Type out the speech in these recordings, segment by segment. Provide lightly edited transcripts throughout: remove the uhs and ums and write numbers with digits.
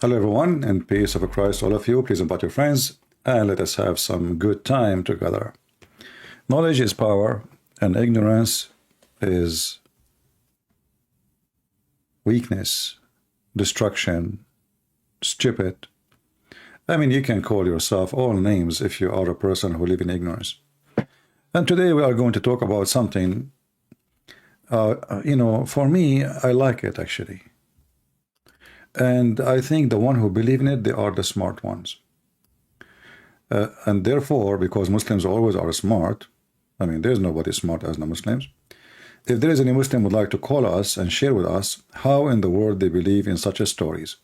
Hello everyone, and peace of Christ all of you. Please invite your friends and let us have some good time together. Knowledge is power and ignorance is weakness, destruction, stupid. I mean, you can call yourself all names if you are a person who lives in ignorance. And today we are going to talk about something, for me, I like it actually. And I think the one who believe in it, they are the smart ones. And therefore, because Muslims always are smart, I mean, there's nobody smart as the Muslims. If there is any Muslim would like to call us and share with us how in the world they believe in such a stories.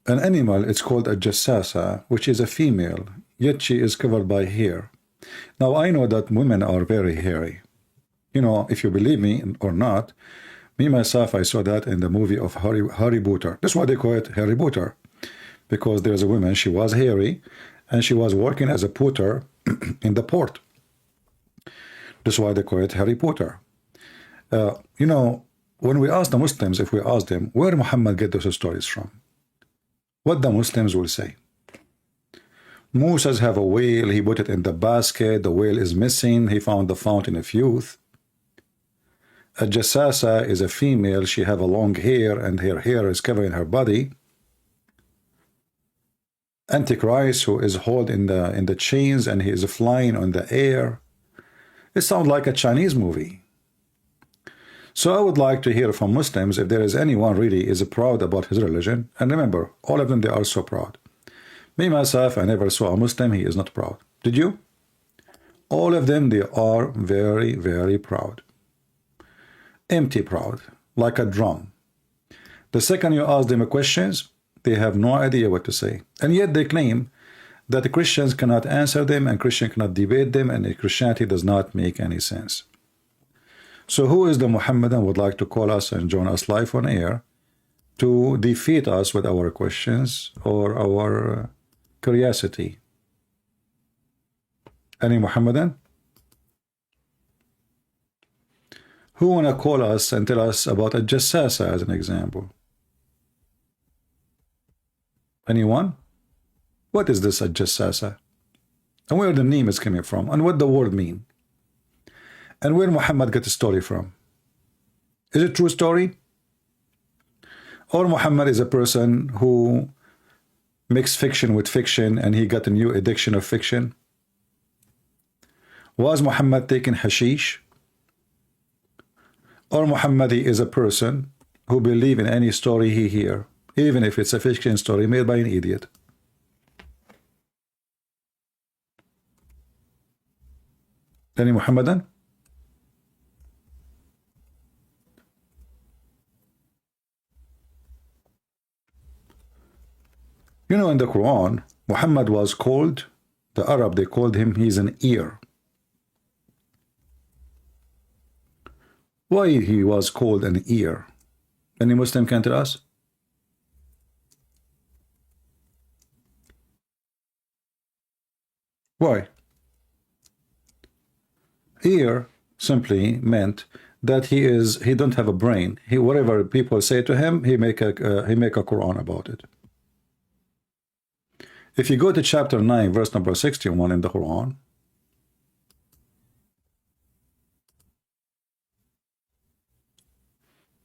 An animal, it's called a jassasa, which is a female, yet she is covered by hair. Now, I know that women are very hairy. You know, if you believe me or not, me, myself, I saw that in the movie of Harry Potter. That's why they call it Harry Potter. Because there's a woman, she was hairy, and she was working as a porter in the port. That's why they call it Harry Potter. When we ask the Muslims, if we ask them, where Muhammad get those stories from? What the Muslims will say? Musas have a whale, he put it in the basket, the whale is missing, he found the fountain of youth. A jassasa is a female, she have a long hair and her hair is covering her body. Antichrist, who is held in the chains and he is flying on the air. It sounds like a Chinese movie. So I would like to hear from Muslims if there is anyone really is proud about his religion. And remember, all of them, they are so proud. Me, myself, I never saw a Muslim, he is not proud. Did you? All of them, they are very, very proud. Empty proud, like a drum. The second you ask them questions, they have no idea what to say. And yet they claim that the Christians cannot answer them and Christians cannot debate them and Christianity does not make any sense. So who is the Muhammadan would like to call us and join us live on air to defeat us with our questions or our curiosity? Any Muhammadan? Who want to call us and tell us about a jassasa as an example? Anyone? What is this a jassasa? And where the name is coming from? And what the word mean? And where Muhammad got the story from? Is it true story? Or Muhammad is a person who mixed fiction with fiction and he got a new addiction of fiction? Was Muhammad taking hashish? Or Muhammad is a person who believe in any story he hear, even if it's a fiction story made by an idiot. Any Muhammadan? You know, in the Quran, Muhammad was called, the Arab, they called him, he's an ear. Why he was called an ear? Any Muslim can tell us? Why? Ear simply meant that he don't have a brain. Whatever people say to him, he make a Quran about it. If you go to chapter 9, verse number 61 in the Quran,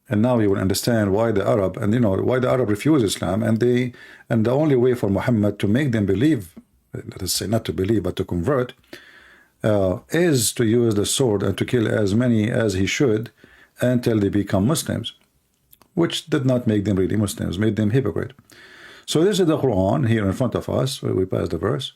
and now you will understand why the Arab, and why the Arab refuse Islam, and the only way for Muhammad to make them believe, let us say not to believe but to convert, is to use the sword and to kill as many as he should until they become Muslims, which did not make them really Muslims, made them hypocrite. So this is the Quran here in front of us. We pass the verse.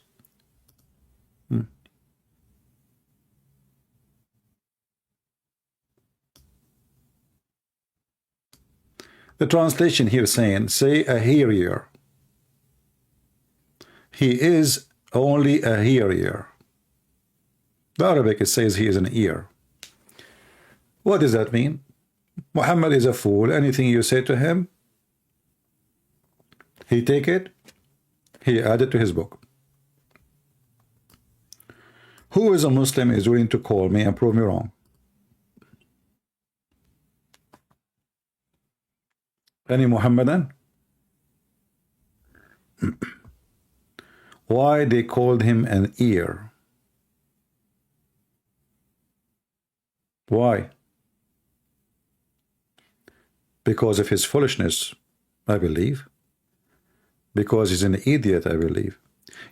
The translation here saying, say a hearer. He is only a hearer. The Arabic, it says he is an ear. What does that mean? Muhammad is a fool. Anything you say to him, he take it, he add it to his book. Who is a Muslim is willing to call me and prove me wrong? Any Muhammadan? Why they called him an ear? Why? Because of his foolishness, I believe. Because he's an idiot, I believe.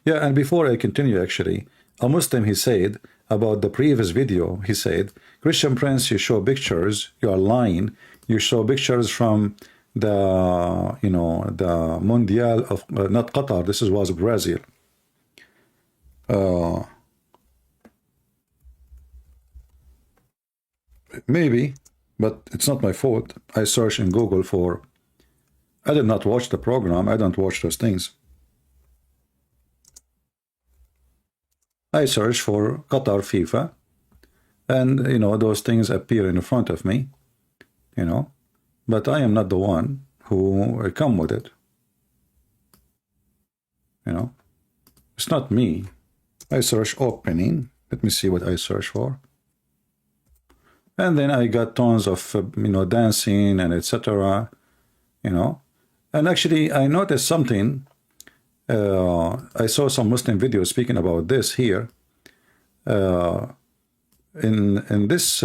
Yeah, and before I continue, actually, a Muslim, he said, about the previous video, he said, Christian Prince, you show pictures, you are lying. You show pictures from the, you know, the Mundial of, not Qatar, this was Brazil. Maybe, but it's not my fault. I searched in Google for, I did not watch the program, I don't watch those things. I search for Qatar FIFA, and you know, those things appear in front of me, you know, but I am not the one who come with it, you know. It's not me. I search opening. Let me see what I search for, and then I got tons of you know, dancing and etc., you know. And actually I noticed something. I saw some Muslim videos speaking about this here. In this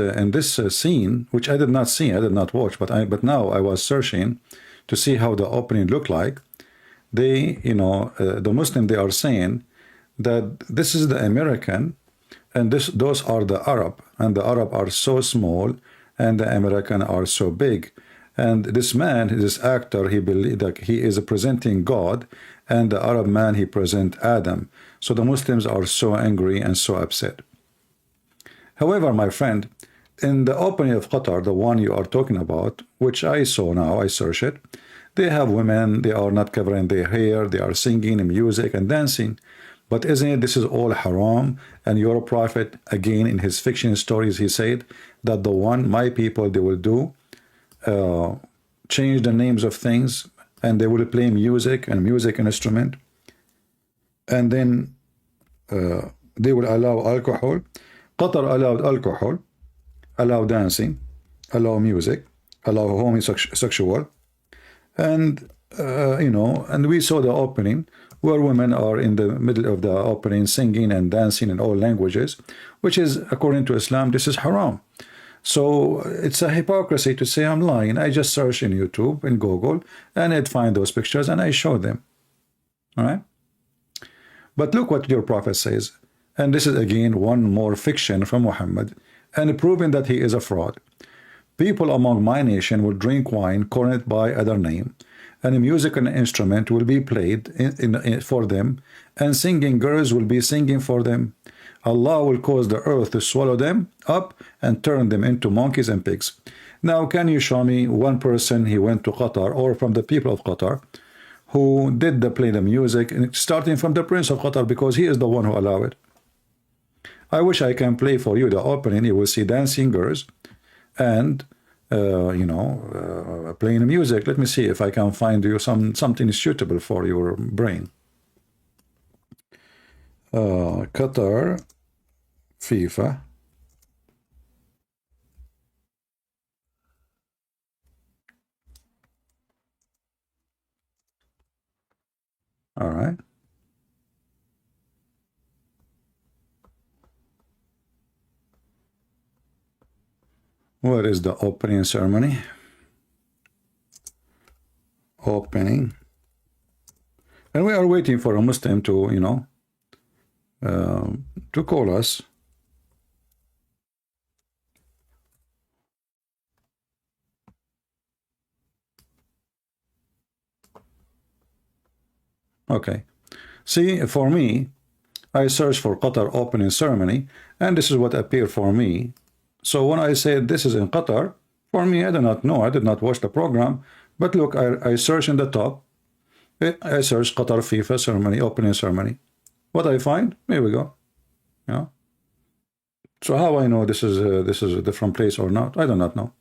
scene, which I did not see, I did not watch, but now I was searching to see how the opening looked like. They, you know, the Muslim, they are saying that this is the American, and those are the Arab, and the Arab are so small, and the American are so big. And this man, this actor, he believed that he is presenting God, and the Arab man, he present Adam. So the Muslims are so angry and so upset. However, my friend, in the opening of Qatar, the one you are talking about, which I saw now, I searched it, they have women, they are not covering their hair, they are singing music and dancing. But isn't it, this is all haram? And your prophet, again, in his fiction stories, he said that the one, my people, they will do, change the names of things, and they will play music and music instrument, and then they will allow alcohol. Qatar allowed alcohol, allow dancing, allow music, allow homosexual, and you know, and we saw the opening where women are in the middle of the opening singing and dancing in all languages, which is, according to Islam, this is haram. So it's a hypocrisy to say I'm lying. I just search in YouTube, in Google, and I'd find those pictures and I show them. All right? But look what your prophet says. And this is again one more fiction from Muhammad, and proving that he is a fraud. People among my nation will drink wine, calling it by other name, and a musical instrument will be played for them, and singing girls will be singing for them. Allah will cause the earth to swallow them up and turn them into monkeys and pigs. Now, can you show me one person he went to Qatar, or from the people of Qatar, who did play the music, starting from the Prince of Qatar, because he is the one who allowed it? I wish I can play for you the opening. You will see dancing girls and you know, playing music. Let me see if I can find you something suitable for your brain. Qatar FIFA. All right. Where is the opening ceremony? Opening. And we are waiting for a Muslim to, you know, to call us. Okay. See, for me, I searched for Qatar opening ceremony, and this is what appeared for me. So when I said this is in Qatar, for me, I do not know. I did not watch the program. But look, I searched in the top. I searched Qatar FIFA ceremony, opening ceremony. What I find, here we go. Yeah. So how I know this is a different place or not? I do not know.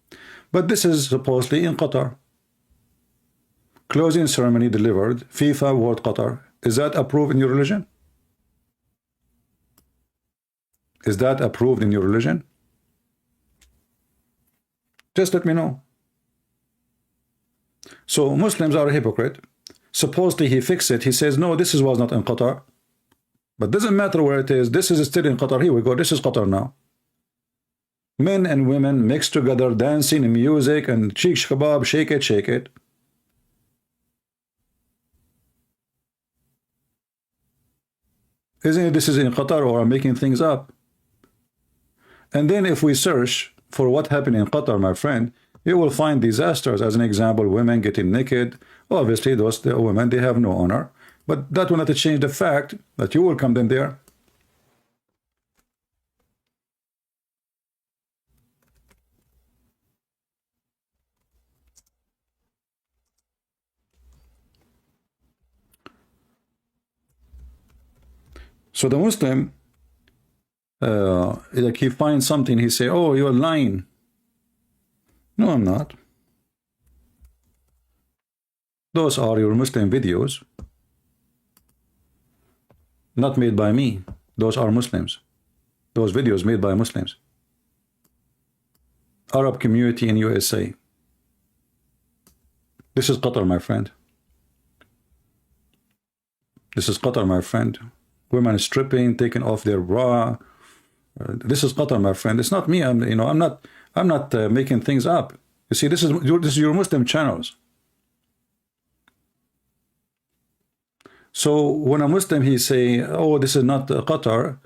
But this is supposedly in Qatar. Closing ceremony delivered, FIFA World Qatar. Is that approved in your religion? Is that approved in your religion? Just let me know. So Muslims are a hypocrite. Supposedly he fixed it. He says, no, this was not in Qatar. But doesn't matter where it is. This is still in Qatar. Here we go. This is Qatar now. Men and women mixed together, dancing and music and cheek kebab, shake it, shake it. Isn't it this is in Qatar, or I'm making things up? And then if we search for what happened in Qatar, my friend, you will find disasters. As an example, women getting naked. Obviously, the women, they have no honor. But that will not change the fact that you will come in there. So the Muslim, like he finds something, he say, oh, you're lying. No, I'm not. Those are your Muslim videos. Not made by me. Those are Muslims. Those videos made by Muslims. Arab community in USA. This is Qatar, my friend. This is Qatar, my friend. Women stripping, taking off their bra. This is Qatar, my friend. It's not me. I'm not making things up. You see, this is your Muslim channels. So when a Muslim he say, oh, this is not Qatar,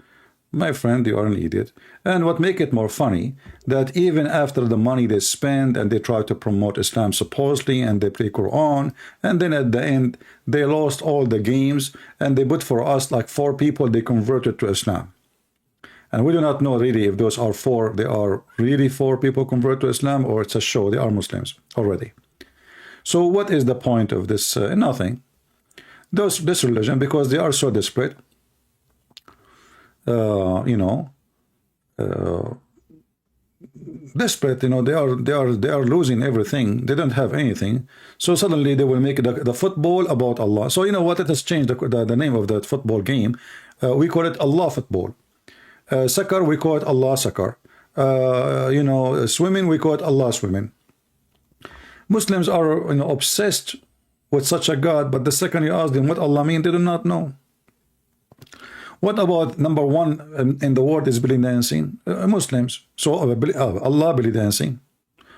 my friend, you are an idiot. And what make it more funny, that even after the money they spend and they try to promote Islam supposedly, and they play Quran, and then at the end they lost all the games, and they put for us like 4 people they converted to Islam. And we do not know really if those are 4, they are really 4 people convert to Islam, or it's a show, they are Muslims already. So what is the point of this? Nothing. This religion, because they are so desperate, desperate, they are losing everything. They don't have anything. So suddenly they will make the football about Allah. So you know what? It has changed the name of that football game. We call it Allah football. Soccer, we call it Allah soccer. Swimming, we call it Allah swimming. Muslims are obsessed with such a God, but the second you ask them what Allah means, they do not know. What about number 1 in the world is belly dancing? Muslims. So Allah belly dancing.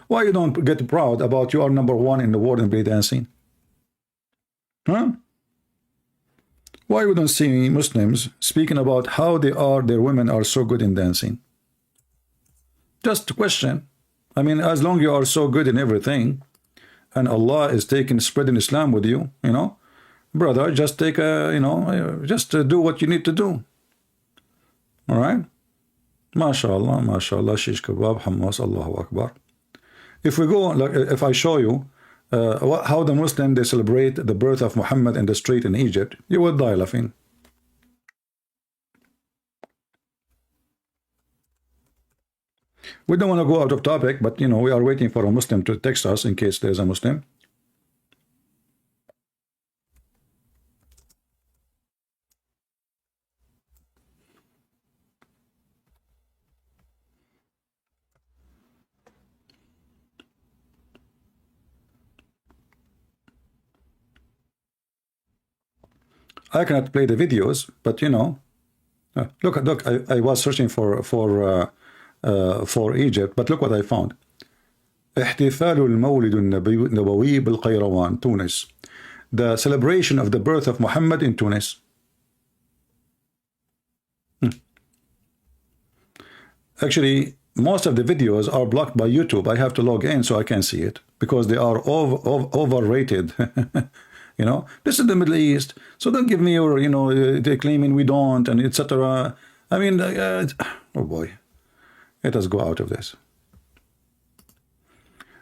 Why you don't get proud about you are number 1 in the world in belly dancing? Huh? Why we don't see Muslims speaking about how their women are so good in dancing? Just a question. I mean, as long as you are so good in everything, and Allah is spreading Islam with you, brother, just take just do what you need to do. All right? MashaAllah, MashaAllah, shish kebab, hummus, Allahu Akbar. If we go, if I show you how the Muslim, they celebrate the birth of Muhammad in the street in Egypt, you will die laughing. We don't want to go out of topic, but we are waiting for a Muslim to text us in case there's a Muslim. I cannot play the videos, but look, I was searching for Egypt, but look what I found. احتفال المولد النبوي بالقيروان, Tunis. The celebration of the birth of Muhammad in Tunis. Actually, most of the videos are blocked by YouTube. I have to log in so I can see it, because they are overrated. This is the Middle East, so don't give me your, they're claiming we don't, and etc. I mean, oh boy, let us go out of this.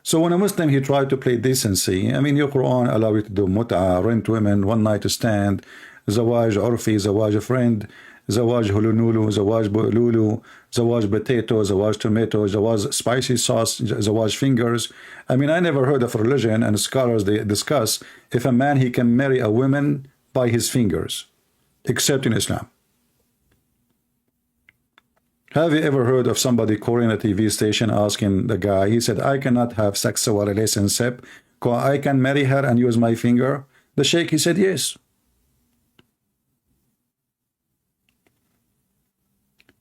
So when a Muslim, he tried to play decency, I mean, your Quran allow you to do mut'a, rent women, one night stand, zawaj urfi, zawaj friend, zawaj hulunulu, zawaj lulu, zawaj potato, zawaj tomato, zawaj spicy sauce, zawaj fingers. I mean, I never heard of religion, and scholars, they discuss if a man, he can marry a woman by his fingers, except in Islam. Have you ever heard of somebody calling a TV station asking the guy, he said, I cannot have sexual relationship, I can marry her and use my finger? The sheikh, he said yes.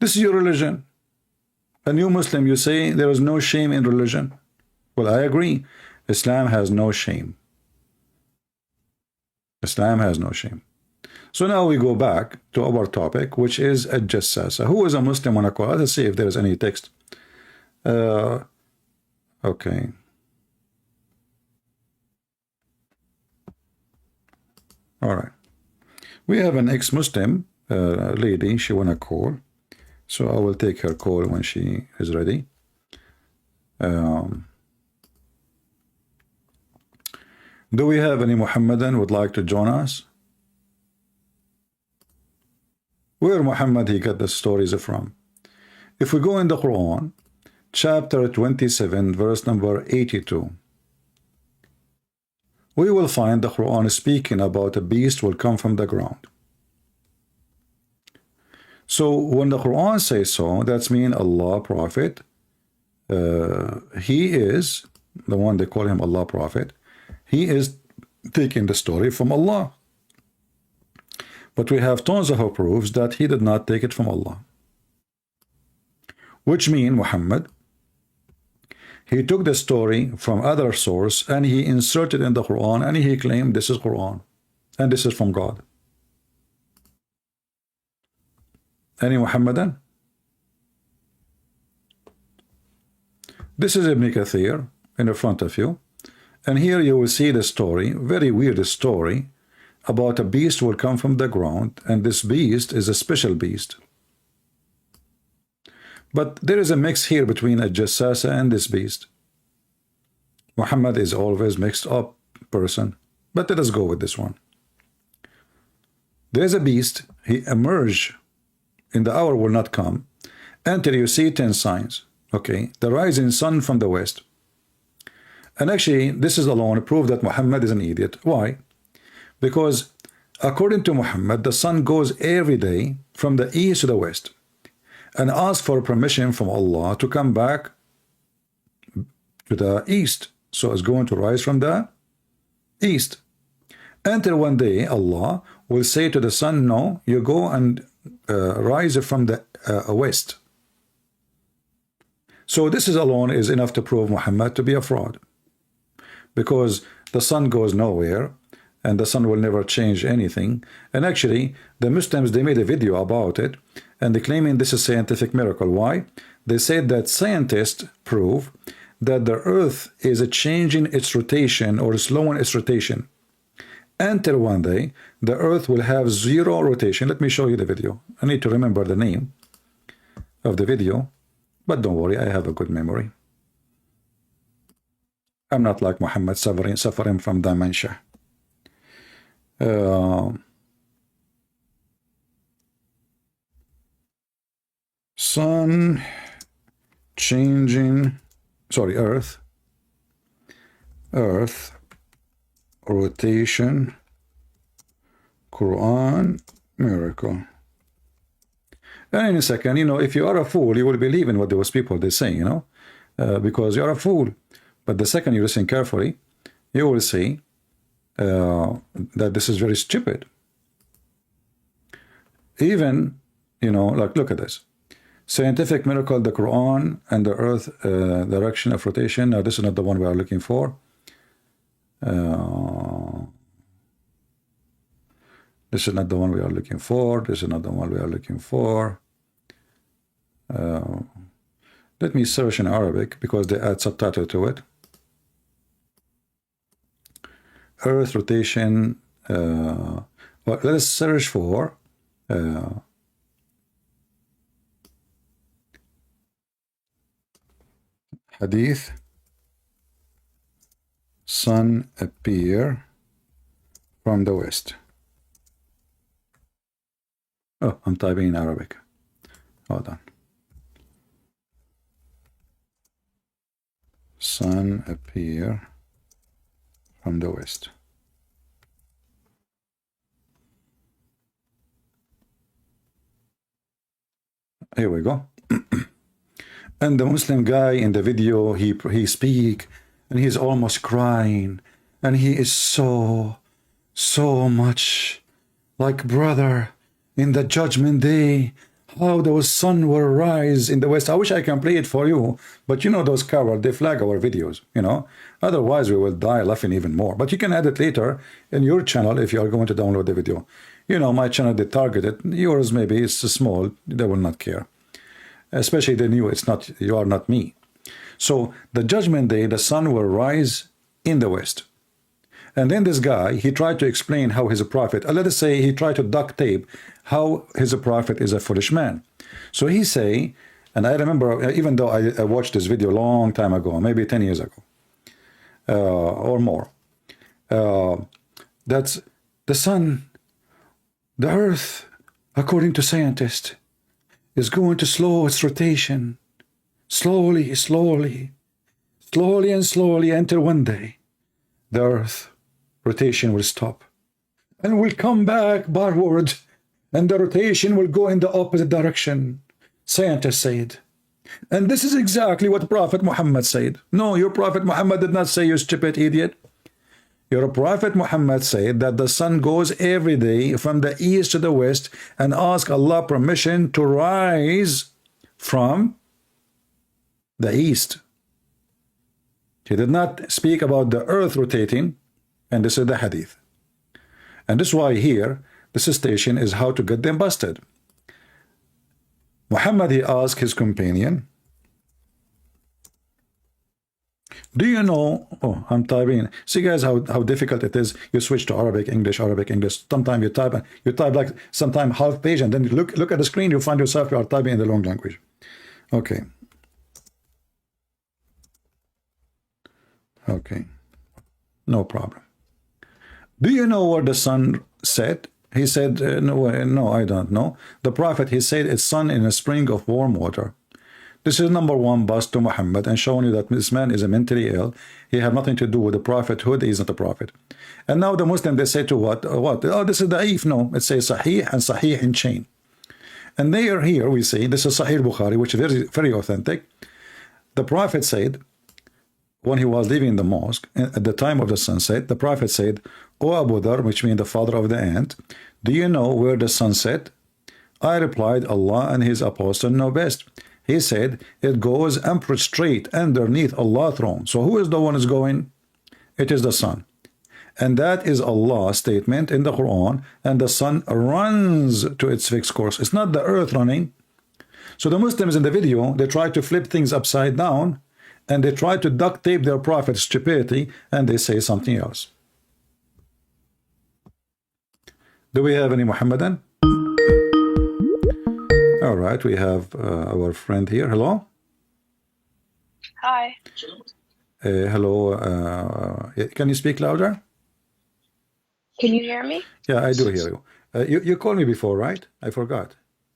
This is your religion. A new Muslim, you say there is no shame in religion. Well, I agree. Islam has no shame. Islam has no shame. So now we go back to our topic, which is a jassasa. Who is a Muslim on a call? Let's see if there is any text. Okay. All right. We have an ex-Muslim lady. She want to call. So I will take her call when she is ready. Do we have any Muhammadan would like to join us? Where Muhammad he got the stories from? If we go in the Quran, chapter 27, verse number 82, we will find the Quran speaking about a beast will come from the ground. So when the Quran says so, that's mean Allah Prophet, he is the one they call him Allah Prophet. He is taking the story from Allah. But we have tons of proofs that he did not take it from Allah. Which mean Muhammad, he took the story from other source and he inserted in the Quran and he claimed this is Quran and this is from God. Any Muhammadan? This is Ibn Kathir in the front of you. And here you will see the story, very weird story, about a beast will come from the ground, and this beast is a special beast. But there is a mix here between a jassasa and this beast. Muhammad is always mixed up person, but let us go with this one. There is a beast, he emerged in the hour will not come until you see 10 signs. Okay, the rising sun from the west. And actually, this is alone proof that Muhammad is an idiot. Why? Because according to Muhammad, the sun goes every day from the east to the west and asks for permission from Allah to come back to the east. So it's going to rise from the east. Until one day, Allah will say to the sun, no, you go and rise from the west. So this is alone is enough to prove Muhammad to be a fraud. Because the sun goes nowhere and the sun will never change anything. And actually, the Muslims, they made a video about it and they're claiming this is scientific miracle. Why? They said that scientists prove that the earth is changing its rotation or slowing its rotation until one day the earth will have zero rotation. Let me show you the video. I need to remember the name of the video, but don't worry, I have a good memory. I'm not like Muhammad suffering from dementia. Sun changing, sorry, earth rotation, Quran miracle. And in a second, you know, if you are a fool, you will believe in what those people they say, you know, because you are a fool. But the second you listen carefully, you will see that this is very stupid. Even, you know, like, look at this. Scientific miracle, the Quran and the earth direction of rotation. Now, this is not the one we are looking for. This is not the one we are looking for. This is not the one we are looking for. Let me search in Arabic because they add subtitle to it. Earth rotation. Well, let us search for hadith. Sun appear from the west. Oh, I'm typing in Arabic. Hold on. Sun appear from the west. Here we go. And the Muslim guy in the video, he speak and he's almost crying and he is so so much. Like, brother, in the judgment day, how the sun will rise in the west. I wish I can play it for you, but you know those cowards, they flag our videos, you know. Otherwise, we will die laughing even more. But you can add it later in your channel if you are going to download the video. You know, my channel, they target it. Yours, maybe, it's small. They will not care. Especially they knew it's not, you are not me. So the judgment day, the sun will rise in the west. And then this guy, he tried to explain how he's a prophet. Let us say he tried to duct tape how he's a prophet is a foolish man. So he say, and I remember, even though I watched this video a long time ago, maybe 10 years ago, or more, that's the sun, the earth, according to scientists, is going to slow its rotation, slowly and slowly, until one day the earth rotation will stop and will come back backward, and the rotation will go in the opposite direction, scientists said. And this is exactly what Prophet Muhammad said. No, your Prophet Muhammad did not say, you stupid idiot. Your Prophet Muhammad said that the sun goes every day from the east to the west and ask Allah permission to rise from the east. He did not speak about the earth rotating, and this is the hadith. And this is why here, this station is how to get them busted. Muhammad, he asked his companion, do you know, oh, I'm typing. See guys how difficult it is. You switch to Arabic, English, Arabic, English. Sometimes you type like sometimes half page, and then you look at the screen, you find yourself you are typing in the wrong language. Okay. Okay. No problem. Do you know where the sun set? He said, no, I don't know. The Prophet, he said, it's sun in a spring of warm water. This is number one bust to Muhammad and showing you that this man is mentally ill. He had nothing to do with the prophethood. He is not a prophet. And now the Muslim, they say to what? Oh, this is da'if. No, it says sahih and sahih in chain. And they are here, we see, this is Sahih Bukhari, which is very, very authentic. The Prophet said, when he was leaving the mosque, at the time of the sunset, the Prophet said, O Abu Dhar, which means the father of the ant, do you know where the sun set? I replied, Allah and his apostle know best. He said, it goes and prostrate underneath Allah's throne. So who is the one is going? It is the sun. And that is Allah's statement in the Quran, and the sun runs to its fixed course. It's not the earth running. So the Muslims in the video, they try to flip things upside down, and they try to duct tape their prophet's stupidity, and they say something else. Do we have any Muhammadan? All right, we have our friend here. Hello? Hi. Hello. Can you speak louder? Can you hear me? Yeah, I do hear you. You called me before, right? I forgot.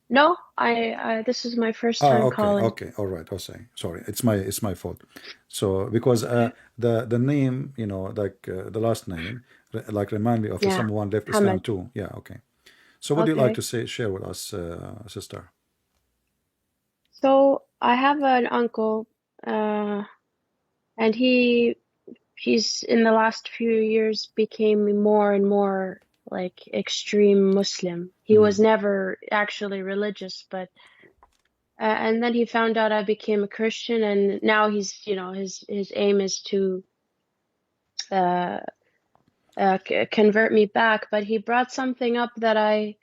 No, I this is my first time okay, calling. okay, all right. Oh, sorry, it's my fault. So because the name, you know, like the last name, like remind me of Yeah, someone left Islam Hamid. too. Yeah, okay. So what do you like Okay. to share with us, sister? So I have an uncle, and he's in the last few years became more and more like extreme Muslim. He was never actually religious, but and then he found out I became a Christian, and now he's, you know, his aim is to convert me back. But he brought something up that I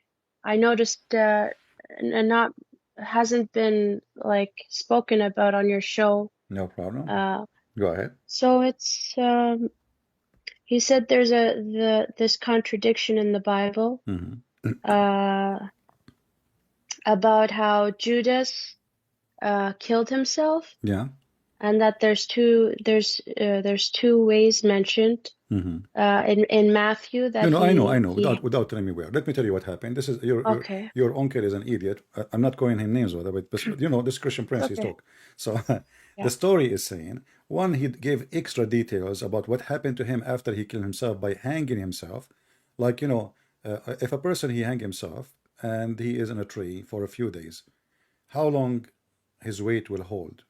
noticed and not hasn't been like spoken about on your show. No problem. Uh, Go ahead. so it's he said there's this contradiction in the Bible about how Judas killed himself, Yeah. and that there's two ways mentioned in Matthew that No, I know. he Without telling me where. Let me tell you what happened. This is okay. your uncle is an idiot. I'm not calling him names, whether, but you know this Christian prince he's Okay. talk. So Yeah. the story is saying one, he gave extra details about what happened to him after he killed himself by hanging himself. Like, you know, if a person he hang himself and he is in a tree for a few days, how long his weight will hold?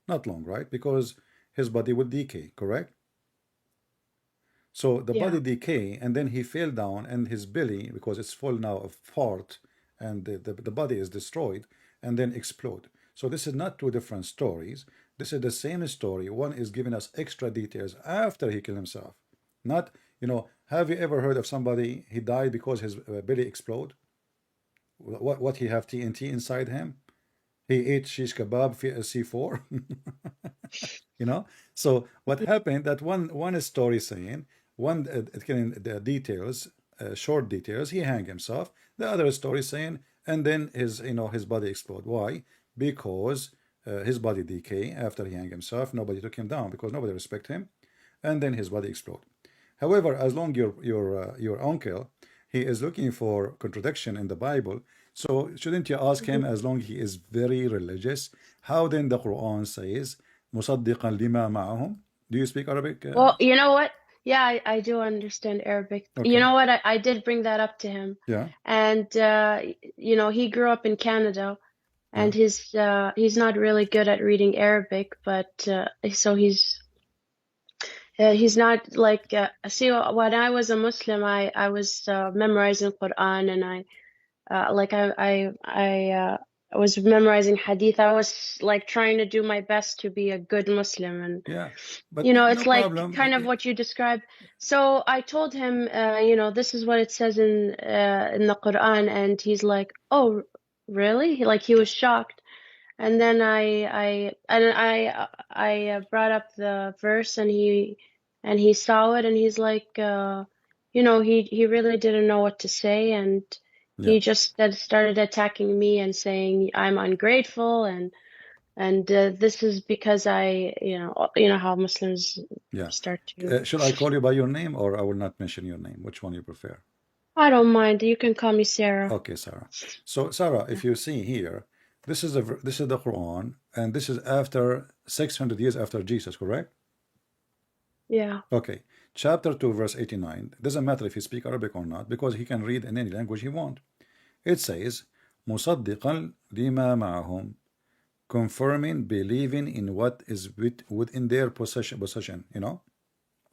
Not long, right? Because his body will decay, correct? So the Yeah. body decay, and then he fell down, and his belly, because it's full now of fart, and the body is destroyed, and then explode. So this is not two different stories. This is the same story. One is giving us extra details after he killed himself. Not, have you ever heard of somebody he died because his belly explode? What he have TNT inside him? He ate shish kebab C4. So what happened that one story saying one getting the details, short details, he hang himself. The other story saying, and then his body explode. Why? Because his body decay after he hang himself. Nobody took him down because nobody respect him, and then his body explode. However, as long your uncle, he is looking for contradiction in the Bible, so shouldn't you ask him, Mhm. as long he is very religious, how then the Quran says مصدقا لما معهم? Do you speak Arabic? Well, you know what? Yeah, I do understand Arabic. You Okay. know what? I did bring that up to him. Yeah. And he grew up in Canada, Yeah. and he's not really good at reading Arabic, but so he's not like see, when I was a Muslim, I was memorizing Quran, and I was memorizing Hadith. I was like trying to do my best to be a good Muslim, and Yeah. But no it's like problem. kind of what you described. So I told him, this is what it says in the Quran, and he's like, "Oh, really?" He was shocked. And then I brought up the verse, and he saw it, and he's like, he really didn't know what to say, and Yeah. he just started attacking me and saying I'm ungrateful, and this is because you know how Muslims Yeah. start to. Should I call you by your name, or I will not mention your name? Which one you prefer? I don't mind. You can call me Sarah. Okay, Sarah. So, Sarah, Yeah. if you see here, this is the Quran, and this is after 600 years after Jesus, correct? Yeah. Okay. Chapter 2, verse 89. Doesn't matter if he speak Arabic or not, because he can read in any language he want. It says, مصدقا لما معهم, confirming, believing in what is within their possession.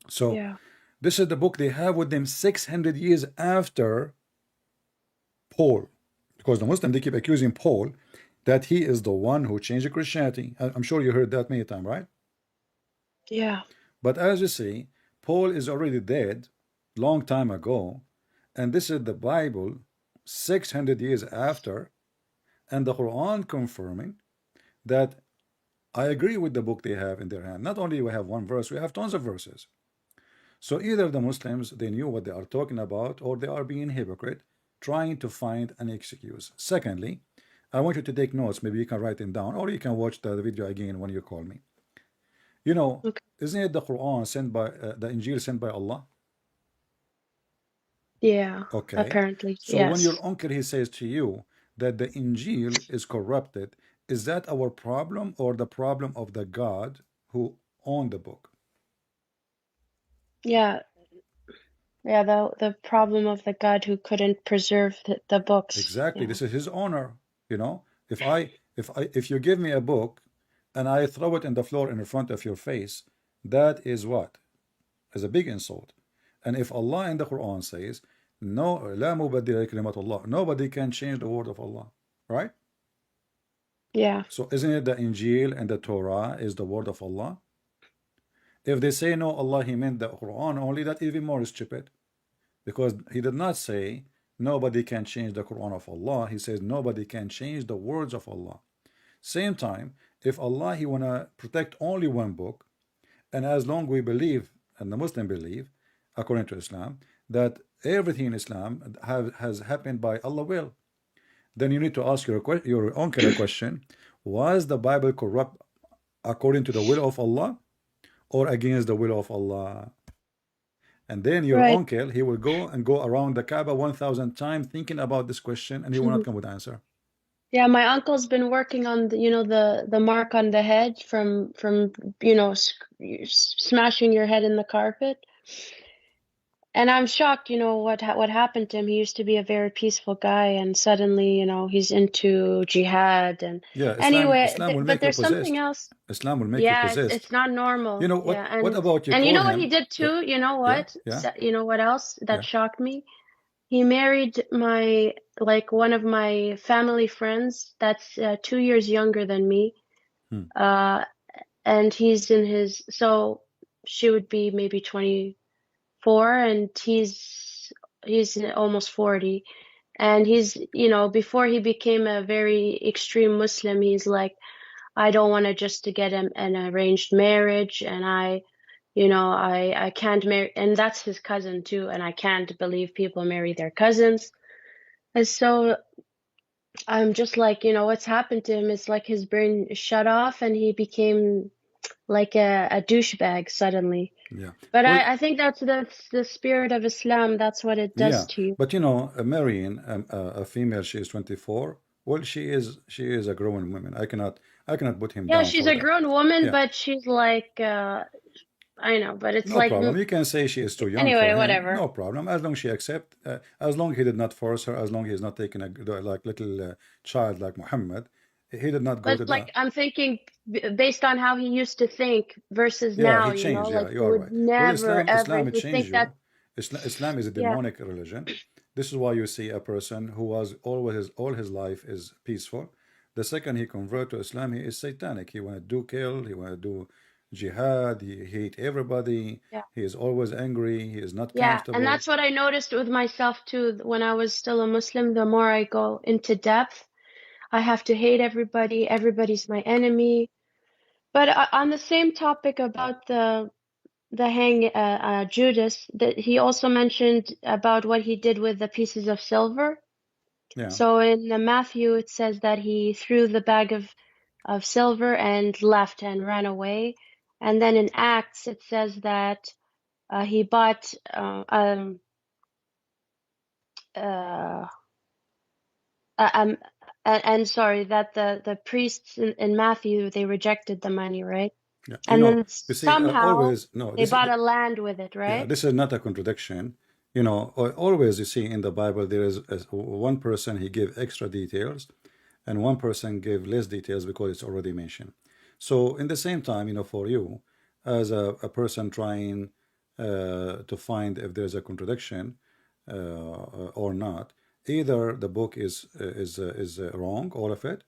So Yeah. this is the book they have with them 600 years after Paul, because the Muslim, they keep accusing Paul that he is the one who changed Christianity. I'm sure you heard that many times, right? Yeah. But as you see, Paul is already dead long time ago, and this is the Bible 600 years after, and the Quran confirming that I agree with the book they have in their hand. Not only we have one verse, we have tons of verses. So either the Muslims, they knew what they are talking about, or they are being hypocrite, trying to find an excuse. Secondly, I want you to take notes. Maybe you can write them down, or you can watch the video again when you call me. You know, Okay. isn't it the Quran sent by the Injil sent by Allah? Yeah. Okay. Apparently, So when your yes. uncle he says to you that the Injil is corrupted, is that our problem or the problem of the God who owned the book? Yeah. Yeah, the problem of the God who couldn't preserve the books. Exactly. Yeah. This is his honor. If you give me a book and I throw it in the floor in front of your face, that is what? Is a big insult. And if Allah in the Quran says, no, لا مبدل لكلمات الله, nobody can change the word of Allah, right? Yeah. So isn't it the Injil and the Torah is the word of Allah? If they say no, Allah he meant the Quran only, that even more stupid. Because he did not say nobody can change the Quran of Allah. He says nobody can change the words of Allah. Same time, if Allah he wanna protect only one book, and as long we believe, and the Muslim believe, according to Islam, that everything in Islam has happened by Allah will, then you need to ask your uncle a question: was the Bible corrupt according to the will of Allah or against the will of Allah? And then your Right. uncle, he will go around the Kaaba 1,000 times thinking about this question, and he will not come with answer. Yeah, my uncle's been working on the mark on the head from smashing your head in the carpet. And I'm shocked, you know, what happened to him. He used to be a very peaceful guy, and suddenly, you know, he's into jihad. And Yeah, anyway, Islam will but make you there's something possessed. else. Islam will make you Yeah, possessed. it's not You normal. know Yeah, what about you and you call know what he him? did too? You know Yeah, what? yeah, You know what else that yeah. shocked me? He married my like one of my family friends that's 2 years younger than me. Hmm. Uh, and he's in his so she would be maybe 24, and he's almost 40. And he's, you know, before he became a very extreme Muslim, he's like, I don't want to just to get an arranged marriage, and you know, I can't marry, and that's his cousin too, and I can't believe people marry their cousins. And so I'm just like, you know, what's happened to him is like his brain shut off, and he became like a douchebag suddenly. Yeah. But Well, I think that's the spirit of Islam. That's what it does yeah, to you. but you know, marrying a female, she is 24. Well, she is a grown woman. I cannot put him Yeah, down she's for a that. grown woman, Yeah, but she's like, I know, but it's no like, problem. You can say she is too young for anyway, him. whatever. No problem. As long she accept, as long he did not force her, as long he is not taking a like little child like Muhammad, he did not go But to like, the. I'm thinking based on how he used to think versus Yeah, now, he you know, changed. like Yeah, you he are would right. Well, never, ever, Islam it you changed think that, you. Islam is a yeah. demonic religion. This is why you see a person who was always all his life is peaceful. The second he convert to Islam, he is satanic. He want to do kill. He want to do jihad. He hate everybody. Yeah. He is always angry. He is not Yeah, and comfortable. that's what I noticed with myself too. When I was still a Muslim, the more I go into depth, I have to hate everybody. Everybody's my enemy. But on the same topic about the hang Judas, that he also mentioned about what he did with the pieces of silver. Yeah. So in Matthew, it says that he threw the bag of silver and left and ran away. And then in Acts, it says that he bought uh, um, and sorry, that the priests in Matthew, they rejected the money, right? Yeah. You And know, then you see, somehow always no. they This is bought a land with it, yeah. right? This is not a contradiction. You know, always you see in the Bible there is one person he gave extra details, and one person gave less details because it's already mentioned. So in the same time, you know, for you as a person trying to find if there's a contradiction or not, either the book is wrong, all of it,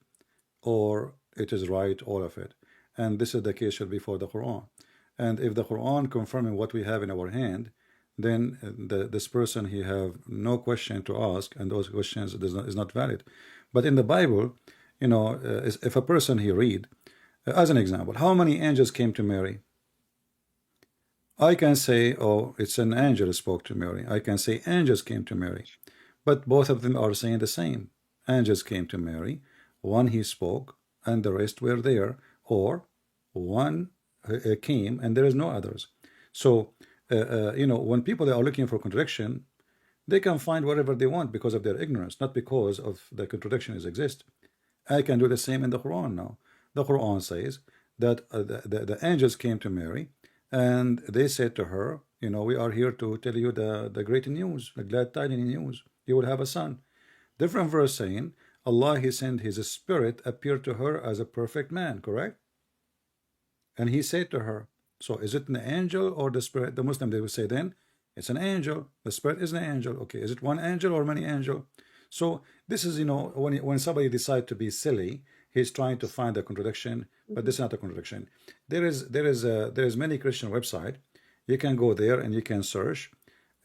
or it is right, all of it. And this is the case should be for the Quran. And if the Quran confirming what we have in our hand, then this person he have no question to ask, and those questions is not valid. But in the Bible, you know, if a person he read, as an example, how many angels came to Mary? I can say, oh, it's an angel spoke to Mary. I can say angels came to Mary. But both of them are saying the same. Angels came to Mary, one he spoke, and the rest were there, or one came and there is no others. So, you know, when people are looking for contradiction, they can find whatever they want because of their ignorance, not because of the contradiction is exist. I can do the same in the Quran now. The Quran says that the angels came to Mary and they said to her, you know, we are here to tell you the great news, the glad tidings news. You will have a son. Different verse saying, Allah, He sent His Spirit, appeared to her as a perfect man, correct? And He said to her, so is it an angel or the Spirit? The Muslim, they will say then, it's an angel. The Spirit is an angel. Okay, is it one angel or many angel? So this is, you know, when somebody decides to be silly, he's trying to find a contradiction, but Hmm. this is not a contradiction. There is many Christian website. You can go there and you can search.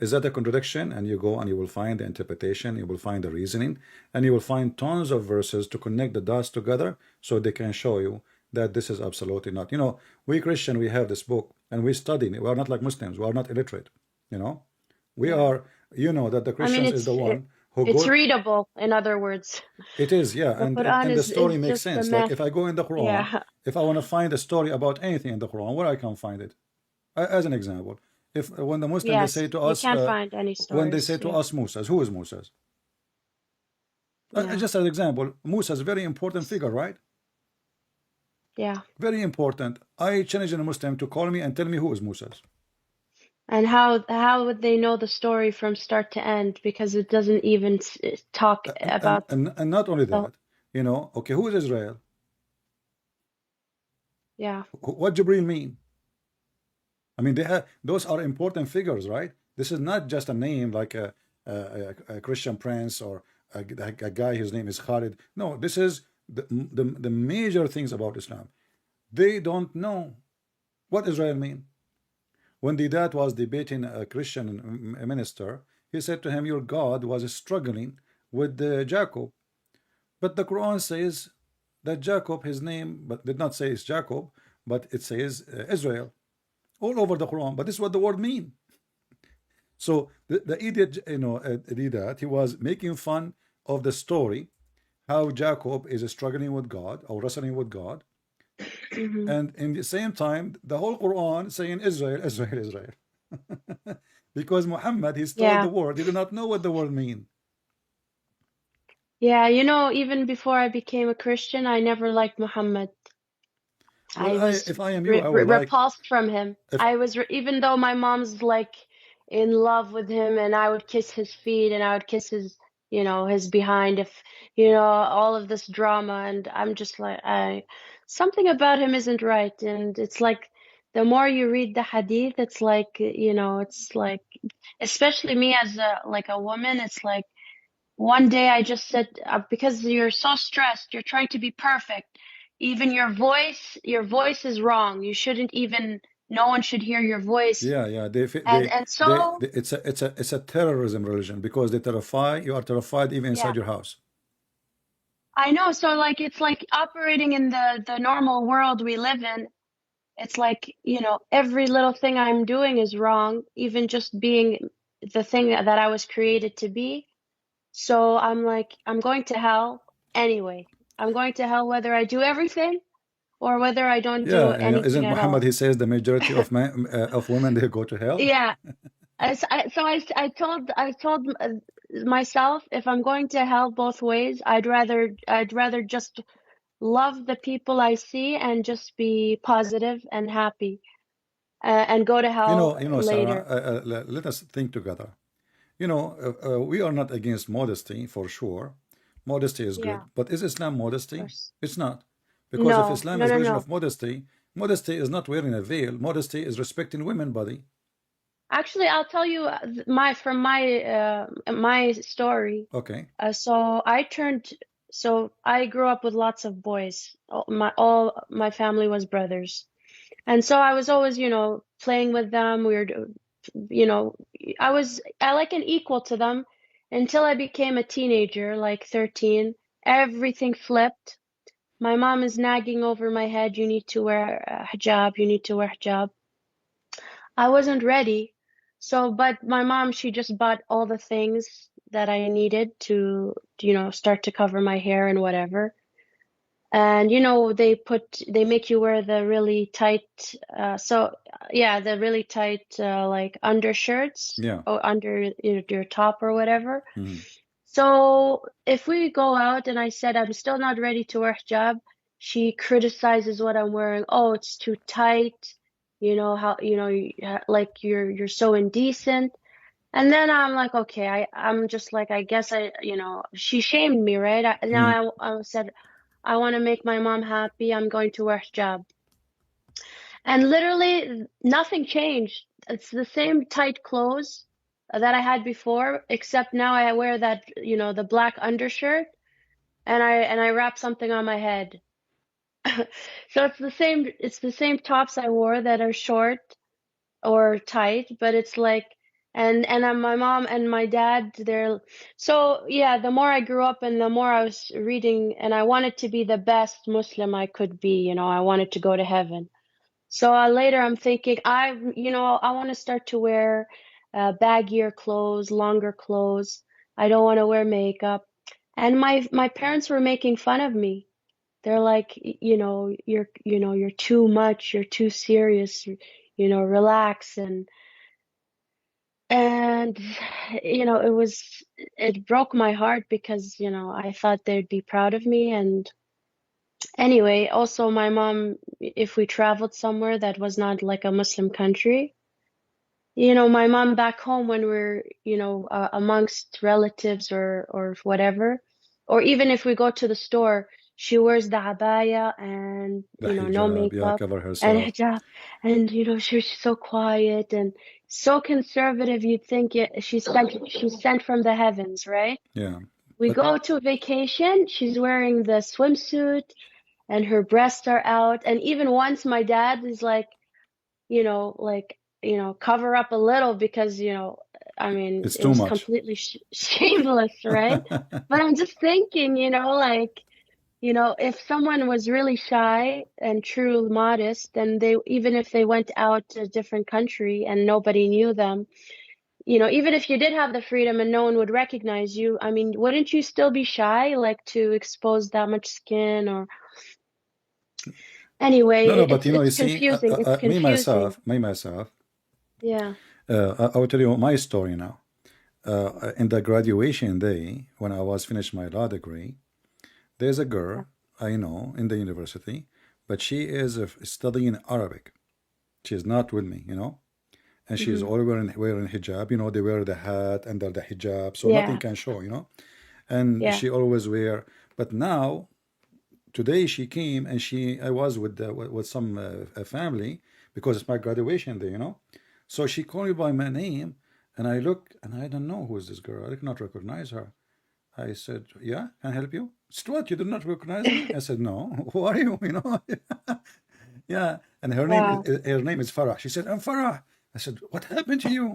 Is that a contradiction? And you go and you will find the interpretation, you will find the reasoning, and you will find tons of verses to connect the dots together so they can show you that this is absolutely not. You know, we Christian, we have this book and we study. We are not like Muslims. We are not illiterate. You know, we Yeah. are, you know, that the I mean, Christians is the one who it's go. readable, in other words. It is, yeah, The Quran and the story is makes just a sense. Like mess. if I go in the Quran, Yeah. if I want to find a story about anything in the Quran, where I can find it, as an example, if when the Muslim they Yes, say to you us, can't find any when they stories. say to Yeah. us Moses, who is Moses? Yeah. Just as an example, Musa is a very important figure, right? Yeah. Very important. I challenge a Muslim to call me and tell me who is Moses. And how would they know the story from start to end? Because it doesn't even talk about And not only the, that, you know, okay, who is Israel? yeah. What Jibril mean? I mean, they have, those are important figures, right? This is not just a name like a Christian prince or a guy whose name is Khalid. No, this is the major things about Islam. They don't know what Israel mean. When the dad was debating a Christian minister, he said to him, "Your God was struggling with Jacob." But the Quran says that Jacob, his name, but did not say it's Jacob, but it says Israel all over the Quran. But this is what the word mean. So the idiot, you know, did that. He was making fun of the story, how Jacob is struggling with God or wrestling with God, Hmm. and in the same time, the whole Quran saying Israel, Israel, Israel. Because Muhammad, he stole Yeah. the word. He did not know what the word mean. Yeah, you know, even before I became a Christian, I never liked Muhammad. Well, I was if I am you, I would like repulsed from him. if I was even though my mom's like in love with him, and I would kiss his feet and I would kiss his, you know, his behind, if, you know, all of this drama, and I'm just like, I something about him isn't right. And it's like the more you read the hadith, it's like, you know, it's like, especially me as a like a woman, it's like one day I just said, because you're so stressed, you're trying to be perfect. Even your voice is wrong. You shouldn't even, no one should hear your voice. yeah, yeah, And so, it's a terrorism religion because they terrify you are terrified even yeah, inside your house. I know. So like, it's like operating in the normal world we live in. It's like, you know, every little thing I'm doing is wrong, even just being the thing that I was created to be. So I'm like, I'm going to hell anyway. I'm going to hell whether I do everything or whether I don't do Yeah, you know, anything isn't at Muhammad? all. He says the majority of men of women they go to hell. Yeah. I told myself, if I'm going to hell both ways, I'd rather just love the people I see and just be positive and happy, and go to hell Sarah, later. let us think together. We are not against modesty for sure. Modesty is Yeah, good, but is Islam of modesty? course. It's not, because if No, Islam no, is no, religion no. of modesty, modesty is not wearing a veil. Modesty is respecting women body. Actually, I'll tell you my story. Okay, So so I grew up with lots of boys. All my family was brothers. And so I was always, you know, playing with them. You know, I like an equal to them until I became a teenager, like 13. Everything flipped. My mom is nagging over my head, you need to wear a hijab, you need to wear hijab. I wasn't ready. So, but my mom, she just bought all the things that I needed to, you know, start to cover my hair and whatever. And you know, they make you wear the really tight, yeah, the really tight, like undershirts yeah. or under your top or whatever. Mhm. So if we go out and I said I'm still not ready to wear hijab, she criticizes what I'm wearing. Oh, it's too tight. You know how, you know, like you're so indecent. And then I'm like, okay, I'm just like, I guess you know, she shamed me, right? Mhm. Now I said, I want to make my mom happy. I'm going to wear hijab. And literally nothing changed. It's the same tight clothes that I had before, except now I wear that, you know, the black undershirt, and I wrap something on my head. So it's the same tops I wore that are short or tight, but it's like, and my mom and my dad, they're, so yeah, the more I grew up and the more I was reading, and I wanted to be the best Muslim I could be, you know, I wanted to go to heaven. So later I'm thinking, you know, I want to start to wear baggier clothes, longer clothes. I don't want to wear makeup. And my parents were making fun of me. They're like, you know, you're too much, you're too serious, you know, relax. And you know, it broke my heart because, you know, I thought they'd be proud of me. And anyway, also my mom, if we traveled somewhere that was not like a Muslim country, you know, my mom back home when we're, you know, amongst relatives or whatever, or even if we go to the store, she wears the abaya and, The you know, no hijab, yeah, makeup cover and herself. hijab, and you know, she's so quiet and so conservative. You'd think she's sent from the heavens, right? Yeah, We but go to a vacation, she's wearing the swimsuit and her breasts are out. And even once my dad is like, you know, like, you know, cover up a little because, you know, I mean, it's it too was much. completely sh shameless, right? But I'm just thinking, you know, like, you know, if someone was really shy and true modest, then they, even if they went out to a different country and nobody knew them, you know, even if you did have the freedom and no one would recognize you, I mean, wouldn't you still be shy, like to expose that much skin or anyway, No, no, but it's you see, confusing. It's confusing. me myself, Yeah. I will tell you my story now. In the graduation day, when I was finished my law degree, there's a girl I know in the university, but she is studying Arabic. She's not with me, and she's Hmm. all wearing hijab. They wear the hat under the hijab, so nothing Yeah. can show. And Yeah. she always wear. But now, today she came and I was with some a family because it's my graduation day. So she called me by my name, and I look and I don't know who is this girl. I did not recognize her. I said, "Yeah, can I help you?" Stuart, you did not recognize me? I said, "No. Who are you?" Yeah, and Wow. her name is Farah. She said, "I'm Farah." I said, "What happened to you?"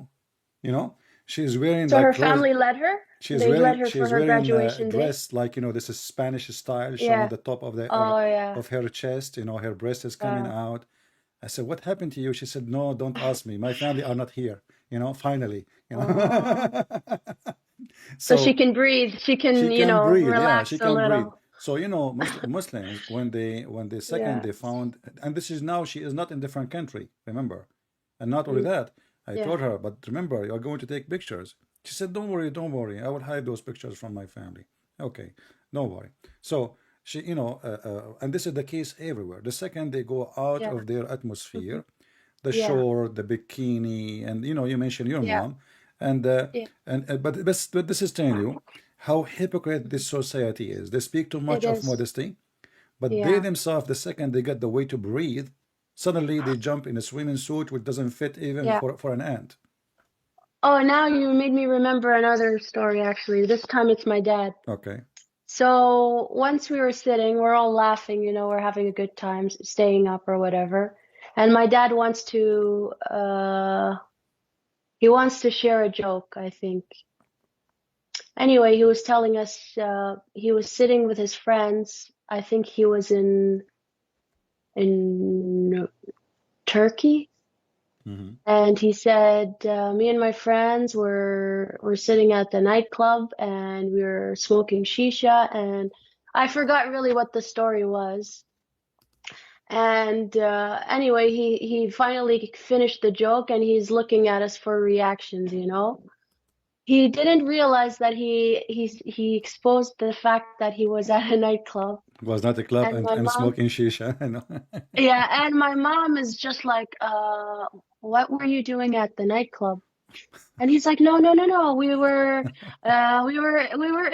You know, she's wearing So like her clothes. family led her? She's They led wearing her for she's her wearing a graduation day? dress like this is Spanish style, showing Yeah. the top Oh, yeah. of her chest. Her breast is coming Wow. out. I said, "What happened to you?" She said, "No, don't ask me. My family are not here." Finally. Oh. So she So can breathe. She she can, you can know, breathe. Yeah, she relax a can breathe. little. So Muslims when they second Yeah. they found, and this is now she is not in different country. Remember, and not only Mm. that, I Yeah. told her, but remember, you're going to take pictures. She said, "Don't worry, don't worry. I will hide those pictures from my family." Okay, don't worry. So she, and this is the case everywhere. The second they go out Yeah. of their Hmm. atmosphere, the Yeah. shore, the bikini, and you mentioned your Yeah. mom, and Yeah. but this is telling you how hypocrite this society is. They speak too It much of is. modesty, but they Yeah. themselves, the second they get the way to breathe, suddenly they jump in a swimming suit which doesn't fit even Yeah. for an ant. Oh, now you made me remember another story, actually. This time it's my dad. Okay. So once we were sitting, we're all laughing, you know, we're having a good time, staying up or whatever. And my dad he wants to share a joke, I think. Anyway, he was telling us, he was sitting with his friends. I think he was in Turkey. Hmm. And he said, me and my friends were sitting at the nightclub and we were smoking shisha, and I forgot really what the story was. And anyway, he finally finished the joke and he's looking at us for reactions, you know. He didn't realize that he exposed the fact that he was at a nightclub. It was not a club And my and mom, smoking shisha. I know. yeah, and my mom is just like, what were you doing at the nightclub? And he's like, no, no, no, no. We were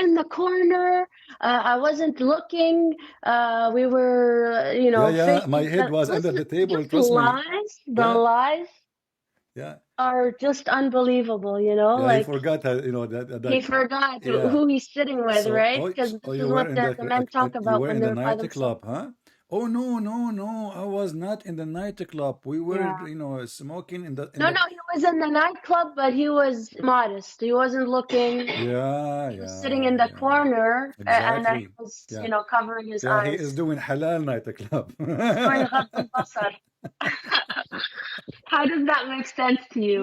in the corner. I wasn't looking. We were, you Yeah, know, yeah. My facing head was under listen, the table. just Trust me. lies. The Yeah, lies yeah, are just unbelievable, you know, yeah. He like forgot how, he that. forgot Yeah. who he's sitting with, So, right? Because oh, this is you were what in the men talk you about were when in the they're by themselves. nightclub, huh? Oh no, no, no! I was not in the nightclub. We were, Yeah. smoking in No, the. no, he was in the nightclub, but he was modest. He wasn't looking. Yeah, He was sitting in yeah, the yeah. corner, and he Exactly. was, Yeah, you know, covering his yeah. He is eyes. doing halal nightclub. He's doing غض البصر. How does that make sense to you?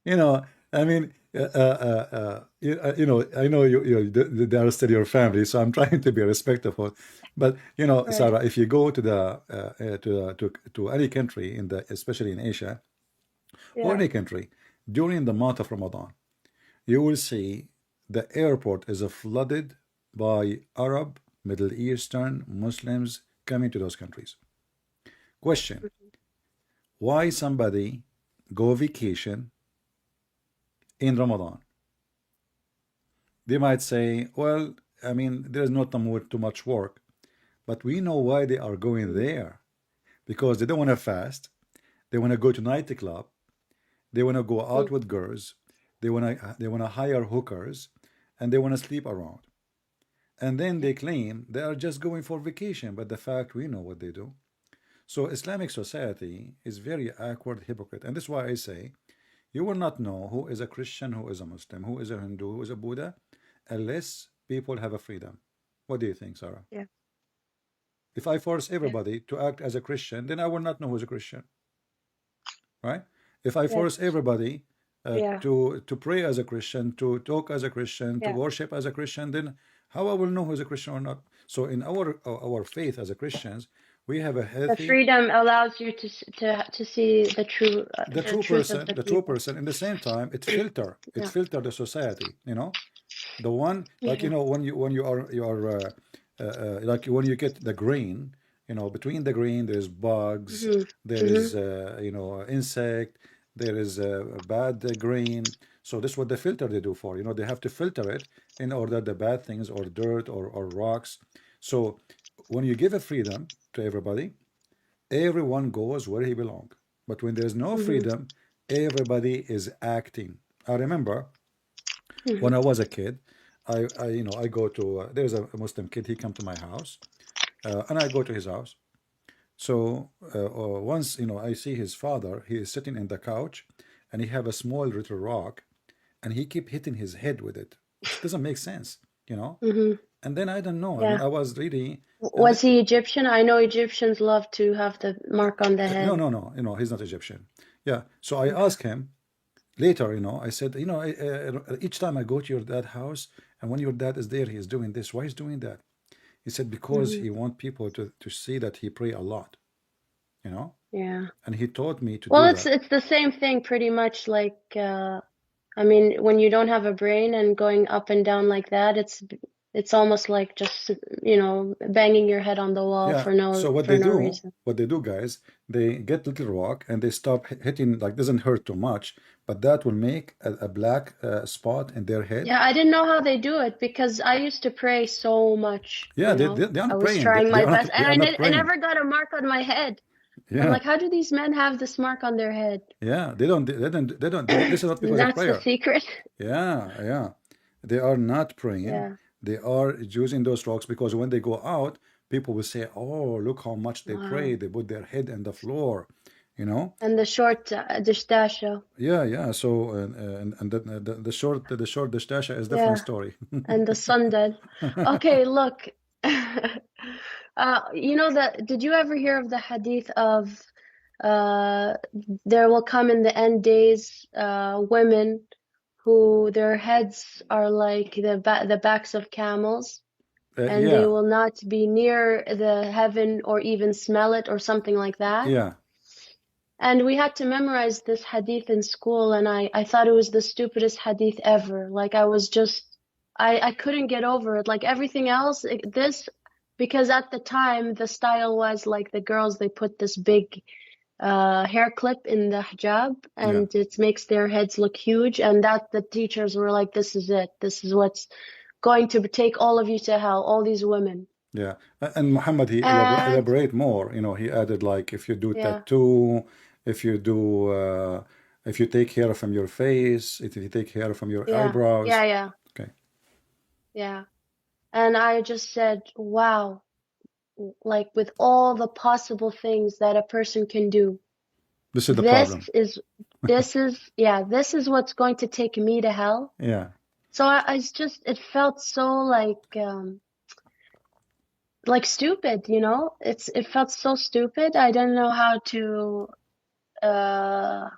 You know, I mean, I know they are still your family, so I'm trying to be respectful. But Right. Sarah, if you go to to any country especially in Asia or Yeah. any country during the month of Ramadan, you will see the airport is flooded by Arab, Middle Eastern, Muslims coming to those countries. Question: why somebody go vacation in Ramadan. They might say, well, I mean, there's not too much work, but we know why they are going there. Because they don't want to fast. They want to go to nightclub. They want to go out with girls. They want to hire hookers, and they want to sleep around. And then they claim they are just going for vacation, but the fact we know what they do. So Islamic society is very awkward, hypocrite, and that's why I say you will not know who is a Christian, who is a Muslim, who is a Hindu, who is a Buddha, unless people have a freedom. What do you think, Sarah? Yeah. If I force Yeah. everybody to act as a Christian, then I will not know who's a Christian, right? If I force Yes. everybody Yeah. to pray as a Christian, to talk as a Christian, to Yeah. worship as a Christian, then how I will know who's a Christian or not? So in our faith as a Christians, we have a The healthy freedom allows you to see the the the true truth of person, the the true people. person. In the same time, it Yeah. filter the society. You know, the one like Yeah. when you are like when you get the grain, between the grain there's bugs, Hmm. there Hmm. is insect, there is bad grain. So this is what the filter they do for. They have to filter it in order the bad things or dirt or rocks. So when you give a freedom to everybody, everyone goes where he belongs. But when there's no Hmm. freedom, everybody is acting. I remember Hmm. when I was a kid, I go to there's a Muslim kid. He come to my house, and I go to his house. So once I see his father. He is sitting in the couch, and he have a small little rock, and he keep hitting his head with it. It doesn't make sense. Hmm. And then I don't know. I mean, Yeah. I was really, and Was he Egyptian? I know Egyptians love to have the mark on the no, head. no, no. He's not Egyptian. Yeah. So I Okay. asked him later. I said, each time I go to your dad house, and when your dad is there, he is doing this. Why is doing that? He said because Hmm. he want people to see that he pray a lot, you know. Yeah. And he taught me to Well, do it's that. it's the same thing pretty much like I mean, when you don't have a brain and going up and down like that, it's almost like just, banging your head on the wall Yeah. for no So for no reason. guys, they get little rock and they stop hitting, like doesn't hurt too much, but that will make a black spot in their head. Yeah, I didn't know how they do it because I used to pray so much, Yeah, they I aren't was praying. They, trying they my are best not they and are not I praying. never got a mark on my head. I'm Yeah. like, how do these men have this mark on their head? Yeah. They don't. This is not because of That's the prayer. secret. Yeah, yeah. They are not praying. Yeah. They are using those rocks because when they go out, people will say, "Oh, look how much they pray. Wow. They put their head in the floor." You know? And the short pistachio. Yeah, yeah. So and the short dastasha is different Yeah. story. And the sandal. Okay, look. Did you ever hear of the hadith of there will come in the end days women who their heads are like the backs of camels, and they Yeah, will not be near the heaven or even smell it or something like that? yeah, And we had to memorize this hadith in school, and I thought it was the stupidest hadith ever. Like I couldn't get over it. Like everything else, because at the time the style was like the girls, they put this big hair clip in the hijab, yeah, and it makes their heads look huge, and that the teachers were like, this is it. This is what's going to take all of you to hell, all these women. yeah. And Muhammad, he And elaborate more. He added like if you do yeah, tattoo, if you do, if you take hair from your face, if you take hair from your yeah, eyebrows. yeah, yeah, Okay, yeah. And I just said, wow, like with all the possible things that a person can do, this is the this problem. is, this is what's going to take me to hell. Yeah, So it felt so like stupid, it felt so stupid. I didn't know how to, uh,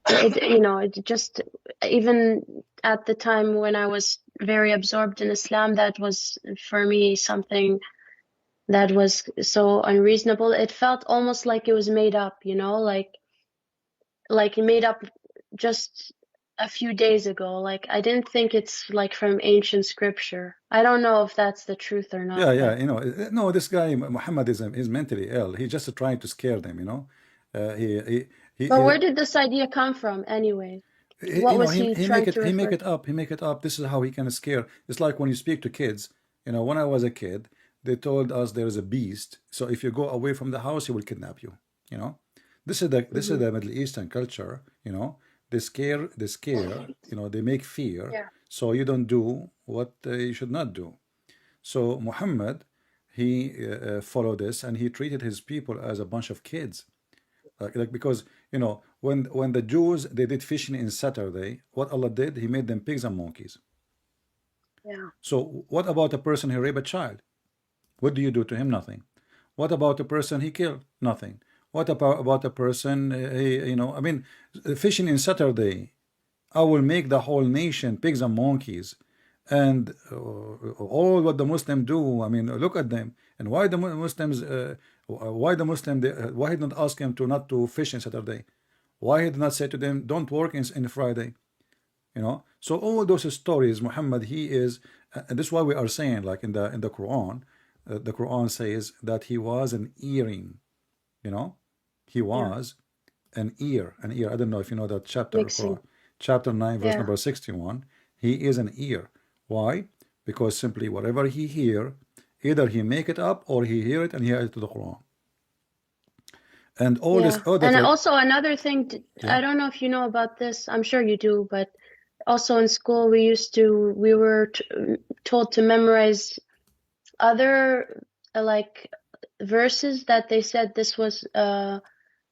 it just, even at the time when I was very absorbed in Islam, that was for me something that was so unreasonable. It felt almost like it was made up, like made up just a few days ago. Like I didn't think it's like from ancient scripture. I don't know if that's the truth or yeah, not, yeah. but No, this guy Muhammad is mentally ill. He's just trying to scare them. Uh, he, he, But he, where did this idea come from anyway? What you know, was he he trying make it to he make refer it to? up. He make it up. This is how he can scare. It's like when you speak to kids. You know, when I was a kid, they told us there is a beast. So if you go away from the house, he will kidnap you. You know, this is Hmm. the Middle Eastern culture. You know, they scare. You know, they make fear. Yeah. So you don't do what you should not do. So Muhammad, he followed this and he treated his people as a bunch of kids. Like because you know when the Jews they did fishing in Saturday, what Allah did, He made them pigs and monkeys. Yeah. So what about a person who raped a child? What do you do to him? Nothing. What about a person he killed? Nothing. What about a person he, you know? I mean, fishing in Saturday, I will make the whole nation pigs and monkeys, and all what the Muslims do. I mean, look at them. And why the Muslims? Why the Muslim? Why he don't ask him to not to fish in Saturday? Why he did not say to them, don't work in Friday? You know. So all those stories, Muhammad, he is, and this is why we are saying, like in the Quran says that he was an earring. You know, he Yeah. was an ear. I don't know if you know that chapter of Mixing. Quran, chapter 9, verse Yeah. number 61. He is an ear. Why? Because simply whatever he hear, either he make it up or he hear it and he add it to the Quran. And all this Yeah. other, And also another thing, yeah, I don't know if you know about this. I'm sure you do, but also in school we were told to memorize other like verses that they said this was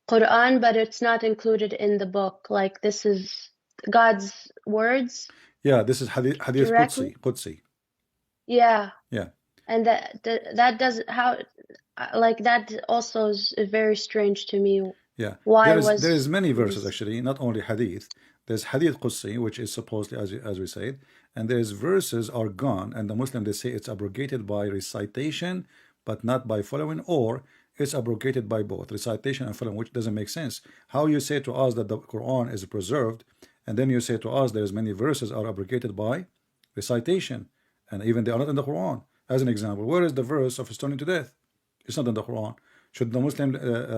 Quran, but it's not included in the book. Like this is God's words yeah, this is hadith directly. Qudsi. Yeah. Yeah. And that does how like that also is very strange to me. Yeah, Why there is was many verses this? actually, not only hadith. There's hadith Qudsi, which is supposedly as we said, and there's verses are gone, and the Muslim they say it's abrogated by recitation, but not by following, or it's abrogated by both recitation and following, which doesn't make sense. How you say to us that the Quran is preserved, and then you say to us there's many verses are abrogated by recitation, and even they are not in the Quran. As an example, where is the verse of stoning to death? It's not in the Quran. Should the Muslim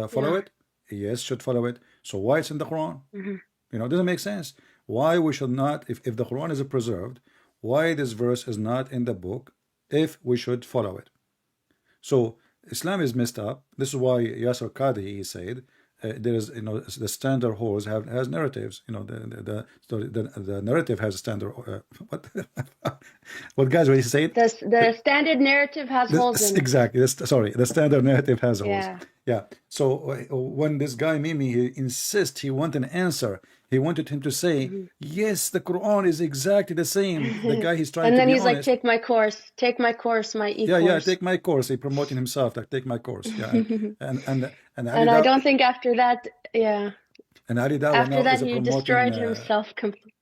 follow Yeah. it? Yes, should follow it. So why it's in the Quran? Hmm. You know, it doesn't make sense. Why we should not, if the Quran is preserved, why this verse is not in the book if we should follow it? So Islam is messed up. This is why Yasser Qadhi he said there is, you know, the standard horse has narratives. You know, the narrative has a standard. What what guys? What he said? The standard narrative has holes in it. Exactly. Sorry, the standard narrative has holes. Yeah. Yeah. So when this guy Mimi he insists he want an answer, he wanted him to say, Hmm. yes, the Quran is exactly the same. The guy he's trying And to then be he's like, honest. take my course, my Yeah, yeah, e-course. take my course. He promoting himself like take my course. Yeah, and Ali And I Daw don't think after that, yeah, and Ali Dawah after now that is he promoting. destroyed himself completely.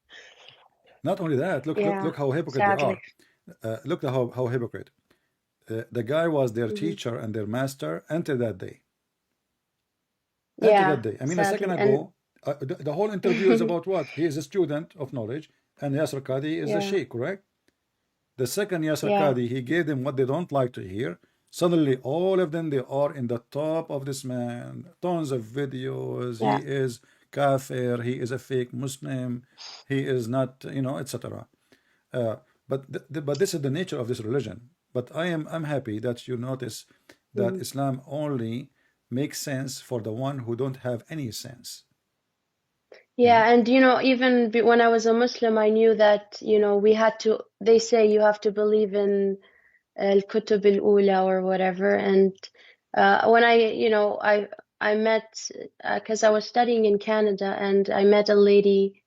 Not only that, Yeah, look how hypocrite they sadly. are. Look how hypocrite. The guy was their Hmm. teacher and their master until that day. Until Yeah, that day. I mean, a second sadly. And ago, the whole interview is about what? He is a student of knowledge, and Yasser Qadi is a yeah, sheikh, correct? The second Yasser yeah, Qadi, he gave them what they don't like to hear. Suddenly, all of them, they are in the top of this man. Tons of videos. He yeah. is kafir. He is a fake Muslim. He is not, you know, etc. Uh, but this is the nature of this religion. But I'm happy that you notice that Mm. Islam only makes sense for the one who don't have any sense. You Yeah, know? and even when I was a Muslim, I knew that, we had to, they say you have to believe in al-kutub al-ula or whatever. And when I met, because I was studying in Canada, and I met a lady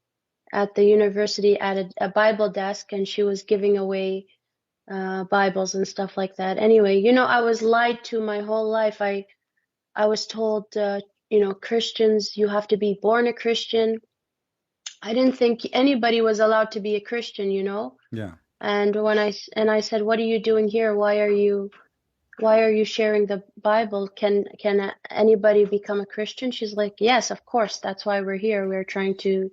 at the university at a Bible desk, and she was giving away Bibles and stuff like that. Anyway, I was lied to my whole life. I was told, Christians, you have to be born a Christian. I didn't think anybody was allowed to be a Christian. Yeah. And I said, "What are you doing here? Why are you sharing the Bible? Can anybody become a Christian?" She's like, "Yes, of course. That's why we're here. We're trying to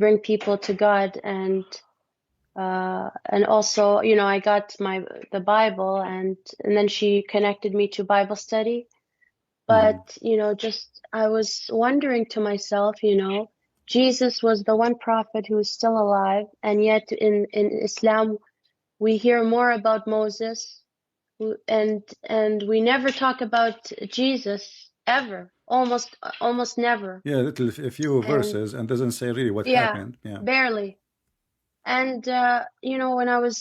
bring people to God." And also, I got the Bible, and then she connected me to Bible study. But, you know, just I was wondering to myself, you know, Jesus was the one prophet who is still alive, and yet in Islam we hear more about Moses, and we never talk about Jesus ever, almost never. Yeah, a few And verses, and doesn't say really what yeah, happened. Yeah. barely. And you know, when I was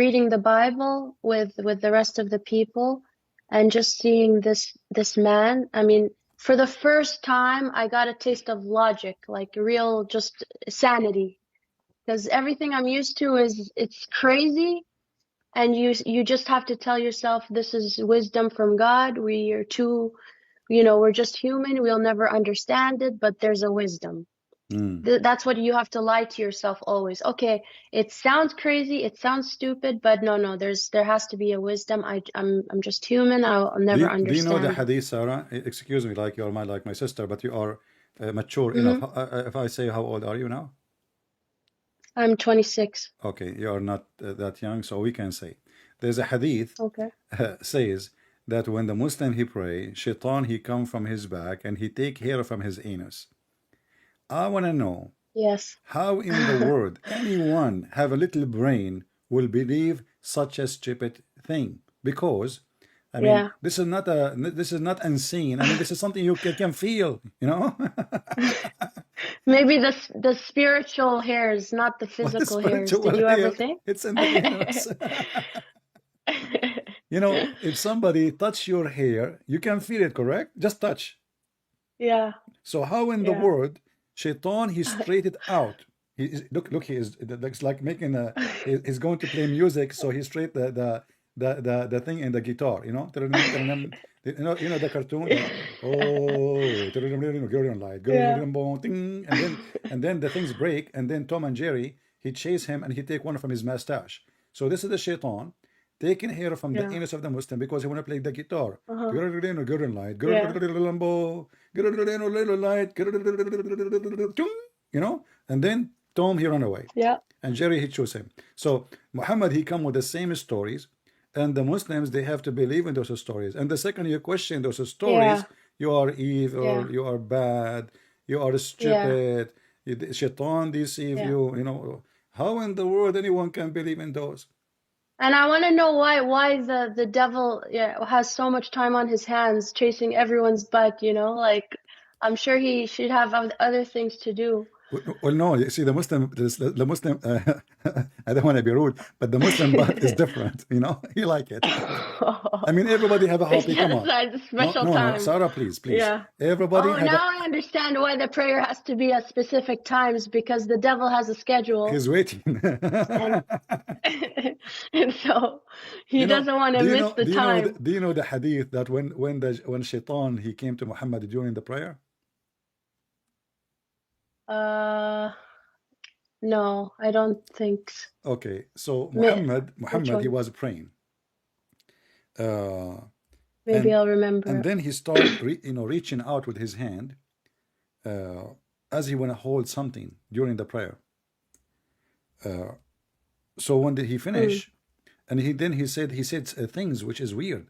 reading the Bible with the rest of the people, and just seeing this man, I mean, for the first time, I got a taste of logic, like real just sanity, because everything I'm used to is it's crazy, and you just have to tell yourself this is wisdom from God. We are too, you know, we're just human. We'll never understand it, but there's a wisdom. Mm. That's what you have to lie to yourself always. Okay, it sounds crazy, it sounds stupid, but no, there has to be a wisdom. I'm just human. I'll never Do you know the understand it. hadith, Sarah? Excuse me, like you're like my sister, but you are mature enough. Hmm. If I say how old are you now? I'm 26. Okay, you are not that young, so we can say there's a hadith Okay. says that when the Muslim he pray, Shaitan he come from his back and he take hair from his anus. I want to know Yes. how in the world anyone have a little brain will believe such a stupid thing, because I mean Yeah. this is not unseen. I mean this is something you can feel, you know. Maybe the spiritual hairs, not the What is physical hairs. Did spiritual you ever hair? think? It's in the anus. You know, if somebody touch your hair, you can feel it, correct? Just touch. Yeah. So how in the Yeah. world, Shaitan, he straight it out. Look, he is, it's like making a, he's going to play music, so he straight the thing in the guitar, you know, you know the cartoon, like, oh, Gordon light, Yeah. ting, and then the things break, and then Tom and Jerry, he chase him and he take one from his mustache. So this is the Shaitan taking hair from the Yeah. anus of the Muslim because he want to play the guitar. Uh-huh. Gordon light, Yeah. little light, you know, and then Tom he run away, Yeah. and Jerry he chose him. So Muhammad he come with the same stories, and the Muslims they have to believe in those stories. And the second you question those stories, Yeah. you are Yeah. evil, you are bad, you are Yeah. stupid, Shaitan deceive Yeah. you. You know how in the world anyone can believe in those? And I want to know why the devil, yeah, has so much time on his hands chasing everyone's butt, you know? Like, I'm sure he should have other things to do. Well, no, you see, the Muslim, the Muslim, I don't want to be rude, but the Muslim butt is different, you know, he like it. I mean, everybody have a They hobby, set come on. aside a No, special no, no, time. Sarah, please, please. Yeah. Everybody Oh, have a, now I understand why the prayer has to be at specific times, because the devil has a schedule, he's waiting. and and so he doesn't want to miss the time. Do you know the hadith that when Shaitan, he came to Muhammad during the prayer? No, I don't think so. Okay, so Which Muhammad, he one? was praying. Uh, Maybe and I'll remember and it. then he start reaching out with his hand as he want to hold something during the prayer. So when did he Mm. finish? And he said things which is weird.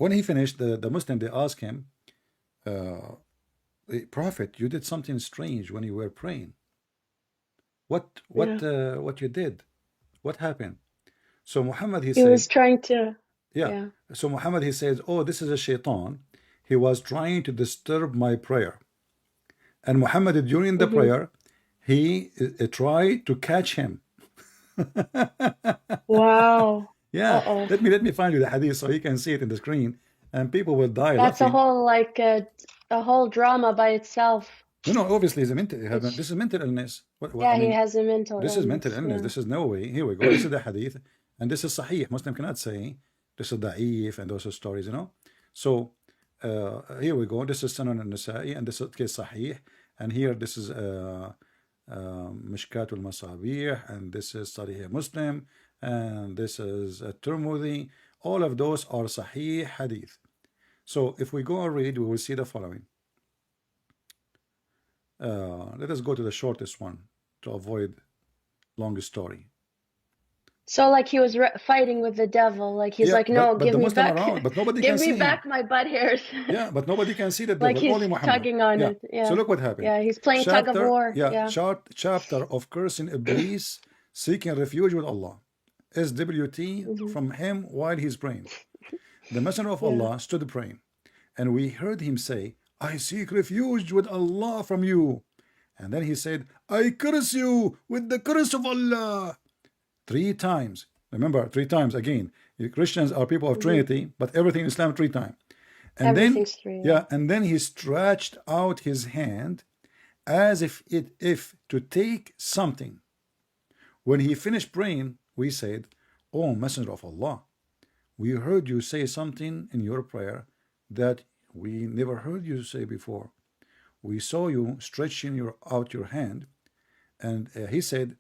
When he finished, the Muslim they asked him, Prophet, you did something strange when you were praying. Yeah. What you did? What happened? So Muhammad he He was said, trying to, yeah. yeah. So Muhammad he says, oh, this is a shaitan. He was trying to disturb my prayer. And Muhammad during the Hmm. prayer, he tried to catch him. Wow. Yeah, Uh-oh. let me find you the hadith so you can see it in the screen, and people will die That's a laughing. whole, like, a whole drama by itself. No, obviously it's a It's, this is mental illness. I yeah, he mean, has a mental this is mental illness. illness. Yeah. This is no way. Here we go. This is the hadith, and this is sahih. Muslim cannot say this is da'if and those stories, you know. So here we go. This is Sunan al-Nasa'i, and this is sahih, and here this is Mishkat al-Masabih, and this is Sahih Muslim, and this is Tirmidhi. All of those are sahih hadith. So if we go and read, we will see the following. Let us go to the shortest one to avoid long story. So like he was fighting with the devil. Like he's Yeah, like, no, but give the me Muslim back, around, but nobody give can me see him. back my butt hairs. Yeah, but nobody can see the Like devil, only he's Muhammad. tugging on Yeah. it. So Yeah. look what happened. Yeah, he's playing tug of Chapter, war. yeah, Yeah. chapter of cursing Iblis, seeking refuge with Allah. SWT Hmm. from him while he's praying. The Messenger of Yeah. Allah stood praying, and we heard him say, I seek refuge with Allah from you. And then he said, I curse you with the curse of Allah. 3 times. Remember, 3 times again. Christians are people of Hmm. Trinity, but everything in Islam 3 times. And then, Everything's three. Yeah. yeah, and then he stretched out his hand as if to take something. When he finished praying, we said, O Messenger of Allah, we heard you say something in your prayer that we never heard you say before. We saw you stretching out your hand, and he said,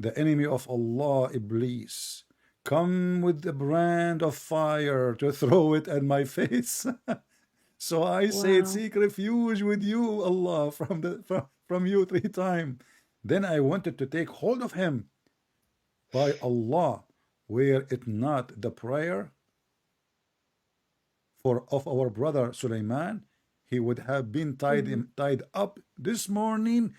the enemy of Allah, Iblis, come with the brand of fire to throw it at my face. So I said, Wow. seek refuge with you, Allah, from you 3 times. Then I wanted to take hold of him. By Allah, were it not the prayer of our brother Sulaiman, he would have been Hmm. tied up this morning,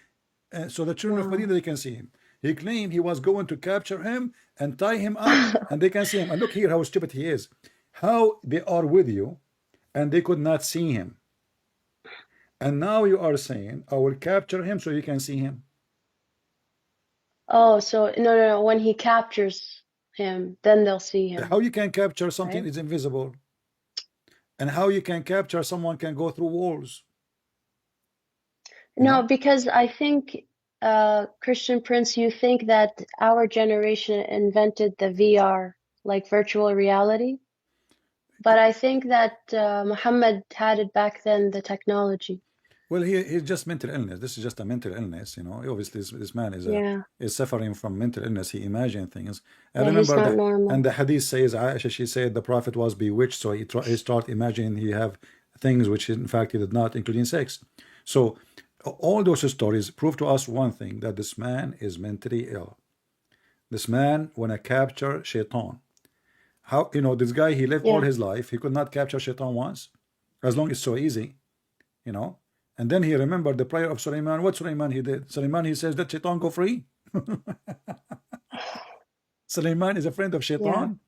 so the children of Wow. Medina, they can see him. He claimed he was going to capture him and tie him up, and they can see him. And look here how stupid he is. How they are with you, and they could not see him. And now you are saying, I will capture him so you can see him. Oh, so no. When he captures him, then they'll see him, How you can capture something right? is invisible, and how you can capture someone can go through walls, you No, know? because I think, Christian Prince, you think that our generation invented the VR, like virtual reality. But I think that Muhammad had it back then, the technology. Well, he's just mental illness. This is just a mental illness, you know. Obviously, this man Yeah. is suffering from mental illness. He imagined things. And Yeah, he's remember not that, and normal. the hadith says, Aisha, she said the prophet was bewitched, so he started imagining he have things which in fact he did not, including sex. So all those stories prove to us one thing, that this man is mentally ill. This man wanna capture shaitan. How, you know, this guy, he lived all Yeah. his life. He could not capture shaitan once, as long it's so easy, you know. And then he remembered the prayer of Sulaiman. What Sulaiman he did? Sulaiman, he says, let shaitan go free. Sulaiman is a friend of Yeah. shaitan.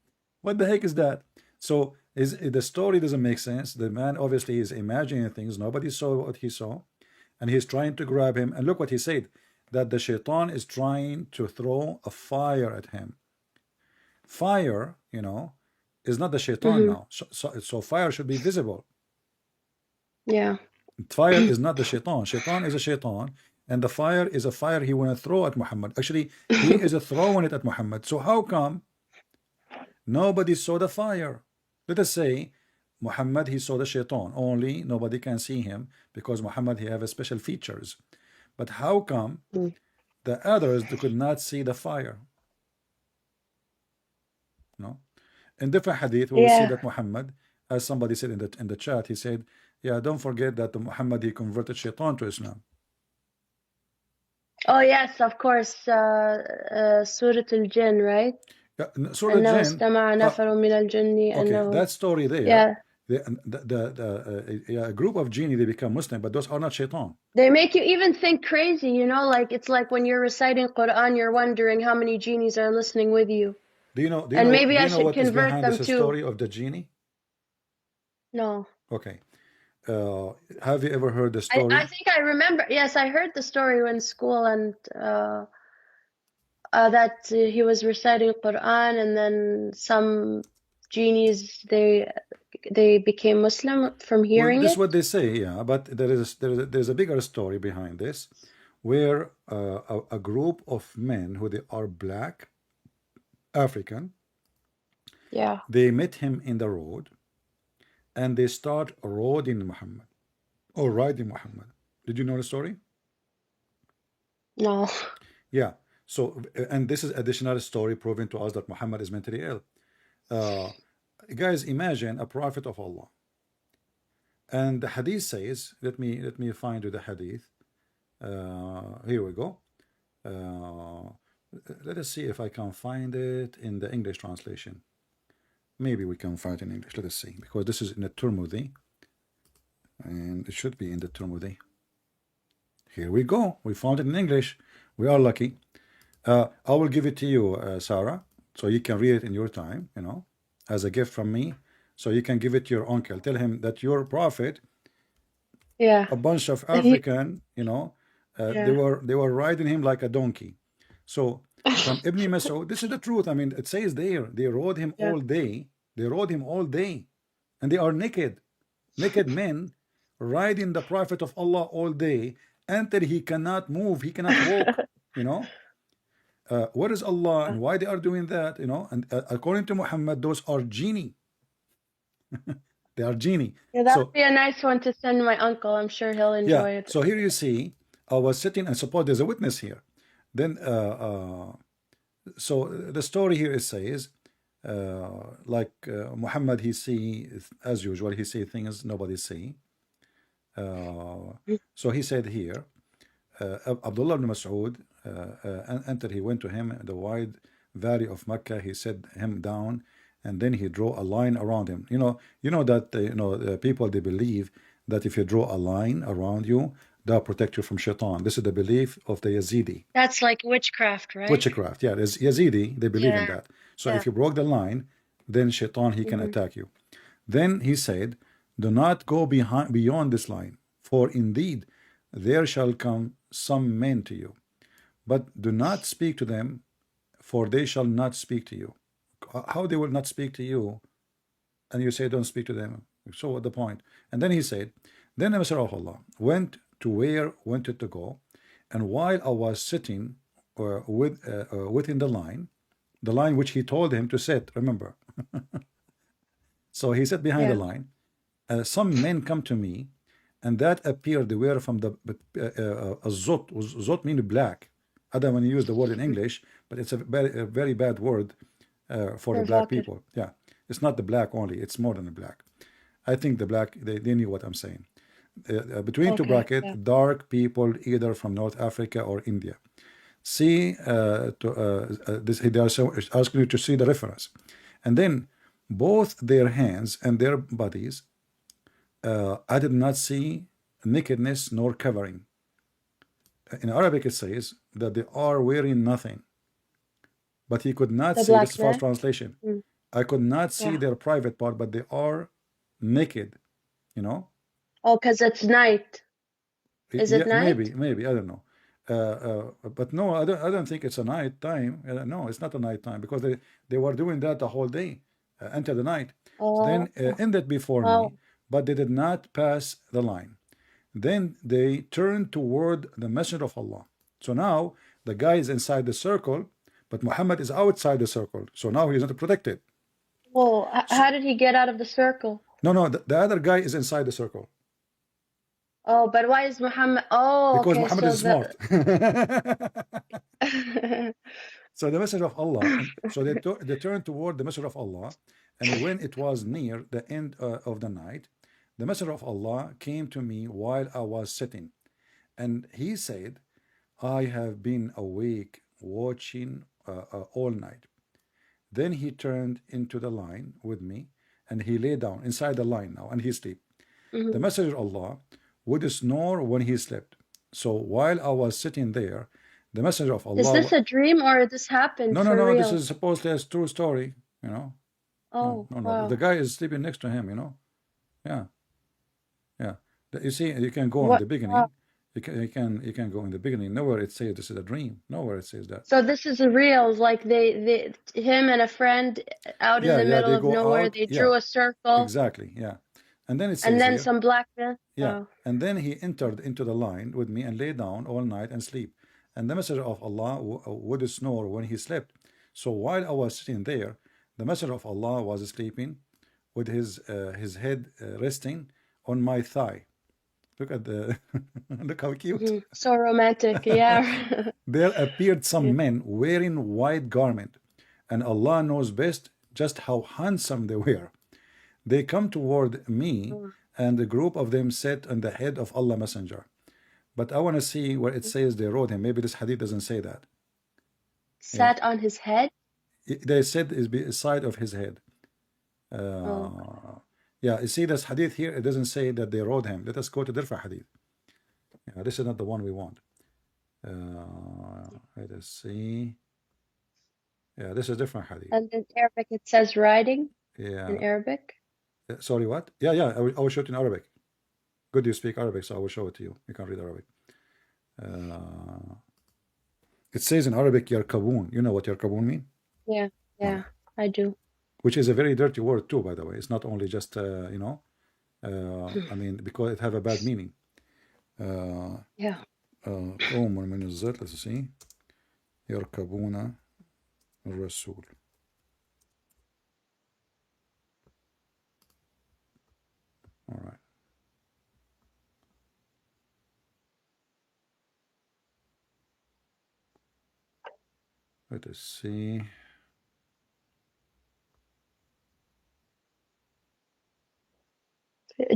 What the heck is that? So the story doesn't make sense. The man obviously is imagining things. Nobody saw what he saw. And he's trying to grab him. And look what he said, that the shaitan is trying to throw a fire at him. Fire, you know, is not the shaitan Hmm. now. So fire should be visible. Yeah. Fire is not the shaitan. Shaitan is a shaitan, and the fire is a fire he want to throw at Muhammad. Actually, he is throwing it at Muhammad. So how come nobody saw the fire? Let us say Muhammad, he saw the shaitan. Only nobody can see him because Muhammad, he have special features. But how come Mm. the others they could not see the fire? No. In different hadith, we will see Yeah. that Muhammad, as somebody said in the chat, he said, yeah, don't forget that Muhammad, he converted shaitan to Islam. Oh, yes, of course. Surah Al-Jinn, right? Yeah, Surah أنه Jinn, استمع نفر من الجن okay, أنه. that story there, Yeah. yeah, a group of genie, they become Muslim, but those are not shaitan. They make you even think crazy, you know, like it's like when you're reciting Quran, you're wondering how many genies are listening with you. And maybe Do I you know should what is convert behind them this too. story of the genie? No. Okay. Have you ever heard the I story? think I remember. Yes, I heard the story in school, and that he was reciting Quran, and then some genies they became Muslim from Well, hearing this is it. what they say, yeah, but there's a bigger story behind this, where a group of men who they are black, African, Yeah. they met him in the road, and they start riding Muhammad or riding Muhammad. Did you know the story? No. Yeah. So, and this is additional story proving to us that Muhammad is mentally ill. Uh, guys, imagine a prophet of Allah, and the hadith says, let me find you the hadith. Here we go. Uh, Let us see if I can find it in the English translation. Maybe we can find it in English. Let us see, because this is in the Turmudi, and it should be in the Turmudi. Here we go. We found it in English. We are lucky. I will give it to you, Sarah, so you can read it in your time, as a gift from me. So you can give it to your uncle. Tell him that your prophet, Yeah. a bunch of He, African, they yeah. were riding him like a donkey. So from Ibn Mas'ud, this is the truth. I mean, it says there they rode him Yeah. all day. They rode him all day, and they are naked men riding the Prophet of Allah all day until he cannot move, he cannot walk. What is Allah and why they are doing that? And according to Muhammad, those are genie. They are genie. Yeah, that would So be a nice one to send my uncle. I'm sure he'll enjoy yeah. it. So here you see, I was sitting, and suppose there's a witness here. Then so the story here, it says, Muhammad, he see, as usual, he see things nobody see. So he said here, Abdullah ibn Mas'ud entered, he went to him in the wide valley of Mecca, he set him down, and then he drew a line around him. The people, they believe that if you draw a line around you, that'll protect you from shaitan. This is the belief of the Yazidi. That's like witchcraft, right? Witchcraft, yeah. There's Yazidi, they believe in Yeah. that. So Yeah. if you broke the line, then shaitan, he can attack you. Then he said, do not go beyond this line, for indeed there shall come some men to you, but do not speak to them, for they shall not speak to you. How they will not speak to you, and you say don't speak to them? So what the point? And then he said, then the Messenger of Allah went to where wanted to go, and while I was sitting within the line which he told him to sit, remember. So he sat behind the Yeah. line. Some men come to me, and that appeared they were from the zot. Zot means black. I don't want to use the word in English, but it's a very bad word for the black Provocative. people. Yeah, it's not the black only, it's more than the black. I think the black, they knew what I'm saying. Between two Okay. brackets, Yeah. dark people either from North Africa or India. See, they are asking you to see the reference. And then both their hands and their bodies, I did not see nakedness nor covering. In Arabic, it says that they are wearing nothing. But he could not The see, black this is false man. translation. Mm. I could not see Yeah. their private part, but they are naked, Oh, because it's night. Is Yeah, it night? maybe, I don't know. But no, I don't think it's a night time. No, it's not a night time, because they were doing that the whole day until the night. So then Oh. ended before Oh. me, but they did not pass the line. Then they turned toward the Messenger of Allah. So now the guy is inside the circle, but Muhammad is outside the circle. So now he is not protected. Whoa. How did he get out of the circle? No, the other guy is inside the circle. Oh, but why is Muhammad? Oh, Because okay. Muhammad So is smart. So the Messenger of Allah, so they turned toward the Messenger of Allah, and when it was near the end of the night, the Messenger of Allah came to me while I was sitting, and he said, I have been awake watching all night. Then he turned into the line with me, and he lay down inside the line now, and he slept. The Messenger of Allah would snore when he slept. So while I was sitting there, the Messenger of Allah. Is this a dream or this happened No, for real? this is supposedly a true story, Oh, No. wow. The guy is sleeping next to him, Yeah. You see, you can go in What? the beginning. Wow. You can go in the beginning. Nowhere it says this is a dream. Nowhere it says that. So this is real. Like him and a friend out in the middle They of go nowhere. out. They drew a circle, Exactly. Yeah. And then it says and then here, some black men. yeah. Oh. And then he entered into the line with me and lay down all night and sleep. And the Messenger of Allah would snore when he slept. So while I was sitting there, the Messenger of Allah was sleeping with his head resting on my thigh. Look at the look how cute. So romantic. Yeah. There appeared some Yeah. men wearing white garment, and Allah knows best just how handsome they were. They come toward me, and a group of them sat on the head of Allah Messenger. But I want to see where it says they rode him. Maybe this hadith doesn't say that. sat on his head? They said is beside of his head. Oh, Yeah, you see this hadith here, it doesn't say that they rode him. Let us go to different hadith. Yeah, this is not the one we want. Let us see. Yeah, this is different hadith. and in Arabic it says riding Yeah. in Arabic. Sorry, what? Yeah, I will show it in Arabic. Good, you speak Arabic, so I will show it to you. You can read Arabic. It says in Arabic, yarkabun. You know what yarkabun mean? Yeah, yeah, I do. Which is a very dirty word too, by the way. It's not only just, you know, I mean, because it have a bad meaning. Yeah. قوم من الزر. Let's see. يركبون الرسول. All right. Let us see.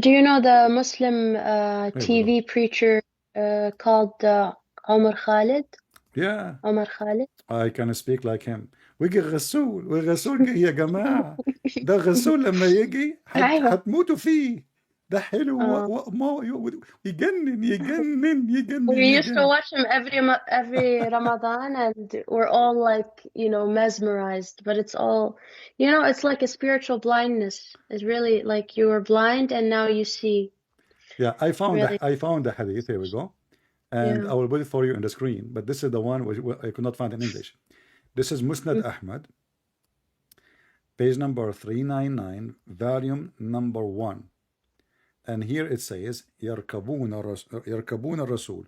Do you know the Muslim Here we go. TV preacher called Omar Khalid? Yeah, Omar Khalid? I can speak like him. ويجي الرسول والرسول جاي يا جماعة. ده الرسول لما يجي أيوة. هتموتوا فيه. ده حلو يجنن. We used to watch him every Ramadan, and we're all like, you know, mesmerized. But it's all, you know, it's like a spiritual blindness. It's really like you were blind and now you see. Yeah, I found Really. I found the hadith. Here we go, and Yeah. I will put it for you on the screen. But this is the one which I could not find in English. This is Musnad Ahmad, page number 399, volume number 1. And here it says, يركبون الرسول.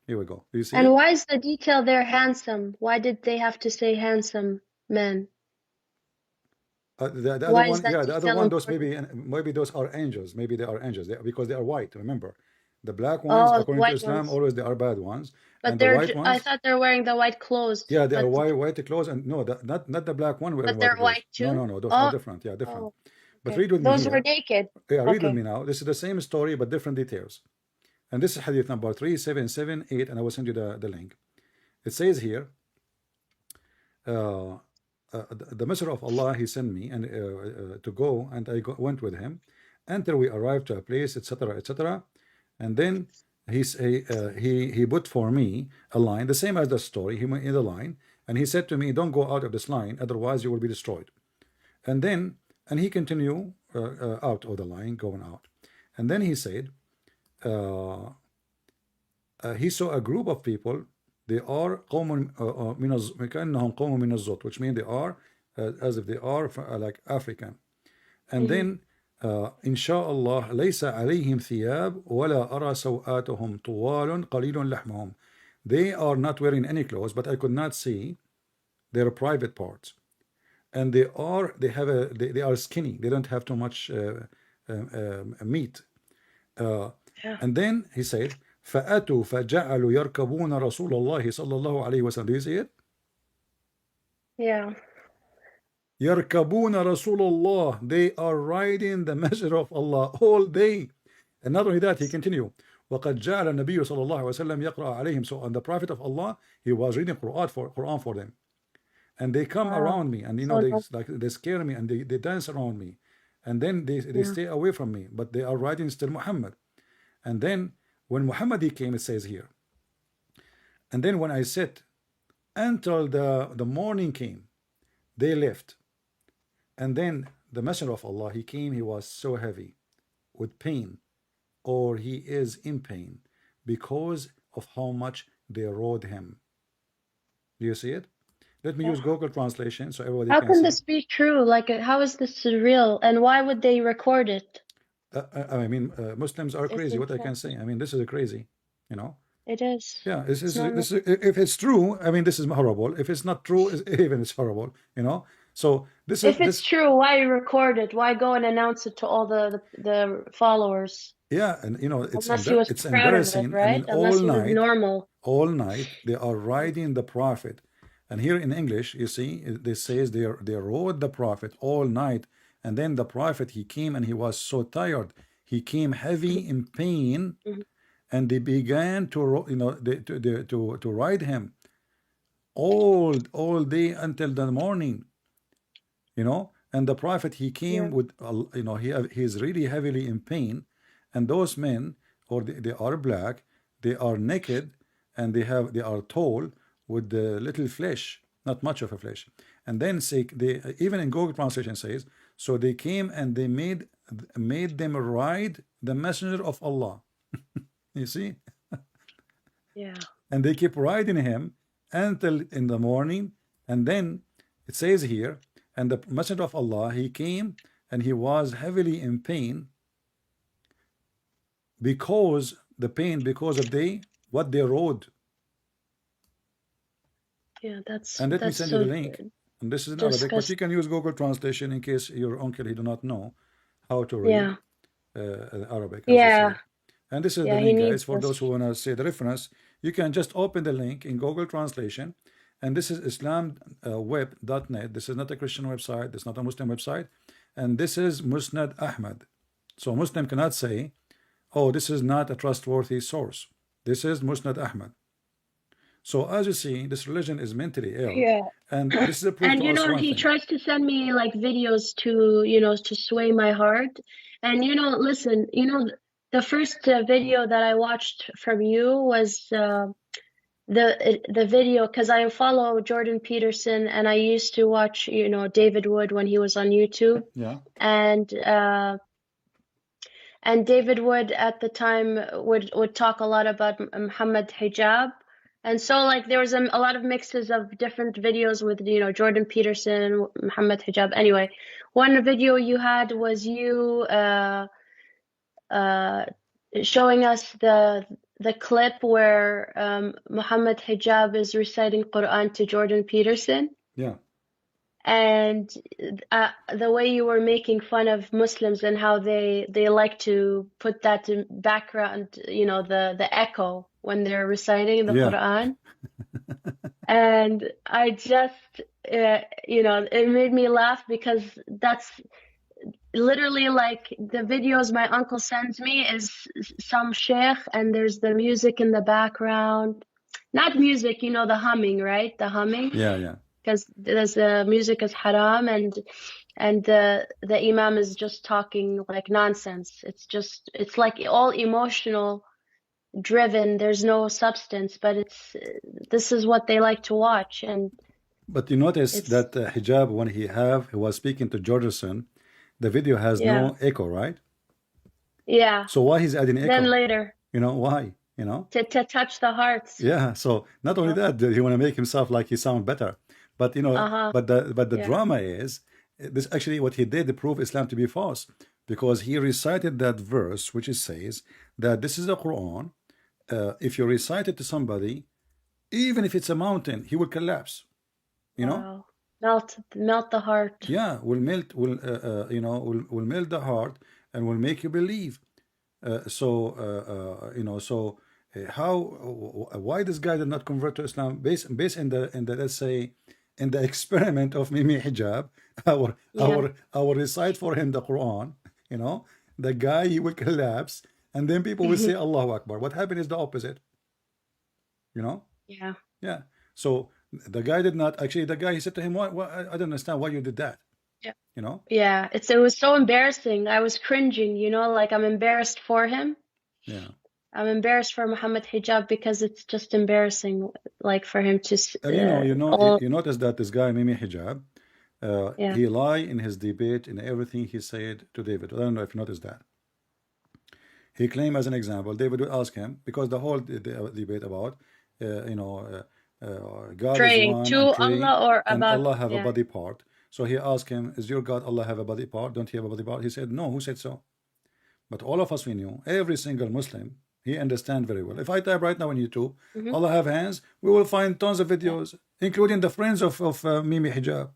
Here we go. Do you see And it? why is the detail there handsome? Why did they have to say handsome men? The other Why is one, that yeah, the other detail one, those important? maybe those are angels. Maybe they are angels because they are white. Remember, the black ones, Oh, the according to white Islam, ones. always they are bad ones, But and the they're, white I ones, thought they're wearing the white clothes. yeah, they are But white clothes, and no, not the black one wearing but they're white white clothes. too? No, those are Oh, different. Yeah, different. oh, But okay. read with me Those here. were naked. Yeah, read with Okay. me now. This is the same story but different details. And this is hadith number 3778, and I will send you the link. It says here, the Messenger of Allah, he sent me and to go, and I went with him until we arrived to a place, etc., etc. And then he put for me a line, the same as the story. He went in the line, and he said to me, "Don't go out of this line, otherwise you will be destroyed." And then, and he continued out of the line, going out. And then he said, he saw a group of people. They are قوم كأنهم قوم من الزوت, which means they are as if they are like African. And then إن شاء الله ليس عليهم ثياب ولا أرى سوآتهم طوال قليل لحمهم. They are not wearing any clothes, but I could not see their private parts. And they are skinny. They don't have too much meat. And then he said, فأتوا فجعلوا يركبون رسول الله صلى الله عليه وسلم. Do you see it? Yeah. يركبون رسول الله. They are riding the messenger of Allah all day. And not only that, he continued, وقد جعل النبي صلى الله عليه وسلم يقرأ عليهم. So on the Prophet of Allah, he was reading Quran for them. And they come around me, and you know, they scare me, and they dance around me. And then they stay away from me, but they are riding still Muhammad. And then when Muhammad he came, it says here, and then when I said until the morning came, they left. And then the Messenger of Allah, he came, he was so heavy with pain, or he is in pain because of how much they rode him. Do you see it? Let me use Google translation so everybody How can can see. this be true? Like, how is this real? And why would they record it? I mean, Muslims are crazy. What I can say? I mean, this is crazy, you know. It is. Yeah, if it's true, I mean, this is horrible. If it's not true, it's horrible, you know. So this is If it's true, why record it? Why go and announce it to all the followers? yeah, and you know, Unless he was it's proud of it, embarrassing. right? I mean, Unless it was normal. all night they are riding the Prophet. And here in English, you see, they says they rode the Prophet all night. And then the Prophet, he came and he was so tired. He came heavy in pain, and they began to, you know, to ride him. all day until the morning, you know. And the prophet, he came Yeah. with you know, he is really heavily in pain, and those men, or they are black, they are naked, and they are tall with the little flesh, not much of a flesh. And then say, they even in Google translation says, so they came and they made them ride the messenger of Allah. You see, Yeah. and they keep riding him until in the morning. And then it says here, and the messenger of Allah, he came and he was heavily in pain, because because of what they rode. Yeah. And let me That's send you the so link, and this is in Arabic, but you disgusting. can use Google translation in case your uncle, he do not know how to read Yeah. Arabic, as they Yeah. say. And this is the Yeah. He link, guys, needs for those who this. want to see the reference. You can just open the link in Google translation, and this is islamweb.net. This is not a Christian website, this is not a Muslim website, and this is Musnad Ahmad. So Muslim cannot say, oh, this is not a trustworthy source. This is Musnad Ahmad. So as you see, this religion is mentally ill, Yeah. and this is a proof And to you us know, one he thing. tries to send me like videos to, you know, to sway my heart. And you know, listen, you know, the first video that I watched from you was the video, because I follow Jordan Peterson, and I used to watch, you know, David Wood when he was on YouTube. Yeah, And David Wood at the time would talk a lot about Muhammad hijab. And so like there was a lot of mixes of different videos with, you know, Jordan Peterson, Muhammad hijab. Anyway, one video you had was you showing us the clip where Muhammad hijab is reciting Quran to Jordan Peterson. yeah. And the way you were making fun of Muslims and how they like to put that in background, you know, the echo when they're reciting the Yeah, Quran. And I just, you know, it made me laugh because that's literally like the videos my uncle sends me is some sheikh and there's the music in the background. Not music, you know, the humming, right? The humming, yeah, yeah. because there's the music is haram, and the imam is just talking like nonsense. It's like all emotional driven. There's no substance, but this is what they like to watch, and But you notice it's that hijab, when he was speaking to Georgeson, the video has yeah, no echo, right? yeah. So why he's adding Then echo? later You know why? You know? to touch the hearts, Yeah. So not you only know. that, he want to make himself like he sound better, but you know, Uh-huh. but the Yeah. drama is this actually what he did to prove Islam to be false, because he recited that verse which it says that this is the Quran. If you recite it to somebody, even if it's a mountain, he will collapse. You know? Wow. Melt the heart. Yeah, will melt the heart and will make you believe. You know, so why this guy did not convert to Islam based in the let's say in the experiment of Mimi Hijab, Yeah. our recite for him the Quran, you know, the guy, he will collapse, and then people will say Allahu Akbar. What happened is the opposite, you know. Yeah. Yeah. So the guy did not actually. The guy, he said to him, "What? I don't understand why you did that." Yeah. You know? Yeah. It was so embarrassing. I was cringing, you know, like I'm embarrassed for him. Yeah. I'm embarrassed for Muhammad hijab because it's just embarrassing, like for him to And all. you notice that this guy Mimi Hijab, Yeah. he lied in his debate in everything he said to David. I don't know if you noticed that. He claimed as an example, David would ask him, because the whole debate about, God is Praying one to and three, Allah or and about, Allah have a yeah. body part. So he asked him, is your God Allah have a body part? Don't he have a body part? He said, no. Who said so? But all of us, we knew, every single Muslim, he understand very well. If I type right now on YouTube, Mm-hmm. Allah have hands, we will find tons of videos, including the friends of Mimi Hijab.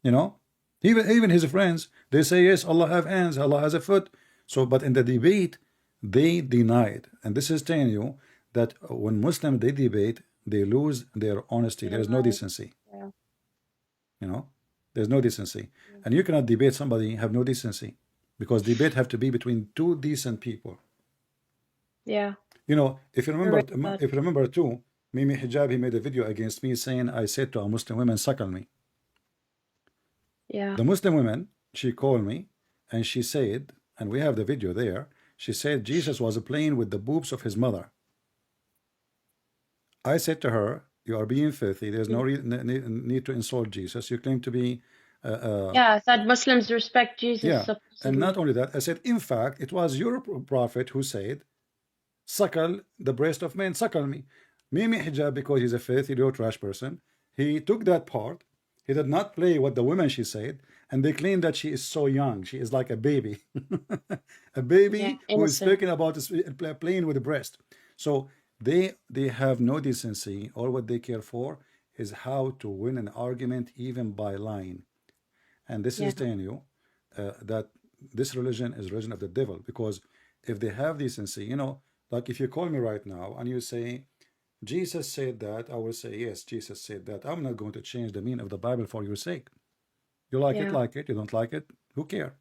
You know, even his friends, they say yes, Allah have hands, Allah has a foot. So, but in the debate, they denied, and this is telling you that when Muslims they debate, they lose their honesty. There is no decency. Yeah. You know, there's no decency, and you cannot debate somebody have no decency, because debate have to be between two decent people. Yeah. You know, if you You're right remember, about it. too, Mimi Hijab, he made a video against me saying I said to a Muslim woman, suckle me. Yeah. The Muslim woman, she called me and she said, and we have the video there, she said Jesus was playing with the boobs of his mother. I said to her, you are being filthy. There's no need to insult Jesus. You claim to be Yeah, I thought Muslims respect Jesus, yeah. And not supposedly. only that, I said, in fact, it was your prophet who said, suckle the breast of men, suckle me. Mimi Hijab, because he's a filthy little trash person, he took that part. He did not play what the women she said, and they claim that she is so young. She is like a baby, a baby Yeah, who is innocent. speaking about playing with the breast. So they have no decency. All what they care for is how to win an argument, even by lying. And this Yeah. is telling you that this religion is religion of the devil, because if they have decency, you know, like if you call me right now and you say, Jesus said that, I will say, yes, Jesus said that. I'm not going to change the meaning of the Bible for your sake. You like Yeah. it. You don't like it, who care?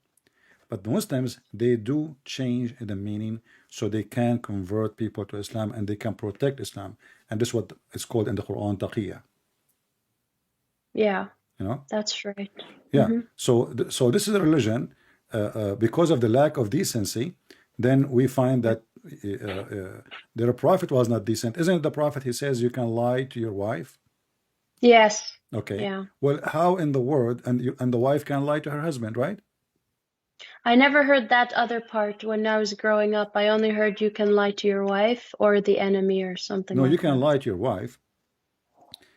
But the Muslims, they do change the meaning so they can convert people to Islam and they can protect Islam. And this is what is called in the Quran taqiyya. Yeah, You know? that's right. Yeah. Mm-hmm. So this is a religion because of the lack of decency. Then we find that their prophet was not decent. Isn't it the prophet? He says you can lie to your wife. Yes. Okay. Yeah. Well, how in the world and the wife can lie to her husband, right? I never heard that other part when I was growing up. I only heard you can lie to your wife or the enemy or something No, you like can that. lie to your wife,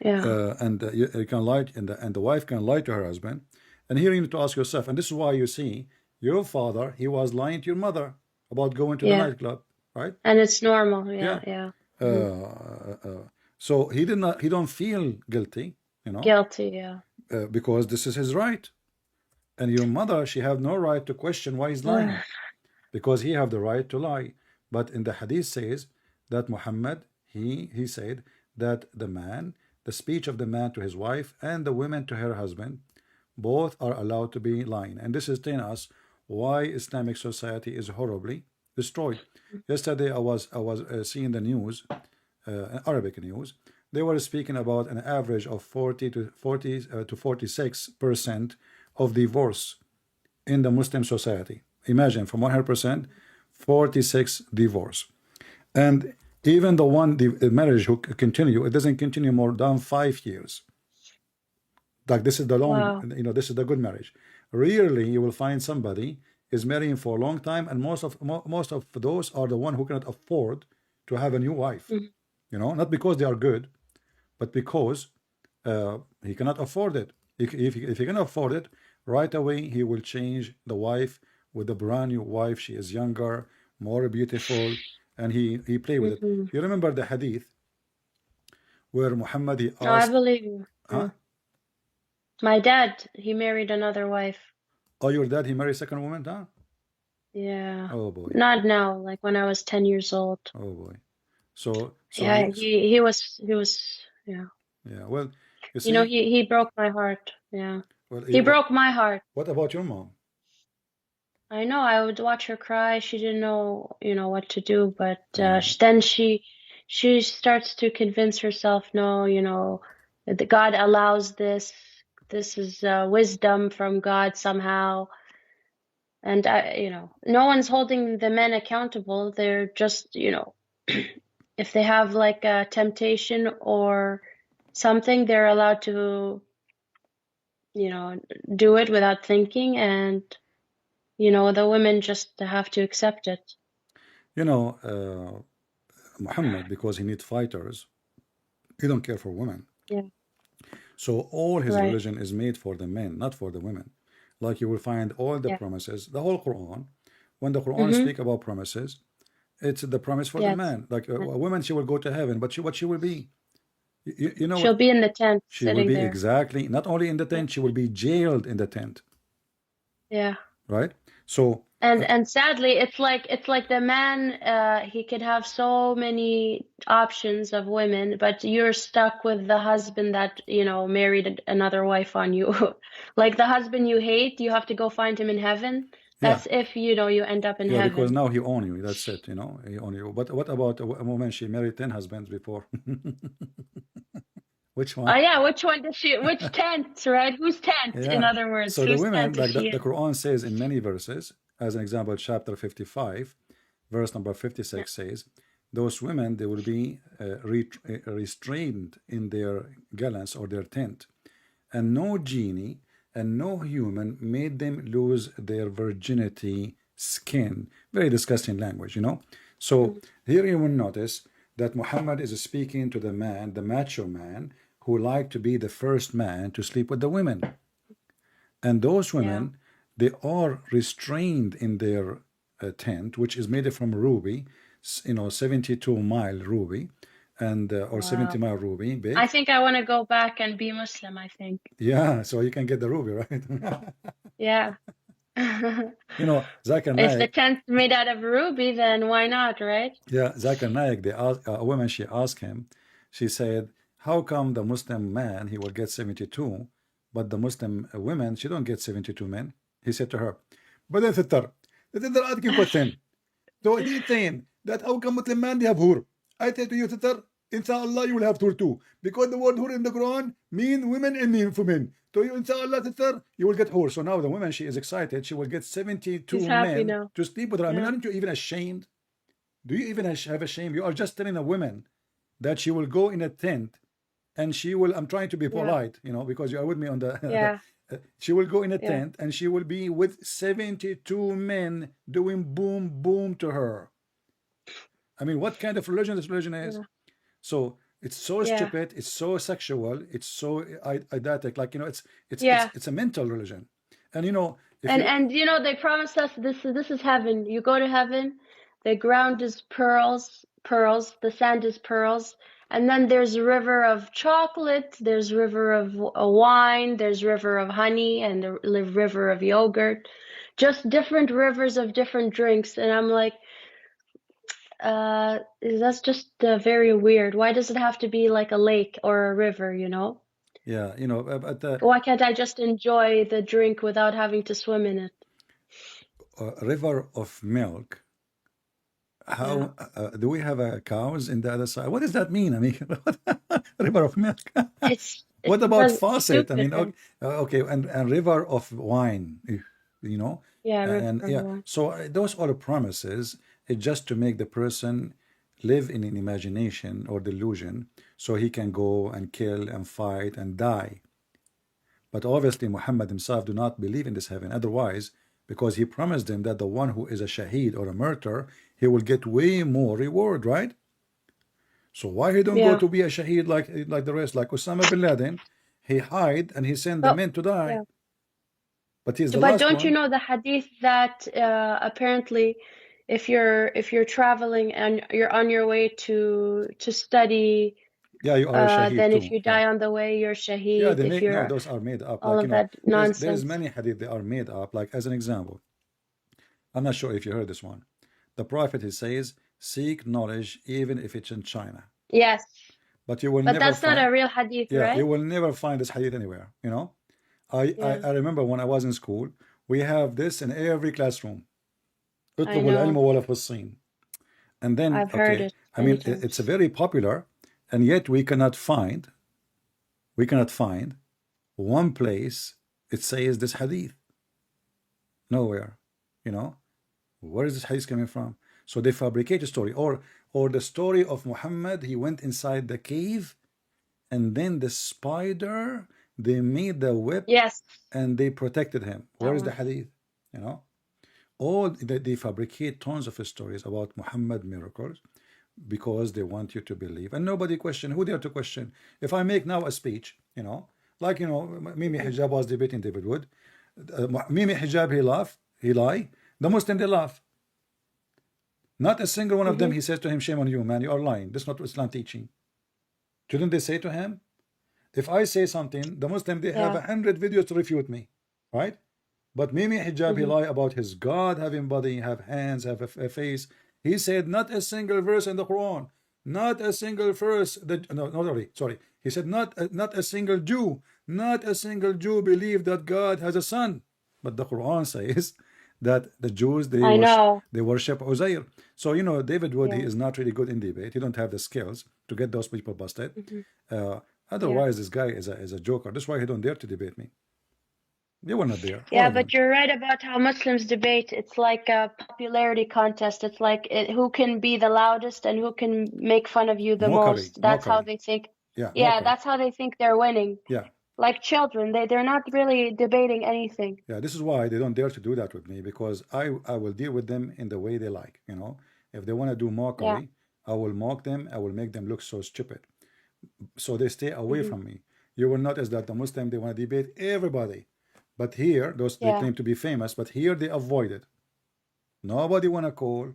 Yeah. and you can lie, and the wife can lie to her husband. And here you need to ask yourself, and this is why you see your father, he was lying to your mother about going to the Yeah. nightclub, right? And it's normal. Yeah. Yeah. Yeah. So he don't feel guilty, you know, Guilty. Yeah. because this is his right. And your mother, she have no right to question why he's lying, because he have the right to lie. But in the hadith says that Muhammad, he said that the speech of the man to his wife and the woman to her husband, both are allowed to be lying. And this is telling us why Islamic society is horribly destroyed. Yesterday I was seeing the news, Arabic news. They were speaking about an average of 40 to 46% of divorce in the Muslim society. Imagine, from 100%, 46 divorce. And even the marriage who continue, it doesn't continue more than 5 years. Like this is the long, Wow. you know, this is the good marriage. Rarely you will find somebody is marrying for a long time, and most of those are the one who cannot afford to have a new wife. Mhm. You know, not because they are good, but because he cannot afford it. If he can afford it, right away he will change the wife with a brand new wife. She is younger, more beautiful, and he play with it. Mm-hmm. You remember the hadith where Muhammad he No, I asked, believe you. huh? Yeah. My dad, he married another wife. Oh, your dad he married second woman, huh? Yeah. Oh boy, Not now, like when I was 10 years old. oh boy. So Yeah, he was yeah. yeah. Well, you You know, see, he broke my heart. Yeah. well, He broke my heart. what about your mom? I know, I would watch her cry. She didn't know, you know, what to do, but Yeah. then she starts to convince herself, no, you know, that God allows this. This is wisdom from God somehow. And you know, no one's holding the men accountable. They're just, you know, if they have like a temptation or something, they're allowed to, you know, do it without thinking, and you know, the women just have to accept it. You know, Muhammad, because he needs fighters, he don't care for women. Yeah, So all his right. religion is made for the men, not for the women. Like you will find all the Yeah. promises, the whole Quran. When the Quran Mm-hmm. speak about promises, it's the promise for the Yes. man. Like a woman, she will go to heaven, but what she will be? You know She'll what? be in the tent, She will sitting be there. exactly not only in the Yeah. tent, she will be jailed in the tent, Yeah. right? So And sadly, it's like the man, he could have so many options of women, but you're stuck with the husband that, you know, married another wife on you. Like the husband you hate, you have to go find him in heaven. Yeah, That's if, you know, you end up in yeah, because heaven. now he own you. That's it, you know, he own you. But what about a woman? She married 10 husbands before. Which Oh one? yeah, which one does she, which tent, right? Whose tent, in Yeah. other words, So the whose women, tent is like she the in? Quran says in many verses, as an example, chapter 55, verse number Yeah. 56 says, those women, they will be restrained in their gallants or their tent, and no genie and no human made them lose their virginity skin. Very disgusting language, you know. So Mm. here you will notice that Muhammad is speaking to the man, the macho man, who liked to be the first man to sleep with the women. And those Yeah. women, they are restrained in their tent, which is made from ruby, you know, 72-mile ruby, and or Wow. 70-mile ruby, I big. think I want to go back and be Muslim, I think. Yeah, so you can get the ruby, right? Yeah. You know, Zakir If the Naik, tent's made out of ruby, then why not, right? yeah, Zakir Naik, they asked, a woman, she asked him, she said, how come the Muslim man, he will get 72, but the Muslim women, she don't get 72 men? He said to her, بدل ستر, تقدر asking question. So he's saying that how come Muslim man they have hur? I say to you, sister, inshallah you will have hur too. Because the word hur in the Quran mean women and mean for men. So you, inshallah, sister, you will get hur. So now the woman, she is excited. She will get 72 She's happy men now. to sleep with her. I mean, Yeah. aren't you even ashamed? Do you even have a shame? You are just telling a woman that she will go in a tent and she will, I'm trying to be Yeah. polite, you know, because you are with me on the, Yeah. she will go in a Yeah. tent and she will be with 72 men doing boom, boom to her. I mean, what kind of religion this religion is? Yeah. So it's so Yeah. stupid, it's so sexual, it's so eidetic, like, you know, Yeah. it's a mental religion. And you know, if you, And you know, they promised us this is heaven. You go to heaven, the ground is pearls, the sand is pearls, and then there's a river of chocolate, there's river of wine, there's river of honey, and the river of yogurt, just different rivers of different drinks. And I'm like, that's just very weird. Why does it have to be like a lake or a river, you know? yeah, you know, but Why can't I just enjoy the drink without having to swim in it? river of milk. Yeah. How do we have cows in the other side? What does that mean? I mean, river of milk. It's What about because faucet? I mean, stupid. okay, and river of wine, you know, Yeah, and yeah. river. So those are promises. It's just to make the person live in an imagination or delusion, so he can go and kill and fight and die. But obviously, Muhammad himself do not believe in this heaven. Otherwise, because he promised them that the one who is a shaheed or a martyr, he will get way more reward, right? So why he don't go Yeah. to be a shaheed like the rest, like Osama bin Laden? He hide and he sent the But men to die, yeah. but he's the But last don't you one. know the hadith that apparently if you're traveling and you're on your way to study, Yeah, you are a shaheed then if too. you Yeah, die on the way, you're yeah. shaheed. They If make no, you're those are made up. all Like, you of know, that there's nonsense. many hadith they are made up. Like, as an example, I'm not sure if you heard this one. The Prophet, he says, seek knowledge even if it's in China, Yes. but you will But never that's not find. a real hadith, Yeah, you right? will never find this hadith anywhere. You know, I, I Yeah, I remember when I was in school, we have this in every classroom. I اطلبوا العلم know. ولا في الصين. And then, I've heard okay, it I many mean, it's a times. very popular, and yet we cannot find one place it says this hadith. Nowhere, you know. Where is this hadith coming from? So they fabricate a story, or the story of Muhammad. He went inside the cave, and then the spider, they made the web, Yes, and they protected him. that Where is the one. hadith? You know, all they fabricate tons of stories about Muhammad miracles because they want you to believe, and nobody question. Who dare to question? If I make now a speech, you know, like, you know, Mimi Mm. Hijab was debating David Wood. Mimi Hijab, he laugh, he lie. The Muslim, they laugh. Not a single one of them. Mm-hmm. He says to him, "Shame on you, man! You are lying. This is not what Islam teaching." Shouldn't they say to him, if I say something, the Muslim, they have Yeah. 100 videos to refute me, right? But Mimi Hijab, he Mm-hmm. lie about his God having body, have hands, have a face. He said not a single verse in the Quran, not a single verse. Sorry. He said not a single Jew, not a single Jew believed that God has a son. But the Quran says that the Jews I know. they worship Uzair. So you know David Wood, he Yeah. is not really good in debate. He don't have the skills to get those people busted. Hmm. Uh, Yeah. Otherwise, this guy is a joker. That's why he don't dare to debate me. They were not there, all Yeah, of them. but you're right about how Muslims debate. It's like a popularity contest. It's like who can be the loudest and who can make fun of you the Mockery, most. That's how mockery. they think. Yeah, Yeah, mockery. that's how they think they're winning. Yeah. Like children, they're not really debating anything. Yeah, this is why they don't dare to do that with me, because I will deal with them in the way they like, you know. If they want to do Yeah. mockery, I will mock them, I will make them look so stupid. So they stay away Hmm. from me. You will notice that the Muslim, they want to debate everybody. But here, those they Yeah. claim to be famous, but here they avoid it. Nobody want to call,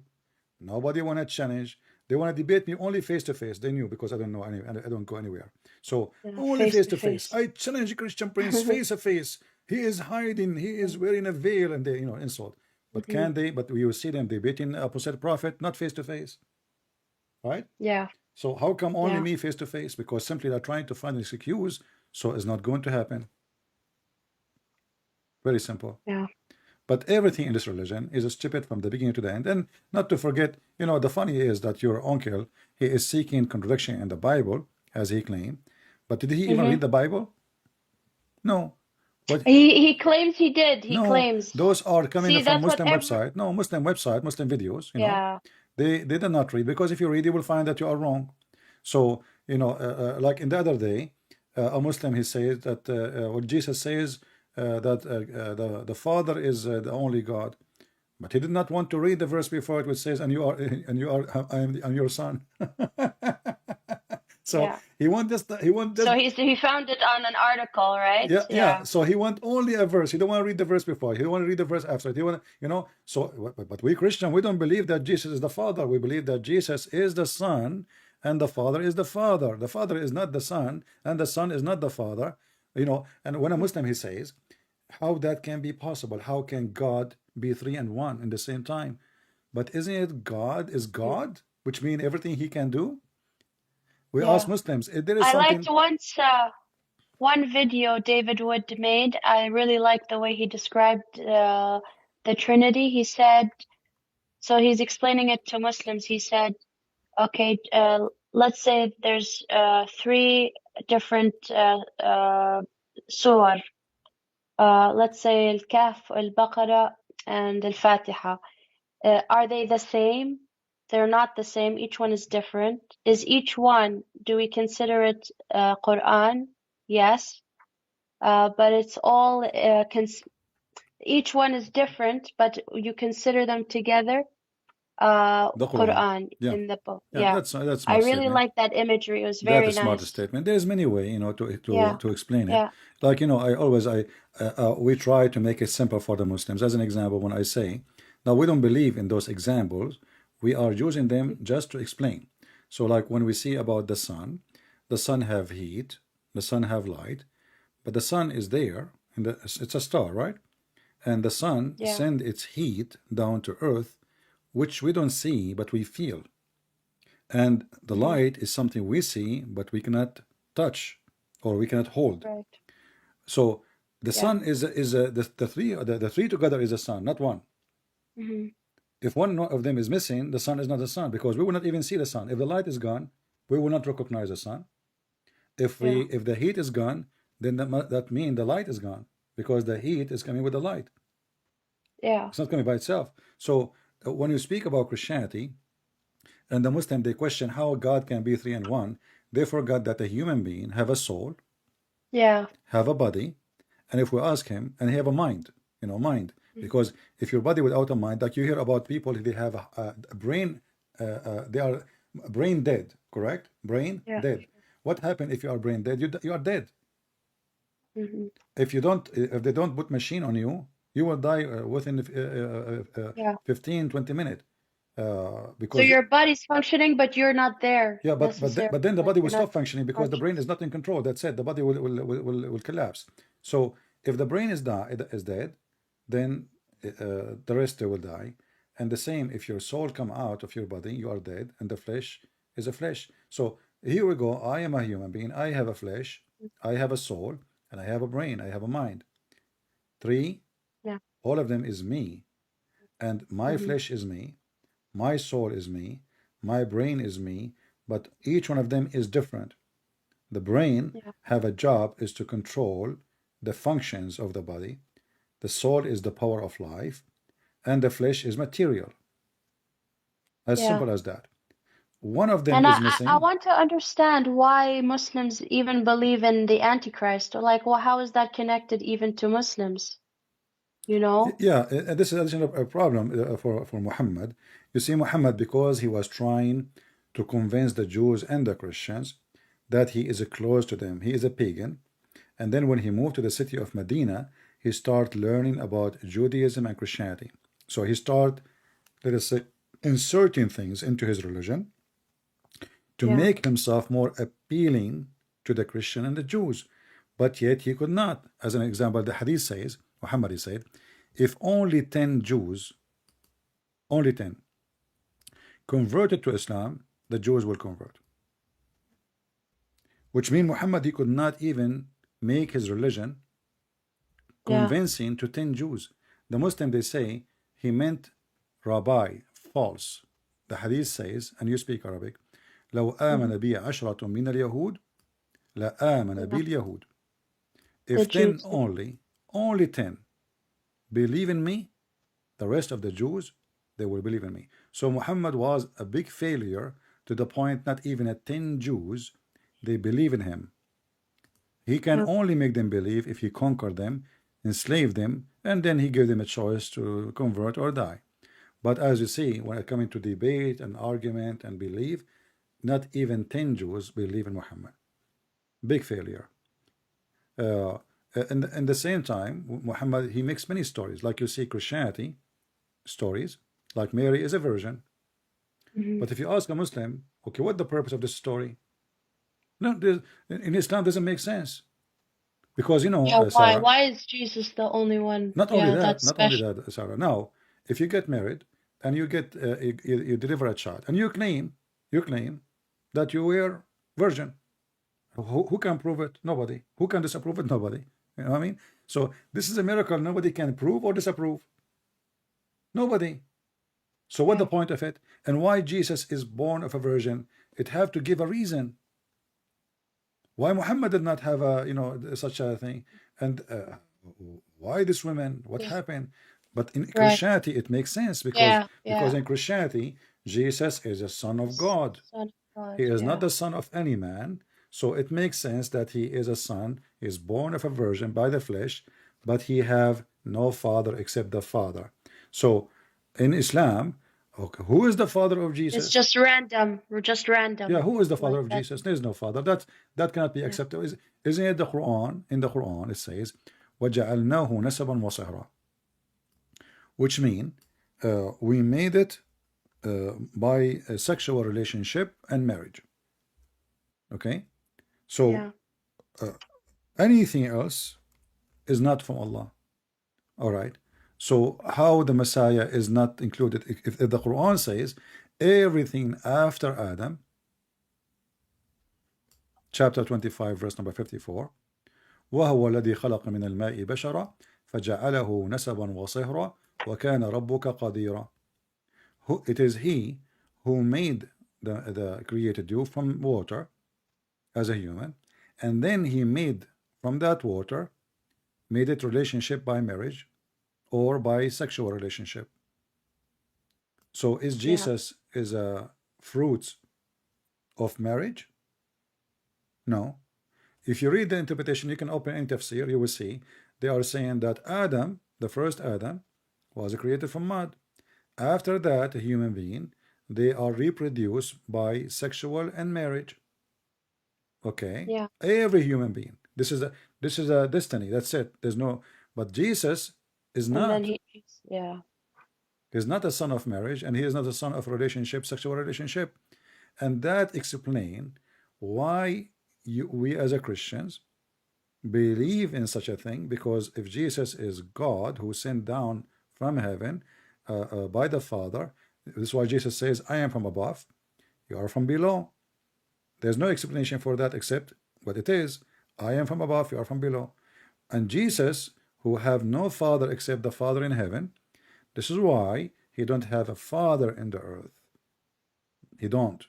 nobody want to challenge. They want to debate me only face to face. They knew, because I don't know any, I don't go anywhere. So Yeah. only Face face to to face. face. I challenge Christian Prince face to face. He is hiding. He is wearing a veil, and they, you know, insult. But Hmm. can they? But we will see them debating opposite prophet, not face to face, right? Yeah. So how come only Yeah. me face to face? Because simply they're trying to find an excuse, so it's not going to happen. Very simple. Yeah. But everything in this religion is stupid from the beginning to the end. And not to forget, you know, the funny is that your uncle, he is seeking contradiction in the Bible, as he claimed. But did he even Hmm. read the Bible? No. What? He claims he did. He No. claims. Those are coming See, from that's what Muslim every. website. No, Muslim website, Muslim videos, you know. Yeah. They did not read, because if you read, you will find that you are wrong. So, you know, like in the other day, a Muslim, he says that what Jesus says, that the Father is the only God. But he did not want to read the verse before it, which says, "And you are, I'm your son." So Yeah. he want this. He want this. So he found it on an article, right? Yeah, yeah. Yeah. So he want only a verse. He don't want to read the verse before. He don't want to read the verse after. He want, you know. So, but we Christian, we don't believe that Jesus is the Father. We believe that Jesus is the Son, and the Father is the Father. The Father is not the Son, and the Son is not the Father. You know. And when a Muslim, he says, how that can be possible? How can God be three and one in the same time? But isn't it God is God, which means everything He can do? We ask Yeah. Muslims if there is I liked something. once one video David Wood made. I really liked the way he described the Trinity. He said, so he's explaining it to Muslims. He said, okay, let's say there's three different surah. Let's say Al-Kahf, Al-Baqarah, and Al-Fatiha. Are they the same? They're not the same. Each one is different. Is each one, do we consider it Quran? Yes. But it's all, each one is different, but you consider them together, The Quran. Quran Yeah, in the book. yeah, Yeah. that's I smart really statement. like that imagery. It was That very is smart nice. statement. There's many way, you know, Yeah. to explain it. Yeah. Like, you know, we try to make it simple for the Muslims. As an example, when I say, now we don't believe in those examples, we are using them just to explain. So like when we see about the sun have heat, the sun have light, but the sun is there, and it's a star, right? And the sun Yeah. send its heat down to earth, which we don't see, but we feel. And the light is something we see, but we cannot touch or we cannot hold. Right. So the Yeah. sun is the three together is a sun, not one. Hmm. If one of them is missing, the sun is not the sun, because we will not even see the sun. If the light is gone, we will not recognize the sun. If the heat is gone, then that means the light is gone, because the heat is coming with the light. Yeah. It's not coming by itself. So when you speak about Christianity, and the Muslim, they question how God can be three and one. They forgot that a human being have a soul, Yeah. have a body, and if we ask him, and he have a mind, you know, mind. Because if your body without a mind, like you hear about people, they have a brain, they are brain dead, correct? Brain Yeah. dead. What happened if you are brain dead? You are dead. Hmm. If they don't put machine on you, you will die within Yeah. 15, 20 minutes. So Because your body's functioning, but you're not there yeah, necessarily. but then the Like body will you're not stop functioning, because the brain conscious. is not in control. That's it. The body will collapse. So if the brain is dead, then the rest will die. And the same, if your soul come out of your body, you are dead, and the flesh is a flesh. So here we go. I am a human being. I have a flesh. I have a soul, and I have a brain. I have a mind. Three. Yeah. All of them is me. and my flesh is me, my soul is me, my brain is me, but each one of them is different. The brain Yeah. have a job is to control the functions of the body. The soul is the power of life, and the flesh is material. As Yeah. simple as that. One of them And is I missing. want to understand why Muslims even believe in the Antichrist, or like, well, how is that connected even to Muslims? You know? Yeah, this is additional a problem for Muhammad. You see, Muhammad, because he was trying to convince the Jews and the Christians that he is close to them, he is a pagan. And then when he moved to the city of Medina, he started learning about Judaism and Christianity. So he started, let us say, inserting things into his religion to Yeah. make himself more appealing to the Christian and the Jews. But yet he could not. As an example, the hadith says, Muhammad said, if only 10 Jews, only 10, converted to Islam, the Jews will convert. Which means Muhammad, he could not even make his religion Yeah. convincing to 10 Jews. The Muslim, they say, he meant rabbi, false. The hadith says, and you speak Arabic, لو آمن بي عشرة من اليهود لآمن Yeah. بي اليهود. The If 10 Jews. only 10 believe in me, the rest of the Jews, they will believe in me. So Muhammad was a big failure to the point not even at 10 Jews, they believe in him. He can Yeah. only make them believe if he conquered them, enslave them, and then he gave them a choice to convert or die. But as you see, when it comes to debate and argument and belief, not even 10 Jews believe in Muhammad. Big failure. And at the same time, Muhammad, he makes many stories. Like you see Christianity stories, like Mary is a virgin. But if you ask a Muslim, okay, what the purpose of this story? No, in Islam doesn't make sense. Because, you know, Yeah, why? Sarah, Why is Jesus the only one? not only Yeah, that, that's not only special. that, Sarah. Now, if you get married and you get you deliver a child and you claim that you were virgin, who can prove it? Nobody. Who can disapprove it? Nobody. You know what I mean? So this is a miracle. Nobody can prove or disapprove. Nobody. So what the Yeah. point of it? And why Jesus is born of a virgin? It have to give a reason. Why Muhammad did not have a such a thing, and why this women? What Yeah. happened? But in Right. Christianity, it makes sense Yeah. because Yeah. in Christianity, Jesus is a son of God. Son of God. He is not Yeah. the son of any man, so it makes sense that he is a son. He is born of a virgin by the flesh, but he have no father except the Father. So in Islam, okay, who is the father of It's Jesus? just random. We're just Yeah, random. who is the father Like of that. Jesus? There is no father. That cannot be Yeah. acceptable. Isn't it the Quran? In the Quran, it says, وَجَعَلْنَاهُ نَسَبًا وَصِهْرًا, which mean we made it by a sexual relationship and marriage. Okay, so Yeah. anything else is not from Allah. All right. So how the Messiah is not included? If the Quran says everything after Adam, chapter 25, verse number 54, وهو الذي خلق من الماء بشرا فجعله نسبا وصهرا وكان ربك قديرا. It is he who made the created you from water as a human, and then he made from that water, made it relationship by marriage or by sexual relationship. So is Yeah. Jesus is a fruit of marriage? No. If you read the interpretation, you can open any tafsir, you will see they are saying that Adam, the first Adam, was created from mud. After that, a human being, they are reproduced by sexual and marriage. Okay, Yeah. every human being. This is a destiny. That's it. There's no. But Jesus is And then not. yeah. He's not a son of marriage, and he is not a son of relationship, sexual relationship, and that explain why we as a Christians believe in such a thing, because if Jesus is God who sent down from heaven by the Father, this is why Jesus says, I am from above, you are from below. There's no explanation for that except what it is. I am from above, you are from below. And Jesus, who have no father except the Father in heaven, This is why he don't have a father in the earth. He don't.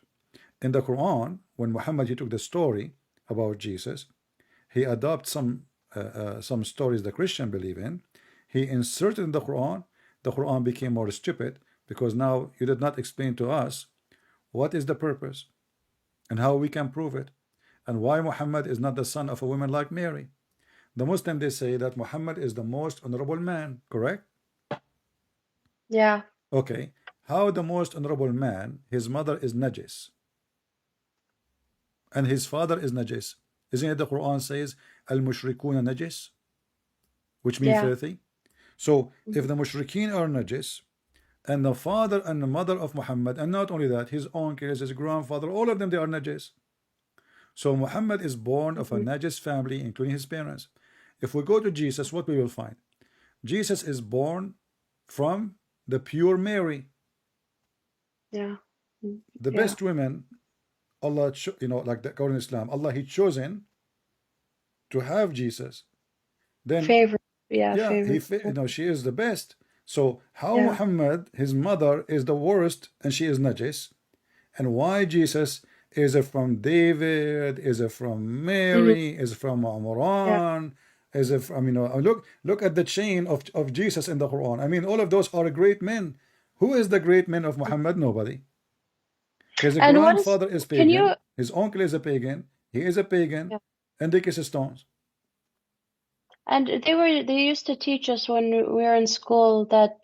In the Quran, when Muhammad he took the story about Jesus, he adopted some stories the Christian believe in. He inserted in the Quran. The Quran became more stupid because now you did not explain to us what is the purpose and how we can prove it and why Muhammad is not the son of a woman like Mary. The Muslim they say that Muhammad is the most honorable man, correct? Yeah. Okay. How the most honorable man, his mother is najis and his father is najis. Isn't it the Quran says al-mushrikuna najis, which means Yeah. filthy? So if the mushrikeen are najis and the father and the mother of Muhammad, and not only that, his uncles, his grandfather, all of them they are najis. So Muhammad is born of a najis family, including his parents. If we go to Jesus, what we will find? Jesus is born from the pure Mary. Yeah. The Yeah. best women, Allah, like the according to Islam, Allah He chosen to have Jesus. Then Favorite. Yeah. yeah, Favorite. she is the best. So how Yeah. Muhammad, his mother, is the worst and she is najis, and why Jesus is it from David? Is it from Mary? Is it from Yeah. Imran? Is it from, look at the chain of Jesus in the Quran. I mean, all of those are great men. Who is the great men of Muhammad? Nobody. His And what is? grandfather is Can you? pagan. His uncle is a pagan. He is a pagan. Yeah. And they kiss stones. And they used to teach us when we were in school that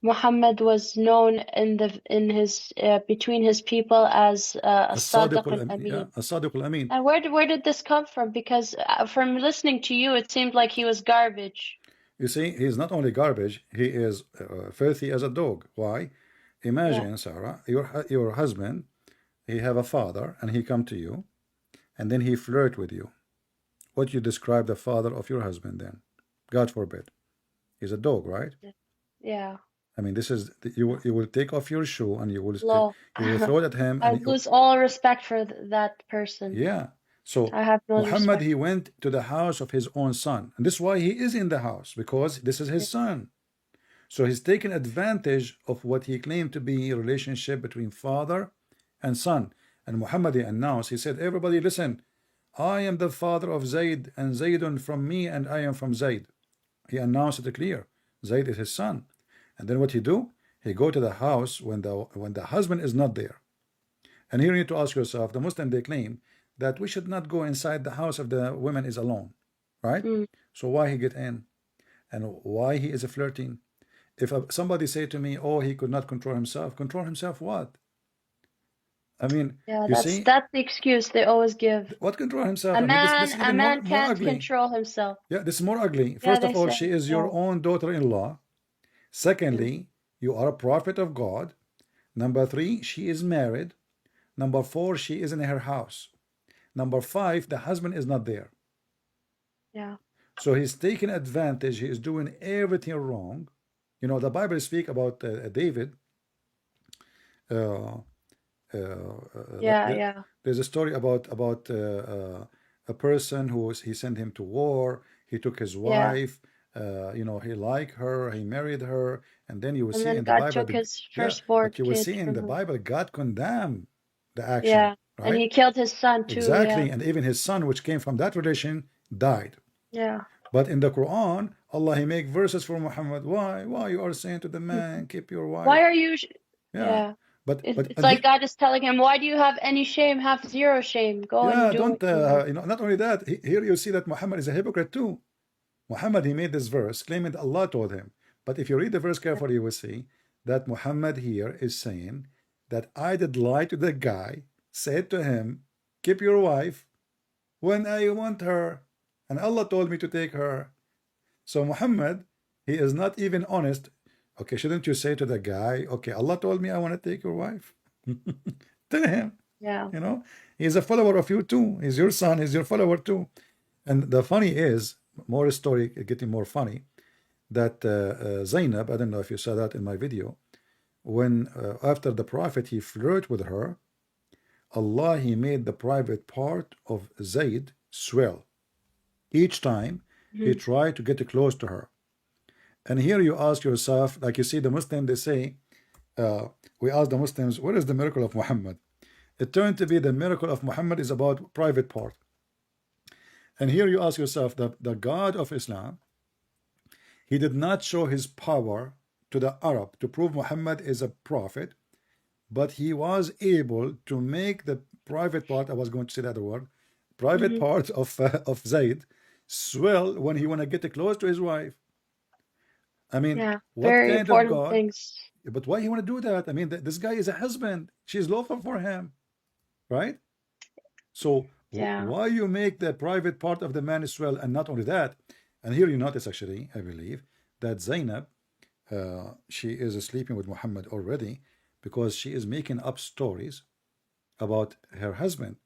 Muhammad was known in his between his people as As-Sadiq al-Amin. As-Sadiq al-Amin. And where did this come from? Because from listening to you, it seemed like he was garbage. You see, he's not only garbage, he is filthy as a dog. Why? Imagine, Yeah. Sarah, your husband, he have a father, and he come to you, and then he flirt with you. What you describe the father of your husband then? God forbid. He's a dog, right? Yeah. I mean, this is you will take off your shoe and you will Low. throw it at him, I and lose all respect for that person. yeah. So I have no Muhammad, respect. he went to the house of his own son, and this is why he is in the house, because this is his son. So he's taken advantage of what he claimed to be a relationship between father and son. And Muhammad he announced, he said, everybody listen, I am the father of Zayd, and Zaydun from me, and I am from Zayd. He announced it clear. Zayd is his son. And then what he do? He go to the house when the husband is not there. And here you need to ask yourself, the Muslim they claim that we should not go inside the house if the woman is alone, right? So why he get in? And why he is flirting? If somebody say to me, oh, he could not control himself what? I mean, Yeah, you see, that's the excuse they always give. what control himself? A I mean, this is man even more can't ugly. control himself. Yeah, this is more ugly. Yeah, First they of all, say. she is your own daughter-in-law. Secondly, you are a prophet of God. Number 3, she is married. Number 4, she is in her house. Number 5, the husband is not there. Yeah. So he's taking advantage. He is doing everything wrong. You know, the Bible speak about David. Yeah. There's a story about a person he sent him to war. He took his wife. He liked her. He married her, and then you will And see then in the God Bible, took his firstborn but you will kid see in from the him. Bible, God condemned the action, Yeah. And right? he killed his son too. Exactly, Yeah. and even his son, which came from that relation, died. Yeah. But in the Quran, Allah he make verses for Muhammad. Why you are saying to the man, keep your wife? Why are you? Yeah. But it's like God is telling him, why do you have any shame? Have zero shame. Go and do don't it. not only that, here you see that Muhammad is a hypocrite too. Muhammad he made this verse claiming that Allah told him. But if you read the verse carefully, you will see that Muhammad here is saying that I did lie to the guy, said to him, keep your wife when I want her, and Allah told me to take her. So Muhammad, he is not even honest. Okay, shouldn't you say to the guy, okay, Allah told me I want to take your wife? Tell him. Yeah. He's a follower of you too. He's your son, he's your follower too. And the funny is, more story getting more funny, that Zainab, I don't know if you saw that in my video, when after the prophet he flirted with her, Allah he made the private part of Zayd swell each time he tried to get close to her. And here you ask yourself, like you see the Muslim, they say, we ask the Muslims, what is the miracle of Muhammad? It turned to be the miracle of Muhammad is about private part. And here you ask yourself, the God of Islam, he did not show his power to the Arab to prove Muhammad is a prophet, but he was able to make the private part, I was going to say the other word, private part of Zayd swell when he want to get close to his wife. I mean, Yeah, what very kind of important God? things. But why he want to do that? I mean, this guy is a husband. She's lawful for him, right? So Yeah. why you make the private part of the man swell? And not only that, and here you notice actually, I believe, that Zainab, she is sleeping with Muhammad already because she is making up stories about her husband.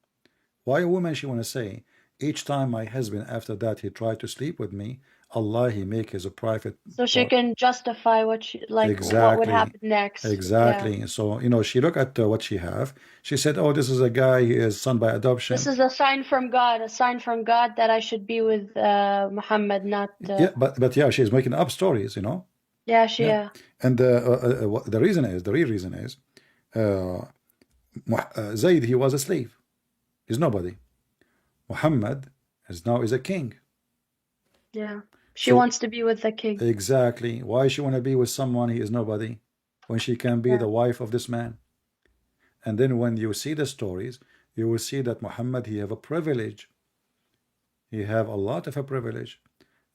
Why a woman she want to say, each time my husband after that he tried to sleep with me, Allah he make his a private So she part. can justify what she like what would Exactly, happen next. Yeah. exactly. So she look at what she have. She said, "Oh, this is a guy. He is son by This adoption." is a sign from God that I should be with Muhammad, not Yeah, but yeah, she's making up stories. yeah, Yeah, yeah. and the reason is the real reason is, uh, Zayd he was a slave. He's nobody. Muhammad is a king. Yeah. She So wants to be with the king. exactly, why she want to be with someone he is nobody when she can be Yeah. the wife of this man? And then when you see the stories, you will see that Muhammad he have a privilege. He have a lot of a privilege,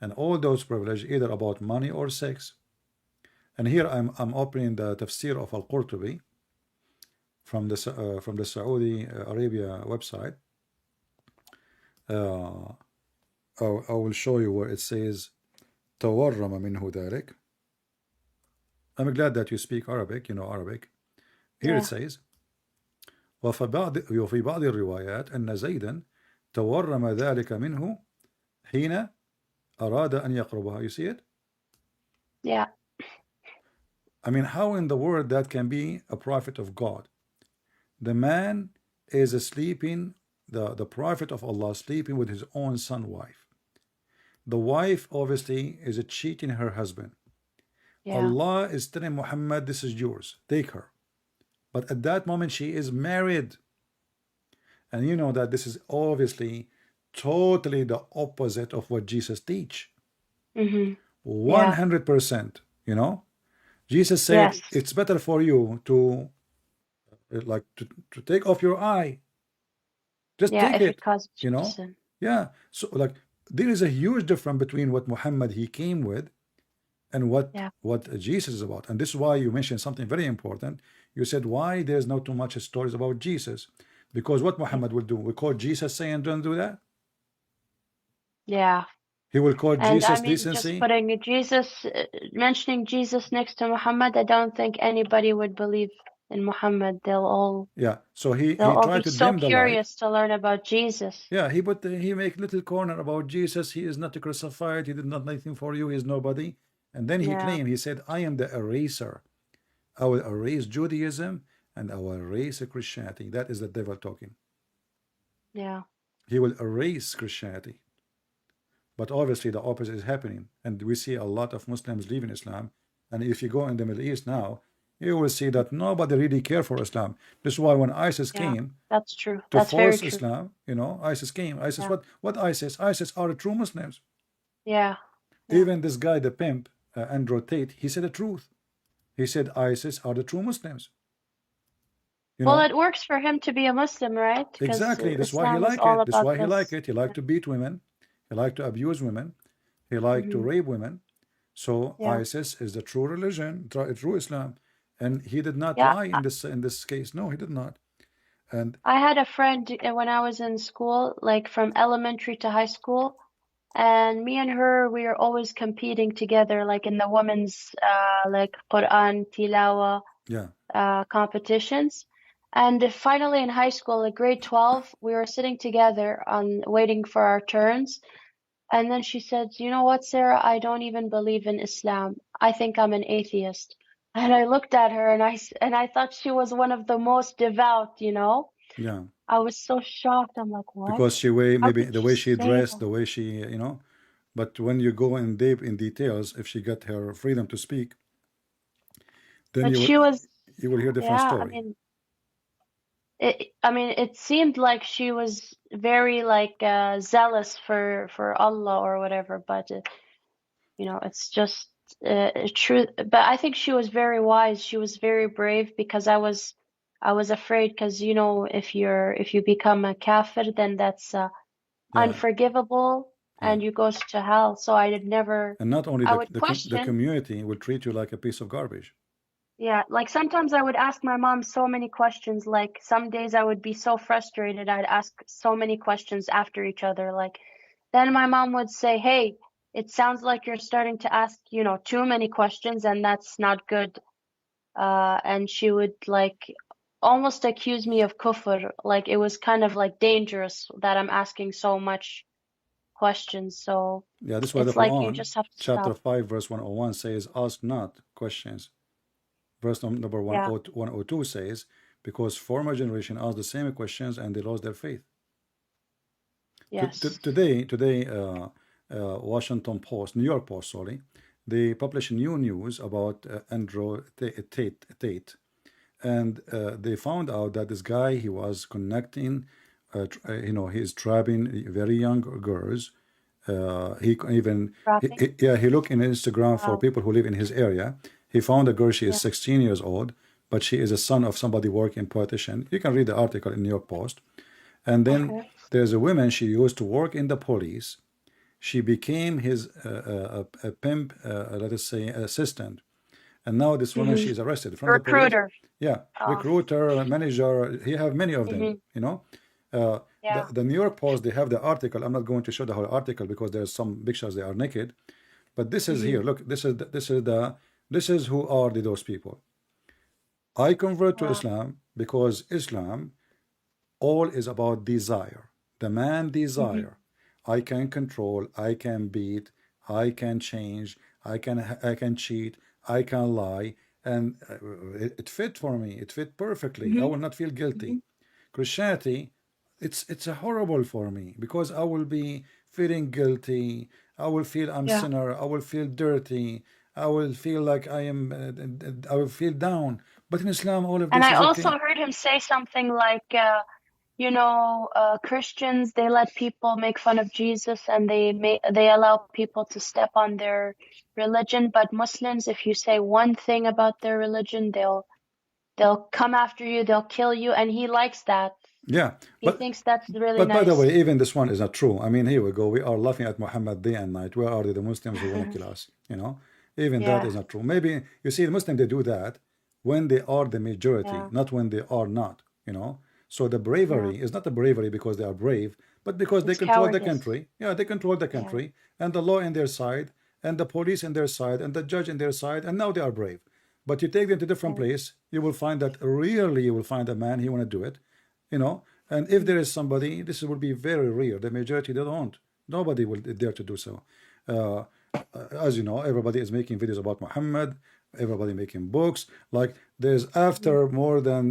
and all those privilege either about money or sex. And here I'm opening the tafsir of Al-Qurtubi from the Saudi Arabia website. Uh, I will show you where it says تورم منه ذلك. I'm glad that you speak Arabic, you know Arabic. Here it Yeah. says وفي بعض الروايات أن زيدا تورم ذلك منه حين أراد أن يقربها. You see it? Yeah. I mean, how in the world that can be a prophet of God? The man is sleeping, the prophet of Allah sleeping with his own son wife. The wife obviously is cheating her husband. Yeah. Allah is telling Muhammad, this is yours, take her. But at that moment she is married. And you know that this is obviously totally the opposite of what Jesus teach. Mm-hmm. 100%, Jesus said, Yes. it's better for you to take off your eye. Just Yeah, take if it it, causes you you to know? sin. Yeah. So there is a huge difference between what Muhammad he came with and Yeah. what Jesus is about. And this is why you mentioned something very important. You said why there's not too much stories about Jesus. Because what Muhammad will do, we call Jesus saying don't do that. Yeah. He will call And I Jesus mean, just decency. putting Jesus, mentioning Jesus next to Muhammad, I don't think anybody would believe in Muhammad. Yeah. So They'll he all be tried to so dim the light. curious to learn about Jesus. Yeah, he make little corner about Jesus. He is not crucified. He did not nothing for you. He is nobody. And then he Yeah. claimed, he said, I am the eraser. I will erase Judaism and I will erase Christianity. That is the devil talking. Yeah. He will erase Christianity. But obviously the opposite is happening. And we see a lot of Muslims leaving Islam. And if you go in the Middle East now, you will see that nobody really care for Islam. This is why when ISIS Yeah. came That's true. to That's very force true. Islam, ISIS came. ISIS, Yeah. what ISIS? ISIS are the true Muslims. Yeah. Yeah. Even this guy, the pimp, Andrew Tate, he said the truth. He said ISIS are the true Muslims. Well, it works for him to be a Muslim, right? Because Exactly. That's why he Islam is like all it. That's about why he like this. it. He like to beat women. He like to abuse women. He like to rape women. So Yeah. ISIS is the true religion, true Islam, and he did not Yeah. lie in this case. No, he did not. And I had a friend when I was in school, like from elementary to high school, and me and her, we were always competing together, like in the women's like Quran Tilawa yeah, competitions. And finally in high school, like grade 12, we were sitting together on waiting for our turns. And then she said, "You know what, Sarah? I don't even believe in Islam. I think I'm an atheist." And I looked at her and I thought she was one of the most devout, yeah. I was so shocked. I'm like, what? Because How maybe could the she way she say dressed, that? the way she, But when you go in deep in details, if she got her freedom to speak, then But she was, you will hear different yeah, story. I mean, it seemed like she was very like zealous for Allah or whatever, but you know, it's just true. But I think she was very wise. She was very brave because I was afraid because you know if you become a kafir, then that's Yeah, unforgivable yeah. and you goes to hell. So I did never. And not only I would the question. community will treat you like a piece of garbage. Yeah, like sometimes I would ask my mom so many questions. Like some days I would be so frustrated, I'd ask so many questions after each other. Like then my mom would say, "Hey, it sounds like you're starting to ask, you know, too many questions, and that's not good." And she would like almost accuse me of kufr. Like it was kind of like dangerous that I'm asking so much questions. So Yeah, this is why the it's like you Quran, just have to chapter stop. 5, verse 101 says, ask not questions. Verse number Yeah. 102 says, because former generation asked the same questions and they lost their faith. Yes. Today, Washington Post, New York Post, sorry, they publish new news about Andrew Tate, and they found out that this guy, he was connecting, you know, he's trapping very young girls. He even Dropping. yeah, he looked in Instagram for Wow. people who live in his area. He found a girl, she is Yeah. 16 years old, but she is a son of somebody working politician. You can read the article in New York Post. And then Okay. there's a woman, she used to work in the police. She became his a pimp, let us say, assistant. And now this woman, Mm-hmm. she is arrested from the police. Recruiter. Yeah, Oh. recruiter, manager. He have many of them. Mm-hmm. You know, Yeah. the New York Post, they have the article. I'm not going to show the whole article because there's some pictures they are naked. But this is Mm-hmm. here. Look, this is who are those people. I convert to Wow. Islam because Islam all is about desire. The man Mm-hmm. desire. I can control, I can beat, I can change, I can cheat, I can lie, and it fit for me. It fit perfectly. I Mm-hmm. will not feel Mm-hmm. guilty. Christianity, it's a horrible for me because I will be feeling guilty. I will feel I'm Yeah. sinner. I will feel dirty. I will feel like I am. I will feel down. But in Islam, all of And this I is also okay. heard him say something like, you know, Christians, they let people make fun of Jesus and they allow people to step on their religion, but Muslims, if you say one thing about their religion, they'll come after you, they'll kill you, and he likes that. Yeah, He but thinks that's really But by the nice. way, even this one is not true. I mean, here we go. We are laughing at Muhammad day and night. Where are the Muslims who want to kill us? You know, even that Yeah. is not true. Maybe you see, the Muslims they do that when they are the majority, Yeah. not when they are not. You know, so the Yeah. bravery is not the bravery because they are brave, but because they It's control the cowardice. country. Yeah, they control the Yeah. country and the law in their side, and the police in their side, and the judge in their side, and now they are brave. But you take them to different Yeah. place, you will find that rarely you will find a man he want to do it. You know, and if there is somebody, this will be very rare. The majority they don't. Nobody will dare to do so. Uh, as you know, everybody is making videos about Muhammad. Everybody making books. Like there's Mhm. after more than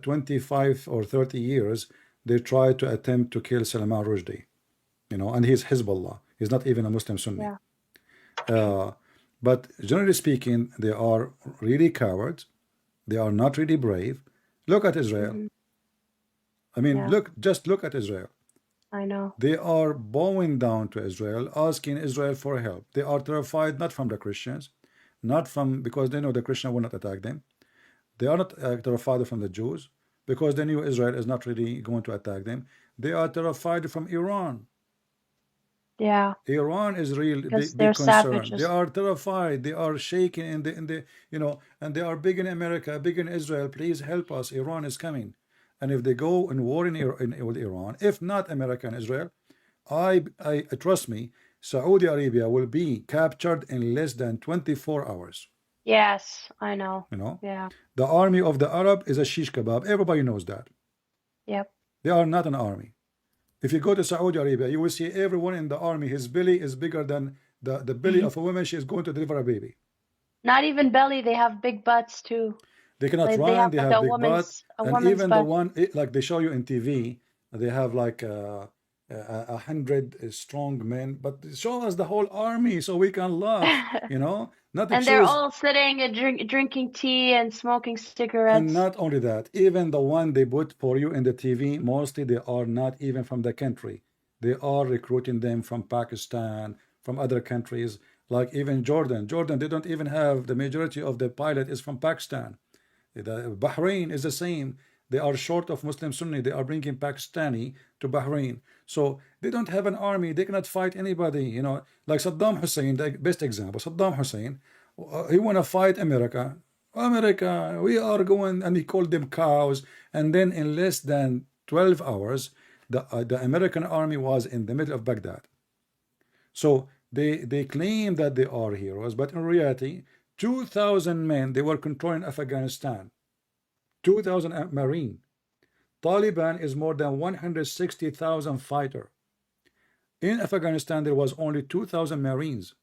25 or 30 years, they try to attempt to kill Salman Rushdie. You know, and he's Hezbollah. He's not even a Muslim Sunni. Yeah. Uh, but generally speaking, they are really cowards. They are not really brave. Look at Israel. Hmm. I mean, Yeah. just look at Israel. I know. They are bowing down to Israel, asking Israel for help. They are terrified not from the Christians, not from because they know the Christian will not attack them. They are not terrified from the Jews because they knew Israel is not really going to attack them. They are terrified from Iran. Yeah. Iran is real Because they're big concern. They savages. are terrified. They are shaking in the you know, and they are big in America, big in Israel. Please help us. Iran is coming. And if they go in war with Iran, if not America and Israel, I trust me, Saudi Arabia will be captured in less than 24 hours. Yes, I know. You know, Yeah. the army of the Arab is a shish kebab. Everybody knows that. Yep. They are not an army. If you go to Saudi Arabia, you will see everyone in the army. His belly is bigger than the belly of a woman. She is going to deliver a baby. Not even belly, they have big butts too. They cannot They run. have They like have big butt, a and woman's even the butt. one like they show you in TV, they have like 100 strong men, but show us the whole army so we can laugh, not to And they're choose. all sitting and drinking tea and smoking And cigarettes. not only that, even the one they put for you in the TV, mostly they are not even from the country. They are recruiting them from Pakistan, from other countries, like even Jordan. Jordan, they don't even have the majority of the pilot is from Pakistan. The Bahrain is the same. They are short of Muslim Sunni. They are bringing Pakistani to Bahrain. So they don't have an army. They cannot fight anybody. Like Saddam Hussein, the best example. Saddam Hussein, he want to fight America. America, we are going, and he called them cows. And then in less than 12 hours, the American army was in the middle of Baghdad. So they claim that they are heroes, but in reality, 2,000 men, they were controlling Afghanistan. 2,000 Marine. Taliban is more than 160,000 fighter. In Afghanistan, there was only 2,000 Marines.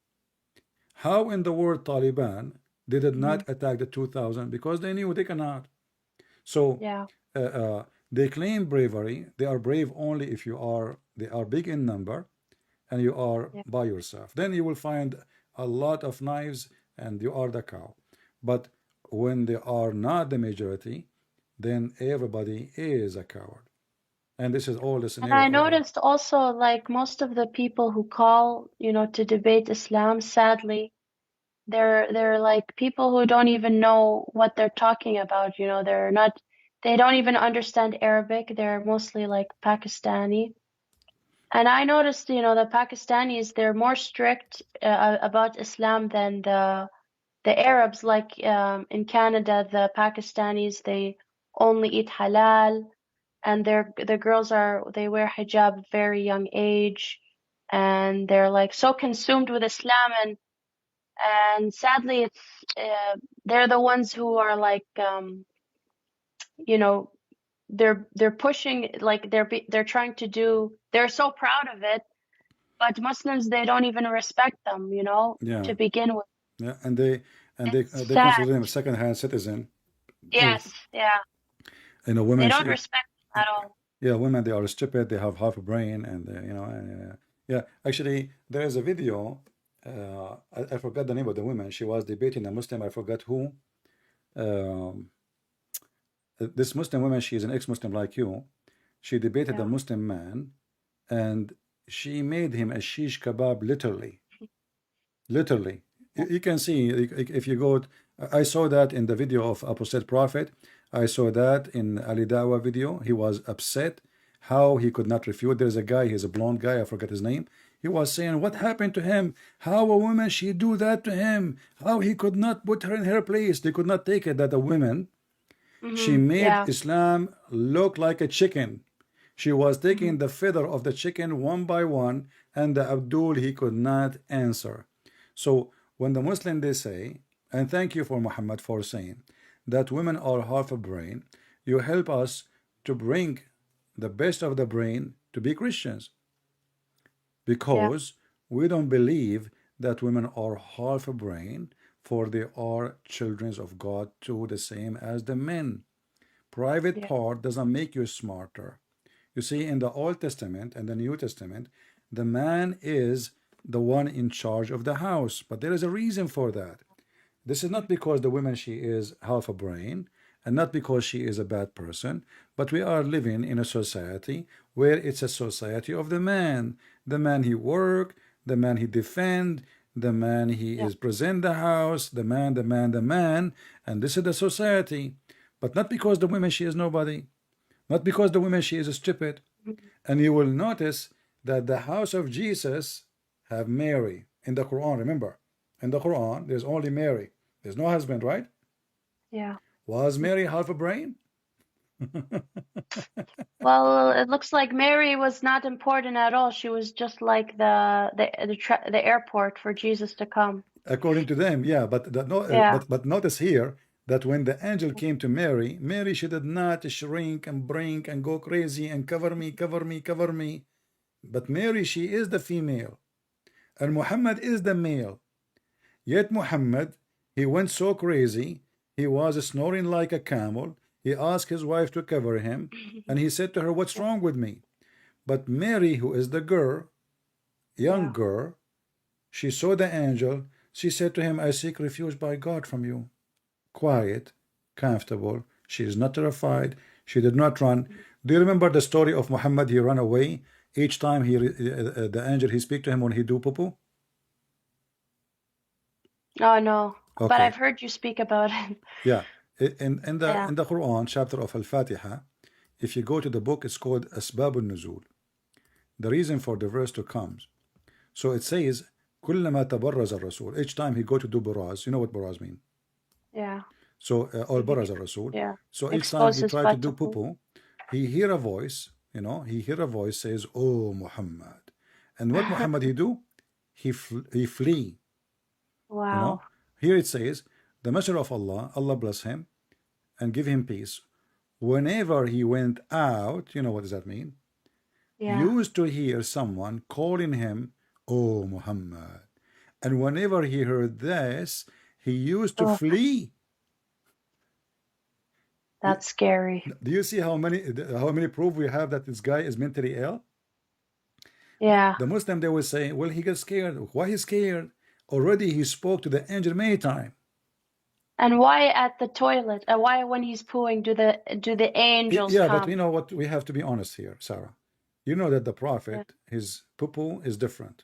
How in the world Taliban they did not attack the 2,000? Because they knew they cannot. So Yeah. they claim bravery. They are brave only if they are big in number and you are Yeah. by yourself. Then you will find a lot of knives and you are the cow. But when they are not the majority, then everybody is a coward. And this is all the And I scenario. noticed also, like, most of the people who call, to debate Islam, sadly, they're like people who don't even know what they're talking about. They don't even understand Arabic. They're mostly like Pakistani. And I noticed, the Pakistanis, they're more strict about Islam than the Arabs. Like in Canada, the Pakistanis, they only eat halal, and the girls they wear hijab at a very young age, and they're like so consumed with Islam, and sadly, they're the ones who are like, you know, they're pushing, like they're trying to do. They're so proud of it, but Muslims, they don't even respect them, Yeah, to begin with. yeah, and they Sad. consider them a second-hand citizen. Yes, yeah. They Women, don't respect them at all. yeah, women they are stupid. They have half a brain, and yeah. Actually, there is a video. I forgot the name of the woman. She was debating a Muslim. I forgot who. Um, this Muslim woman, she is an ex-Muslim like you. She debated a Yeah. Muslim man, and she made him a shish kebab, literally. Literally. You can see if you go. I saw that in the video of Apostate Prophet. I saw that in Ali Dawa video. He was upset how he could not refute. There's a guy, he's a blonde guy, I forget his name. He was saying, what happened to him? How a woman she do that to him? How he could not put her in her place? They could not take it that a woman, she made Yeah. Islam look like a chicken. She was Hmm. taking the feather of the chicken one by one, and the Abdul he could not answer. So when the Muslim they say, and thank you for Muhammad for saying that women are half a brain, you help us to bring the best of the brain to be Christians, Yeah. because we don't believe that women are half a brain, for they are children of God too, the same as the men. Private Yeah. part doesn't make you smarter. You see, in the Old Testament and the New Testament, the man is the one in charge of the house. But there is a reason for that. This is not because the woman she is half a brain, and not because she is a bad person, but we are living in a society where it's a society of the man. The man he work, the man he defend, the man he Yeah. is present the house, the man, and this is the society. But not because the woman she is nobody, not because the woman she is stupid. Mhm. And you will notice that the house of Jesus have Mary in the Quran. Remember, in the Quran, there's only Mary. There's no husband, right? Yeah. Was Mary half a brain? Well, it looks like Mary was not important at all. She was just like the airport for Jesus to come. According to them, yeah. But no, Yeah. but notice here that when the angel came to Mary, Mary she did not shrink and brink and go crazy and cover me, cover me, cover me. But Mary she is the female, and Muhammad is the male. Yet Muhammad, he went so crazy, he was snoring like a camel. He asked his wife to cover him, and he said to her, what's Yeah. wrong with me? But Mary, who is the girl, young Yeah. girl, she saw the angel. She said to him, I seek refuge by God from you. Quiet, comfortable. She is not terrified. She did not run. Do you remember the story of Muhammad? He ran away each time the angel he speak to him when he do poo-poo. Oh no, but Okay, I've heard you speak about it. yeah. In Yeah. the Quran, chapter of Al-Fatiha, if you go to the book, it's called Asbab al-Nuzul, the reason for the verse to come. So it says, كلما تبرز الرسول. Each time he go to do buraz, you know what buraz mean? Yeah. So or He baraz al-Rasul. yeah. So each time he Exposes tried to do Fatihu. poo-poo, he hear a voice, you know, he hear a voice says, "Oh Muhammad," and what Muhammad he do? He flee. You Wow. know, here it says, the messenger of Allah, Allah bless him and give him peace. Whenever he went out, you know what does that mean? Yeah. Used to hear someone calling him, "Oh Muhammad," and whenever he heard this, he used to Oh, flee. that's scary. Do you see how many proof we have that this guy is mentally ill? Yeah. The Muslim, they will say, well, he got scared. Why he scared? Already he spoke to the angel many times. And why at the toilet? And why when he's pooing do the angels Yeah, but come? you know what? We have to be honest here, Sarah. You know that the prophet, his poo-poo is different.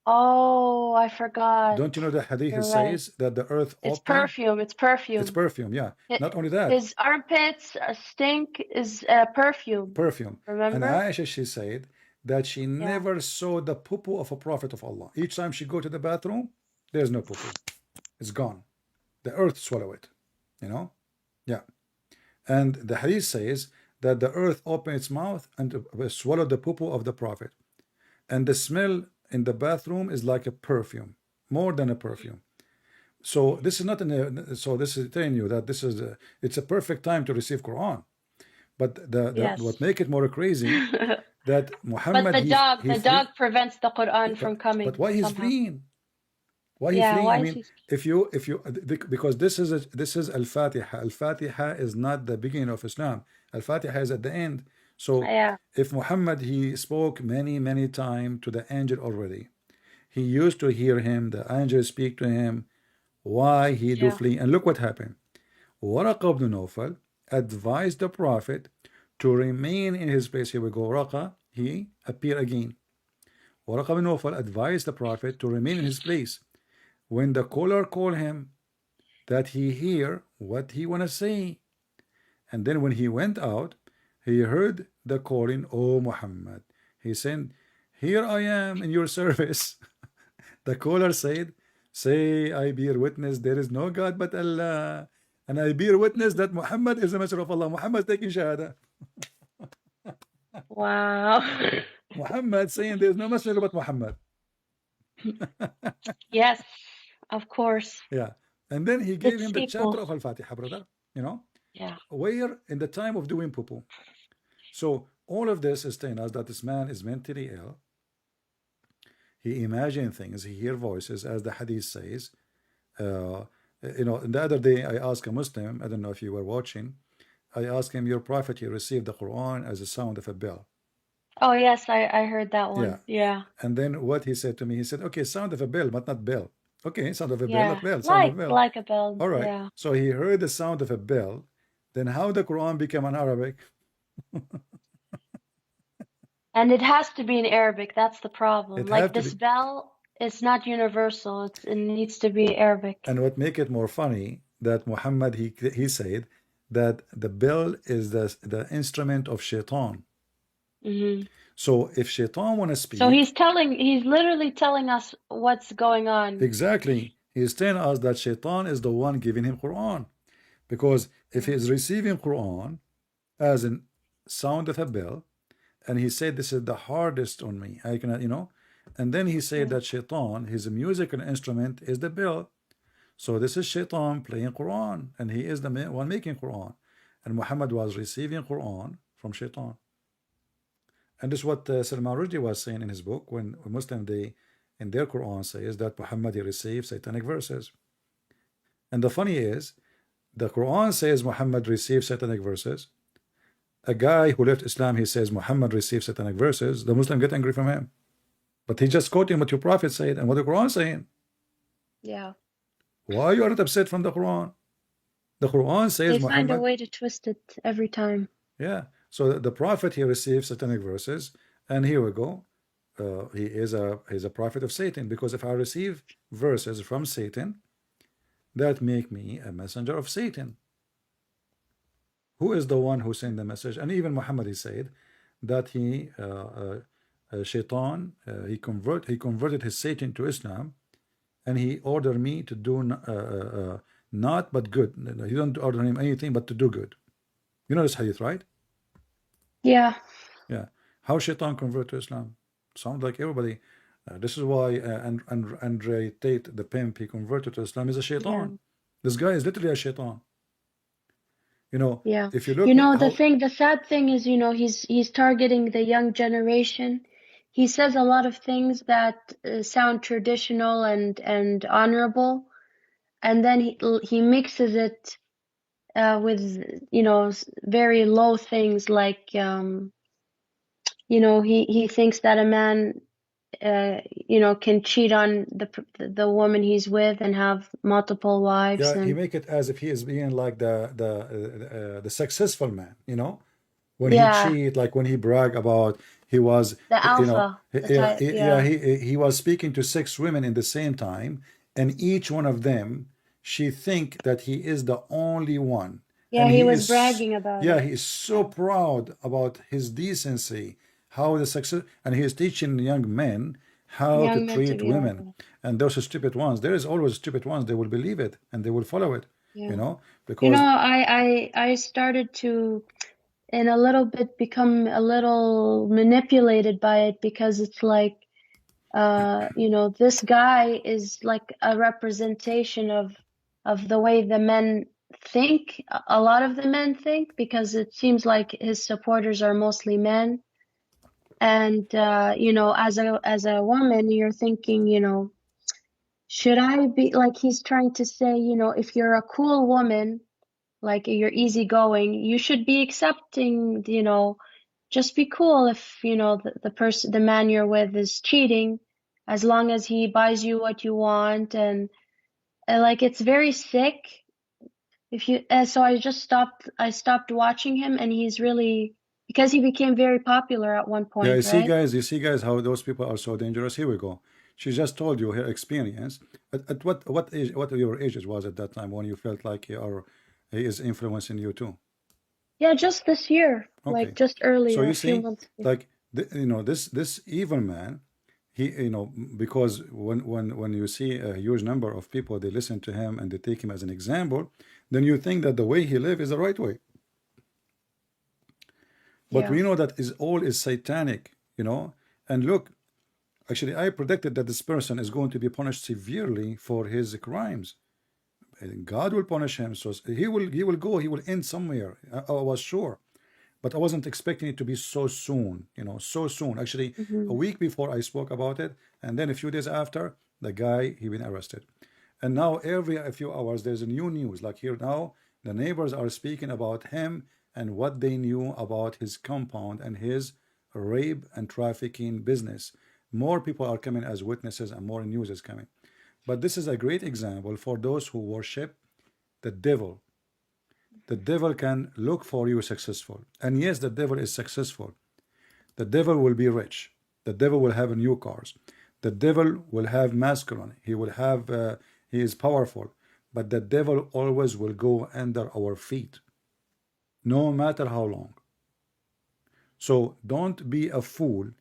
Oh, I forgot. Don't you know the hadith You're it right. says that the earth It's open? perfume. It's perfume. It's perfume, yeah. Hi- Not only that, His armpits stink is perfume. perfume. And Remember? Aisha, she said that she Yeah. never saw the poo-poo of a prophet of Allah. Each time she go to the bathroom, there's no poo-poo. It's gone. The earth swallow it, you know? Yeah. And the hadith says that the earth opened its mouth and swallowed the poo-poo of the prophet. And the smell in the bathroom is like a perfume, more than a perfume. So this is not so this is telling you that this is it's a perfect time to receive Quran. But Yes. what make it more crazy that But Muhammad the dog prevents the Quran from coming. but why he's somehow. fleeing? Why he Yeah, fleeing? why I is mean, he if you because this is Al-Fatiha. Al-Fatiha is not the beginning of Islam. Al-Fatiha is at the end. So Yeah. if Muhammad he spoke many times to the angel already, he used to hear him. The angel speak to him. Why he do Yeah. flee? And look what happened. Waraqa ibn Nawfal advised the prophet to remain in his place. Here we go. Waraqa, he appear again. Waraqa ibn Nawfal advised the prophet to remain in his place. When the caller called him, that he hear what he wanna say. And then when he went out, he heard the calling, "Oh Muhammad." He said, "Here I am in your service." The caller said, "Say, I bear witness there is no God but Allah. And I bear witness that Muhammad is the messenger of Allah." Muhammad taking shahada. Wow. Muhammad saying there is no messenger but Muhammad. Yes, of course. Yeah. And then he gave It's him the equal. chapter of Al-Fatiha, brother. You know? Yeah. Where in the time of doing poo-poo. So all of this is telling us that this man is mentally ill. He imagines things, he hears voices, as the hadith says. You know, the other day I asked a Muslim, I don't know if you were watching, I asked him, your prophet, he received the Quran as the sound of a bell. Oh yes, I heard that one. Yeah. Yeah. And then what he said to me, he said, okay, sound of a bell, but not bell. Okay, sound of a bell, Yeah. not bell, sound of a bell. Like a bell. All right. Yeah. So he heard the sound of a bell. Then how the Quran became in Arabic? And it has to be in Arabic. That's the problem. It Like have to this be. bell is not universal. It needs to be Arabic. And what make it more funny that Muhammad he said that the bell is the instrument of shaitan. Hmm. So if shaitan want to speak, So he's literally telling us what's going on. exactly, he's telling us that shaitan is the one giving him Quran, because if he is receiving Quran as a sound of a bell, and he said this is the hardest on me, I cannot, you know, and then he said that shaitan, his musical instrument is the bell. So this is shaitan playing Quran, and he is the one making Quran, and Muhammad was receiving Quran from shaitan. And this is what Salman Rushdie was saying in his book, when Muslim they in their Quran says that Muhammad he received satanic verses. And the funny is, the Quran says Muhammad received satanic verses, a guy who left Islam, he says Muhammad received satanic verses, the Muslim get angry from him. But he just quoting what your prophet said and what the Quran saying. Yeah. Why you are not upset from the Quran? The Quran says They find a Muhammad, way to twist it every time. yeah. So the prophet, he received satanic verses, and here we go. He's a prophet of Satan, because if I receive verses from Satan, that make me a messenger of Satan. Who is the one who sent the message? And even Muhammad, he said that Shaitan, he converted his Satan to Islam, and he ordered me to do not but good. He don't order him anything but to do good. You know this hadith, right? Yeah. Yeah. How Shaitan convert to Islam? Sounds like everybody. This is why Andre Tate, the pimp, he converted to Islam, is a Shaitan. Yeah. This guy is literally a Shaitan. You know, Yeah. if you You look know, how, the sad thing is, you know, he's targeting the young generation. He says a lot of things that sound traditional and honorable, and then he mixes it with, you know, very low things like, you know, he thinks that a man, you know, can cheat on the woman he's with and have multiple wives, yeah, he and make it as if he is being like the successful man, you know, when he yeah, cheat, like when he brag about he was, the you know, alpha, the type, yeah, yeah, he was speaking to 6 women in the same time, and each one of them, she think that he is the only one, yeah, and he he was is, bragging about yeah, it. he is so proud about his decency, how the success, and he is teaching young men how to Young men to treat be like women. that. And those stupid ones, there is always stupid ones, they will believe it and they will follow it, you Yeah. know, You know, because I started to, in a little bit, become a little manipulated by it, because it's like, you know, this guy is like a representation of the way the men think. A lot of the men think, because it seems like his supporters are mostly men. And you know, as a woman, you're thinking, you know, should I be like, he's trying to say, you know, if you're a cool woman, like you're easygoing, you should be accepting, you know, just be cool if, you know, the person, the man you're with is cheating, as long as he buys you what you want. And like, it's very sick. If you, so I stopped watching him, and he's really, because he became very popular at one yeah, point, right? you see guys how those people are so dangerous. Here we go. She just told you her experience. At what age, what your ages was at that time when you felt like he is influencing you too? Yeah, just this year, like Okay, just so earlier, you a few see, months ago. like you know, this evil man, he, you know, because when you see a huge number of people, they listen to him and they take him as an example, then you think that the way he live is the right way. But Yeah. we know that is all is satanic, you know. And look, actually, I predicted that this person is going to be punished severely for his crimes. And God will punish him, so he will go, he will end somewhere. I was sure. But I wasn't expecting it to be so soon, you know, so soon. Actually, a Hmm. week before I spoke about it, and then a few days after, the guy he been arrested. And now every a few hours there's a new news. Like here now, the neighbors are speaking about him and what they knew about his compound and his rape and trafficking business. More people are coming as witnesses and more news is coming. But this is a great example for those who worship the devil. The devil can look for you successful. And yes, the devil is successful. The devil will be rich. The devil will have new cars. The devil will have masculine. He will have, he is powerful. But the devil always will go under our feet, no matter how long. So don't be a fool.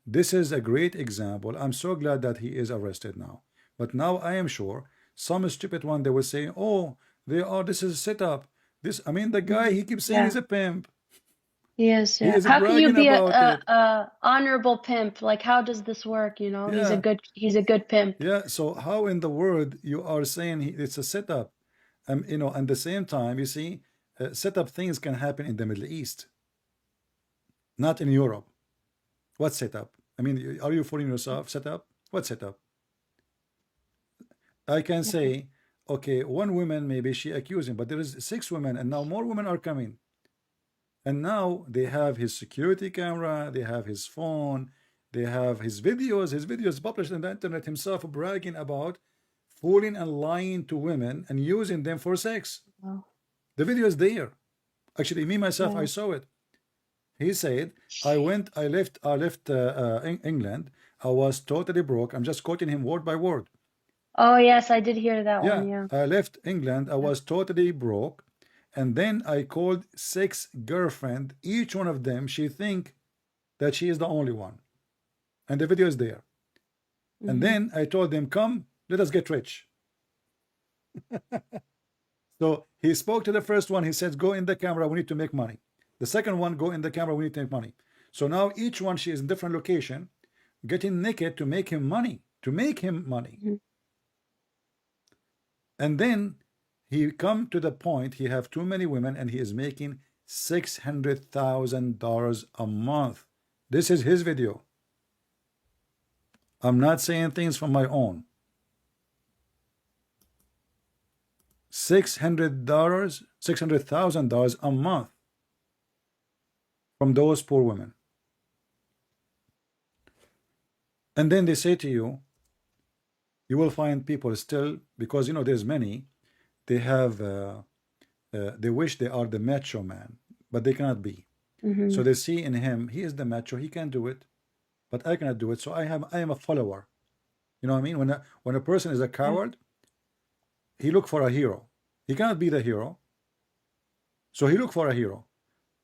This is a great example. I'm so glad that he is arrested now. But now I am sure some stupid one they will say, oh, they are, this is a setup. This, I mean, the guy, he keeps saying Yeah. he's a pimp. Yes, He yeah. is How can you bragging be about it. a honorable pimp? Like, how does this work? You know, Yeah, he's a good pimp. yeah. So how in the world you are saying it's a setup? You know, at the same time, you see, setup things can happen in the Middle East, not in Europe. What setup? I mean, are you fooling yourself? Setup? What setup? I can Yeah. say, okay, one woman maybe she accused him, but there is 6 women, and now more women are coming. And now they have his security camera, they have his phone, they have his videos. His videos published on the internet himself bragging about fooling and lying to women and using them for sex. Wow. The video is there. Actually, me myself, I Yeah. saw it. He said, I left England. I was totally broke. I'm just quoting him word by word. Oh, yes, I did hear that one. Yeah, Yeah. I left England. I was totally broke. And then I called 6 girlfriend. Each one of them, she think that she is the only one. And the video is there. And then I told them, come, let us get rich. So he spoke to the first one. He says, go in the camera. We need to make money. The second one, go in the camera. We need to make money. So now each one, she is in different location, getting naked to make him money, And then he come to the point, he have too many women and he is making $600,000 a month. This is his video. I'm not saying things from my own. $600,000 a month from those poor women. And then they say to you, you will find people still, because you know there's many, they have they wish they are the macho man, but they cannot be. So they see in him, he is the macho, he can do it, but I cannot do it. So I am a follower. You know what I mean? When a person is a coward, he look for a hero. He cannot be the hero, so he look for a hero.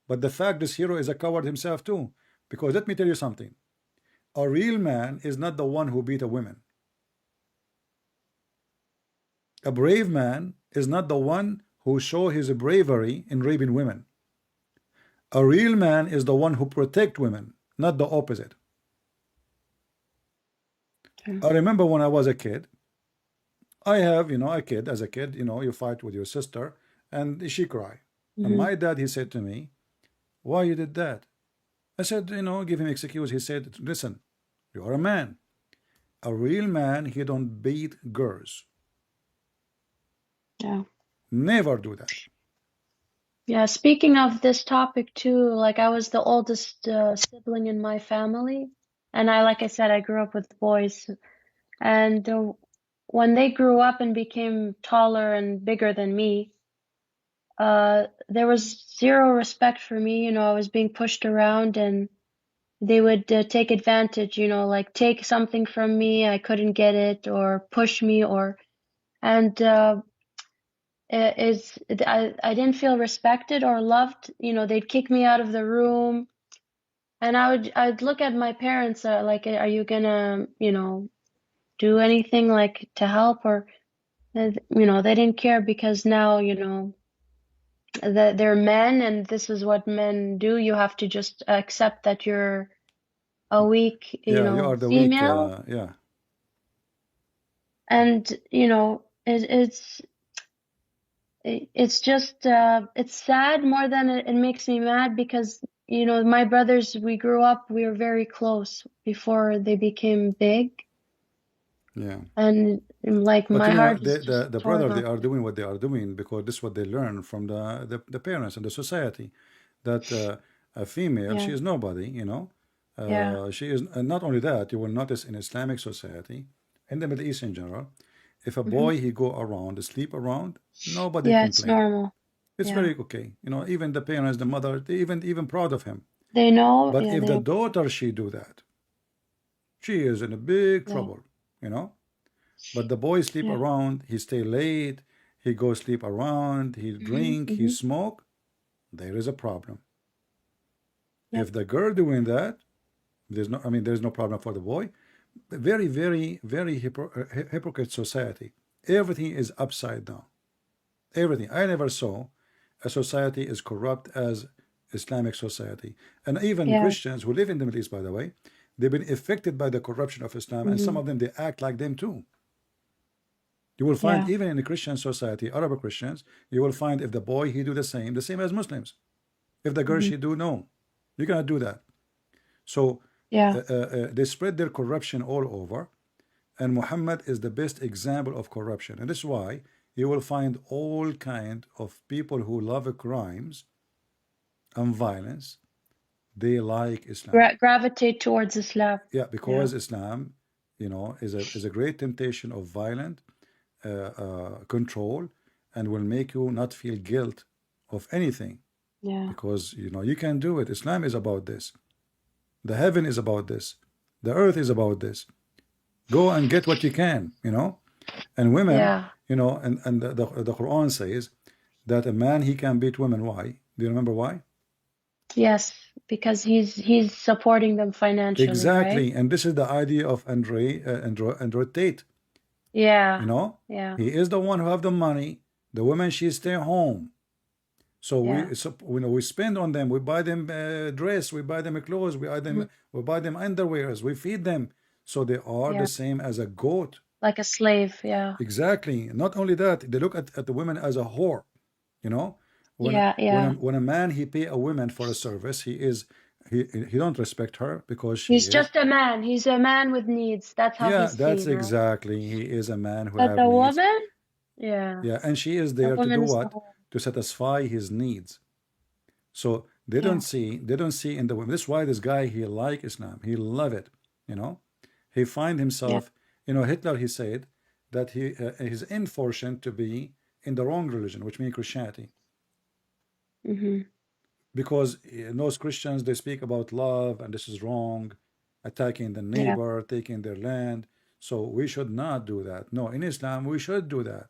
But the fact this hero is a coward himself too, because let me tell you something: a real man is not the one who beat a woman. A brave man is not the one who show his bravery in raping women. A real man is the one who protect women, not the opposite. I remember when I was a kid, I have, a kid, as a kid, you fight with your sister and she cry. And my dad, he said to me, why you did that? I said, give him excuse. He said, listen, you are a man. A real man, he don't beat girls. Yeah. Never do that. Yeah, speaking of this topic too, like I was the oldest sibling in my family, and like I said, I grew up with boys, and when they grew up and became taller and bigger than me, there was zero respect for me. I was being pushed around, and they would take advantage, like take something from me, I couldn't get it, or push me, and I didn't feel respected or loved. They'd kick me out of the room, and I'd look at my parents like, are you gonna, do anything like to help? Or they didn't care, because now, that they're men and this is what men do. You have to just accept that you're a weak, Yeah, you are the weak. female. Yeah. And it's just it's sad more than it makes me mad, because my brothers, we grew up, we were very close before they became big, Yeah. and like But my heart is the just the brother, torn they up. are doing what they are doing because this is what they learn from the parents and the society, that a female, she Yeah, is nobody, yeah. she is, and not only that, you will notice in Islamic society, in the Middle East in general, if a Hmm. boy he go around, sleep around, nobody Yeah, it's complain. normal. It's Yeah, very okay. Even the parents, the mother, they even proud of him. they know. But Yeah, if the they. daughter she do that, she is in a big Yeah, trouble, you know. But the boy sleep yeah. around, he stay late, he go sleep around, he Hmm. drink, he Hmm. smoke, there is a problem. Yep. If the girl doing that, there's no problem for the boy. Very, very, very hypocrite society. Everything is upside down. Everything. I never saw a society as corrupt as Islamic society. And even Yeah. Christians who live in the Middle East, by the way, they've been affected by the corruption of Islam, and some Hmm. of them, they act like them too. You will find Yeah. even in a Christian society, Arab Christians, you will find if the boy he do the same as Muslims. If the girl Hmm. she do, no, you cannot do that. So Yeah. they spread their corruption all over, and Muhammad is the best example of corruption. And this is why you will find all kind of people who love crimes, and violence, they like Islam. Gravitate towards Islam. Yeah, Yeah. because Islam, is a great temptation of violent control, and will make you not feel guilt of anything, Yeah. because you can do it. Islam is about this. The heaven is about this. The earth is about this. Go and get what you can, And women, Yeah. and the Quran says that a man, he can beat women. Why? Do you remember why? Yes, because he's supporting them financially, right? Exactly. And this is the idea of Andrew Tate. Yeah. Yeah. He is the one who have the money. The women, she stay home. So Yeah. we spend on them. We buy them dress. We buy them clothes. We buy them underwears. We feed them. So they are Yeah. the same as a goat. Like a slave. Yeah. Exactly. Not only that, they look at the women as a whore. When Yeah. when a man, he pay a woman for a service, he don't respect her, because she He's is. just a man. He's a man with needs. That's how Yeah, he's that's seen, right? exactly. He is a man who But have the needs. woman, yeah, Yeah, and she is the there to woman do is the what? whole. To satisfy his needs. So they Yeah. don't see in the women. This is why this guy, he like Islam. He love it. He find himself. Hitler, he said that he's unfortunate to be in the wrong religion, which means Christianity. Mm-hmm. Because those Christians, they speak about love, and this is wrong, attacking the Yeah. neighbor, taking their land. So we should not do that. No, in Islam, we should do that.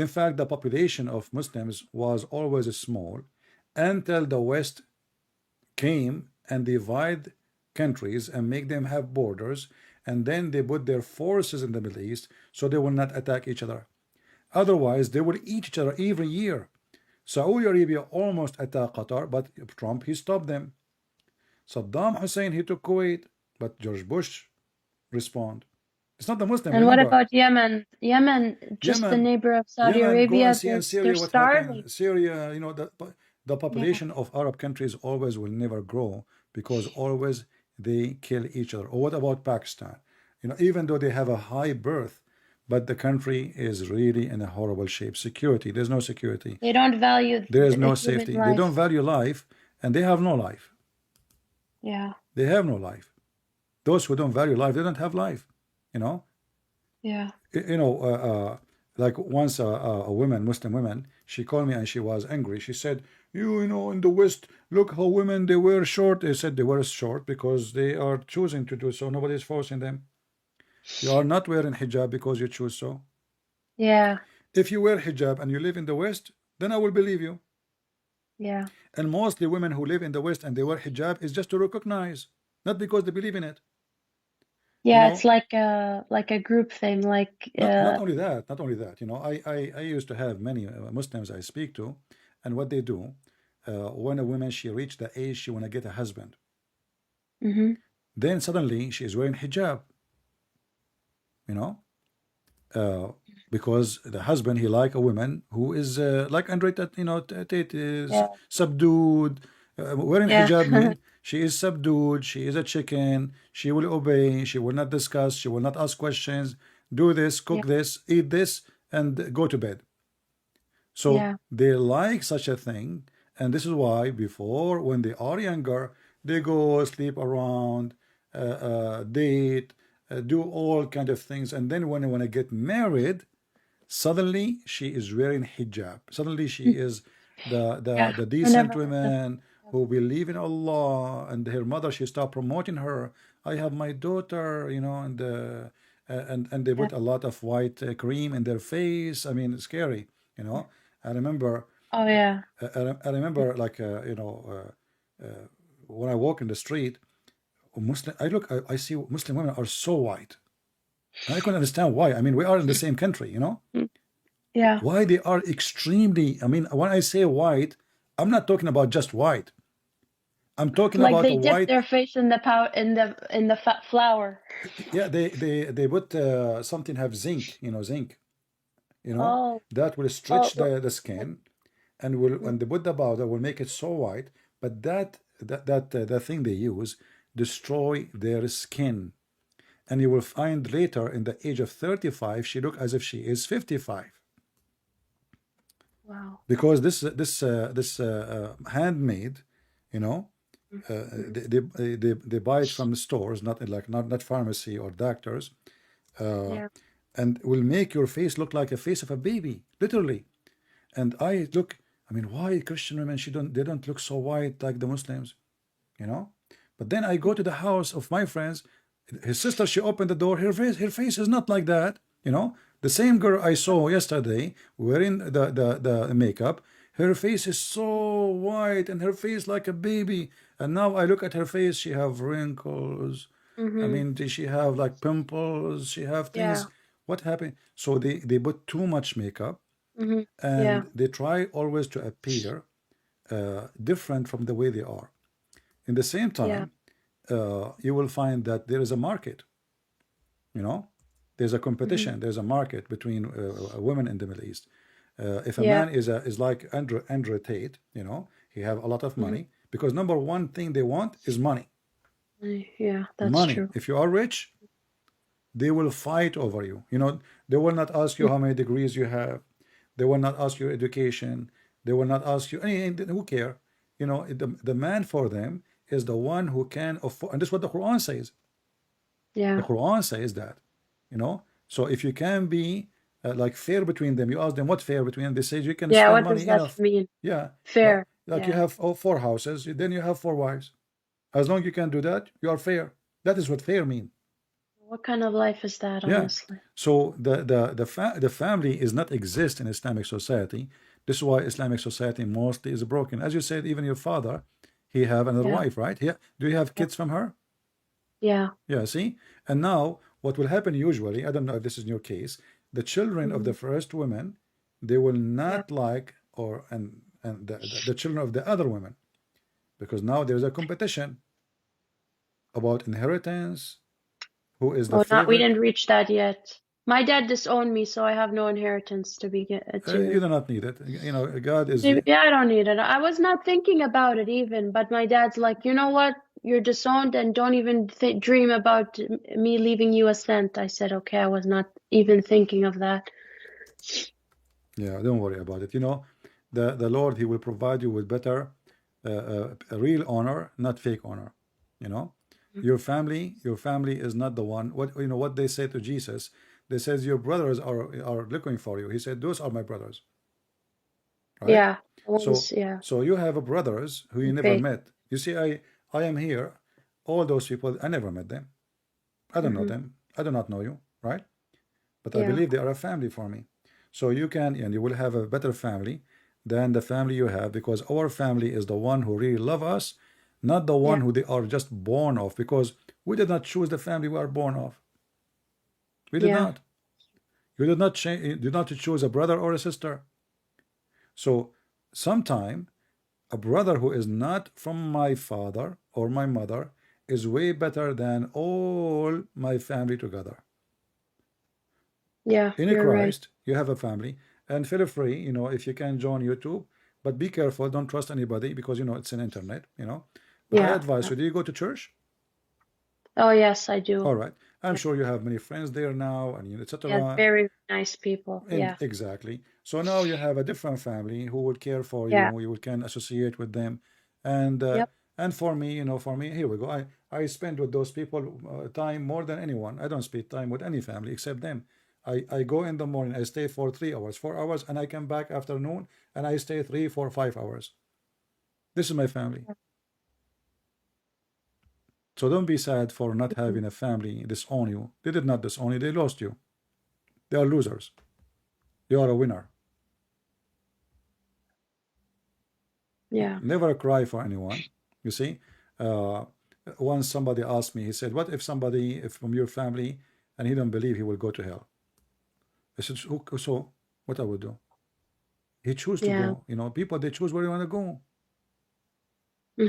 In fact, the population of Muslims was always small until the West came and divide countries and make them have borders, and then they put their forces in the Middle East so they will not attack each other. Otherwise, they will eat each other every year. Saudi Arabia almost attacked Qatar, but Trump, he stopped them. Saddam Hussein, he took Kuwait, but George Bush responded. It's not the Muslim, And what remember. about Yemen? Yemen, just the Yemen, neighbor of Saudi go Arabia, and see in Syria they're what starving. happened. Syria, the population of Arab countries always will never grow, because always they kill each other. Or what about Pakistan? Even though they have a high birth, but the country is really in a horrible shape. Security, there's no security. They don't value There is the no human safety. They life. don't value life, and they have no life. Yeah. They have no life. Those who don't value life, they don't have life. Yeah. Like once a woman, Muslim woman, she called me and she was angry. She said, in the West, look how women, they wear short. They said they wear short because they are choosing to do so. Nobody's forcing them. You are not wearing hijab because you choose so. Yeah. If you wear hijab and you live in the West, then I will believe you. Yeah. And mostly women who live in the West and they wear hijab is just to recognize, not because they believe in it. Yeah, it's like a group thing, like Not only that, I used to have many Muslims I speak to, and what they do, when a woman, she reached the age she want to get a husband, mm-hmm. then suddenly she is wearing hijab, because the husband, he like a woman who is like Andre Tate is subdued. Wearing hijab mean she is subdued, she is a chicken, she will obey, she will not discuss, she will not ask questions, do this, cook this, eat this, and go to bed. So they like such a thing, and this is why before, when they are younger, they go sleep around, date, do all kind of things, and then when they want to get married, suddenly she is wearing hijab. Suddenly she is the decent woman who believe in Allah, and her mother, she stopped promoting her. I have my daughter, and they put a lot of white cream in their face. I mean, it's scary, I remember. Oh yeah. I remember, like when I walk in the street, I see Muslim women are so white. And I couldn't understand why. I mean, we are in the same country, Yeah. Why they are extremely. I mean, when I say white, I'm not talking about just white. I'm talking like about they a dip white. their face in the flour. Yeah, they put something have zinc, zinc, Oh. that will stretch the skin, and when they put the powder, will make it so white. But that thing they use destroy their skin, and you will find later in the age of 35 she look as if she is 55. Wow. because this handmade, you know, they buy it from the stores, not in like not pharmacy or doctors, uh, Yeah. and will make your face look like a face of a baby, literally. And I look, I mean, why Christian women they don't look so white like the Muslims, you know? But then I go to the house of my friends, his sister, she opened the door, her face is not like that, you know? The same girl I saw yesterday wearing the makeup, her face is so white and her face like a baby. And now I look at her face, she have wrinkles. I Mm-hmm. mean, she have like pimples, she have Yeah. things. What happened? So they put too much makeup Mm-hmm. Yeah. and they try always to appear different from the way they are. In the same Yeah. time, you will find that there is a market, you know, there's a Mm-hmm. competition, there's a market between women in the Middle East. If a Yeah. man is like Andrew Tate, you know, he have a lot of Mm-hmm. money because number one thing they want is money. Yeah, that's Money. true. If you are rich, they will fight over you. You know, they will not ask you how many degrees you have. They will not ask your education. They will not ask you anything. Who care? You know, the man for them is the one who can afford, and this is what the Quran says. The Yeah. Quran says that, you know. So if you can be like fair between them, you ask them what fair between them. They say you can Yeah, spend what does money that enough. mean? Yeah, Fair. like you Yeah. have four houses, then you have four wives. As long as you can do that, you are fair. That is what fair mean. What kind of life is that, Yeah. honestly? So the family is not exist in Islamic society. This is why Islamic society mostly is broken. As you said, even your father, he have another Yeah. wife, right? Yeah. Do you have Yeah. kids from her? Yeah. Yeah, see? And now what will happen usually, I don't know if this is your case, the children of Mm-hmm. the first women, they will Yeah. not like or and the children of the other women, because now there's a competition about inheritance, who is the Oh, not we favorite. didn't reach that yet. My dad disowned me, so I have no inheritance to begin You to. do not need it. You know, God is Yeah, I don't need it. I was not thinking about it even, but my dad's like, you know what? You're disowned and don't even dream about me leaving you a cent. I said, okay, I was not even thinking of that. yeah, don't worry about it. You know, the Lord, He will provide you with better a real honor, not fake honor. You know, your family is not the one. What you know what they say to Jesus, they says your brothers are looking for you. He said, those are my brothers, right? Yeah, So once, yeah, so you have brothers who you in never faith. met. You see, I am here. All those people, I never met them. I don't know Hmm. them. I do not know you, right? But I Yeah, believe they are a family for me. So you can, and you will have a better family than the family you have, because our family is the one who really love us, not the yeah, one who they are just born of, because we did not choose the family we are born of. We did yeah, not. You did not change, you did not choose a brother or a sister. So sometime a brother who is not from my father or my mother is way better than all my family together. yeah, In you're right. Christ, you have a family, and feel free, you know, if you can join YouTube, but be careful, don't trust anybody because you know it's an internet, you know. But I Yeah. advise you, do you go to church? Oh, yes, I do. All right. I'm Yeah, sure you have many friends there now, and yeah, etc. very nice people. And Yeah, exactly. So now you have a different family who will care for yeah, you. You can associate with them, and uh, yep. and for me, you know, for me, here we go. I spend with those people time more than anyone. I don't spend time with any family except them. I go in the morning. I stay for 3 hours, 4 hours, and I come back afternoon, and I stay 3, 4, 5 hours. This is my family. So don't be sad for not Mhm. having a family disown you. They did not disown you. They lost you. They are losers. You are a winner. Yeah, Never cry for anyone. You see, uh, once somebody asked me, he said, "What if somebody if from your family and he don't believe he will go to hell?" I said, "So what I would do? He choose to yeah. go. You know, people they choose where they want to go.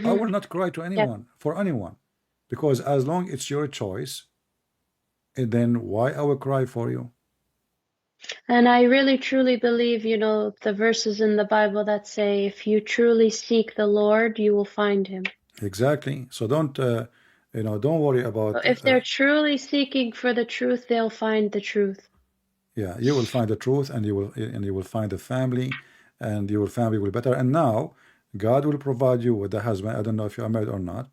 I Hmm. will not cry to Yeah. anyone for anyone, because as long it's your choice, and then why I will cry for you? And I really truly believe, the verses in the Bible that say, if you truly seek the Lord, you will find him. Exactly. So don't don't worry So about if they're truly seeking for the truth, they'll find the truth. yeah, you will find the truth, and you will find the family, and your family will be better. And now God will provide you with a husband. I don't know if you are married or not.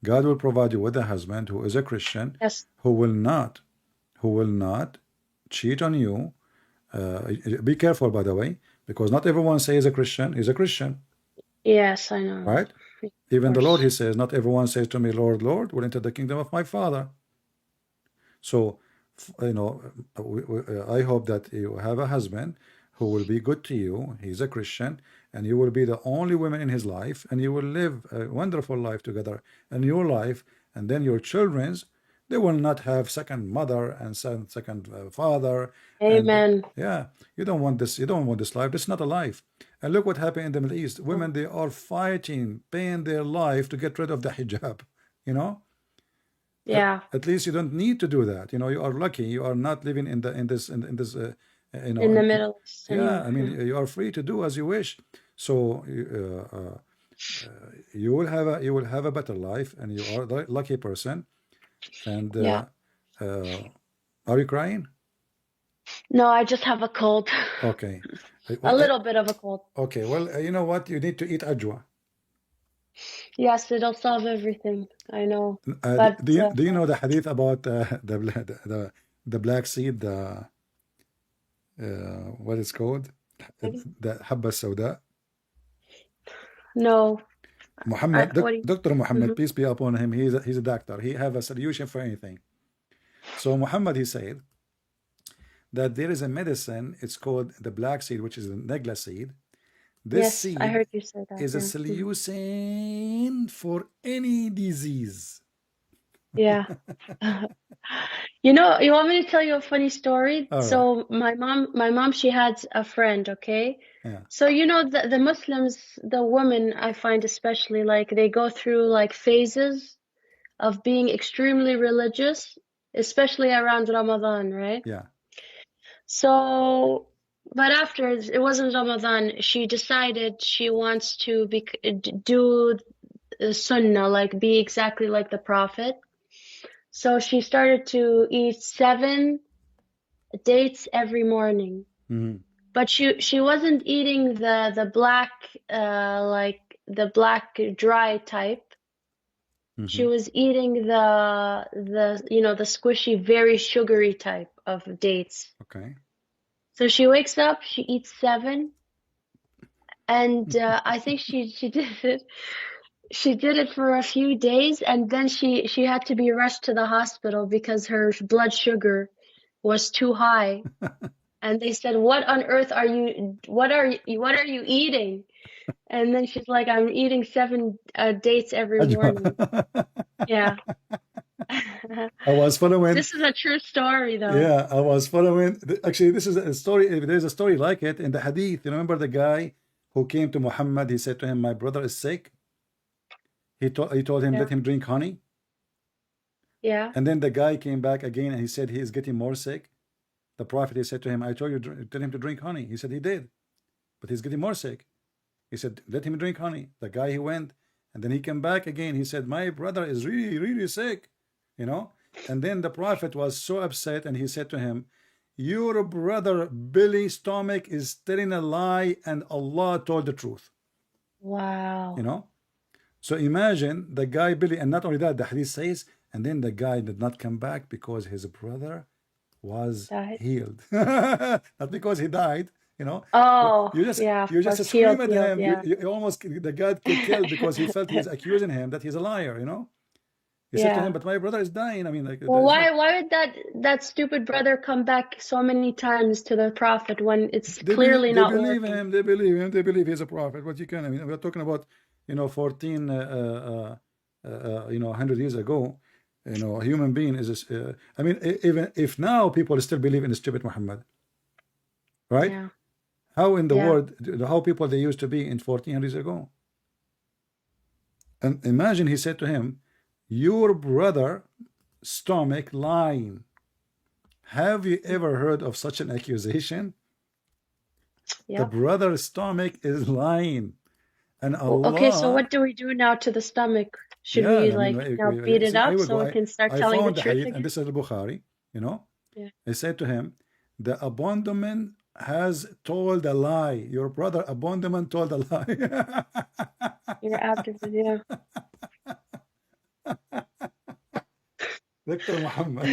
God will provide you with a husband who is a Christian, Yes. who will not cheat on you. Be careful, by the way, because not everyone says a Christian is a Christian, Yes, I know that. right? Of Even the Lord, course. he says, not everyone says to me, Lord, Lord, will enter the kingdom of my Father. So, you know, I hope that you have a husband who will be good to you. He's a Christian, and you will be the only woman in his life, and you will live a wonderful life together in your life, and then your children's, they will not have second mother and second father. And Amen. yeah, you don't want this. You don't want this life. This is not a life. And look what happened in the Middle East. Women, they are fighting, paying their life to get rid of the hijab. You know, Yeah. at least you don't need to do that. You know, you are lucky. You are not living in this you know, In the Middle East yeah. anymore. I mean, you are free to do as you wish. So you will have a better life, and you are the lucky person. And Yeah. are you crying? No, I just have a cold. Okay. A little bit of a cold. Okay. Well, you know what? You need to eat ajwa. Yes, it'll solve everything. I know. Do But you know the hadith about the black seed, what it's called, the habba sauda? no. Muhammad, What do you, Dr. Muhammad, Mhm. peace be upon him, he's a doctor. He have a solution for anything. So Muhammad, he said that there is a medicine, it's called the black seed, which is the negla seed. This Yes, I seed heard you say that. is a Yeah. Mhm. solution for any disease. Yeah. You know, you want me to tell you a funny story? All right. So my mom, she had a friend, okay? Yeah. So you know the Muslims, the women, I find especially like they go through like phases of being extremely religious, especially around Ramadan, right? Yeah. So, but after it wasn't Ramadan, she decided she wants to do Sunnah, like be exactly like the Prophet. So she started to eat 7 dates every morning. Mm-hmm. But she wasn't eating the black like the black dry type. She Mm-hmm. was eating the you know the squishy, very sugary type of dates. Okay. So she wakes up, she eats 7, and I think she did it. She did it for a few days, and then she had to be rushed to the hospital because her blood sugar was too high. And they said, "What on earth are you? What are you eating?" And then she's like, "I'm eating 7 dates every morning." Yeah. I was following. This is a true story, though. Yeah, I was following. Actually, this is a story. There's a story like it in the Hadith. You remember the guy who came to Muhammad? He said to him, "My brother is sick." He told him, Yeah. "Let him drink honey." Yeah. And then the guy came back again and he said he is getting more sick. The Prophet, he said to him, "I told you, tell him to drink honey." He said he did, but he's getting more sick. He said, "Let him drink honey." The guy, he went, and then he came back again. He said, "My brother is really, really sick," you know. And then the Prophet was so upset, and he said to him, "Your brother Billy's stomach is telling a lie, and Allah told the truth." Wow. You know. So imagine the guy Billy, and not only that, the hadith says, and then the guy did not come back because his brother was Died. healed, not because he died. You know, Oh, you just yeah. you just Was scream healed, at healed, him. yeah. You almost the guy get killed because he felt he's accusing him that he's a liar. You know, he said to him, Yeah. "But my brother is dying." I mean, like, Well, it's not. why would that stupid brother come back so many times to the Prophet when it's They clearly they not believe working? him. They believe him. They believe he's a prophet. What you can? I mean, we're talking about 14 100 years ago. You know, a human being is. I mean, even if now people still believe in the stupid Muhammad, right? Yeah. How in the Yeah. world, how people they used to be in 1400 years ago? And imagine he said to him, "Your brother stomach lying." Have you ever heard of such an accusation? The Yep. brother's stomach is lying, and Okay, so Allah. what do we do now to the stomach? Should Yeah, we I mean, like now beat it see, I up will so go. it can start I telling the found the truth hadith, and again? this is the Bukhari. You know, Yeah. I said to him, "The abandonment has told a lie. Your brother Abondiman told a lie. You're after it, yeah. Dr. Muhammad.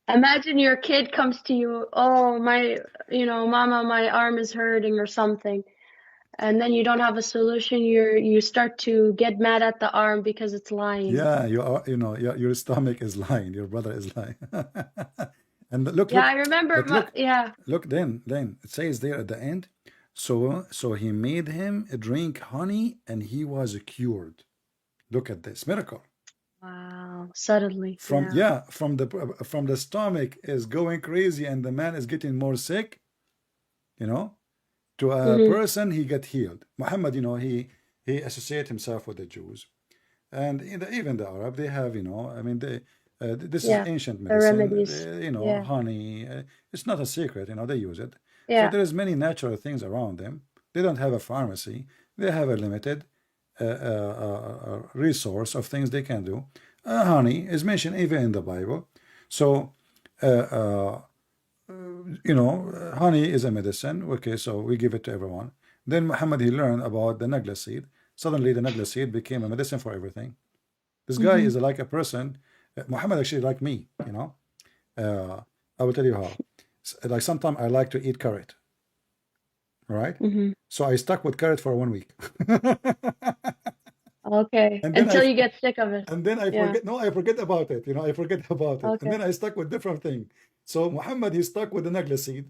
Imagine your kid comes to you, oh, mama, my arm is hurting or something. And then you don't have a solution. You start to get mad at the arm because it's lying. Yeah, you are, your stomach is lying. Your brother is lying. And look, Yeah, I remember. but look, Yeah. look, then it says there at the end. So he made him drink honey, and he was cured. Look at this miracle. Wow. Suddenly. From Yeah. from the stomach is going crazy, and the man is getting more sick. To a person he get healed. Muhammad, he associate himself with the Jews, and even the Arab. They have, I mean, this is Yeah. ancient The medicine. remedies. Yeah. Honey. It's not a secret. They use it. So Yeah. there is many natural things around them. They don't have a pharmacy. They have a limited resource of things they can do. Honey is mentioned even in the Bible. So, honey is a medicine. Okay, so we give it to everyone. Then Muhammad, he learned about the nagla seed. Suddenly, the nagla seed became a medicine for everything. This guy is like a person. Muhammad actually like me. I will tell you how. Like sometimes I like to eat carrot. Right? So I stuck with carrot for 1 week. Okay. And then Until you get sick of it. And then I Yeah. forget. No, I forget about it. I forget about it. And Okay. then I stuck with different thing. So Muhammad, he stuck with the nagla seed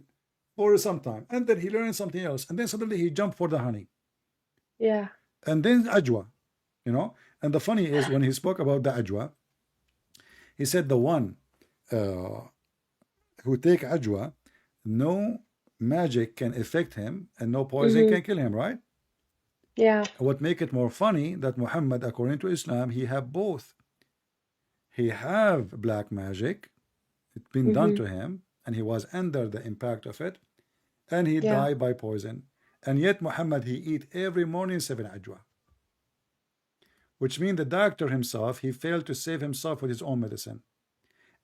for some time, and then he learned something else, and then suddenly he jumped for the honey, Yeah. and then ajwa. And the funny is when he spoke about the ajwa, he said the one who take ajwa, no magic can affect him, and no poison can kill him. Right? Yeah. What make it more funny that Muhammad, according to Islam, he have both. He have black magic. It's been done to him, and he was under the impact of it, and he died by poison. And yet Muhammad, he eat every morning 7 ajwa, which means the doctor himself, he failed to save himself with his own medicine,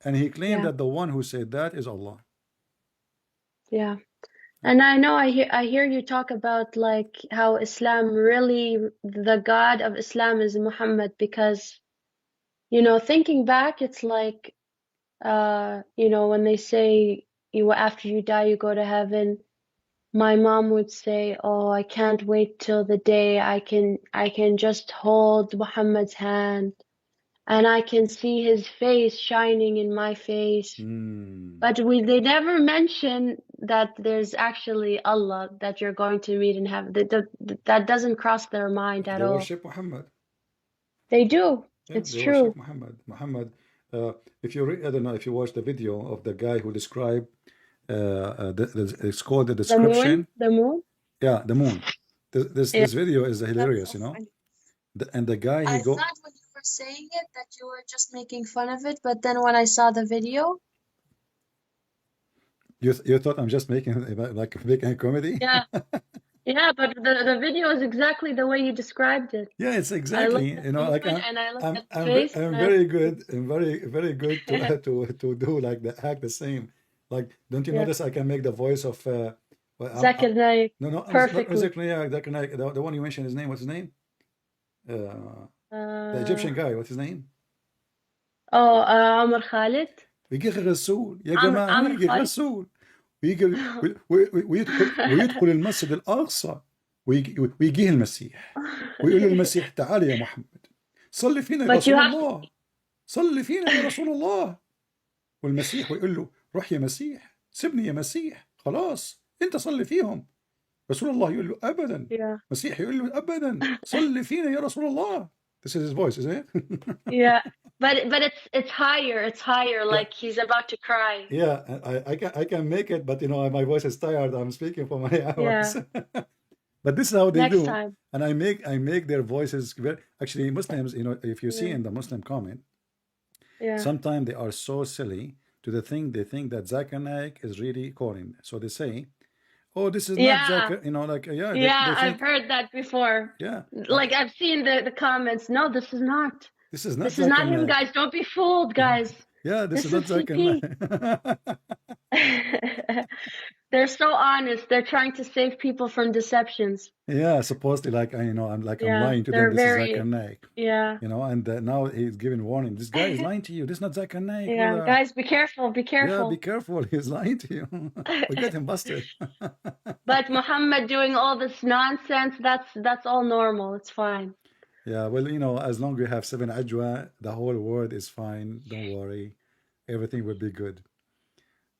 and he claimed that the one who said that is Allah. Yeah. And I know I hear you talk about like how Islam really, the God of Islam is Muhammad, because thinking back, it's like when they say after you die you go to heaven, my mom would say, oh, I can't wait till the day I can just hold Muhammad's hand and I can see his face shining in my face. But they never mention that there's actually Allah that you're going to meet in heaven. That doesn't cross their mind at They all. worship Muhammad. They do. Yeah, It's they true. worship Muhammad. If you read, I don't know if you watch the video of the guy who described, it's called the description. The moon? Yeah, the moon. This video is hilarious, and the guy I thought when you were saying it that you were just making fun of it, but then when I saw the video, you thought I'm just making a comedy? yeah. Yeah, but the video is exactly the way you described it. Yeah, it's exactly, like I'm very good and very good to do like the act the same. Like, don't you notice I can make the voice of Zakir Naik. No, Perfectly. Zakir Naik, the one you mentioned, his name, what's his name? The Egyptian guy, what's his name? Oh, Amr Khalid. ويجي الرسول يا جماعة، يجي الرسول ويدخل المسجد الأقصى، ويجيه المسيح ويقول للمسيح تعال يا محمد صلي فينا يا رسول الله، صلي فينا يا رسول الله. والمسيح ويقول له روح يا مسيح، سيبني يا مسيح، خلاص انت صلي فيهم. رسول الله يقول له ابدا. مسيح يقول له ابدا، صلي فينا يا رسول الله. This is his voice, isn't it? Yeah, but it's higher. It's higher, like he's about to cry. Yeah, I can make it, but my voice is tired. I'm speaking for many hours. Yeah. But this is how they Next do. Time. And I make their voices very, actually Muslims, if you see in the Muslim comment, sometimes they are so silly to the thing, they think that Zakir Naik is really Korean. So they say, oh, this is not Zakir, they I've heard that before. Yeah. Like I've seen the comments. No, this is not. This is not This is not him, guys. Don't be fooled, guys. Yeah, this is not Zakir Naik. They're so honest. They're trying to save people from deceptions. Yeah, supposedly like I'm Yeah, lying to them. they're This is Zakir very, Naik, yeah. and now he's giving warning. This guy is lying to you. This is not Zakir Naik, Yeah, brother. guys, be careful, be Yeah, be careful. careful. He's lying to you. We got him busted. But Muhammad doing all this nonsense, that's all normal. It's fine. Yeah, well, as long as we have 7 ajwa, the whole world is fine. Don't worry. Everything will be good.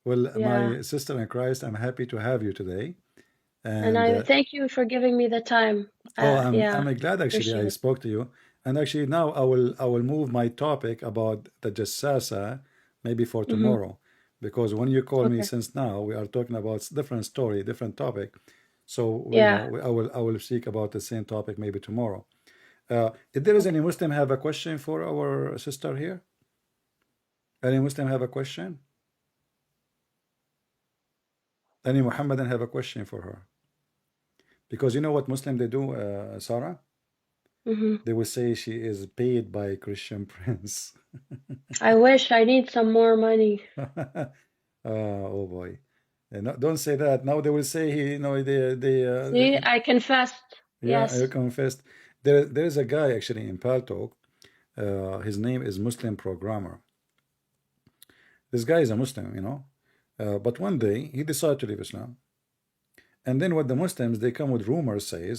Well, Yeah. my sister in Christ, I'm happy to have you today. And And I thank you for giving me the time. oh, I'm Yeah, I'm glad actually appreciate I it. spoke to you. And actually now I will move my topic about the Jassasa maybe for Hmm. tomorrow. Because when you call me, Okay. since now we are talking about different story, different topic. So Yeah. I will speak about the same topic maybe tomorrow. If there is any Muslim have a question for our sister here? Any Muslim have a question? Any Muhammadan have a question for her? Because you know what Muslim they do, Sarah? Hmm. They will say she is paid by Christian Prince. I wish I need some more money. Oh boy. No, don't say that. Now they will say he, See, I confessed. yeah, I Yes. confessed. There's a guy actually in Paltalk. His name is Muslim Programmer. This guy is a Muslim. But one day he decided to leave Islam. And then what the Muslims they come with rumors says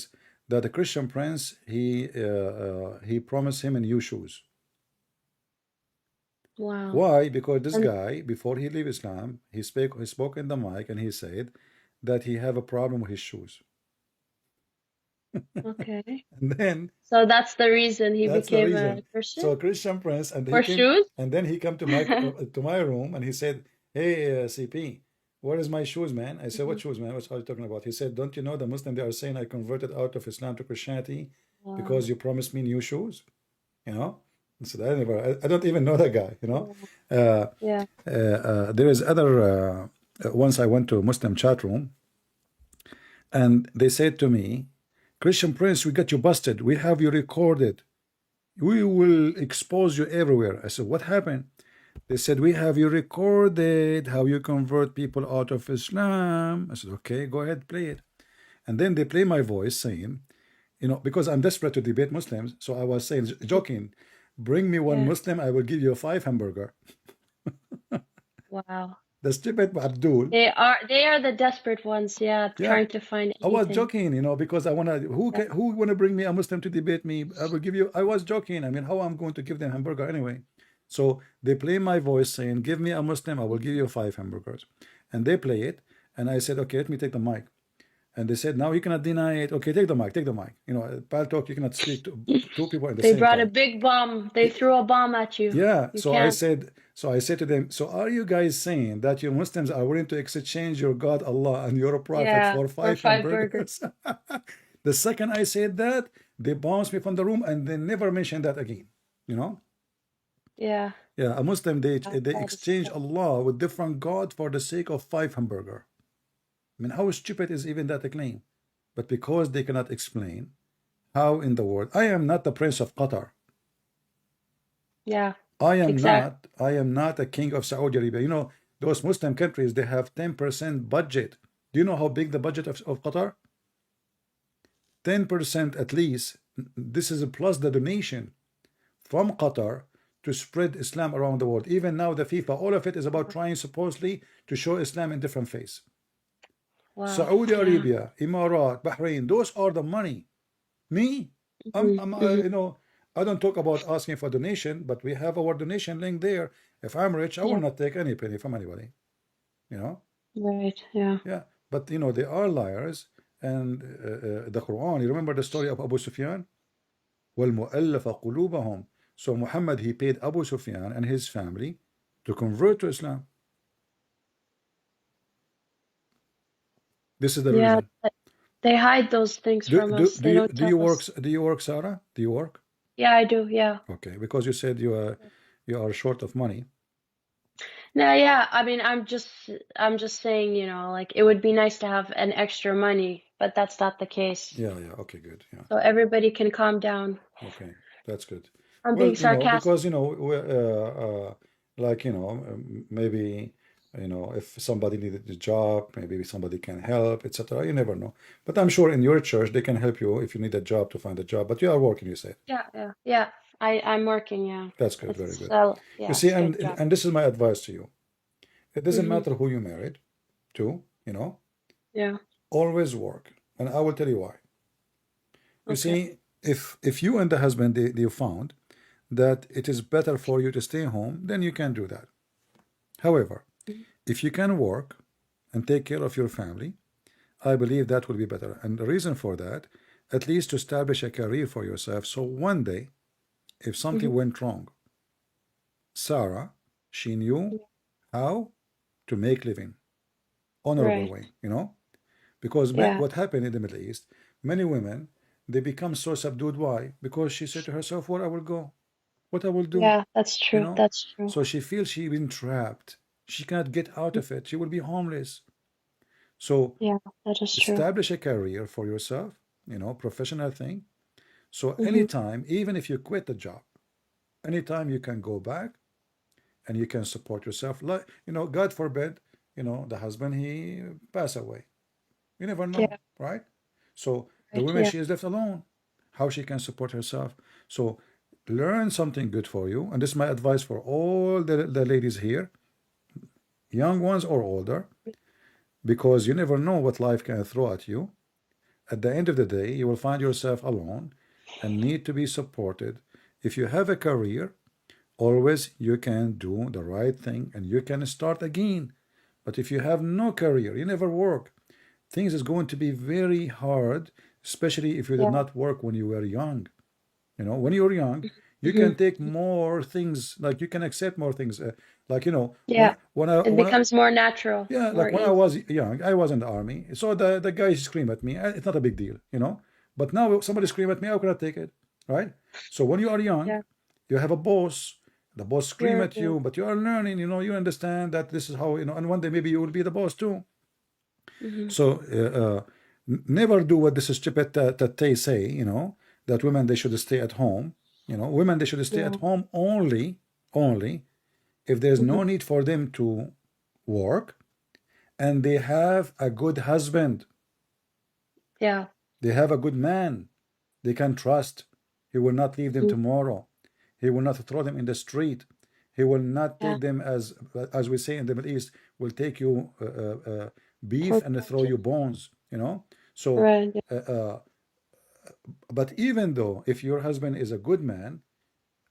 that the Christian Prince he promised him a new shoes. Wow. Why? Because this And guy, before he leave Islam, he spoke in the mic and he said that he have a problem with his shoes. okay. And then So that's the reason he that's the became a reason. Christian? So Christian Prince and he For came shoes? and then he come to my room and he said, "Hey CP, where is my shoes, man?" I said, Mhm. "What shoes, man? What are you talking about?" He said, "Don't you know the Muslim they are saying I converted out of Islam to Christianity because Wow. you promised me new shoes?" You know. I said, I don't even know that guy. Uh, Yeah. there is other. Once I went to a Muslim chat room and they said to me, "Christian Prince, we got you busted. We have you recorded. We will expose you everywhere." I said, "What happened?" They said, "We have you recorded how you convert people out of Islam." I said, "Okay, go ahead, play it." And then they play my voice saying, because I'm desperate to debate Muslims, so I was saying, joking, "Bring me one Yeah. Muslim, I will give you 5 hamburger." Wow. The stupid Abdul. They are the desperate ones, yeah, Yeah, trying to find I was anything. joking, because I wanna Yeah. who wanna bring me a Muslim to debate me? I will give you. I was joking. I mean, how I'm going to give them hamburger anyway? So they play my voice saying, "Give me a Muslim, I will give you 5 hamburgers," and they play it, and I said, "Okay, let me take the mic." And they said, "Now you cannot deny it. Okay, take the mic, take the mic. Pal talk, you cannot speak to two people at the They same brought a time." big bomb. They threw a bomb at you. Yeah, You so I can't. said, so I said to them, "So are you guys saying that you Muslims are willing to exchange your God Allah and your prophet Yeah, for for five 5 burgers. hamburgers?" The second I said that, they bounced me from the room and they never mentioned that again. You know? Yeah, Yeah, a Muslim they that is exchange tough. Allah with different God for the sake of 5 hamburger. I mean, how stupid is even that a claim? But because they cannot explain how in the world, I am not the Prince of Qatar. Yeah, I am exactly. not. I am not a king of Saudi Arabia. Those Muslim countries, they have 10% budget. Do you know how big the budget of Qatar? 10% at least. This is plus the donation from Qatar to spread Islam around the world. Even now, the FIFA, all of it is about trying supposedly to show Islam in different face. Wow. Saudi Yeah. Arabia, Emirat, Bahrain, those are the money. Me, Hmm. Hmm. I don't talk about asking for donation, but we have our donation link there. If I'm rich, I will Yeah. not take any penny from anybody. You know, Right. Yeah. yeah. But they are liars. And the Quran. You remember the story of Abu Sufyan? وَالْمُؤَلَّفَ قُلُوبَهُم. So Muhammad he paid Abu Sufyan and his family to convert to Islam. This is the Yeah. reason. but They hide those things Do from do us. do They you don't do tell you work us. do you work, Sarah? Do you work? Yeah, I do. Yeah. Okay, because you said you are short of money. No, yeah. I mean, I'm just saying, like it would be nice to have an extra money, but that's not the case. Yeah, yeah. Okay, good. Yeah. So everybody can calm down. Okay, that's good. I'm Well, being sarcastic. because like maybe You know, if somebody needed a job, maybe somebody can help, etc. You never know. But I'm sure in your church they can help you if you need a job to find a job. But you are working, you said. Yeah. I'm working, yeah. That's good, very It's good. You yeah, see, it's a good job. and this is my advice to you. It doesn't Hmm. matter who you married to, you know, Yeah. always work. And I will tell you why. You Okay. see, if you and the husband they found that it is better for you to stay home, then you can do that. However, Mhm. if you can work and take care of your family, I believe that will be better. And the reason for that, at least to establish a career for yourself. So one day, if something Mhm. went wrong, Sarah, she knew how to make living, honorable Right. way, you know? Because Yeah. what happened in the Middle East, many women, they become so subdued. Why? Because she said to herself, where I will go, what I will do, Yeah, that's you true. know? That's true. So she feels she's been trapped. She cannot get out of it. She will be homeless. So Yeah, that is true. establish a career for yourself, you know, professional thing. So Hmm. anytime, even if you quit the job, anytime you can go back and you can support yourself. Like, you know, God forbid, you know, the husband he pass away. You never know, Yeah. right? So the Right. woman Yeah. she is left alone, how she can support herself. So learn something good for you. And this is my advice for all the ladies here, young ones or older, because you never know what life can throw at you. At the end of the day, you will find yourself alone and need to be supported. If you have a career, always you can do the right thing and you can start again. But if you have no career, you never work, things is going to be very hard, especially if you did Yeah. not work when you were young. You know, when you're young, you Hmm. can take more things, like you can accept more things. Like, you know, Yeah. It when I, becomes more natural, yeah, more like when I easy. was young, I was in the army. So the guys scream at me. It's not a big deal, you know. But now if somebody scream at me, I cannot take it, right? So when you are young, Yeah. you have a boss. The boss scream at Yeah. you, but you are learning. You know, you understand that this is how, you know. And one day maybe you will be the boss too. Hmm. So never do what this stupid that they say. You know that women they should stay at home. You know, women they should stay at Yeah. home only if there's Hmm. no need for them to work and they have a good husband, Yeah. they have a good man they can trust. He will not leave them Hmm. tomorrow. He will not throw them in the street. He will not Yeah. take them as we say in the Middle East, will take you beef For and throw granted. you bones, you know. So Right. Yeah. uh, uh, but even though if your husband is a good man,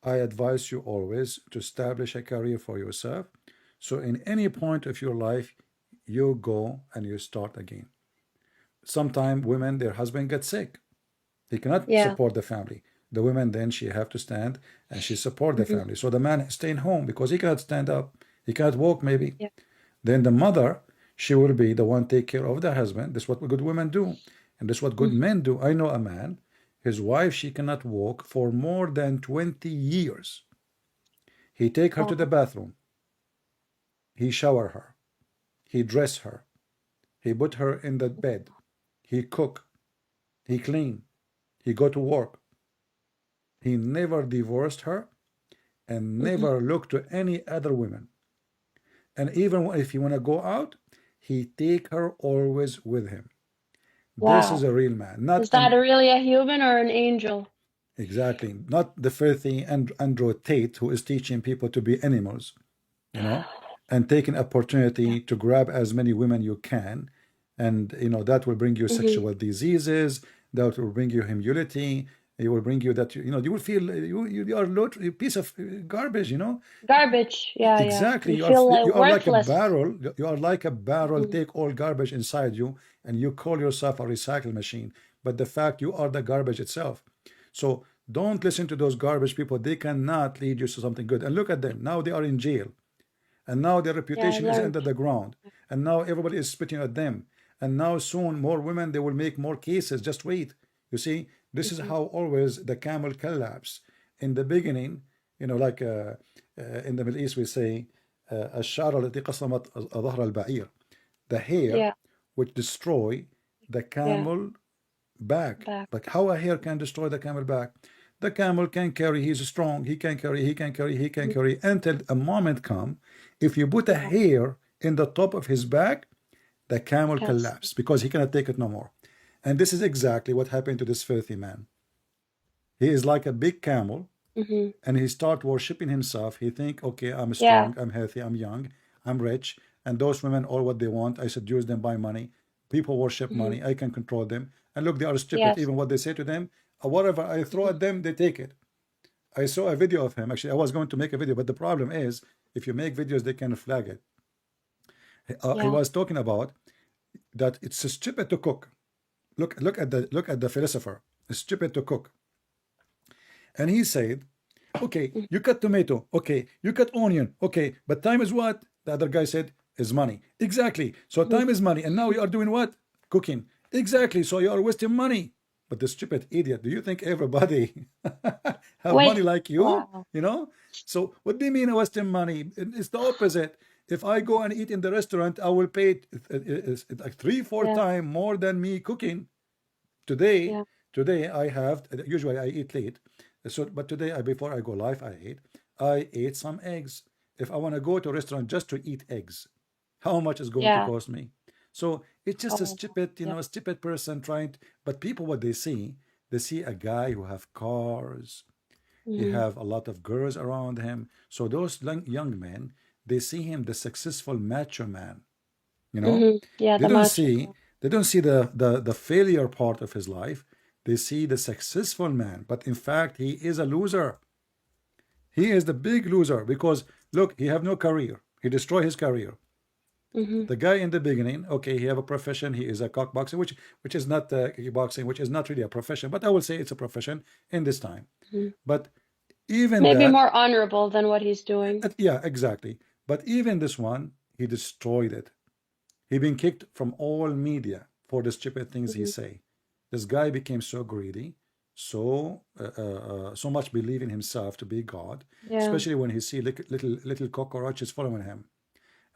I advise you always to establish a career for yourself. So in any point of your life, you go and you start again. Sometimes women, their husband gets sick. He cannot Yeah. support the family. The women then she have to stand and she support the Hmm. family. So the man staying home because he cannot stand up. He cannot walk maybe. Yeah. Then the mother, she will be the one take care of the husband. This is what good women do. And this is what good Hmm. men do. I know a man, his wife, she cannot walk for more than 20 years. He take her to the Wow. bathroom. He shower her. He dress her. He put her in the bed. He cook. He clean. He go to work. He never divorced her and Hmm. never looked to any other women. And even if he want to go out, he take her always with him. This is Wow. a real man, Is not that an really a human or an angel? exactly not the filthy Andrew Tate who is teaching people to be animals, you know, and taking Yeah. opportunity to grab as many women you can, and you know that will bring you Hmm. sexual diseases, that will bring you humility, it will bring you that you know you will feel you are a piece of garbage, you know. Garbage. Yeah. Yeah. Exactly. You feel like You are like a worthless. barrel. You are like a barrel. Hmm. Take all garbage inside you, and you call yourself a recycle machine. But the fact you are the garbage itself. So don't listen to those garbage people. They cannot lead you to something good. And look at them now. They are in jail, and now their Yeah. I reputation is learned. under the ground. And now everybody is spitting at them. And now soon more women they will make more cases. Just wait. You see, this is Hmm. how always the camel collapse. In the beginning, you know, like in the Middle East we say, الشعرة التي قصمت ظهر البعير, the hair Yeah. which destroy the Yeah. camel back. Back. Like how a hair can destroy the camel back. The camel can carry, he's strong, he can carry, he can carry, he can Mhm. carry until a moment come. If you put a Yeah. hair in the top of his back, the camel Yes. collapsed because he cannot take it no more. And this is exactly what happened to this filthy man. He is like a big camel, Mm-hmm. and he start worshiping himself. He think, okay, I'm Yeah. strong, I'm healthy, I'm young, I'm rich, and those women all what they want. I seduce them by money. People worship Mm-hmm. money. I can control them. And look, they are stupid. Yes. Even what they say to them, whatever I throw at them, they take it. I saw a video of him. Actually, I was going to make a video, but the problem is, if you make videos, they can flag it. He Yeah. was talking about that it's stupid to cook. Look at the philosopher. It's stupid to cook. And he said, okay, Mm. you cut tomato, okay, you cut onion, okay, but time is what? The other guy said, is money. Exactly. So Mhm. time is money, and now you are doing what? Cooking. Exactly. So you are wasting money. But the stupid idiot, do you think everybody have money Wait. like you? Wow. You know? So what do you mean wasting money? It's the opposite. If I go and eat in the restaurant, I will pay it's like three, four Yeah. times more than me cooking. Today, Yeah. today I have usually I eat late, so but today before I go live I ate some eggs. If I want to go to a restaurant just to eat eggs, how much is going to Yeah. cost me? So it's just a Oh. stupid, Yeah. a stupid person trying to, but people what they see a guy who have cars, he Mm-hmm. have a lot of girls around him. So those young men, they see him the successful macho man, you know. Mm-hmm. Yeah. They The don't macho. see they don't see the failure part of his life. They see the successful man, but in fact he is a loser. He is the big loser because look, he have no career. He destroy his career. Mm-hmm. The guy in the beginning, okay, he have a profession. He is a cockboxer, which is not kickboxing, which is not really a profession, but I will say it's a profession in this time. Mm-hmm. But even Maybe that, more honorable than what he's doing. yeah, exactly. But even this one, he destroyed it. He been kicked from all media for the stupid things he Mm-hmm. say. This guy became so greedy, so much believe in himself to be God, Yeah. especially when he see little cockroaches following him.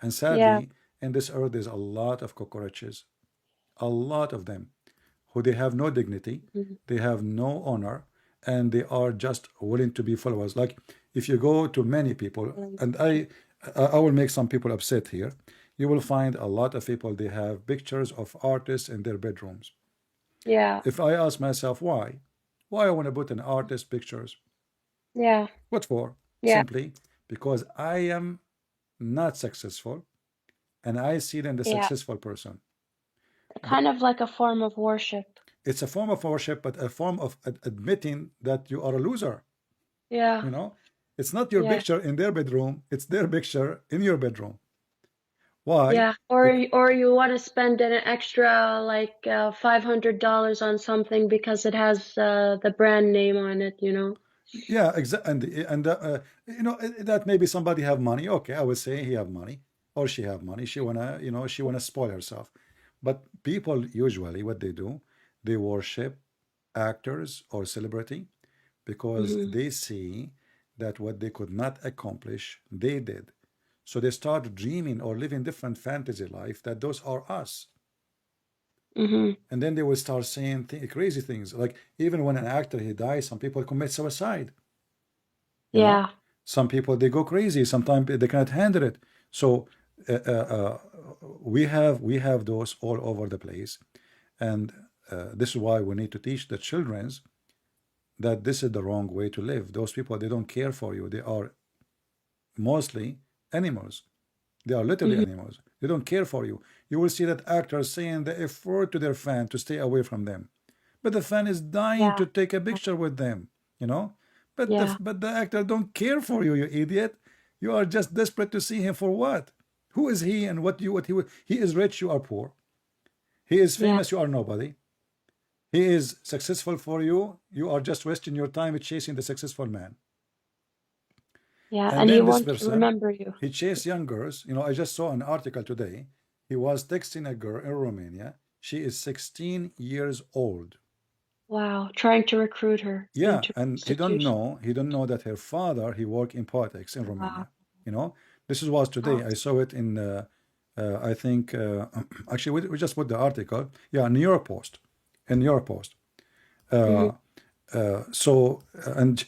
And Yeah. sadly, in this earth, there's a lot of cockroaches, a lot of them, who they have no dignity, Mm-hmm. they have no honor, and they are just willing to be followers. Like if you go to many people, and I will make some people upset here. You will find a lot of people they have pictures of artists in their bedrooms. Yeah. If I ask myself why I want to put an artist pictures, Yeah. what for? Yeah. Simply because I am not successful and I see them the Yeah. successful person. But Kind of like a form of worship. it's a form of worship, but a form of admitting that you are a loser. Yeah. You know, it's not your Yeah. picture in their bedroom; it's their picture in your bedroom. Why? Yeah. Bec- Or you want to spend an extra like $500 on something because it has the brand name on it, you know? yeah, exactly. And that maybe somebody have money. Okay, I would say he have money or she have money. She wanna spoil herself. But people usually what they do, they worship actors or celebrity because Mm-hmm. they see that what they could not accomplish, they did. So they start dreaming or living different fantasy life that those are us. Mm-hmm. And then they will start saying crazy things. Like even when an actor he dies, some people commit suicide. You know, Yeah. some people they go crazy. Sometimes they cannot handle it. So uh, uh, uh, we have those all over the place, and this is why we need to teach the childrens that this is the wrong way to live. Those people they don't care for you. They are mostly animals. They are literally Mm-hmm. animals. They don't care for you. You will see that actors saying the F word to their fan to stay away from them. But the fan is dying Yeah. to take a picture with them, you know? But the Yeah. but the actor don't care for you, you idiot. You are just desperate to see him for what? Who is he and what he is rich, you are poor. He is Yeah. famous, you are nobody. He is successful for you. You are just wasting your time chasing the successful man. Yeah. And And he then this wants to person, remember you. he chased young girls. I just saw an article today. He was texting a girl in Romania. She is 16 years old. Wow. Trying to recruit her Yeah, into and prostitution. he don't know that her father, he worked in politics in Wow. Romania. This was today. Wow. I saw it in, I think, actually, we just put the article. Yeah, New York Post. In New York Post. Mm-hmm. Uh,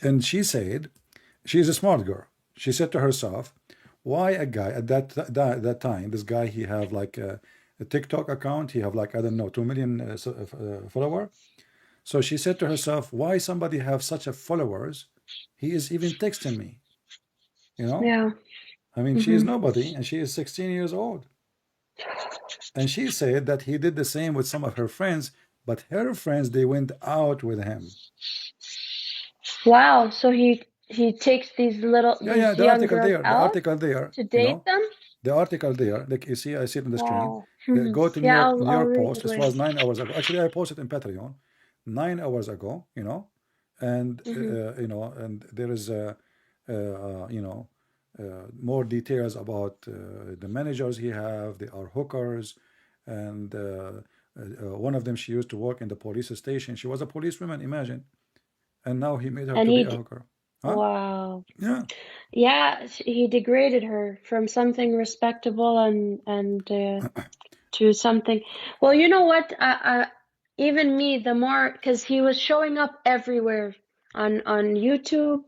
and she said, she's a smart girl. She said to herself, why a guy at that time, this guy, he have like a TikTok account, he have like, I don't know, 2 million follower. So she said to herself, why somebody have such a followers? He is even texting me, you know? Yeah. I mean, she is nobody and she is 16 years old. And she said that he did the same with some of her friends, but her friends, they went out with him. Wow. So he takes Yeah, these the young article girls there, the out article there, to date them? the article there, like you see, I see it on the screen. Wow. Go to Yeah, New I'll York read Post. it This later. was 9 hours ago. Actually, I posted in Patreon 9 hours ago, and and there is more details about the managers he have. They are hookers, and one of them, she used to work in the police station. She was a policewoman, imagine, and now he made her And to be a hooker. Huh? wow. Yeah. Yeah, he degraded her from something respectable and to something. Well, you know what? Even me, the more, because he was showing up everywhere on YouTube,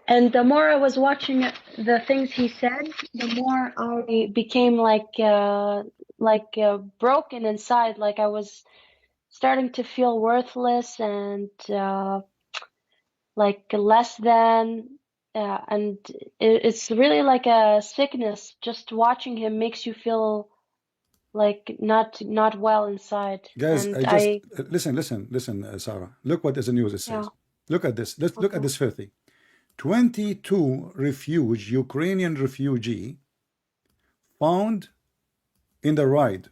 and the more I was watching the things he said, the more I became broken inside. Like I was starting to feel worthless and like less than. And it's really like a sickness. Just watching him makes you feel like not well inside. Guys, And I just I, listen, Sarah. Look what is the news it yeah, says. Look at this. Let's look at okay. this filthy. 22 Ukrainian refugee found in the ride.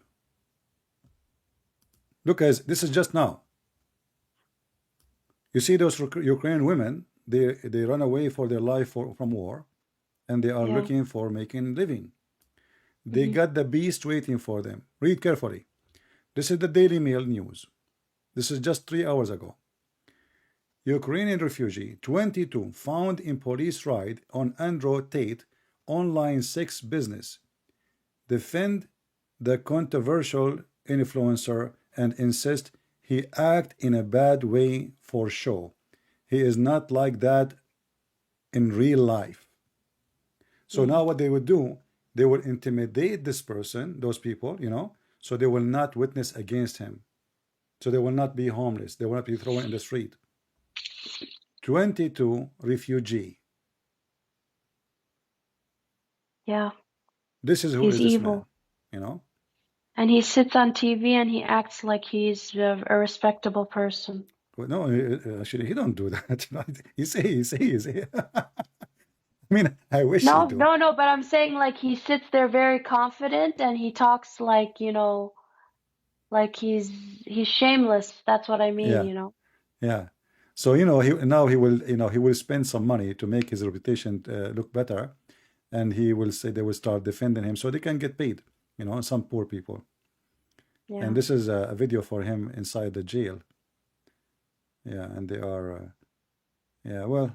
Look, guys, this is just now. You see those Ukrainian women, they run away for their life from war, and they are Yeah. looking for making living. They Hmm. got the beast waiting for them. Read carefully. This is the Daily Mail news. This is just 3 hours ago. Ukrainian refugee 22 found in police raid on Andrew Tate online sex business. Defend the controversial influencer and insist he act in a bad way for show. He is not like that in real life. So Hmm. now what they would do, they would intimidate this person, those people, so they will not witness against him. So they will not be homeless. They will not be thrown in the street. 22 refugee. Yeah. This is who He's is this man, evil. you know? And he sits on TV and he acts like he's a respectable person. Well, no, actually, he don't do that. He say. I mean, I wish he No, do. no, no, but I'm saying like he sits there very confident and he talks like, like he's shameless. That's what I mean, Yeah, yeah. So he will spend some money to make his reputation look better, and he will say they will start defending him so they can get paid. Some poor people. And Yeah. this is a video for him inside the jail. Yeah, and they are. Yeah, well,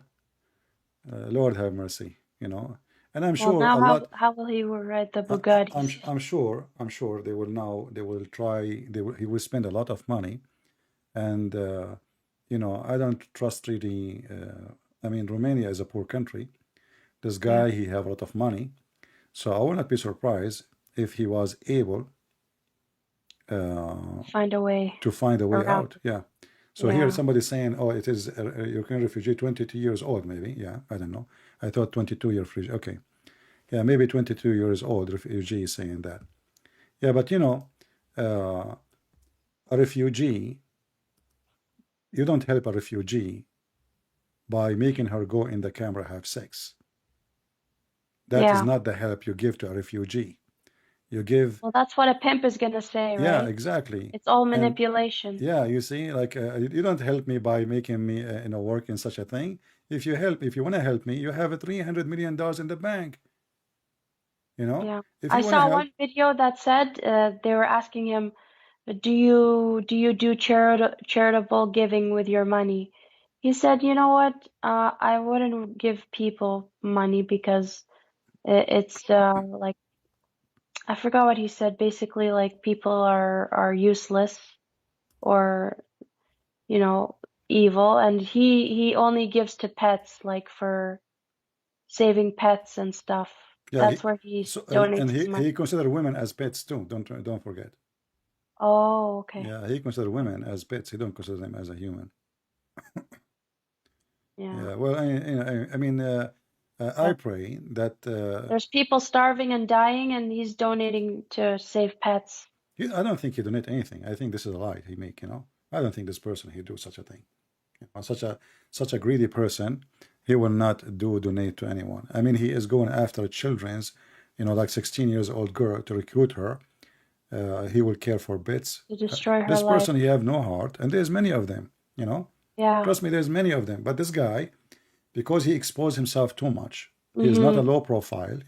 Lord have mercy. And I'm Well, sure now a lot. how will he ride the I'm Bugattis? sure they will try. He will spend a lot of money, and I don't trust really. I mean, Romania is a poor country. This Yeah. guy, he have a lot of money, so I will not be surprised if he was able uh, Find a way to find a way around. out. Yeah. So here Yeah. somebody saying, oh, it is a Ukrainian refugee, 22 years old, maybe. Yeah, I don't know. I thought 22-year refugee. Okay. Yeah, maybe 22 years old refugee is saying that. Yeah, but uh, a refugee, you don't help a refugee by making her go in the camera have sex. That is Yeah. not the help you give to a refugee. You give, Well, that's what a pimp is gonna say, yeah, right? exactly. It's all And manipulation. yeah, you see, like you don't help me by making me, work in such a thing. If you want to help me, you have a $300 million in the bank. Yeah. If I you want to saw help, one video that said they were asking him, do you do charitable giving with your money? He said, you know what? I wouldn't give people money because it's like I forgot what he said. Basically, like people are useless or you know evil, and he only gives to pets, like for saving pets and stuff. Yeah, That's where he so and donates his money. he considered women as pets too. Don't forget. Oh, okay. Yeah, he considered women as pets. He don't consider them as a human. Yeah. Yeah. Well, I mean, I But pray that there's people starving and dying, and he's donating to save pets. I don't think he donate anything. I think this is a lie he make. I don't think this person he do such a thing. Such a greedy person, he will not donate to anyone. I mean, he is going after children's, like 16 years old girl to recruit her. He will care for bits. To destroy her This life. person, he have no heart, and there's many of them. Yeah. Trust me, there's many of them. But this guy, because he exposed himself too much, he is not a Mm-hmm. low profile.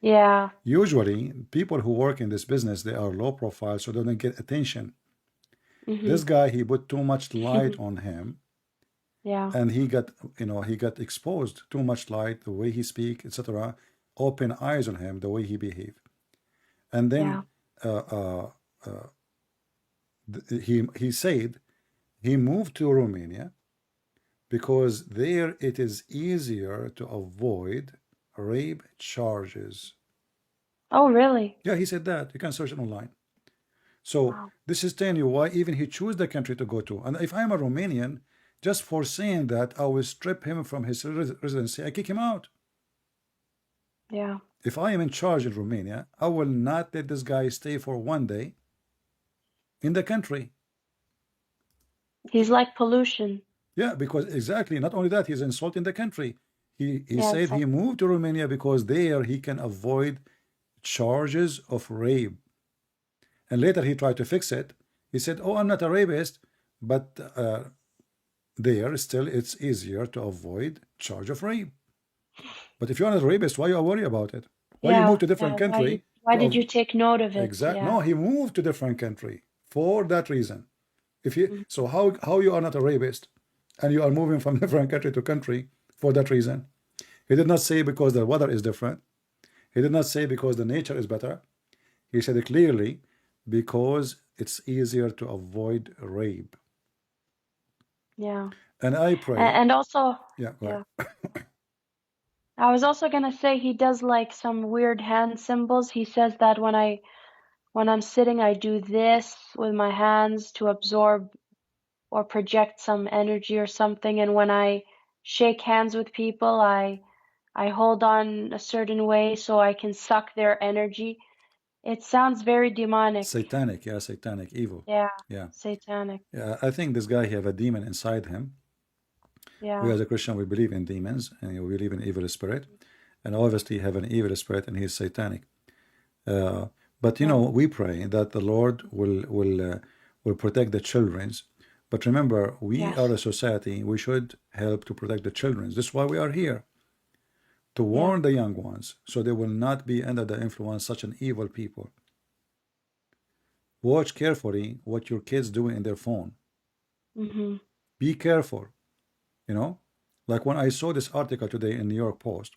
Yeah. Usually, people who work in this business, they are low profile, so they don't get attention. Mm-hmm. This guy, he put too much light on him, Yeah. and he got exposed too much light, the way he speak, etc. Open eyes on him, the way he behave, and Yeah. then he said he moved to Romania because there it is easier to avoid rape charges. Oh, really? Yeah, he said that. You can search it online. So Wow. this is telling you why even he chose the country to go to. And if I'm a Romanian, just for saying that, I will strip him from his residency. I kick him out. Yeah. If I am in charge in Romania, I will not let this guy stay for one day in the country. He's like pollution. Yeah, because exactly, not only that, he's insulting the country. He Yeah, said it's like, he moved to Romania because there he can avoid charges of rape. And later he tried to fix it. He said, "Oh, I'm not a rapist, but there still it's easier to avoid charge of rape." But if you're not a rapist, why you worry about it? Why you move yeah, to different yeah. country Why to did you take note of it? exact? Yeah. No, he moved to different country for that reason. If you Mm. so how you are not a rapist and you are moving from different country to country for that reason? He did not say because the weather is different. He did not say because the nature is better. He said it clearly because it's easier to avoid rape. Yeah. And I pray, And also, yeah, go ahead. yeah. I was also gonna say he does like some weird hand symbols. He says that when I'm sitting, I do this with my hands to absorb or project some energy or something. And when I shake hands with people, I hold on a certain way so I can suck their energy. It sounds very demonic. Satanic, yeah, satanic, evil. Yeah, Yeah. satanic. Yeah, I think this guy he have a demon inside him. We Yeah. as a Christian, we believe in demons and we believe in evil spirit. And obviously have an evil spirit and he's satanic. But Yeah. we pray that the Lord will protect the children's. But remember, we are Yes. a society. We should help to protect the children's. This is why we are here to Yeah. warn the young ones, so they will not be under the influence such an evil people. Watch carefully what your kids do in their phone. Mm-hmm. Be careful. Like when I saw this article today in New York Post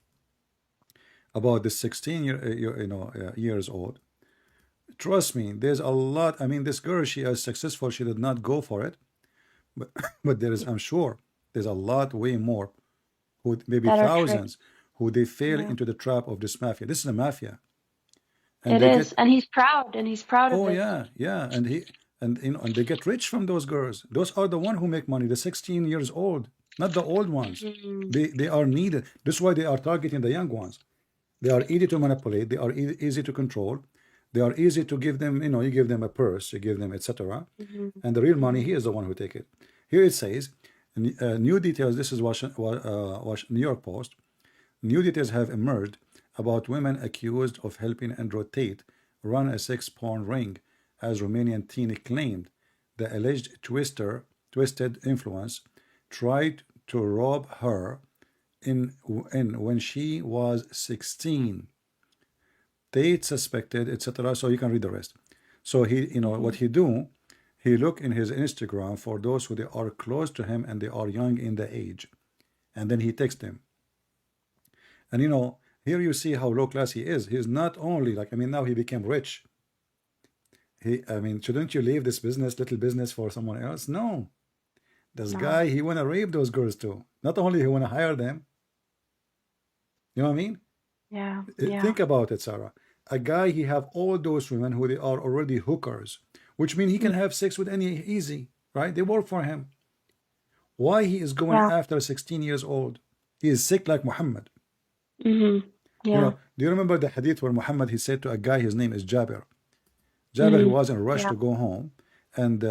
about this 16 years old. Trust me, there's a lot. I mean, this girl, she is successful. She did not go for it, but there is, I'm sure, there's a lot, way more, who maybe That are tricked. thousands, who they fail Yeah. into the trap of this mafia. This is a mafia, and It they is. get, And he's proud of oh it. yeah, yeah, and they get rich from those girls. Those are the one who make money. The 16 years old, not the old ones. Mm-hmm. They are needed. This is why they are targeting the young ones. They are easy to manipulate. They are easy to control. They are easy to give them, you give them a purse, you give them, etc. Mm-hmm. And the real money, Mm-hmm. he is the one who take it. Here it says, new details, this is New York Post, new details have emerged about women accused of helping Andrew Tate run a sex-porn ring, as Romanian teen claimed. The alleged twisted influence tried to rob her in when she was 16. Tate suspected, etc. So you can read the rest. So he, what he do, he look in his Instagram for those who they are close to him and they are young in the age, and then he text them. And here you see how low class he is. He's not only like, I mean, now he became rich. I mean, shouldn't you leave this little business for someone else? No. This No. guy, he wanna rape those girls too. Not only he wanna hire them. You know what I mean? Yeah. Yeah. Think about it, Sarah. A guy, he have all those women who they are already hookers, which means he can have sex with any easy, right? They work for him. Why he is going Yeah. after 16 years old? He is sick like Muhammad. Mm-hmm. You Yeah. know, do you remember the hadith where Muhammad, he said to a guy, his name is Jabir. Jabir, he Mm-hmm. was in a rush Yeah. to go home. And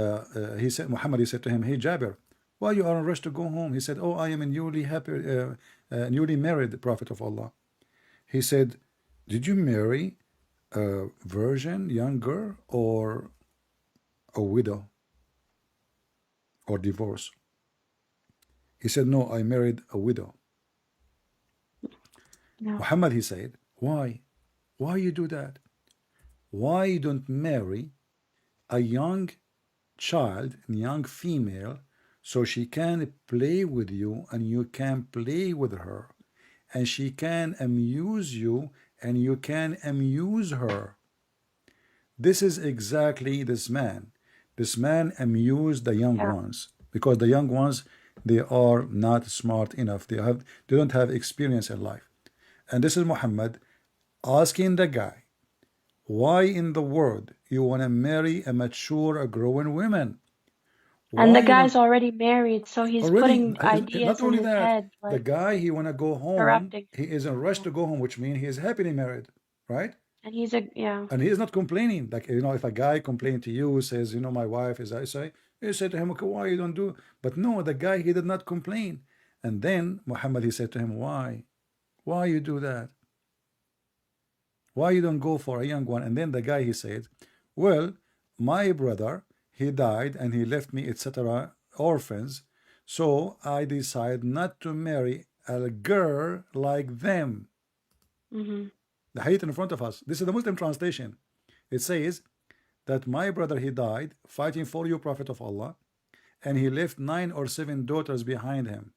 he said, Muhammad, he said to him, hey, Jabir, why you are in a rush to go home? He said, oh, I am a newly married, the Prophet of Allah. He said, did you marry a virgin, young girl, or a widow, or divorce? He said, no, I married a widow. Yeah. Muhammad, he said, why? Why you do that? Why you don't marry a young child, a young female, so she can play with you and you can play with her, and she can amuse you and you can amuse her? This is exactly this man. This man amused the young Yeah. ones because the young ones, they are not smart enough. They don't have experience in life. And this is Muhammad asking the guy, why in the world you want to marry a mature, a growing woman? And Why the you don't guy's already married, so he's already? putting Not ideas in only his that, head, the like guy, he want to go home. corrupting. He is in a rush Yeah. to go home, which means he is happily married, right? And he's yeah. And he is not complaining. Like, if a guy complain to you, says, my wife is, I say, you say to him, okay, why you don't do? But no, the guy, he did not complain. And then Muhammad, he said to him, why you do that? Why you don't go for a young one? And then the guy, he said, well, my brother, he died and he left me, etc., orphans. So I decide not to marry a girl like them. Mm-hmm. The hadith in front of us. This is the Muslim translation. It says that my brother, he died fighting for you, Prophet of Allah, and he left 9 or 7 daughters behind him.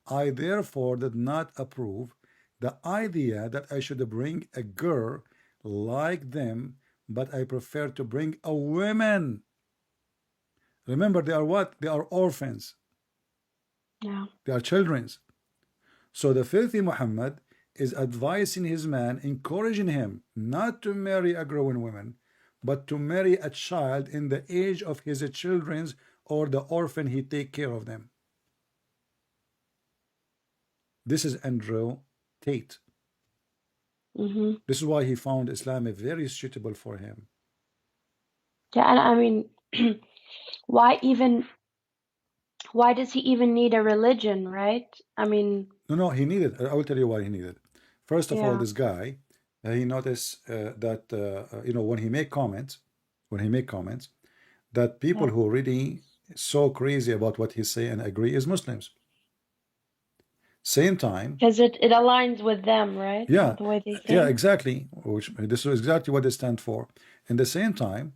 I therefore did not approve the idea that I should bring a girl like them, but I prefer to bring a woman. Remember, they are what? They are orphans. Yeah. They are children. So the filthy Muhammad is advising his man, encouraging him not to marry a growing woman, but to marry a child in the age of his children's, or the orphan, he take care of them. This is Andrew Tate. Mm-hmm. This is why he found Islam very suitable for him. Yeah, and I mean, why does he even need a religion, right? I mean, No, he needed. I will tell you why he needed. First of all, yeah. this guy, he noticed that when he make comments, that people Yeah. who really so crazy about what he say and agree is Muslims. Same time, Because it aligns with them, right? yeah, With the way they yeah, think. exactly. Which this is exactly what they stand for. In the same time,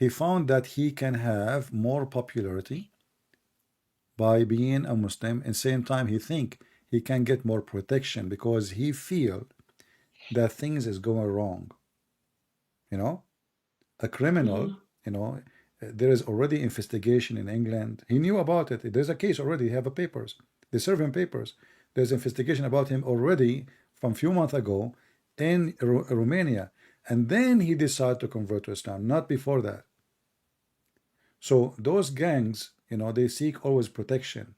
he found that he can have more popularity by being a Muslim. And same time, he think he can get more protection because he feel that things is going wrong. You know, a criminal. Mm-hmm. You know, there is already investigation in England. He knew about it. There's a case already. They have a papers. They serve him papers. There's investigation about him already from a few months ago in Romania, and then he decided to convert to Islam. Not before that. So those gangs, they seek always protection.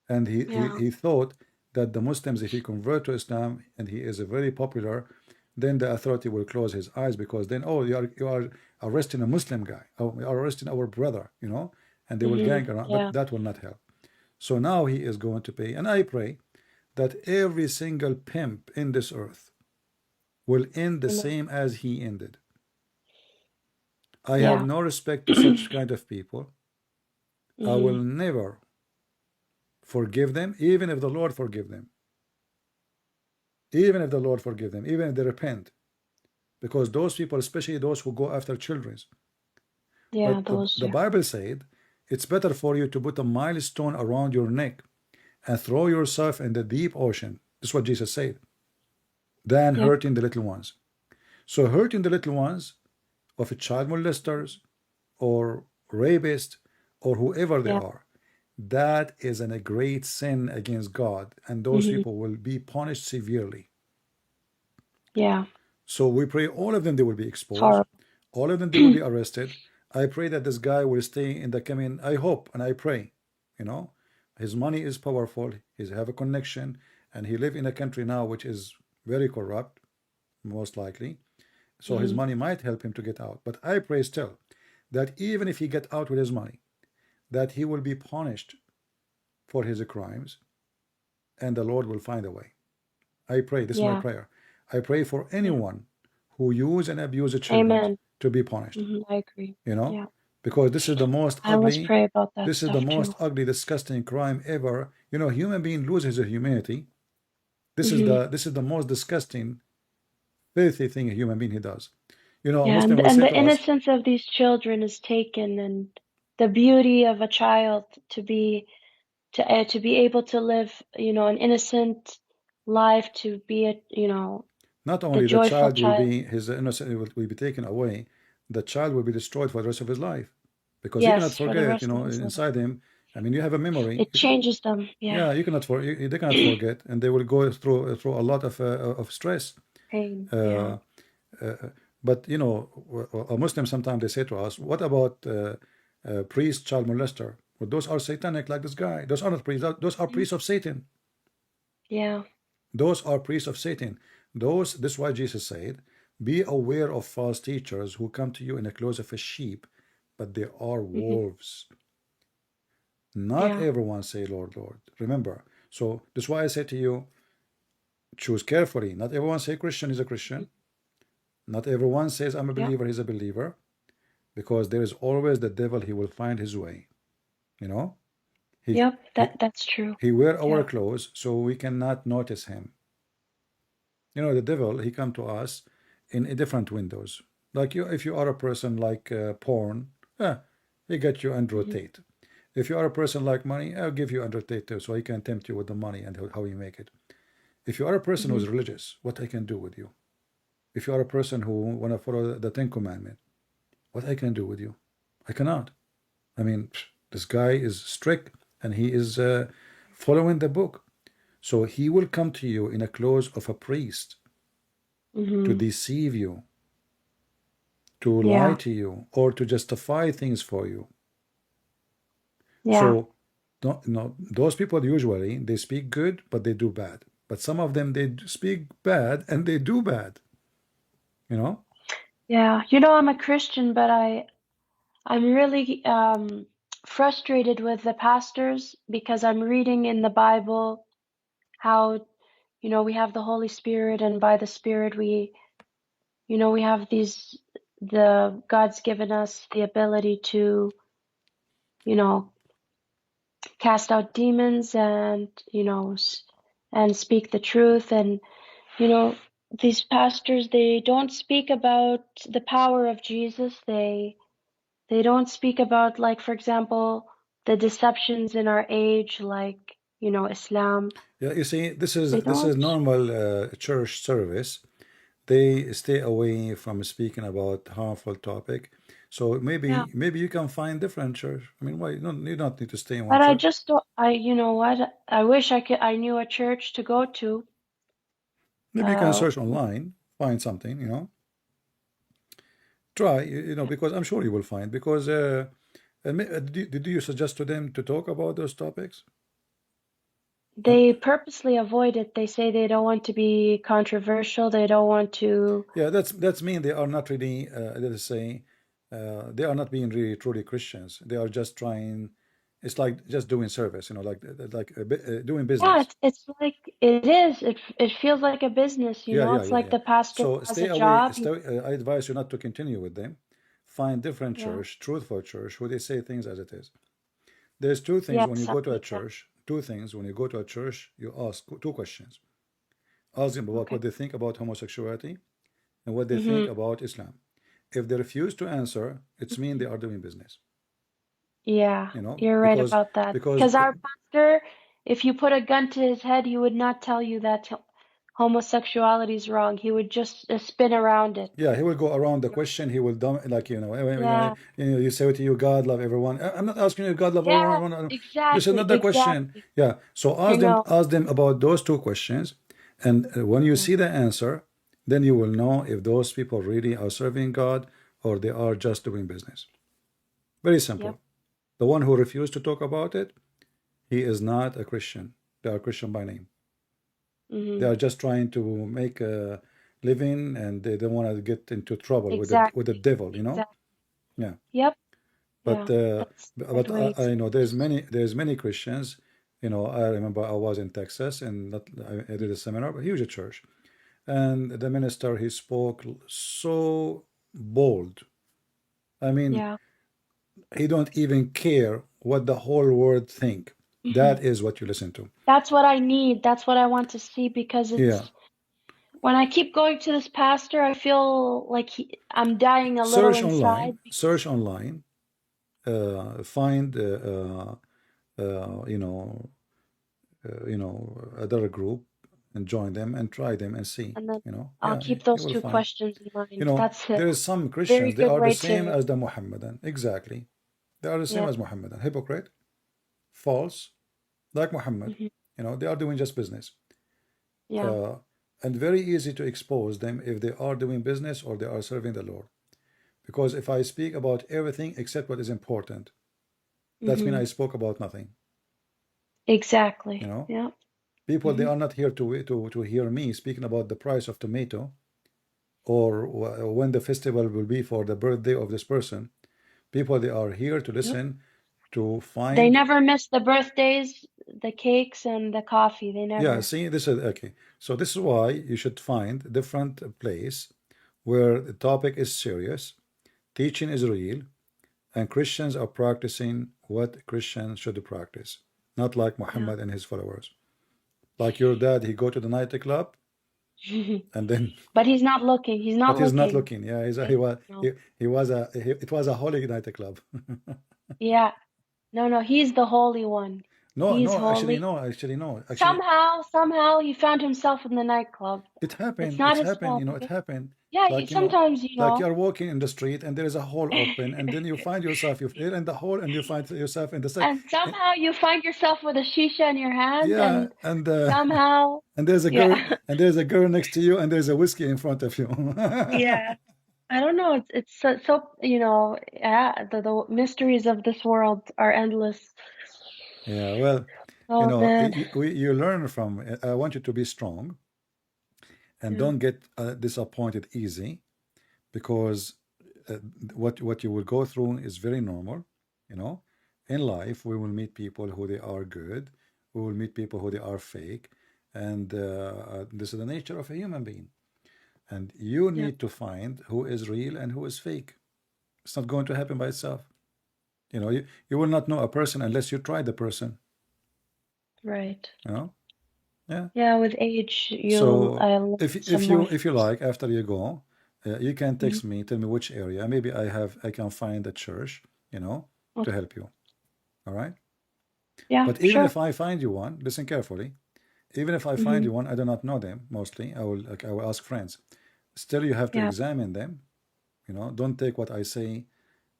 And Yeah. he thought that the Muslims, if he convert to Islam and he is a very popular, then the authority will close his eyes, because then, oh, you are arresting a Muslim guy, oh, you are arresting our brother, and they will Mm-hmm. gang around, Yeah. but that will not help. So now he is going to pay, and I pray that every single pimp in this earth will end the Amen. same as he ended. I have Yeah. no respect to such kind of people. I will Mm-hmm. never forgive them, even if the Lord forgive them. Even if the Lord forgive them, even if they repent. Because those people, especially those who go after children. Yeah, But those, the yeah. Bible said, it's better for you to put a milestone around your neck and throw yourself in the deep ocean. This is what Jesus said. Than Yep. hurting the little ones. So hurting the little ones of child molesters or rapists or whoever they Yeah. are, that is a great sin against God, and those Mm-hmm. people will be punished severely. Yeah. So we pray all of them, they will be It's exposed. horrible. All of them, they will be arrested. I pray that this guy will stay in the coming, I hope, and I pray, you know, his money is powerful, he have a connection, and he live in a country now which is very corrupt, most likely. So his Hmm. money might help him to get out. But I pray still that even if he get out with his money, that he will be punished for his crimes, and the Lord will find a way. I pray, this is my Yeah. prayer. I pray for Yeah. anyone who use and abuse the children Amen. to be punished, I agree. you know, Yeah. because this is the most I always ugly, pray about that this is the stuff most too. ugly, disgusting crime ever. You know, human being loses his humanity. This is Hmm. the most disgusting, filthy thing a human being he does. You know, a Yeah, Muslim will and say the to us, innocence of these children is taken, and the beauty of a child to be able to live, an innocent life, to be not the only the joyful child will child. be his innocence will be taken away, the child will be destroyed for the rest of his life because he cannot Yes, for forget the it. You rest of know, his life. inside him. I mean, you have a memory. It changes them. Yeah. Yeah, you cannot they cannot forget, and they will go through a lot of stress. Pain. Yeah. Uh, uh, but you know, a Muslim sometimes they say to us, "What about priest, child molester? Well, those are satanic, like this guy. Those are not priests. Those are Mhm. priests of Satan. Yeah. Those are priests of Satan. Those. This is why Jesus said, "Be aware of false teachers who come to you in the clothes of a sheep, but they are Hmm. wolves." Not Yeah. everyone say, "Lord, Lord." Remember. So that's why I say to you, choose carefully. Not everyone say Christian is a Christian. Not everyone says I'm a Yep. believer, he's a believer, because there is always the devil, he will find his way. You know? He Yep. he That's true. he wear our Yeah. clothes so we cannot notice him. You know, the devil, he come to us in different windows. Like you, if you are a person like porn, he get you Andrew Hmm. Tate. If you are a person like money, I'll give you Andrew Tate too, so he can tempt you with the money and how you make it. If you are a person who Hmm. is religious, what I can do with you? If you are a person who want to follow the Ten Commandments, what I can do with you? I cannot. I mean, this guy is strict and he is following the book. So he will come to you in a clothes of a priest to Hmm. deceive you, to lie Yeah. to you, or to justify things for you. Yeah. So no, those people usually they speak good, but they do bad. But some of them they speak bad and they do bad. You know? Yeah. I'm a Christian, but I'm really frustrated with the pastors because I'm reading in the Bible how, we have the Holy Spirit, and by the Spirit we have God's given us the ability to, you know, cast out demons, and, and speak the truth. And, you know, these pastors, they don't speak about the power of Jesus. They don't speak about, like, for example, the deceptions in our age, like, Islam. Yeah, you see, They this is don't. normal church service. They stay away from speaking about harmful topic. So Yeah. maybe you can find different church. I mean, why you don't need to stay in one But I church. just don't, you know what? I wish I knew a church to go to. Maybe you can Uh, search online, find something, you know. Try, you know, because I'm sure you will find. Because did you suggest to them to talk about those topics? And they purposely avoid it. They say they don't want to be controversial. They don't want to. yeah, that's mean they are not really, let us say, they are not being really truly Christians. They are just trying. It's like just doing service, you know, like doing Yeah, business. it's like it is. It feels like a business. Yeah, yeah, It's yeah, like yeah. the pastor So has stay a away. job. I advise you not to continue with them. Find different Yeah. church, truthful church, where they say things as it is. There's two things when you Yes, I go to a need that. church. Two things when you go to a church, you ask two questions. Ask them about Okay. what they think about homosexuality and what they think Mm-hmm. about Islam. If they refuse to answer, it's mean they are doing business. Yeah, You know, you're right about that. because Because our pastor, if you put a gun to his head, he would not tell you that homosexuality is wrong. He would just spin around it. yeah, he will go around the question. He will dumb like Yeah. you say to you, God love everyone. I'm not asking you, God love Yeah, everyone. This is exactly, not the question. exactly. Yeah, so I know. ask them about those two questions, and when you Yeah. see the answer, then you will know if those people really are serving God or they are just doing business. Very simple. Yep. The one who refused to talk about it, he is not a Christian. They are Christian by name. They are just trying to make a living, and they don't want to get into trouble with the Exactly. devil, you know? Exactly. Yeah. Yep. But Yeah. That's but the way I know there's many Christians. You know, I remember I was in Texas and I did a seminar, a huge church, and the minister, he spoke so bold. I mean, Yeah. he don't even care what the whole world think. That is what you listen to. That's what I need. That's what I want to see, because Yeah. when I keep going to this pastor, I feel like I'm dying a little inside. Search online, find you know, other group and join them and try them and see. And then You know, I'll yeah, keep you those will two find. questions in You mind. know, That's it. there is some Very Christians, they good are the way same to, as the Muhammadan. Exactly. They are the same yep. as Muhammadan. Hypocrite, false, like Muhammad. You know, they are doing just business. Yeah. And very easy to expose them if they are doing business or they are serving the Lord. Because if I speak about everything except what is important, that means I spoke about nothing. Exactly. You know, Yeah. people, they are not here to hear me speaking about the price of tomato or when the festival will be for the birthday of this person. People, they are here to Yep. listen, to They find. never miss the birthdays, the cakes, and the coffee. They Yeah, never. see, this is okay. So this is why you should find different place where the topic is serious, teaching is real, and Christians are practicing what Christians should practice, not like Yeah. Muhammad and his followers. Like your dad, he go to the nightclub and then, But he's not looking. He's not but he's not looking. looking. Yeah, No. he was it was a holy nightclub. Yeah. No, he's the Holy One. No, He's no, actually, holy. no, actually, no, actually, Somehow he found himself in the nightclub. It's not It's his happened, fault, you know, it okay? happened. Yeah, Like, you know, sometimes, like you're walking in the street and there is a hole open, and then you find yourself, you're in the hole and you find yourself in the and somehow you find yourself with a shisha in your hand, yeah, and somehow, and there's a girl, yeah, and there's a girl next to you, and there's a whiskey in front of you. yeah. I don't know. It's so, yeah, the mysteries of this world are endless. Yeah, well, you Oh know, man. you learn from. I want you to be strong and Yeah. don't get disappointed easy, because uh, what you will go through is very normal. You know, in life we will meet people who they are good, we will meet people who they are fake, and this is the nature of a human being. And you Yeah. need to find who is real and who is fake. It's not going to happen by itself. You know, you will not know a person unless you try the person. Right. You know, yeah. Yeah, with age, So I learn some more. if you like, after you go, you can Mhm. text me, tell me which area. Maybe I can find a church, you know, to Okay. help you. All right. Yeah, But even sure. if I find you one, listen carefully. Even if I find you one, I do not know them mostly. I will ask friends. Still, you have to Yeah. examine them. You know, don't take what I say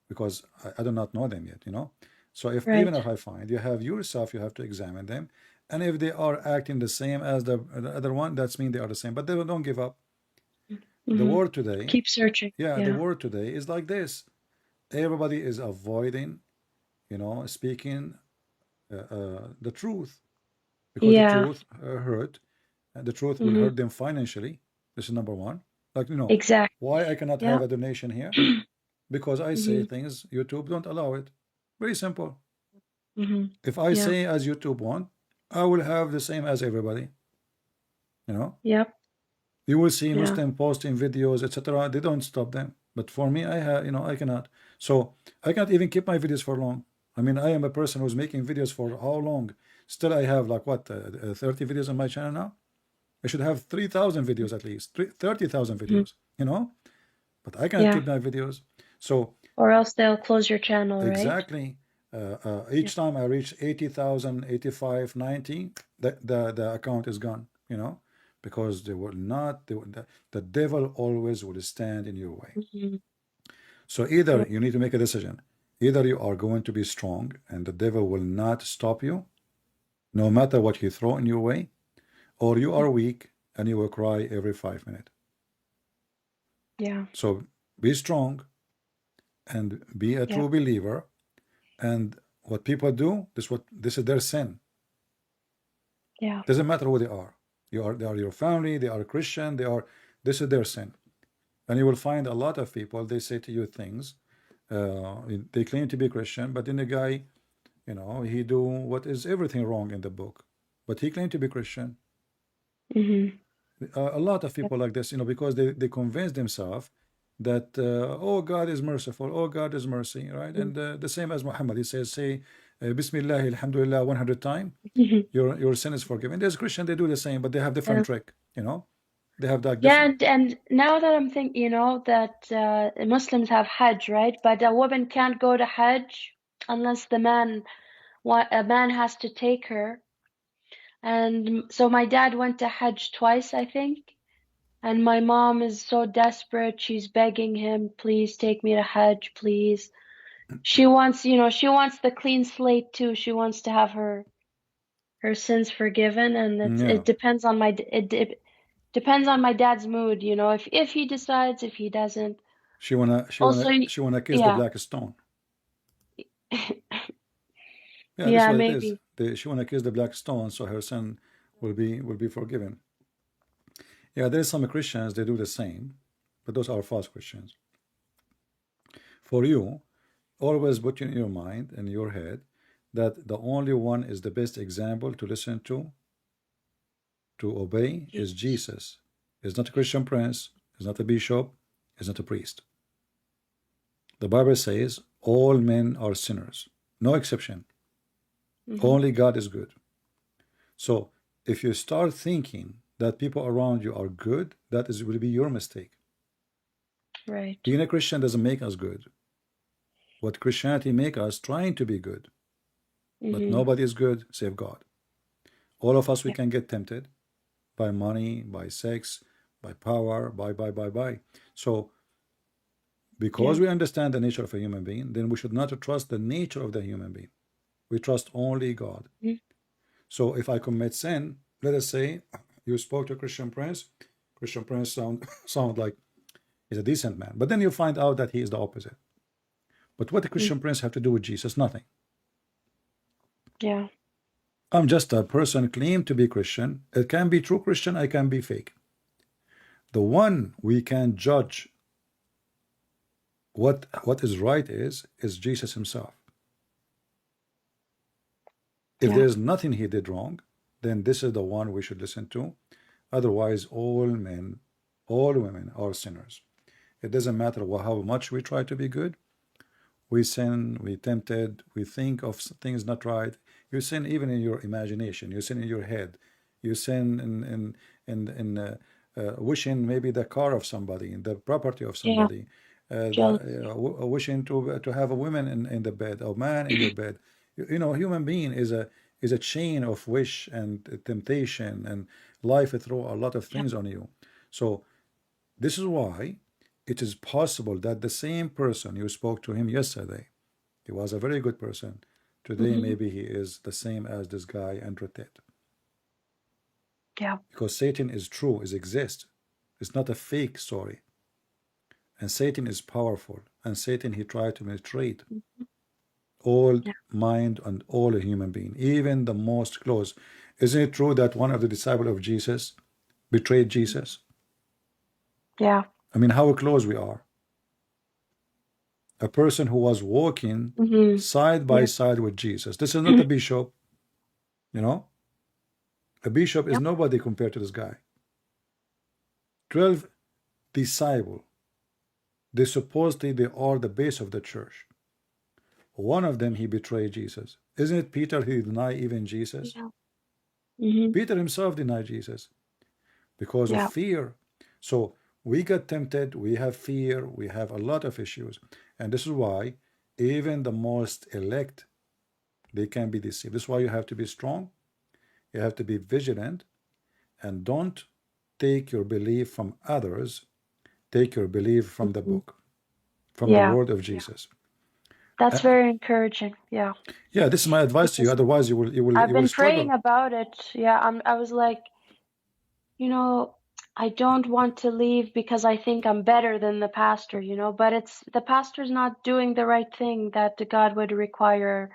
because I do not know them yet. You know. So even Right. if I find, you have yourself, you have to examine them. And if they are acting the same as the other one, that's mean they are the same. But they don't give up. The hmm world today, Keep searching. yeah, the Yeah. world today is like this. Everybody is avoiding, you know, speaking the truth, because the Yeah. truth hurt, and the truth will hmm hurt them financially. This is number one. Like, you know, Exactly. why I cannot Yeah. have a donation here? Because I say hmm things YouTube don't allow it. Very simple. hmm If I Yeah. say as YouTube want, I will have the same as everybody. You know, Yep. you will see Yeah. Muslim posting videos, etc. They don't stop them. But for me, I have, you know, I cannot. So I can't even keep my videos for long. I mean, I am a person who's making videos for how long? Still, I have like what, 30 videos on my channel now. I should have 3,000 videos at least, 30,000 hmm videos, you know. But I cannot Yeah. keep my videos. So Or else they'll close your channel, right? exactly, Yeah. each time I reach 80,000, 85, 90, the account is gone, you know, because they will not, the devil always will stand in your way. hmm So either Yep. you need to make a decision. Either you are going to be strong and the devil will not stop you, no matter what he throw in your way, or you are weak and you will cry every 5 minutes. Yeah. So be strong and be a Yeah. true believer. And what people do, this is their sin. Yeah. Doesn't matter who they are. They are your family, they are Christian, this is their sin. And you will find a lot of people, they say to you things, they claim to be Christian, but then the guy, he do what is everything wrong in the book. But he claimed to be Christian. Mm-hmm. A lot of Yep. people like this, because they convince themselves that, oh, God is merciful, oh, God is mercy, right? And the same as Muhammad, he says, say, Bismillah, Alhamdulillah, 100 times, Mm-hmm. your sin is forgiven. There's Christian, they do the same, but they have different trick, they have that Yeah, different. and now that I'm thinking, that Muslims have Hajj, right? But a woman can't go to Hajj unless a man has to take her. And so my dad went to Hajj twice, I think. And my mom is so desperate. She's begging him, please take me to Hajj, please. She wants, she wants the clean slate too. She wants to have her sins forgiven, and Yeah, it depends on depends on my dad's mood, if he decides, if he doesn't. Also, she wanna kiss the yeah, black stone. Yeah, this is yeah, what it is. maybe. She wanna kiss the black stone, so her sin will be forgiven. Yeah, there's some Christians, they do the same, but those are false Christians. For you, always put in your mind and your head that the only one is the best example to listen to obey is Jesus. Jesus. He's not a Christian prince, he's not a bishop, he's not a priest. The Bible says all men are sinners, no exception. Mm-hmm. Only God is good. So if you start thinking that people around you are good, will be your mistake. Right. Being a Christian doesn't make us good. What Christianity make us trying to be good, but Mm-hmm. nobody is good save God. All of us, we Yeah. can get tempted by money, by sex, by power, by. So because Yeah. we understand the nature of a human being, then we should not trust the nature of the human being. We trust only God. Mhm. So if I commit sin, let us say you spoke to a Christian prince. Christian prince sound like he's a decent man, but then you find out that he is the opposite. But what the Christian prince have to do with Jesus? Nothing. Yeah. I'm just a person claimed to be Christian. It can be true Christian, I can be fake. The one we can judge what is right is Jesus himself. If Yeah. there's nothing he did wrong, then this is the one we should listen to. Otherwise, all men, all women are sinners. It doesn't matter how much we try to be good. We sin, we tempted, we think of things not right. You sin even in your imagination. You sin in your head. You sin in wishing maybe the car of somebody, the property of Yeah. somebody, Jealousy. wishing to have a woman in the bed, a man in your bed. Human being is a chain of wish and temptation, and life throw a lot of Yeah. things on you. So this is why it is possible that the same person you spoke to him yesterday, he was a very good person. Today, Mm-hmm. maybe he is the same as this guy Andrew Tate. Yeah. Because Satan is true, is exist. It's not a fake story. And Satan is powerful. And Satan, he tried to penetrate all Yeah. mind and all human being, even the most close. Isn't it true that one of the disciples of Jesus betrayed Jesus? Yeah. I mean, how close we are. A person who was walking Mm-hmm. side by Yeah. side with Jesus. This is not a bishop, you know. A bishop is Yep. nobody compared to this guy. 12 disciples. They supposedly they are the base of the church. One of them he betrayed Jesus. Isn't it Peter who denied even Jesus? Yeah. Mm-hmm. Peter himself denied Jesus because of Yeah. fear. So we got tempted, we have fear, we have a lot of issues. And this is why even the most elect, they can be deceived. This is why you have to be strong, you have to be vigilant, and don't take your belief from others. Take your belief from the Mm-hmm. book, from the Yeah. word of Yeah. Jesus. That's Uh, very encouraging. Yeah. yeah, this is my advice to you. Because Otherwise, you will I've you will been praying struggle. about it. Yeah. I was like, you know, I don't want to leave because I think I'm better than the pastor, you know, but it's the pastor's not doing the right thing that God would require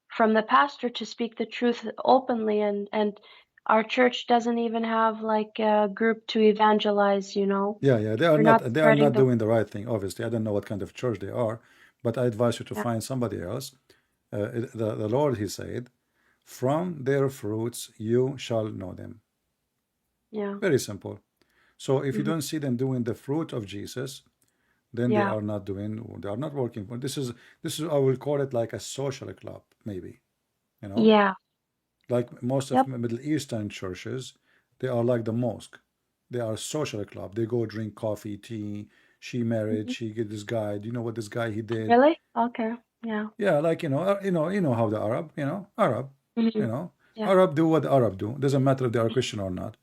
from the pastor to speak the truth openly, and our church doesn't even have like a group to evangelize, you know. Yeah, We're not they are spreading not the doing the right thing, obviously. I don't know what kind of church they are, but I advise you to yeah, find somebody else. The Lord, he said, from their fruits you shall know them. yeah, Very simple. So if you hmm don't see them doing the fruit of Jesus, then yeah, they are not working for. This is I will call it like a social club, maybe. You know, yeah, like most of yep, Middle Eastern churches, they are like the mosque. They are a social club. They go drink coffee, tea. She married. hmm She get this guy. Do you know what this guy he did? really? Okay, yeah, Yeah, like you know how the Arab, hmm yeah, Arab do what the Arab do. Doesn't matter if they are Christian or not.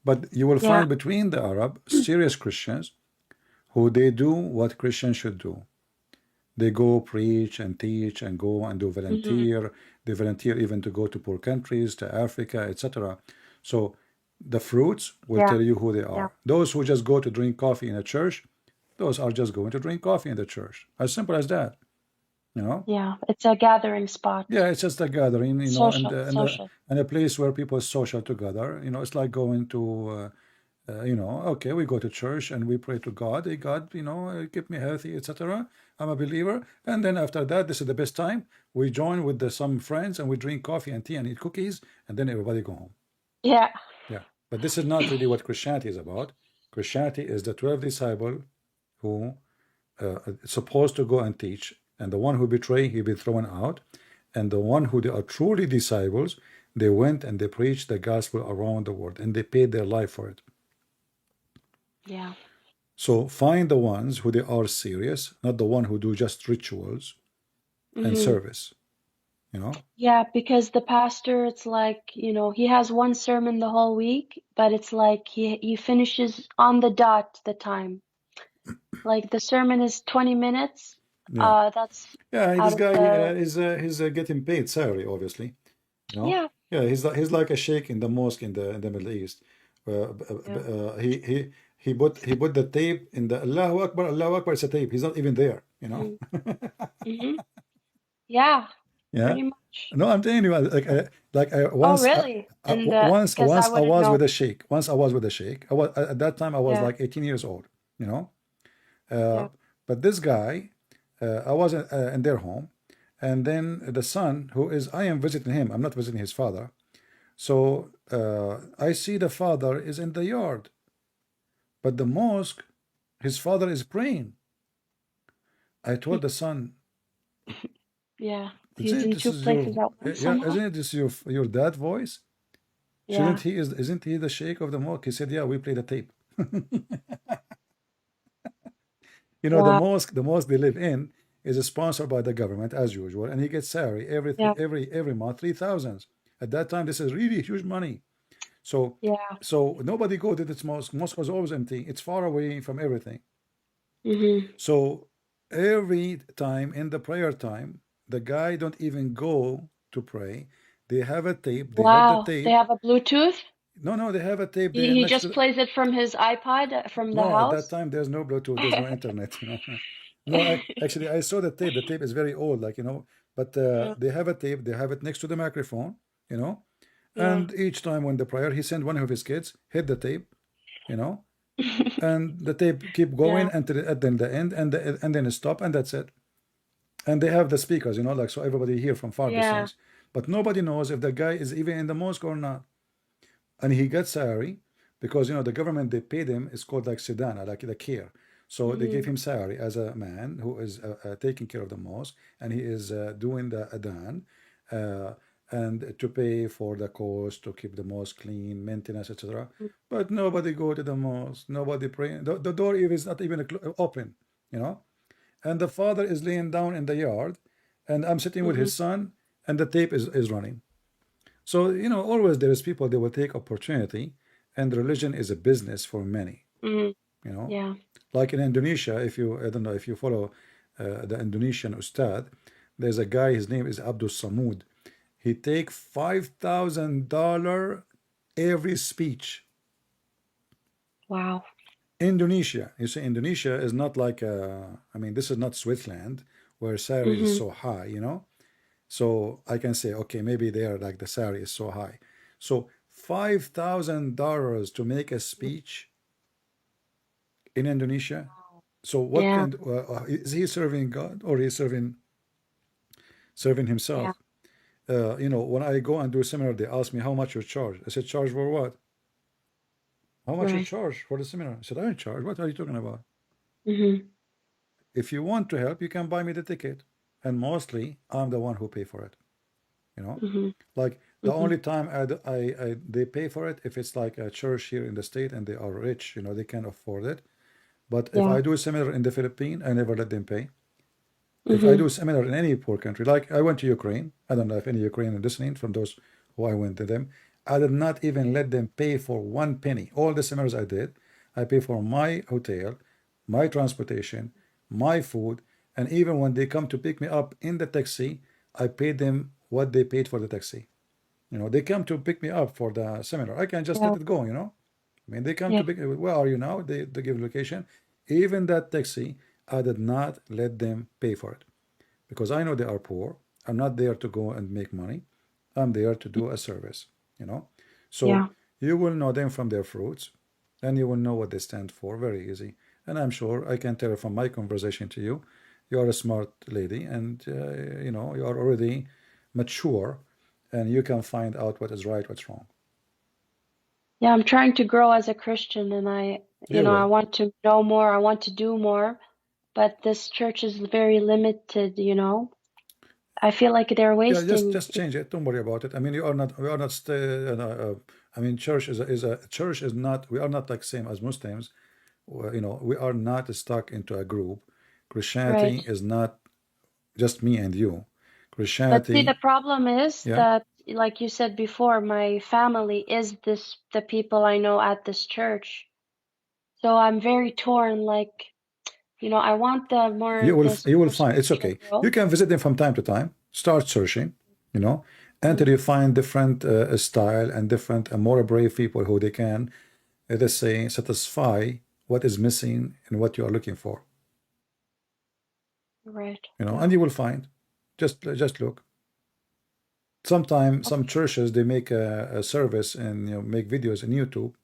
But you will yeah, find between the Arab serious Christians who they do what Christians should do. They go preach and teach and go and do hmm volunteer. They volunteer even to go to poor countries, to Africa, etc. So the fruits will yeah, tell you who they yeah, are. Those who just go to drink coffee in a church, those are just going to drink coffee in the church. As simple as that, you know? yeah. It's a gathering spot, Yeah, it's just a gathering, social, social. and a place where people social together. It's like going to okay, we go to church and we pray to God. Hey, God, keep me healthy, etc. I'm a believer. And then after that, this is the best time. We join with some friends and we drink coffee and tea and eat cookies, and then everybody go home. Yeah, Yeah. But this is not really what Christianity is about. Christianity is the 12 disciple who supposed to go and teach, and the one who betray, he be thrown out. And the one who they are truly disciples, they went and they preached the gospel around the world, and they paid their life for it. yeah. So find the ones who they are serious, not the one who do just rituals and hmm service. You know? Yeah, because the pastor, it's like, you know, he has one sermon the whole week, but it's like he finishes on the dot the time. Like the sermon is 20 minutes. Yeah. That's Yeah. out This of guy the he's getting paid salary, obviously. You know? yeah, Yeah. He's like a sheikh in the mosque in the Middle East. yeah. He put the tape in the Allahu Akbar, Allahu Akbar. It's a tape. He's not even there. You know? Mm-hmm. hmm Yeah, Yeah. pretty much. No, I'm telling you, Oh, really? In the because I once I wouldn't was know. with a sheikh. Once I was with a sheikh. I was at that time I was Yeah, like 18 years old. You know. Uh, yeah. but this guy, I was in their home, and then the son, I am visiting him. I'm not visiting his father. So I see the father is in the yard, but the mosque, his father is praying. I told the son, Yeah. isn't He's it in this two is your places at once yeah? somehow. Isn't it this your dad voice? Yeah. Isn't he the sheikh of the mosque? He said, yeah, we play the tape. Wow. The mosque they live in is sponsored by the government as usual, and he gets salary Yeah. every month 3,000. At that time, this is really huge money. So Yeah. so nobody go to this mosque. Mosque was always empty. It's far away from everything. hmm So every time in the prayer time, the guy don't even go to pray. They have a tape. They have the Wow. They tape. have a Bluetooth? No, they have a tape there He next just to. plays it from his iPod from the No, at that house? time there's no Bluetooth, there's no internet, No, actually I saw the tape. The tape is very old, but Yeah. they have a tape, they have it next to the microphone, you know, Yeah. and each time when the prayer, he sent one of his kids, hit the tape, you know, and the tape keep going Yeah. until at then the end, and then it stop, and that's it. And they have the speakers, so everybody hear from far Yeah. distance, but nobody knows if the guy is even in the mosque or not. And he gets salary because the government, they paid him. It's called like Sedana, like the care. So they gave hmm him salary as a man who is taking care of the mosque, and he is doing the adhan, uh, and to pay for the cost to keep the mosque clean, maintenance, etc. But nobody go to the mosque, nobody pray. The door is not even open, you know. And the father is laying down in the yard, and I'm sitting with hmm his son, and the tape is running. So, always there is people, they will take opportunity, and religion is a business for many, hmm you know. Yeah. Like in Indonesia, I don't know if you follow the Indonesian Ustad, there's a guy, his name is Abdul Samud. He take $5,000 every speech. Wow. Indonesia, you see, Indonesia is not like I mean, this is not Switzerland where salary is Mm-hmm. so high, you know. So I can say, okay, maybe there like the salary is so high. So $5,000 to make a speech in Indonesia. So what Yeah. kind is he serving God or is serving Yeah. himself? You know, when I go and do a seminar, they ask me how much you charge. I said, charge for what? How much you Right. charge for the seminar? I said, I don't charge. What are you talking about? Mm-hmm. If you want to help, you can buy me the ticket. And mostly, I'm the one who pay for it. You know, Mm-hmm. like the Mm-hmm. only time they pay for it if it's like a church here in the state and they are rich, you know, they can afford it. But if Yeah. I do a seminar in the Philippines, I never let them pay. If I Mm-hmm. do a seminar in any poor country, like I went to Ukraine, I don't know if any Ukrainian listening from those who I went to them, I did not even let them pay for one penny. All the seminars I did, I pay for my hotel, my transportation, my food, and even when they come to pick me up in the taxi, I paid them what they paid for the taxi. You know, they come to pick me up for the seminar. I can just let Yeah. it go, you know. I mean, they come Yeah. to pick, where are you now? They give location. Even that taxi, I did not let them pay for it because I know they are poor. I'm not there to go and make money. I'm there to do a service, you know. So Yeah. you will know them from their fruits and you will know what they stand for. Very easy. And I'm sure I can tell from my conversation to you, you are a smart lady and, you know, you are already mature and you can find out what is right, what's wrong. Yeah. I'm trying to grow as a Christian, and You I will. want to know more. I want to do more, but this church is very limited, you know. I feel like they're Yeah, wasting. just change it. Don't worry about it. I mean, we are not. I mean, church is a church is not. We are not like same as Muslims. You know, we are not stuck into a group. Right. Christianity is not just me and you. But see, the Christianity, problem is yeah. that, like you said before, my family is the people I know at this church. So I'm very torn. Like, I want the more this You will more find it's spiritual okay. You growth. can visit them from time to time. Start searching, you know, Mhm. until you find different style and different more brave people who they can, let us say, satisfy what is missing and what you are looking for. Right. You know, Yeah. and you will find. Just look. Sometimes some Okay. churches they make a service and make videos on YouTube.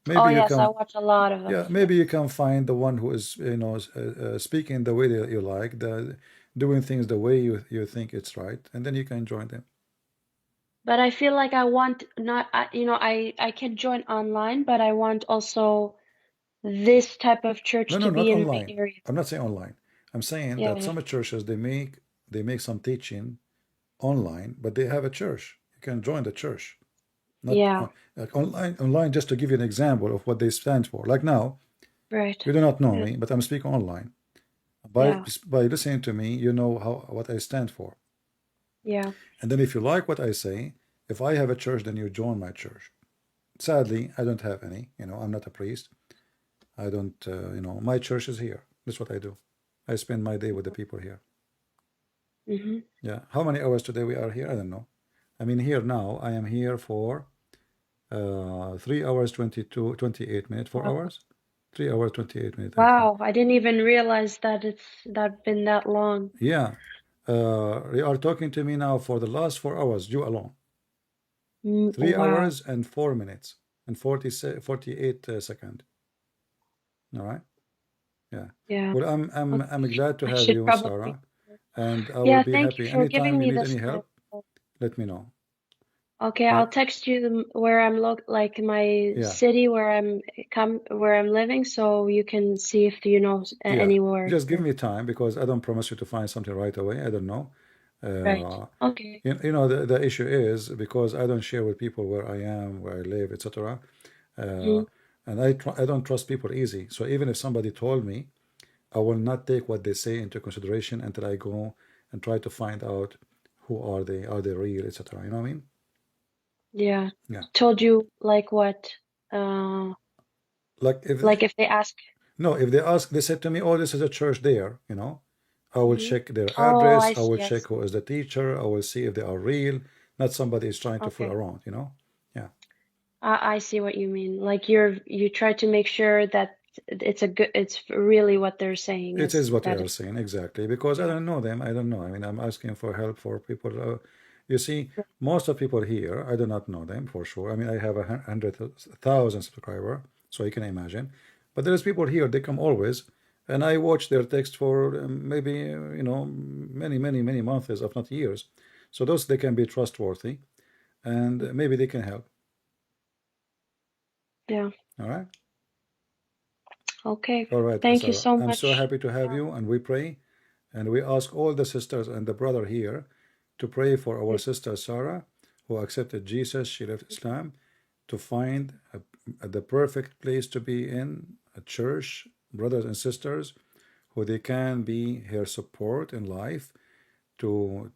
Oh Maybe you yes, I can, watch a lot of them. yeah, Yeah. maybe you can find the one who is speaking the way that you like, doing things the way you think it's right, and then you can join them. But I feel like I want not, I can join online, but I want also this type of No, church no, to be not in my online. area. I'm not saying online. I'm saying Yeah. that Yeah. some churches they make some teaching online, but they have a church. You can join the church. Not Yeah. like online. Just to give you an example of what they stand for. Like now, Right. you do not know Yeah. me, but I'm speaking online. By Yeah. by listening to me, you know what I stand for. Yeah. And then if you like what I say, if I have a church, then you join my church. Sadly, I don't have any. You know, I'm not a priest. I don't. My church is here. That's what I do. I spend my day with the people here. Mm-hmm. Yeah. How many hours today we are here? I don't know. I mean, here now, I am here for 3 hours, 28 minutes, 4 hours, 3 hours, 28 minutes, I think. Wow, I didn't even realize that it's that been that long. Yeah. You are talking to me now for the last 4 hours, you alone. Three Wow. hours and 4 minutes and 48 seconds. All right. Yeah. Yeah. Well, I'm Okay. glad to I have should you, probably. Sarah, and I will Yeah, be thank you happy for anytime giving you me need this any help. info. Let me know. Okay, Uh, I'll text you where I'm like my yeah. city where I'm living, so you can see if you know Yeah, anywhere just give here. me time because I don't promise you to find something right away. I don't know. Right. Uh, Okay. the issue is because I don't share with people where I am, where I live, etc. Uh, Hmm. and I don't trust people easy. So even if somebody told me, I will not take what they say into consideration until I go and try to find out who are they real, etc. You know what I mean? Yeah. Yeah. Told you like what? Uh, Like if like if they ask. no, if they ask, they said to me, "Oh, this is a church there," I will Hmm. check their Oh, I address. I will see, I check see. who is the teacher. I will see if they are real, not somebody is trying to fool Okay. around. Yeah. I see what you mean. Like you try to make sure that it's really what they're saying It is is what they that are saying, exactly, because I yeah. don't know them. I don't know. I mean, I'm asking for help for people. You see, most of people here, I do not know them for sure. I mean, I have 100,000 subscriber, so you can imagine. But there's people here, they come always, and I watch their text for maybe, many, many, many months, if not years. So those, they can be trustworthy, and maybe they can help. Yeah. All right? Okay. All right, Thank you Sarah. so I'm so much. happy to have you, and we pray. And we ask all the sisters and the brother here to pray for our sister Sarah, who accepted Jesus. She left Islam to find the perfect place to be in, a church, brothers and sisters, who they can be her support in life to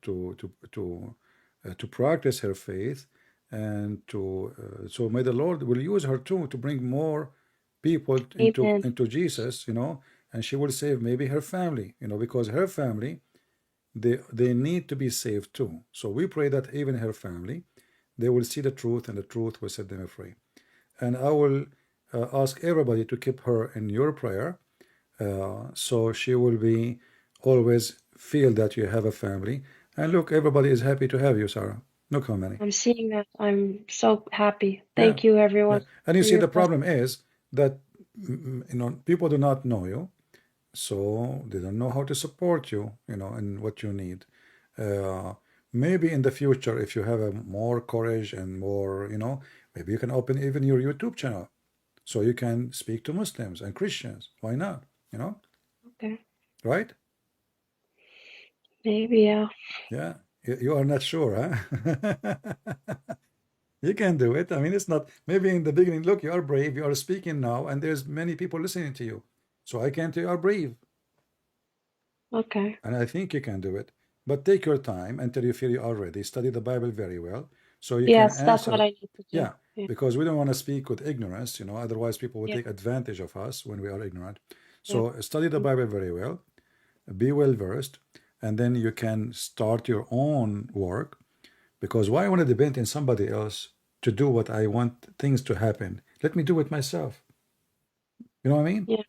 practice her faith and so may the Lord will use her too to bring more people Amen. into Jesus, and she will save maybe her family, because her family, they need to be saved too. So we pray that even her family, they will see the truth and the truth will set them free. And I will ask everybody to keep her in your prayer, so she will be always feel that you have a family. And look, everybody is happy to have you, Sarah. Look how many. I'm seeing that. I'm so happy. Yeah, Thank you yeah. everyone And you for see, your the blessing. problem is that people do not know you, so they don't know how to support you, in what you need. Uh, Maybe in the future, if you have a more courage and more, maybe you can open even your YouTube channel, so you can speak to Muslims and Christians. Why not? Okay. Right? Maybe, yeah. Yeah. You are not sure, huh? You can do it. I mean, it's not, maybe in the beginning, look, you are brave, you are speaking now, and there's many people listening to you. So I can tell you are brave, Okay. and I think you can do it. But take your time until you feel you are ready. Study the Bible very well, so you can Yes, that's what answer. I need to do. Yeah, Yeah. because we don't want to speak with ignorance, otherwise people will Yeah. take advantage of us when we are ignorant. Yeah. So study the Bible very well, be well versed, and then you can start your own work. Because why I want to depend on somebody else to do what I want things to happen? Let me do it myself. You know what I mean? Yeah.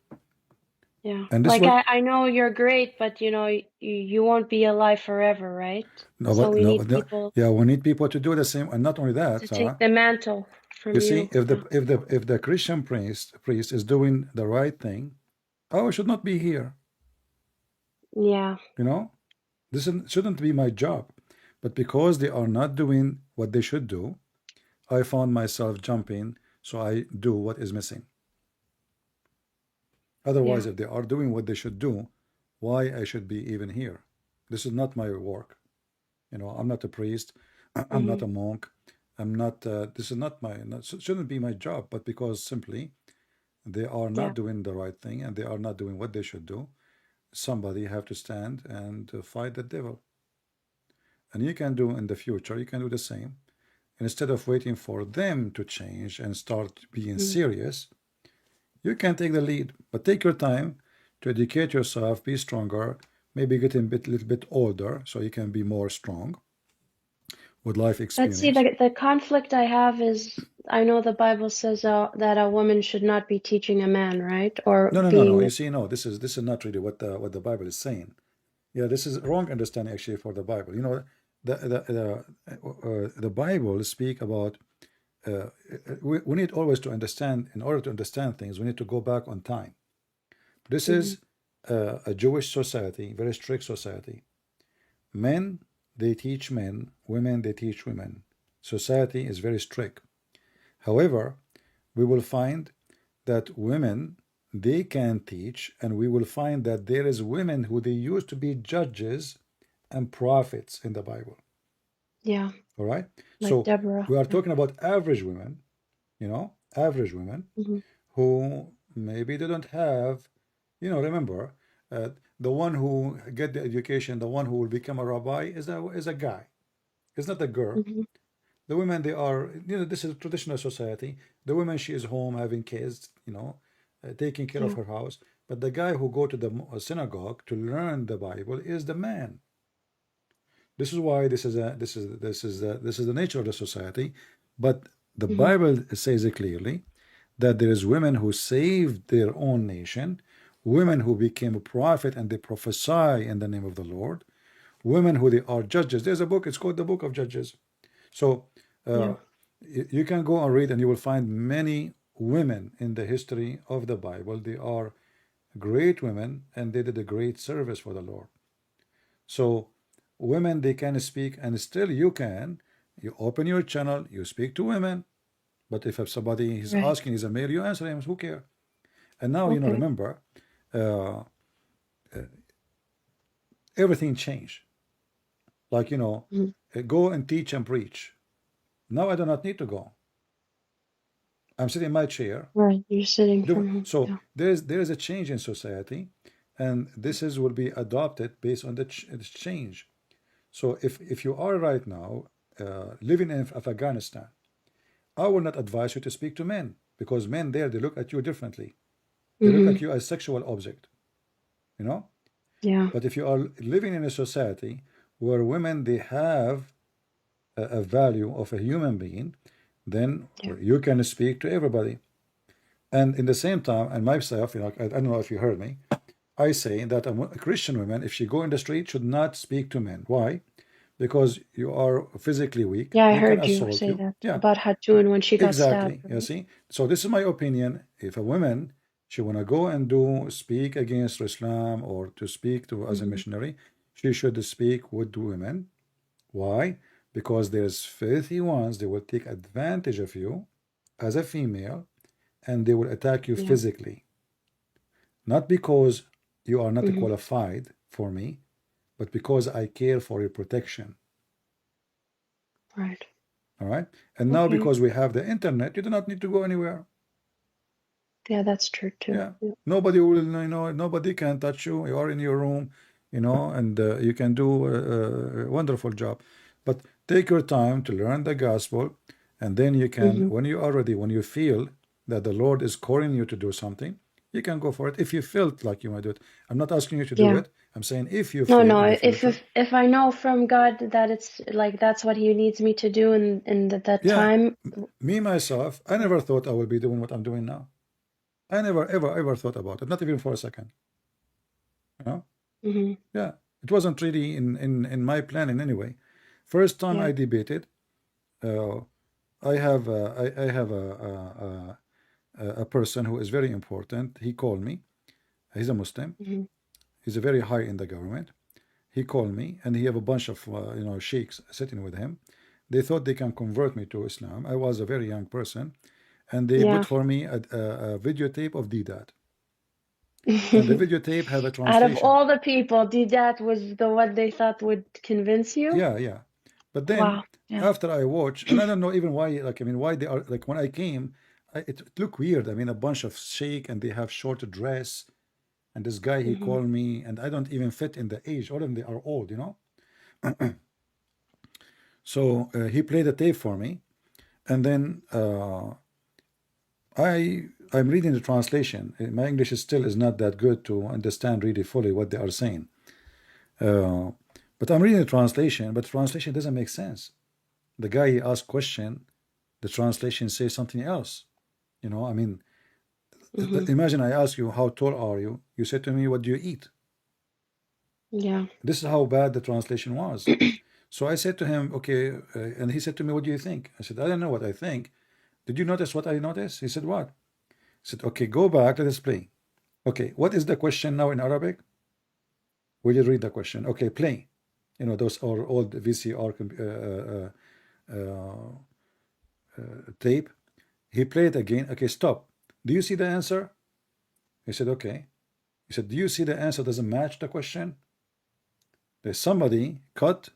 Yeah. And this is Like what I know you're great, but you won't be alive forever, right? no, So but we no, need no, people yeah, we need people to do the same, and not only that, to take Sarah. the mantle You from see, you. if the Christian priest is doing the right thing, I should not be here. Yeah. You know, shouldn't be my job, but because they are not doing what they should do, I found myself jumping, so I do what is missing. Yeah. Otherwise, if they are doing what they should do, why I should be even here? This is not my work. I'm not a priest. I'm not Hmm. a monk. I'm not. This is not my. Shouldn't be my job. But because simply they are Yeah. not doing the right thing and they are not doing what they should do, somebody have to stand and fight the devil. And you can do in the future. You can do the same. And instead of waiting for them to change and start being Hmm. serious, you can take the lead, but take your time to educate yourself, be stronger, maybe get a little bit older so you can be more strong with life Let's see, experience. the conflict I have is I know the Bible says that a woman should not be teaching a man, right? Or No, no, no, no. You being, see, no, this is not really what the Bible is saying. Yeah, this is wrong understanding actually for the Bible. The Bible speak about we need always to understand. In order to understand things, we need to go back on time. This hmm. is a Jewish society, very strict society. Men, they teach men, women, they teach women. Society is very strict. However, we will find that women, they can teach, and we will find that there is women who they used to be judges and prophets in the Bible. Yeah, All right? like So Deborah. we are Yeah. talking about average women, average women Hmm. who maybe they don't have, remember, the one who get the education, the one who will become a rabbi is a guy. It's not a girl. Hmm. The women, they are, this is a traditional society. The woman, she is home having kids, taking care of Yeah. her house. But the guy who go to the synagogue to learn the Bible is the man. This is why this is the nature of the society. But The Bible says it clearly that there is women who saved their own nation, women who became a prophet and they prophesy in the name of the Lord, women who they are judges. There's a book, it's called the Book of Judges. So Yeah. you can go and read and you will find many women in the history of the Bible. They are great women and they did a great service for the Lord. So women, they can speak, and still you can. You open your channel, you speak to women. But if somebody is Right. asking, is a male, you answer him, who cares? And now, Okay. remember, uh, everything changed. Like, go and teach and preach. Now I do not need to go. I'm sitting in my chair. Right. You're sitting from home. So Yeah. there is a change in society, and this will be adopted based on the change. So if you are right now living in Afghanistan, I will not advise you to speak to men, because men there, they look at you differently. They look at you as sexual object, Yeah. But if you are living in a society where women, they have a value of a human being, then Yeah. you can speak to everybody. And in the same time, and myself, I don't know if you heard me, I say that a Christian woman, if she go in the street, should not speak to men. Why? Because you are physically weak. Yeah, I Men can heard you assault say you. that Yeah, about Hatun when she got exactly. stabbed. You Right? see? So this is my opinion. If a woman, she want to go and speak against Islam, or to speak to as a missionary, she should speak with women. Why? Because there's filthy ones, they will take advantage of you as a female, and they will attack you Yeah. physically. Not because you are not qualified for me, but because I care for your protection. Right. All right? And now Okay. because we have the internet, you do not need to go anywhere. Yeah, that's true too. Yeah. Nobody will, nobody can touch you. You are in your room, and you can do a wonderful job. But take your time to learn the gospel, and then you can, when you are ready, when you feel that the Lord is calling you to do something, you can go for it. If you felt like you want to do it, I'm not asking you to do Yeah. it. I'm saying if you No, feel no. in the future. If I know from God that it's like that's what He needs me to do in that Yeah. time. Me, myself, I never thought I would be doing what I'm doing now. I never, ever, ever thought about it. Not even for a second. Yeah. It wasn't really in my plan in any way. First time Yeah. I debated, I have a person who is very important. He called me. He's a Muslim. He's a very high in the government. He called me, and he have a bunch of sheikhs sitting with him. They thought they can convert me to Islam. I was a very young person, and they Yeah. put for me a videotape of Didat. And the videotape have a Out translation. of all the people, Didat was the one they thought would convince you. Yeah, yeah. But then Wow. Yeah. after I watch, and I don't know even why, why they are, like when I came, it looked weird. I mean, a bunch of sheikh, and they have short dress, and this guy, he called me, and I don't even fit in the age. All of them, they are old, So he played a tape for me, and then I'm reading the translation. My English still is not that good to understand really fully what they are saying. But I'm reading the translation, but the translation doesn't make sense. The guy, he asked question, the translation says something else. I mean, imagine I ask you, how tall are you? You said to me, what do you eat? Yeah. This is how bad the translation was. So I said to him, okay, and he said to me, what do you think? I said, I don't know what I think. Did you notice what I noticed? He said, what? He said, okay, go back, let us play. Okay, what is the question now in Arabic? Will you read the question? Okay, play. Those are old VCR tape. He played again. Okay, stop. Do you see the answer? He said, okay. He said, do you see the answer doesn't match the question? There's somebody cut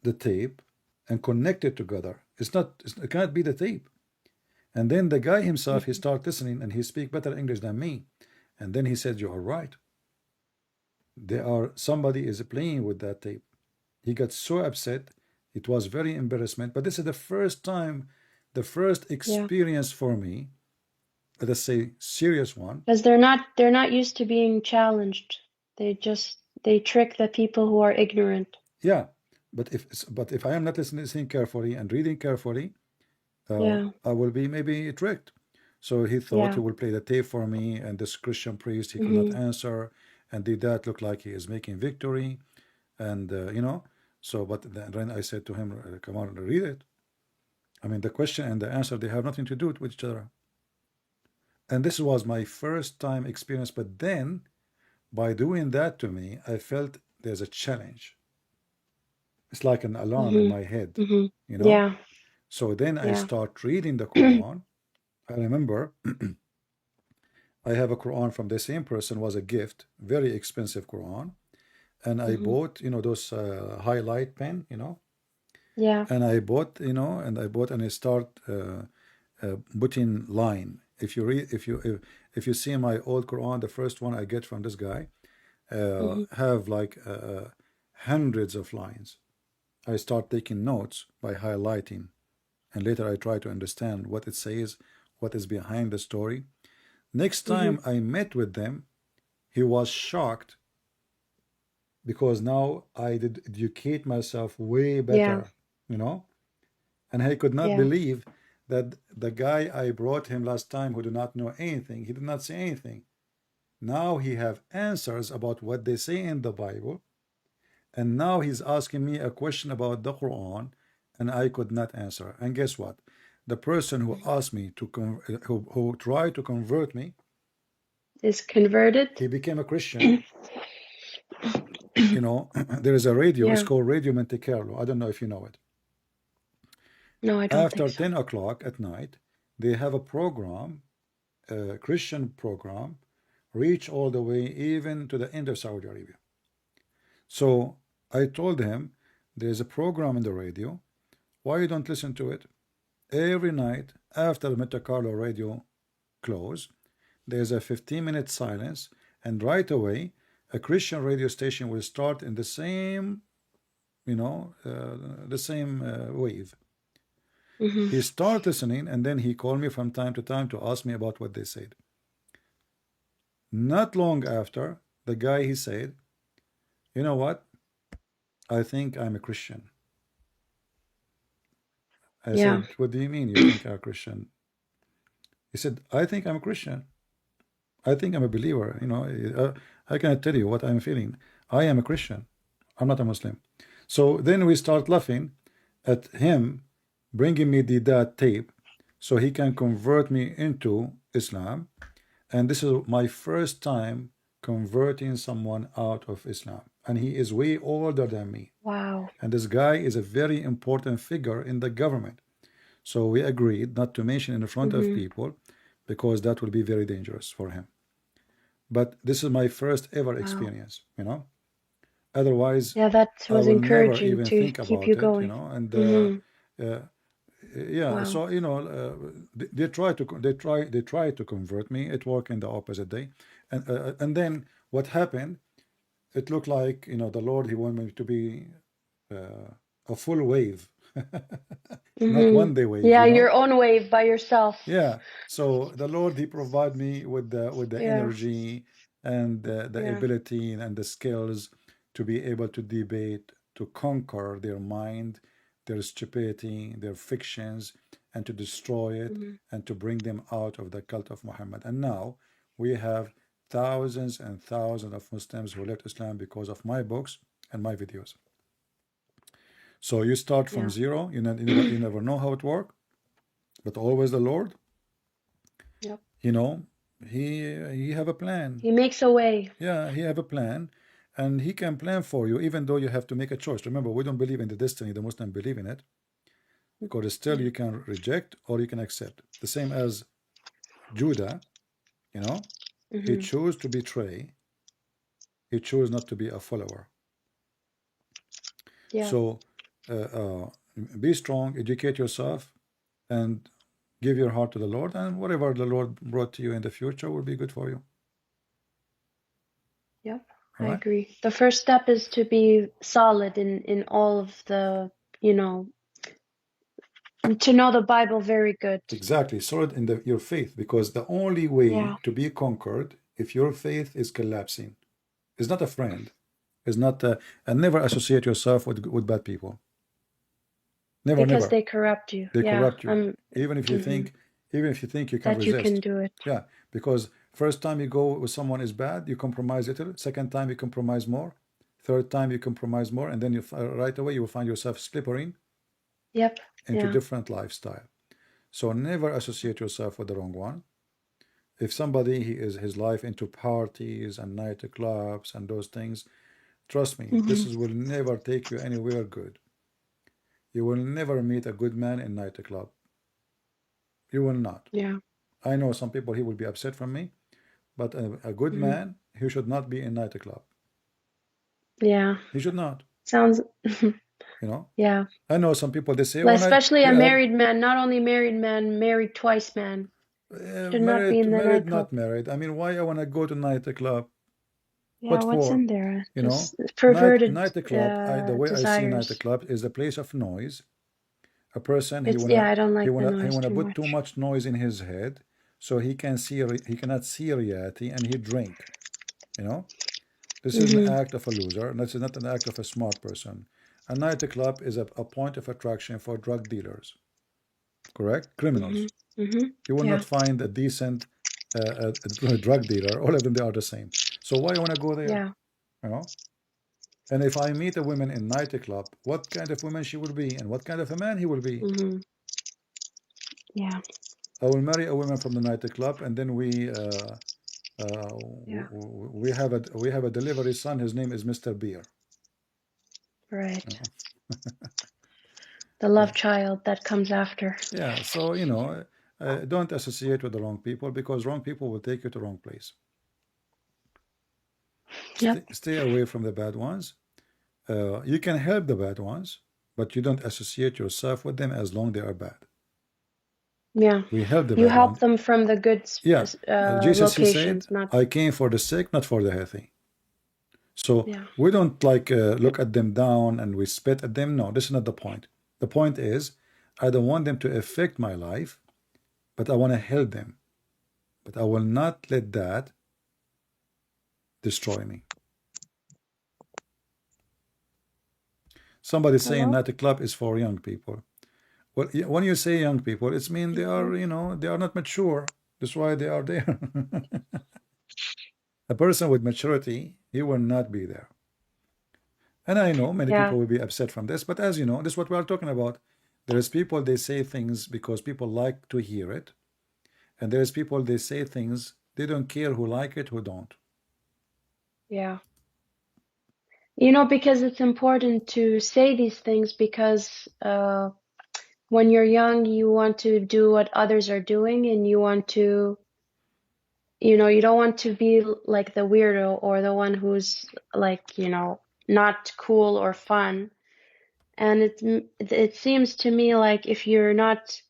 the tape and connect it together. It can't be the tape. And then the guy himself, he started listening, and he speak better English than me. And then he said, you are right. Somebody is playing with that tape. He got so upset. It was very embarrassment. But this is the first time, the first experience for me, let us say serious one. Because they're not used to being challenged. They trick the people who are ignorant. Yeah, but if I am not listening carefully and reading carefully, Yeah. I will be maybe tricked. So he thought he Yeah. will play the tape for me, and this Christian priest, he could not Mhm. answer, and did that look like he is making victory, and you know. So, but then I said to him, "Come on, read it." I mean, the question and the answer, they have nothing to do with each other. And this was my first time experience. But then, by doing that to me, I felt there's a challenge. It's like an alarm in Mhm. my head, Mhm. you know. Yeah. So then I Yeah. start reading the Quran. I remember I have a Quran from the same person, was a gift, very expensive Quran, and I Mhm. bought, you know, those highlight pen, you know, Yeah. and I bought, you know, and I bought and I start putting line. If you see my old Quran, the first one I get from this guy, Mhm. have like hundreds of lines. I start taking notes by highlighting, and later I try to understand what it says, what is behind the story. Next Mhm. time I met with them, he was shocked because now I did educate myself way Yeah. better, you know, and I could not Yeah. believe that the guy I brought him last time who did not know anything, he did not say anything. Now he have answers about what they say in the Bible, and now he's asking me a question about the Quran, and I could not answer. And guess what? The person who asked me to who tried to convert me, Is converted. he became a Christian. You know, there is a radio. It's Yeah. called Radio Monte Carlo. I don't know if you know it. No, I don't think After so. 10 o'clock at night, they have a program, a Christian program, reach all the way even to the end of Saudi Arabia. So I told him, there's a program in the radio. Why you don't listen to it? Every night after the Monte Carlo radio close, there's a 15-minute silence, and right away, a Christian radio station will start in the same, you know, the same wave. Mhm. He started listening, and then he called me from time to time to ask me about what they said. Not long after, the guy, he said, "You know what? I think I'm a Christian." I Yeah. said, "What do you mean you think I'm a Christian?" He said, "I think I'm a Christian. I think I'm a believer. You know, I cannot tell you what I'm feeling. I am a Christian. I'm not a Muslim." So then we start laughing at him bringing me that tape so he can convert me into Islam. And this is my first time converting someone out of Islam. And he is way older than me. Wow. And this guy is a very important figure in the government. So we agreed not to mention in front of Mhm. people because that would be very dangerous for him. But this is my first ever Wow. experience, you know. Otherwise, Yeah, that I was will never encouraging even to think keep you about it, you going. know. And Mhm. uh, yeah, Wow. so you know, they try to convert me. It worked in the opposite day, and then what happened? It looked like, you know, the Lord, he wanted me to be a full wave, not Mhm. one day wave, Yeah, you your know. own wave by yourself. Yeah. So the Lord, he provide me with the Yeah. energy and the Yeah. ability and the skills to be able to debate, to conquer their mind, their stupidity, their fictions, and to destroy it Mhm. and to bring them out of the cult of Muhammad. And now we have thousands and thousands of Muslims who left Islam because of my books and my videos. So you start from Yeah. zero, you never know how it works, but always the Lord, Yep. you know, he have a plan. He makes a way. Yeah, he have a plan, and he can plan for you, even though you have to make a choice. Remember, we don't believe in the destiny. The Muslims believe in it because still Yeah. you can reject or you can accept. The same as Judah, you know, he Mhm. chose to betray. He chose not to be a follower. Yeah. So be strong, educate yourself, and give your heart to the Lord, and whatever the Lord brought to you in the future will be good for you. Yep. All I right? agree. The first step is to be solid in all of the, you know, to know the Bible very good. Exactly, solid in your faith, because the only way Yeah. to be conquered if your faith is collapsing is not a friend, is not and never associate yourself with bad people. Never, Because never. they corrupt you. They Yeah. corrupt you. Even if you Mhm. think, you can That you can resist. do it. Yeah, because first time you go with someone is bad, you compromise a little. Second time you compromise more. Third time you compromise more, and then right away you will find yourself slipping Yep. into Yeah. different lifestyle. So never associate yourself with the wrong one. If somebody is his life into parties and nightclubs and those things, trust me, this Hmm. is will never take you anywhere good. You will never meet a good man in nightclub. You will not. Yeah. I know some people he will be upset from me, but a good Hmm. man, he should not be in nightclub. Yeah. He should not. Sounds. You know. Yeah. I know some people they say, Like, "Oh, especially a yeah, married man, not only married man, married twice man should not be married, in the married, nightclub. not married. I mean, why I wanna go to nightclub? Yeah, What what's for? in there? You know, Just perverted nightclub. The way I see desires. nightclub is a place of noise. A person It's, yeah, I don't he like the wanna he noise wanna too put too much. much noise in his head, so he cannot see reality, and he drink. You know, this is an Hmm. act of a loser, and this is not an act of a smart person. A nightclub is a point of attraction for drug dealers, correct? Hmm. Criminals. Hmm. You will Yeah. not find a decent drug dealer. All of them, they are the same. So why you want to go there? Yeah. You know? And if I meet a woman in nightclub, what kind of woman she will be and what kind of a man he will be? Hmm. Yeah. I will marry a woman from the nightclub, and then Yeah. we have a delivery son. His name is Mr. Beer. You Right. know? The love child that comes after. Yeah. So don't associate with the wrong people, because wrong people will take you to the wrong place. Yep. Stay away from the bad ones. You can help the bad ones, but you don't associate yourself with them as long they are bad. Yeah. We help the You bad help ones. them from the good Yeah, Jesus, he said, locations, not. I came for the sick, not for the healthy. So Yeah. we don't look at them down and we spit at them. No, this is not the point. The point is, I don't want them to affect my life, but I want to help them. But I will not let that destroy me. Somebody saying Hello? that the club is for young people. Well, when you say young people, it's mean they Hmm. are, they are not mature. That's why they are there. A person with maturity, he will not be there. And I know many Yeah. people will be upset from this, but as you know, this is what we are talking about. There is people, they say things because people like to hear it. And there's people, they say things, they don't care who like it, who don't. Yeah. Because it's important to say these things because when you're young, you want to do what others are doing and you want to, you don't want to be like the weirdo or the one who's like, not cool or fun. And it seems to me like if you're not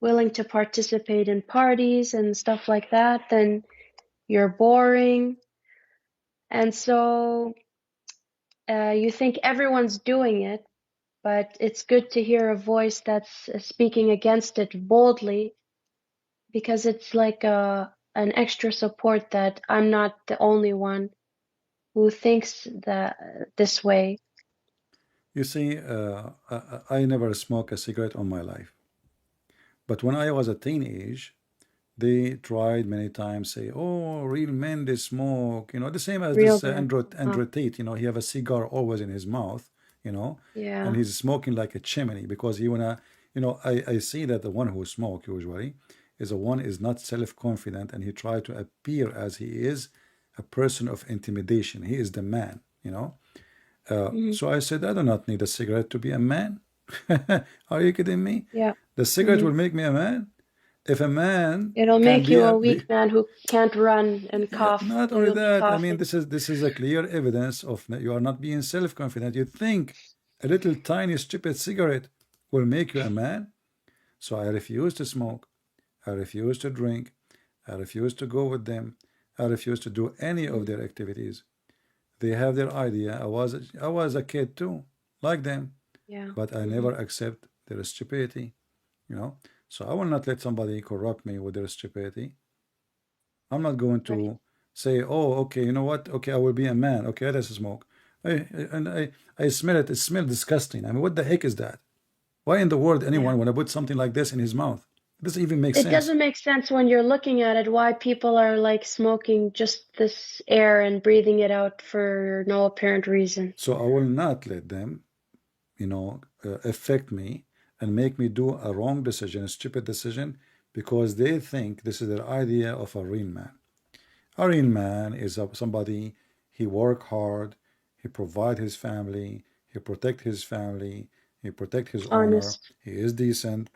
willing to participate in parties and stuff like that, then you're boring. And so you think everyone's doing it, but it's good to hear a voice that's speaking against it boldly because it's like an extra support that I'm not the only one who thinks that this way. You see, I never smoked a cigarette on my life. But when I was a teenage, they tried many times, say, oh, real men, they smoke. The same as Real this men. Andrew Tate, he have a cigar always in his mouth, and Yeah. he's smoking like a chimney because he wanna, I see that the one who smoke usually is the one is not self-confident, and he try to appear as he is a person of intimidation. He is the man. Hmm. So I said, I do not need a cigarette to be a man. Are you kidding me? Yeah. The cigarette Hmm. will make me a man. If a man It'll can make be you a a weak man who can't run and yeah, cough. not only You'll be that, I mean, coughing. this is a clear evidence of that you are not being self-confident. You think a little tiny stupid cigarette will make you a man? So I refuse to smoke. I refuse to drink. I refuse to go with them. I refuse to do any of Mhm. their activities. They have their idea. I was a kid too, like them, Yeah. but I Hmm. never accept their stupidity. So I will not let somebody corrupt me with their stupidity. I'm not going Right. to say, oh, okay, you know what? Okay, I will be a man. Okay, let's smoke. And I smell it. It smells disgusting. I mean, what the heck is that? Why in the world Yeah. anyone want to put something like this in his mouth? It doesn't even make It sense. doesn't make sense when you're looking at it why people are like smoking just this air and breathing it out for no apparent reason. So I will not let them, affect me and make me do a wrong decision, a stupid decision, because they think this is their idea of a real man. A real man is somebody, he work hard, he provide his family, he protect his family, he protect his honor, Honest. he is decent,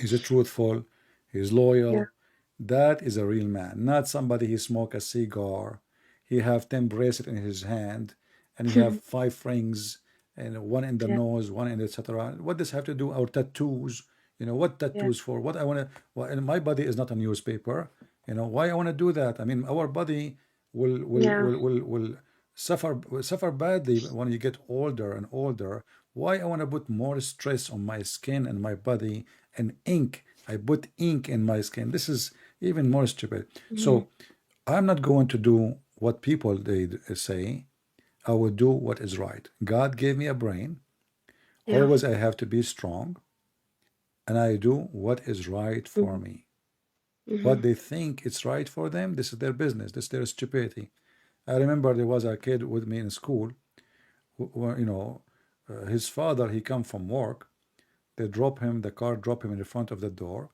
he's truthful, he's Yeah. loyal. That is a real man, not somebody he smoke a cigar, he have 10 bracelets in his hand, and he have 5 rings, and one in the Yeah. nose, one in etc. What does have to do? Our tattoos, what Yeah. tattoos for? What I want to, well, and my body is not a newspaper. Why I want to do that? I mean, our body Yeah. will suffer badly when you get older and older. Why I want to put more stress on my skin and my body and ink? I put ink in my skin. This is even more stupid. Mhm. So I'm not going to do what people they say. I will do what is right. God gave me a brain. Yeah. Always I have to be strong, and I do what is right for Mhm. me. What Mhm. they think it's right for them, this is their business. This is their stupidity. I remember there was a kid with me in school. His father, he come from work. They drop him, the car drop him in the front of the door,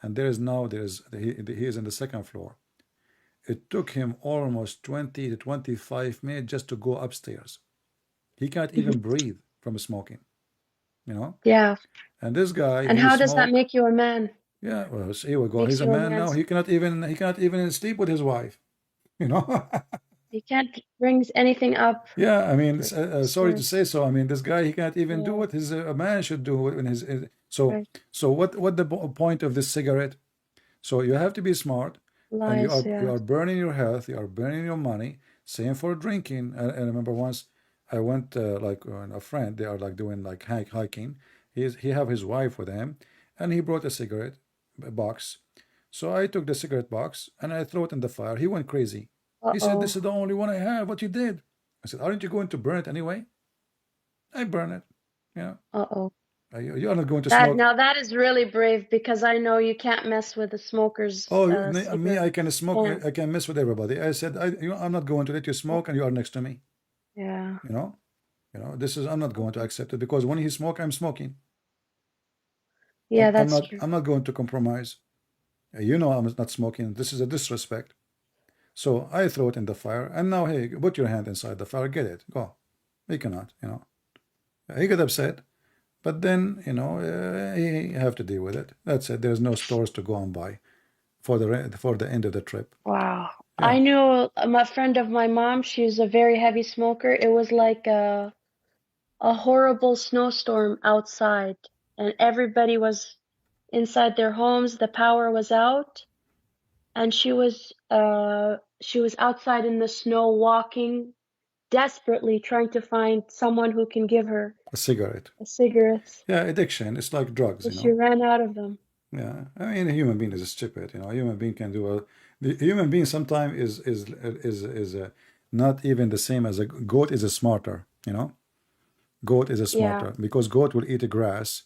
and he is in the second floor. It took him almost 20 to 25 minutes just to go upstairs. He can't even breathe from smoking, you know. Yeah. And this guy, And he how does that smoke. make you a man? Yeah, well, so here we go. He's Makes a you a man man. now. He cannot even sleep with his wife, you know. You can't bring anything up Yeah, I mean, sorry to stairs. say so. I mean, this guy he can't even do Yeah. what his a man should do in his. So Right. so what the point of this cigarette? So you have to be smart, and you Lies. are you Yeah. are burning your health, you are burning your money. Same for drinking. I remember once I went a friend. They are like doing like hiking. He have his wife with him, and he brought a cigarette box. So I took the cigarette box and I threw it in the fire. He went crazy. He said, "This Uh-oh. is the only one I have. What you did?" I said, "Aren't you going to burn it anyway?" I burn it. You know, Uh-oh. you are not going to That smoke. now that is really brave because I know you can't mess with the smoker's Oh, me, cigarette I can smoke. can. I can mess with everybody. I said, I'm not going to let you smoke, and you are next to me. Yeah. You know, this is. I'm not going to accept it because when he smoke, I'm smoking. Yeah, I'm that's not. true. I'm not going to compromise. I'm not smoking. This is a disrespect. So I throw it in the fire, and now, hey, put your hand inside the fire. Get it. Go. He cannot. He got upset, but then he have to deal with it. That's it. There's no stores to go and buy for the end of the trip. Wow. Yeah, I knew a friend of my mom, she's a very heavy smoker. It was like a horrible snowstorm outside, and everybody was inside their homes. The power was out, and she was outside in the snow walking desperately trying to find someone who can give her a cigarette. a cigarette, Yeah, addiction. It's like drugs. but she ran out of them. Yeah, I mean, a human being is stupid. A human being can do the human being sometimes is not even the same as a goat is a smarter. Goat is a Yeah, smarter because goat will eat grass,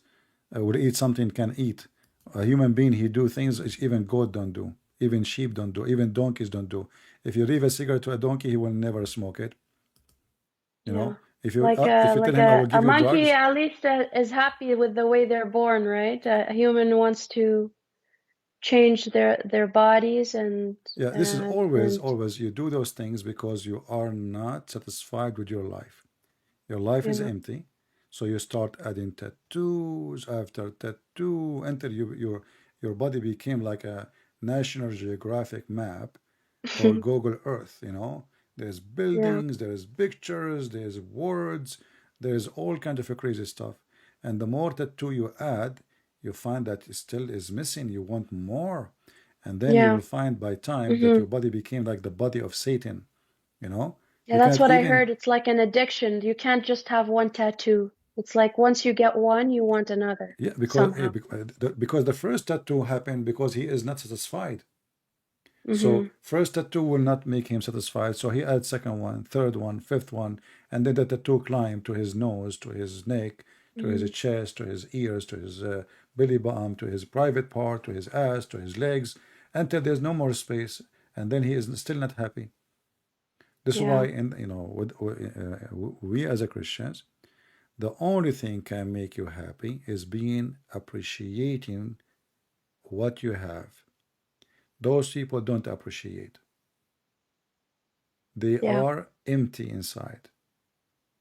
will eat something can eat. A human being he do things which even goat don't do, even sheep don't do, even donkeys don't do. If you leave a cigarette to a donkey, he will never smoke it. You yeah. know, if you tell Like him I will a give you monkey drugs, at least is happy with the way they're born, right? A human wants to change their bodies yeah, this is always, and always you do those things because you are not satisfied with your life. Your life you is know, empty, so you start adding tattoos after tattoo until your body became like a National Geographic map or Google Earth. There's yeah, buildings, there's pictures, there's words, there's all kind of crazy stuff. And the more tattoo you add, you find that it still is missing. You want more, and then you yeah. will find by time that Hmm. your body became like the body of Satan. You know, Yeah, you that's cannot what I even. heard. It's like an addiction. You can't just have one tattoo. It's like once you get one, you want another Yeah, somehow. because the first tattoo happened because he is not satisfied. So Hmm. first tattoo will not make him satisfied. So he adds second one, third one, fifth one, and then the tattoo climb to his nose, to his neck, to his Mm. chest, to his ears, to his belly button, to his private part, to his ass, to his legs, until there's no more space, and then he is still not happy. This is why, Yeah. we as a Christians, the only thing can make you happy is being appreciating what you have. Those people don't appreciate. They Yeah. are empty inside.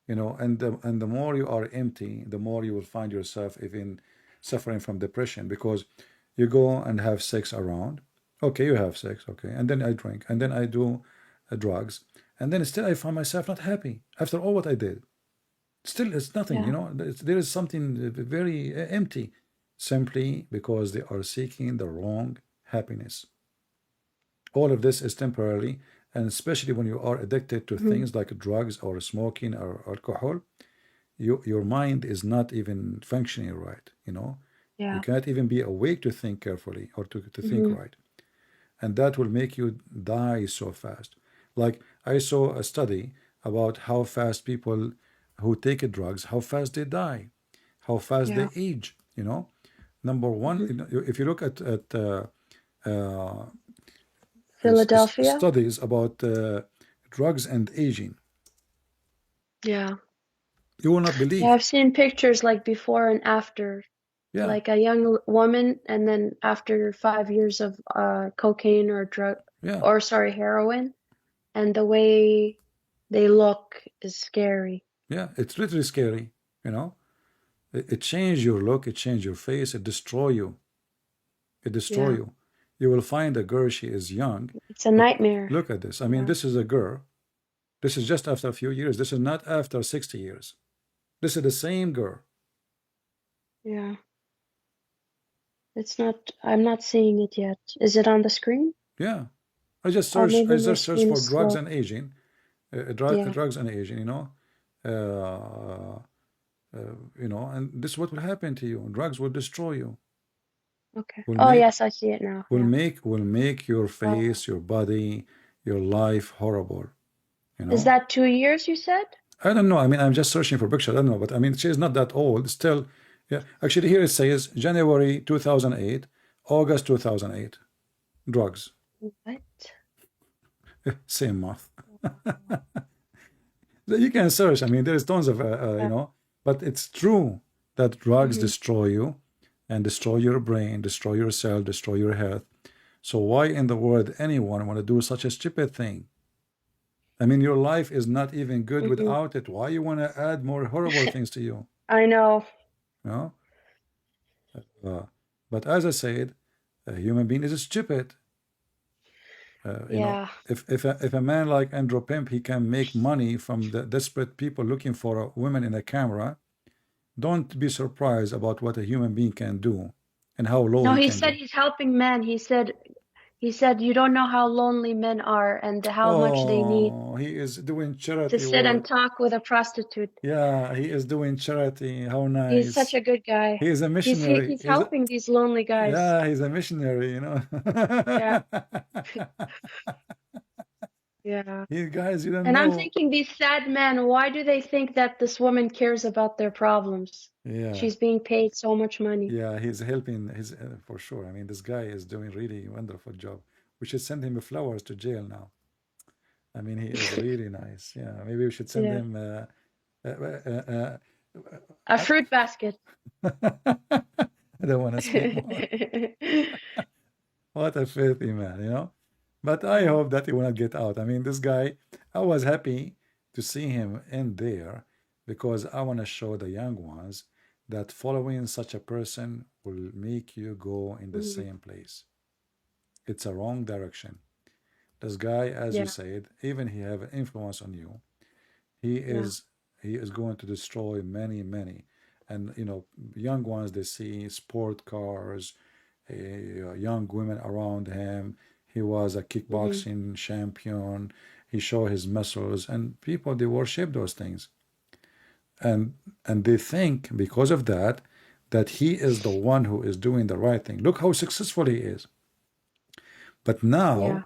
And the more you are empty, the more you will find yourself even suffering from depression, because you go and have sex around. Okay, you have sex, okay, and then I drink, and then I do drugs, and then still I find myself not happy after all what I did. Still, it's nothing, Yeah. there is something very empty, simply because they are seeking the wrong happiness. All of this is temporarily, and especially when you are addicted to Mhm. things like drugs or smoking or alcohol, your mind is not even functioning right. You Yeah. cannot even be awake to think carefully or to think Hmm. right, and that will make you die so fast. Like, I saw a study about how fast people who take drugs, how fast they die, how fast Yeah. they age. Number one, Hmm. if you look at uh, Philadelphia. studies about drugs and aging, Yeah. you will not Yeah, believe. I've seen pictures like before and after, Yeah, like a young woman, and then after 5 years of cocaine or yeah, or sorry, heroin, and the way they look is scary. yeah. It's literally scary. You know, it change your look, it change your face, it destroy you. It destroy Yeah. you. You will find a girl, she is young. It's a Look, nightmare. look at this. I mean, Yeah. this is a girl. This is just after a few years. This is not after 60 years. This is the same girl. Yeah. I'm not seeing it yet. Is it on the screen? Yeah. I just Oh, search. maybe I my just search screen for is drugs slow. and aging, Yeah. drugs and aging. And this is what will happen to you. Drugs will destroy you. Okay. Will Oh, make yes, I see it now. will Yeah. make will make your Oh. face, your body, your life horrible. You Is know. that 2 years you said? I don't know. I mean, I'm just searching for pictures. I don't know, but I mean, she's not that old. Still, yeah. Actually, here it says January 2008, August 2008. Drugs, What? same month. You can search. I mean, there's tons of, Yeah. but it's true that drugs Hmm. destroy you and destroy your brain, destroy your cell, destroy your health. So why in the world anyone want to do such a stupid thing? I mean, your life is not even good Hmm. without it. Why you want to add more horrible things to you? I know. You know? Uh, but as I said, a human being is stupid. Uh, you know, Yeah. if a man like Andrew Pimp, he can make money from the desperate people looking for a woman in a camera, don't be surprised about what a human being can do and how low No, he he can said go. he's helping men. He said you don't know how lonely men are and how much they need Oh, he is doing to charity sit and work. talk with a prostitute. Yeah, he is doing charity. How He's such nice. a good guy. He is a He's missionary. he's helping these lonely guys. Yeah, he's a missionary. Yeah. Yeah. You guys, you don't And I'm know. thinking these sad men, why do they think that this woman cares about their problems? Yeah. She's being paid so much money. Yeah, he's helping his for sure. I mean, this guy is doing really wonderful job. We should send him flowers to jail now. I mean, he is really nice. Yeah, maybe we should send Yeah. him. Uh, A fruit basket. I don't want to speak more. What a filthy man. But I Yeah. hope that he will not get out. I mean, this guy, I was happy to see him in there because I want to show the young ones that following such a person will make you go in the Mhm. same place. It's a wrong direction. This guy, as you Yeah. said, even he have an influence on you, he Yeah. is he is going to destroy many, many. And young ones, they see sport cars, young women around him. He was a Hmm. kickboxing champion. He showed his muscles, and people, they worship those things, and they think because of that he is the one who is doing the right thing. Look how successful he is. But Yeah. now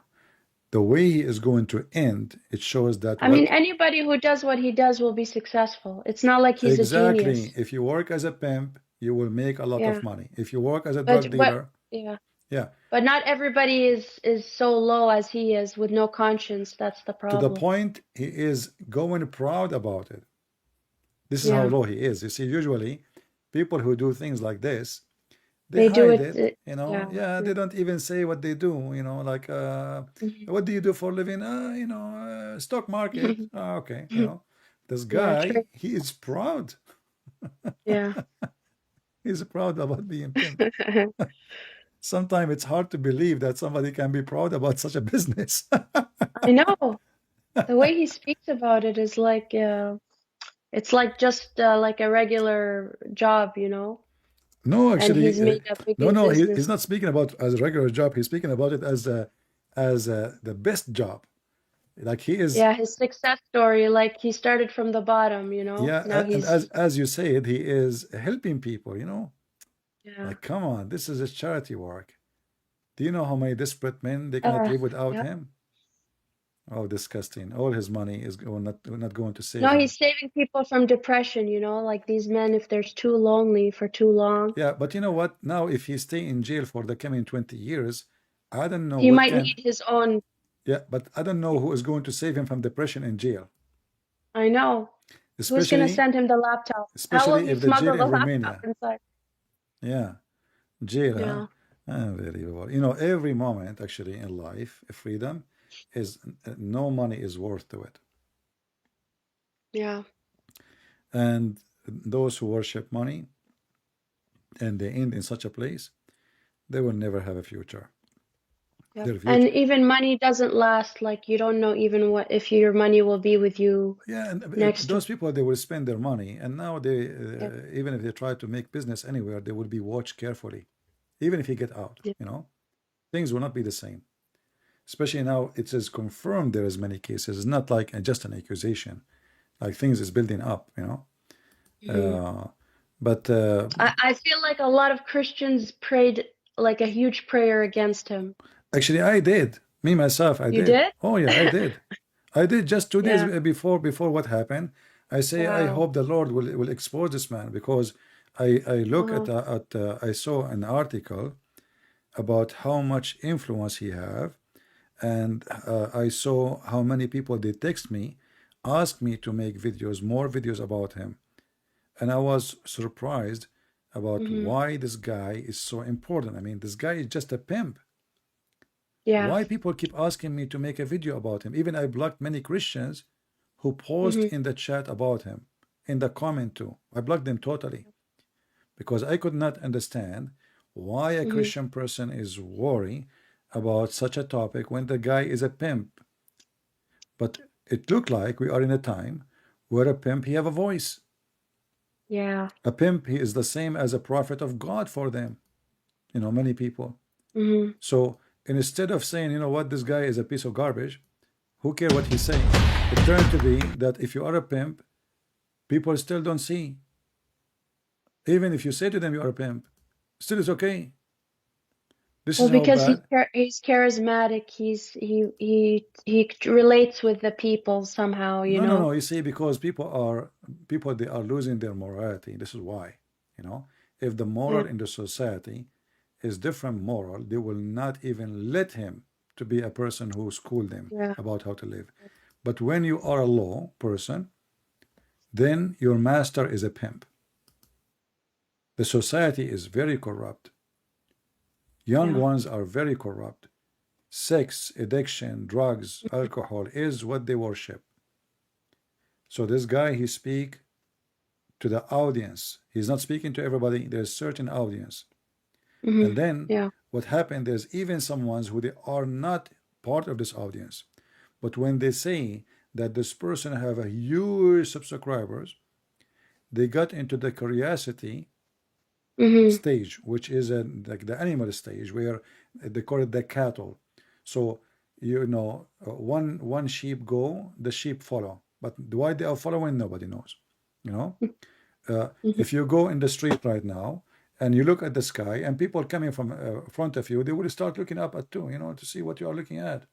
the way he is going to end, it shows that I mean, anybody who does what he does will be successful. It's not like he's a exactly, genius. if you work as a pimp, you will make a lot Yeah. of money. If you work as a drug But dealer, yeah. yeah, But not everybody is so low as he is with no conscience. That's the to the problem. point he is going proud about it. This is how Yeah. low he is. You see, usually people who do things like this, they They do hide it, it, you know. yeah. Yeah, they don't even say what they do, you know, like, Mhm. what do you do for a living? You know, stock market. Okay, you know, this Yeah, guy, true. he is proud. Yeah. He's proud about being pimp. Sometimes it's hard to believe that somebody can be proud about such a business. I know. The way he speaks about it is like it's like just like a regular job, you know? No, And actually, he's made a big no, business. he's not speaking about as a regular job. He's speaking about it as the best job. Like he is, Yeah, his success story, like he started from the bottom, you know? yeah, Now and he's as you said, he is helping people, you know. yeah. Like, come on, this is a charity work. Do you know how many desperate men they cannot live without Yeah. him? Oh, disgusting. All his money is not going to save No, him. he's saving people from depression, you know, like these men if they're too lonely for too long. Yeah, but you know what? Now, if he stay in jail for the coming 20 years, I don't know He what might can. need his own. Yeah, but I don't know who is going to save him from depression in jail. I know. Who's gonna Especially, send him the laptop? How will especially he if the jail smuggle in the laptop Romania. inside? Yeah, jail, huh? Yeah. Unbelievable. You know, every moment actually in life, freedom is no money is worth to it. Yeah. And those who worship money and they end in such a place, they will never have a future. Yep. Their And future, even money doesn't last. Like you don't know even what if your money will be with you yeah, and next those week. people they will spend their money, and now they Yep. even if they try to make business anywhere, they will be watched carefully. Even if he get out, Yep. you know, things will not be the same. Especially now, it is confirmed there is many cases. It's not like just an accusation. Like things is building up, you know. Mhm. But I feel like a lot of Christians prayed like a huge prayer against him. actually, I did. Me myself, I You did. did? Oh yeah, I did. I did just 2 days Yeah. before what happened. I say I Wow. hope the Lord will expose this man because I look Uh-huh. at I saw an article about how much influence he have, and I saw how many people they text me, ask me to make videos, more videos about him, and I was surprised about Hmm. why this guy is so important. I mean, this guy is just a pimp. Yeah. Why people keep asking me to make a video about him? Even I blocked many Christians who post Hmm. in the chat about him, in the comment too. I blocked them totally because I could not understand why a Hmm. Christian person is worried about such a topic when the guy is a pimp. But it looked like we are in a time where a pimp he have a voice. Yeah. A pimp he is the same as a prophet of God for them. You know, many people. Hmm. So instead of saying, you know what, this guy is a piece of garbage, who care what he's saying? It turned to be that if you are a pimp, people still don't see. Even if you say to them you are a pimp, still it's okay. This Well, is how because bad. he's charismatic. He relates with the people somehow, you No, no, know. no. You see, because people they are losing their morality. This is why. You know, if the Yeah. moral in the society is different moral, they will not even let him to be a person who school them Yeah. about how to live. But when you are a law person, then your master is a pimp. The society is very corrupt. Young Yeah. ones are very corrupt. Sex, addiction, drugs, alcohol is what they worship. So this guy, he speak to the audience. He's not speaking to everybody. There's certain audience. Hmm. And then Yeah. what happened, there's even some ones who they are not part of this audience. But when they say that this person have a huge subscribers, they got into the curiosity Hmm. stage, which is like the animal stage, where they call it the cattle. So you know, one sheep go, the sheep follow. But why they are following, nobody knows. You know, Hmm. if you go in the street right now and you look at the sky, and people coming from front of you, they will start looking up at too. You know, to see what you are looking at.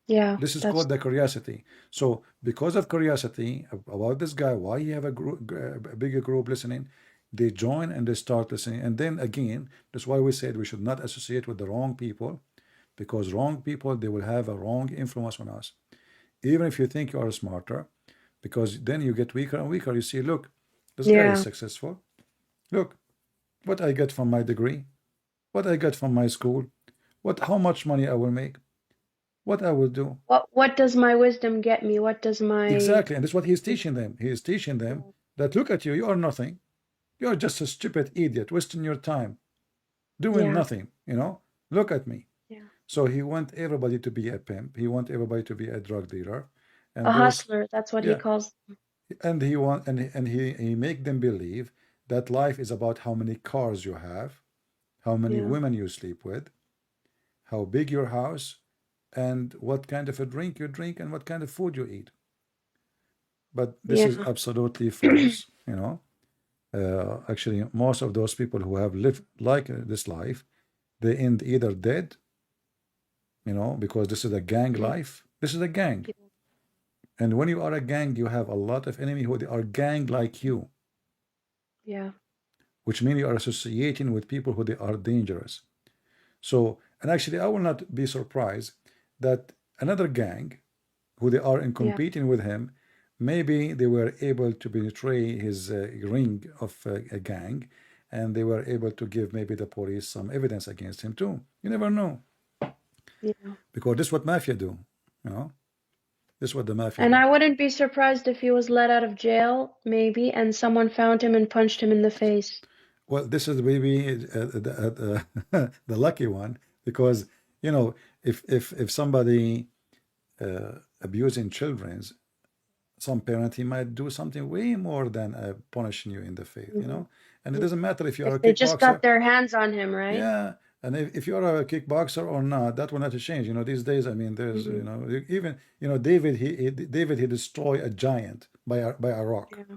Yeah, This is that's called the curiosity. So because of curiosity about this guy, why he have a bigger group listening, they join and they start listening. And then again, that's why we said we should not associate with the wrong people, because wrong people, they will have a wrong influence on us. Even if you think you are smarter, because then you get weaker and weaker. You see, look, this guy is yeah. successful. Look what I get from my degree, what I get from my school, how much money I will make, what I will do. What does my wisdom get me? What does my Exactly, and that's what he's teaching them. He is teaching them that look at you, you are nothing. You are just a stupid idiot, wasting your time, doing yeah, nothing, Look at me. yeah. So he want everybody to be a pimp. He want everybody to be a drug dealer. A And those, hustler, that's what he yeah, calls. and he make them believe that life is about how many cars you have, how many Yeah, women you sleep with, how big your house, and what kind of a drink you drink and what kind of food you eat. But this is yeah, absolutely false. Actually, most of those people who have lived like this life, they end either dead, because this is a gang yeah, life. This is a gang. And when you are a gang, you have a lot of enemy who are gang like you, yeah, which means you are associating with people who they are dangerous. So, and actually, I will not be surprised that another gang who they are in yeah, competing with him, maybe they were able to betray his ring of a gang, and they were able to give maybe the police some evidence against him too. You never know, yeah. because this is what mafia do. You know, this is what the mafia And do. I wouldn't be surprised if he was let out of jail, maybe, and someone found him and punched him in the face. Well, this is maybe the lucky one, because if somebody abusing children, some parent he might do something way more than punishing you in the face. Mhm. And it doesn't matter if you are If a they just got kickboxer. their hands on him, right? Yeah, and if you are a kickboxer or not, that will not change. These days, I mean, there's Hmm. even David, he destroyed a giant by a rock. Yeah,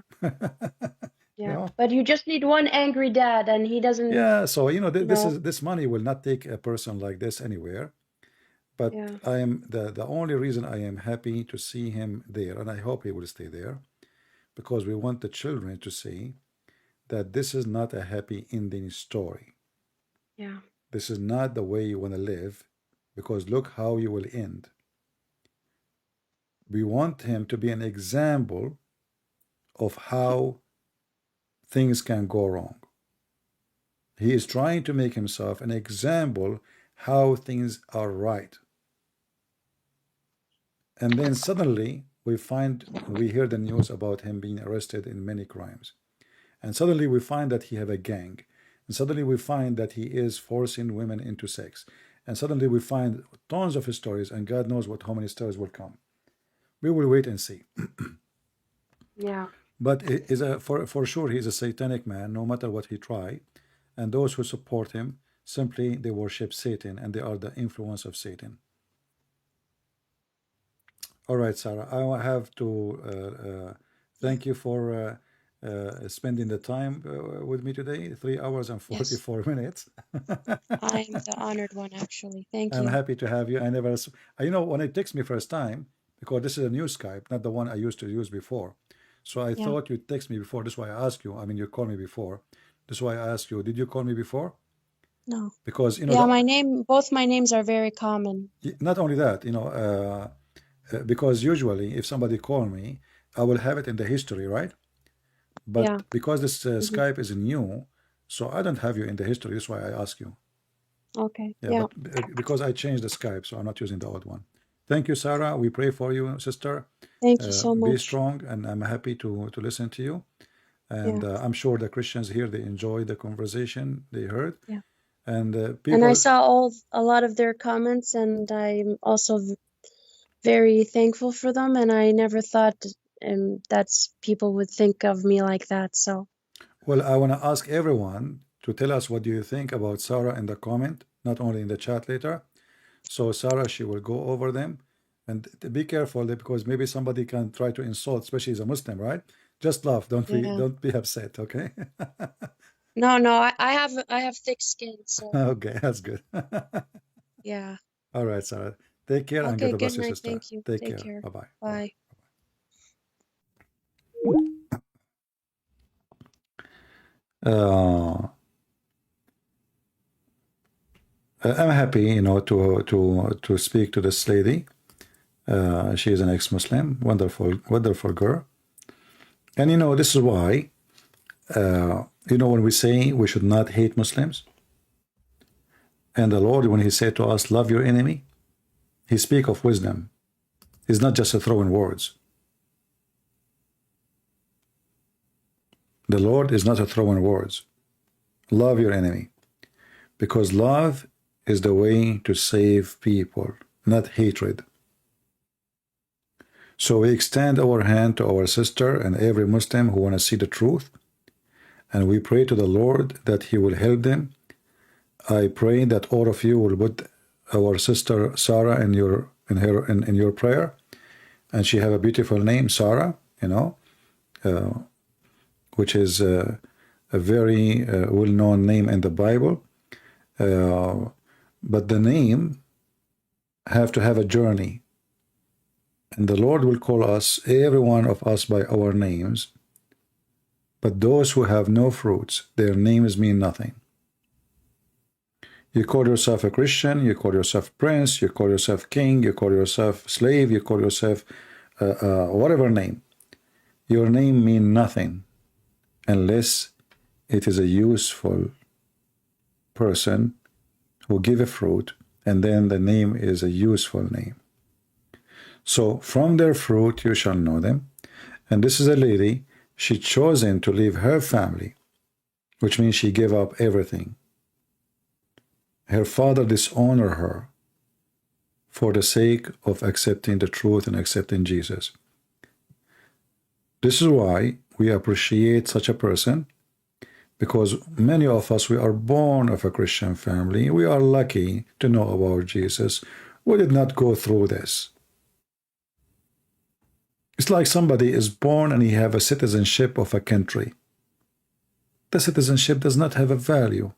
you yeah. know But you just need one angry dad, and he doesn't, yeah, so you this know, is this money will not take a person like this anywhere. But yeah, I am the only reason I am happy to see him there, and I hope he will stay there, because we want the children to see that this is not a happy ending story. yeah, This is not the way you want to live, because look how you will end. We want him to be an example of how things can go wrong. He is trying to make himself an example how things are right. And then suddenly we hear the news about him being arrested in many crimes. And suddenly we find that he have a gang. And suddenly we find that he is forcing women into sex. And suddenly we find tons of stories, and God knows how many stories will come. We will wait and see. yeah, But for sure he's a satanic man, no matter what he try. And those who support him, simply they worship Satan, and they are the influence of Satan. All right, Sarah, I have to thank you for spending the time with me today, 3 hours and Yes, 44 minutes. I am the honored one, actually. Thank I'm you. happy to have you. I never, when it text me first time, because this is a new Skype, not the one I used to use before. So I Yeah. thought you'd text me before. That's why I asked you. I mean, you called me before. That's why I asked you, did you call me before? No. Because, Yeah, both my names are very common. not only that, because usually if somebody call me, I will have it in the history, right? yeah, But because this Hmm. Skype is new, so I don't have you in the history. That's why I ask you. Okay. Yeah, Yeah. but because I changed the Skype, so I'm not using the old one. Thank you, Sarah. We pray for you, sister. Thank you so Be much. strong, and I'm happy to listen to you. And Yeah. I'm sure the Christians here, they enjoy the conversation they heard. Yeah. And And I people, saw a lot of their comments, and I'm also very thankful for them. And I never thought that's people would think of me like that. So well, I want to ask everyone to tell us what do you think about Sarah in the comment, not only in the chat later. So Sarah, she will go over them, and be careful there, because maybe somebody can try to insult, especially as a Muslim, right? Just laugh. yeah. Don't be upset, okay? No, no, I have thick skin, so Okay, that's good. yeah. All right, Sarah. Take care and Okay, God bless good you, night. sister. Thank you. Take Take care. care. Bye-bye. Bye. Uh, I'm happy, to speak to this lady. She is an ex-Muslim, wonderful girl. And this is why, when we say we should not hate Muslims, and the Lord, when He said to us, love your enemy, He speak of wisdom. It's not just a throwing words. The Lord is not a throwing words. Love your enemy, because love is the way to save people, not hatred. So we extend our hand to our sister and every Muslim who want to see the truth, and we pray to the Lord that He will help them. I pray that all of you will put our sister Sarah in your prayer, and she have a beautiful name, Sarah, which is a very well-known name in the Bible. But the name have to have a journey, and the Lord will call us, every one of us, by our names. But those who have no fruits, their names mean nothing. You call yourself a Christian, you call yourself prince, you call yourself king, you call yourself slave, you call yourself whatever name. Your name mean nothing unless it is a useful person who give a fruit, and then the name is a useful name. So from their fruit you shall know them. And this is a lady, she chosen to leave her family, which means she gave up everything. Her father dishonored her for the sake of accepting the truth and accepting Jesus. This is why we appreciate such a person, because many of us, we are born of a Christian family. We are lucky to know about Jesus. We did not go through this. It's like somebody is born and he have a citizenship of a country. The citizenship does not have a value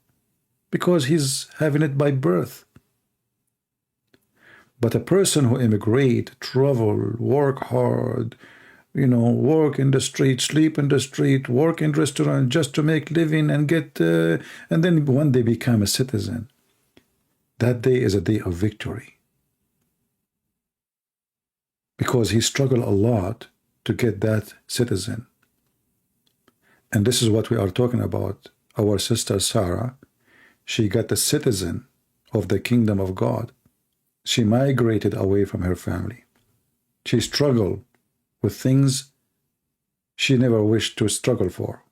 because he's having it by birth. But a person who immigrate, travel, work hard, work in the street, sleep in the street, work in restaurant just to make living and get, and then when they become a citizen, that day is a day of victory. Because he struggled a lot to get that citizen. And this is what we are talking about. Our sister Sarah, she got the citizen of the kingdom of God. She migrated away from her family. She struggled with things she never wished to struggle for.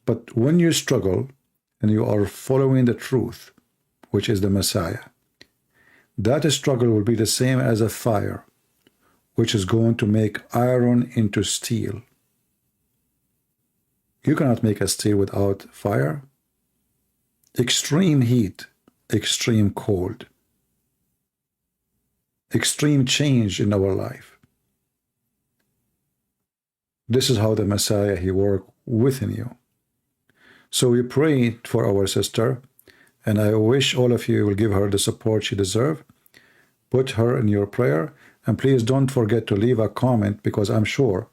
But when you struggle and you are following the truth, which is the Messiah, that struggle will be the same as a fire, which is going to make iron into steel. You cannot make a steel without fire. Extreme heat, extreme cold, extreme change in our life. This is how the Messiah, he worked within you. So we pray for our sister, and I wish all of you will give her the support she deserves. Put her in your prayer, and please don't forget to leave a comment, because I'm sure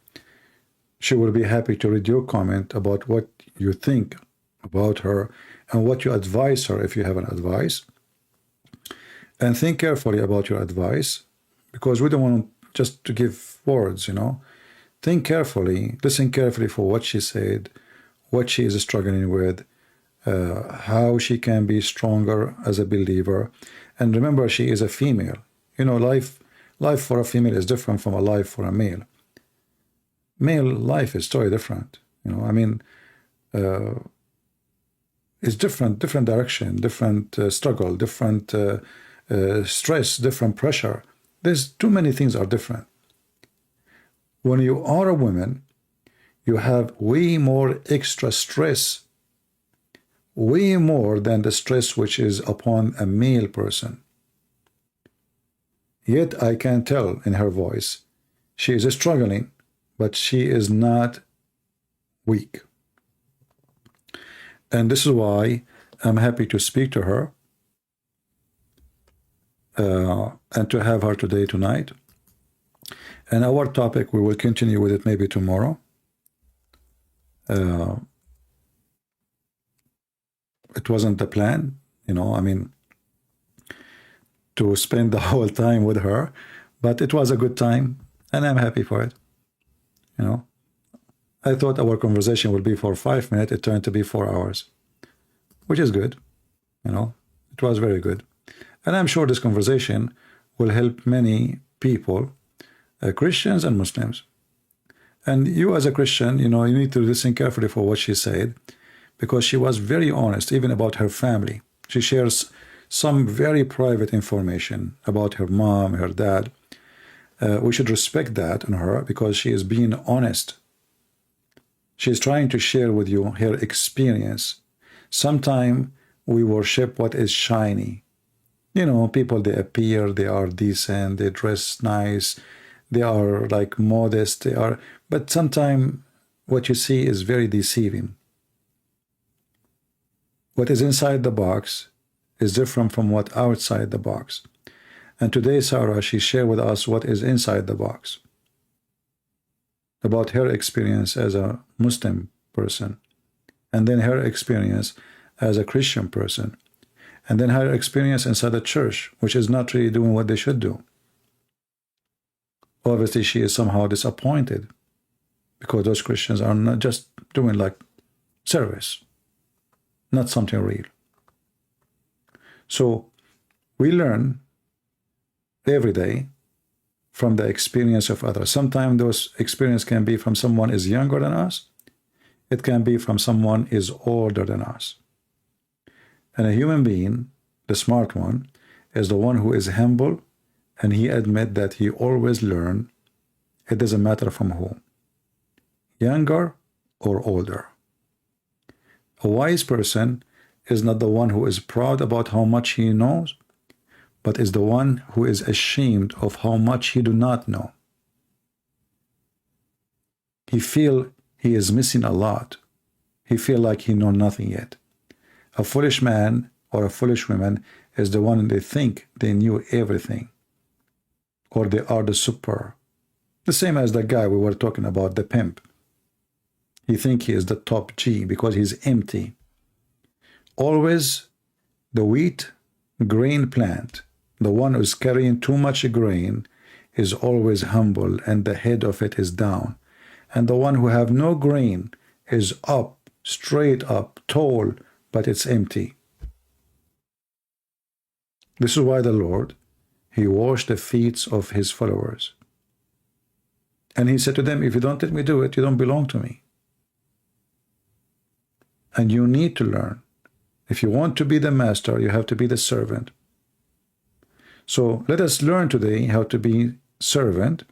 she will be happy to read your comment about what you think about her and what you advise her if you have an advice. And think carefully about your advice, because we don't want just to give words, Think carefully, listen carefully for what she said, what she is struggling with, how she can be stronger as a believer. And remember, she is a female. Life for a female is different from a life for a male. Male life is totally different. It's different direction, different struggle, different stress, different pressure. There's too many things are different. When you are a woman, you have way more extra stress, way more than the stress which is upon a male person. Yet I can tell in her voice, she is struggling, but she is not weak. And this is why I'm happy to speak to her. and to have her today, tonight. And our topic, we will continue with it maybe tomorrow. It wasn't the plan, you know, I mean, to spend the whole time with her, but it was a good time, and I'm happy for it, you know. I thought our conversation would be for 5 minutes. It turned to be 4 hours, which is good, you know. It was very good. And I'm sure this conversation will help many people, Christians and Muslims. And you as a Christian, you know, you need to listen carefully for what she said, because she was very honest, even about her family. She shares some very private information about her mom, her dad. We should respect that in her, because she is being honest. She is trying to share with you her experience. Sometimes we worship what is shiny. You know, people, they appear, they are decent, they dress nice, they are like modest, they are, but sometimes what you see is very deceiving. What is inside the box is different from what outside the box. And today, Sarah, she shared with us what is inside the box, about her experience as a Muslim person, and then her experience as a Christian person, and then her experience inside the church, which is not really doing what they should do. Obviously, she is somehow disappointed, because those Christians are not just doing like service, not something real. So we learn every day from the experience of others. Sometimes those experiences can be from someone is younger than us. It can be from someone is older than us. And a human being, the smart one, is the one who is humble, and he admits that he always learn. It doesn't matter from who, younger or older. A wise person is not the one who is proud about how much he knows, but is the one who is ashamed of how much he do not know. He feel he is missing a lot. He feel like he know nothing yet. A foolish man or a foolish woman is the one they think they knew everything, or they are the super. The same as the guy we were talking about, the pimp. He think he is the top G because he's empty. Always the wheat grain plant, the one who is carrying too much grain, is always humble, and the head of it is down. And the one who have no grain is up, straight up, tall, but it's empty. This is why the Lord, he washed the feet of his followers. And he said to them, if you don't let me do it, you don't belong to me. And you need to learn. If you want to be the master, you have to be the servant. So let us learn today how to be servant,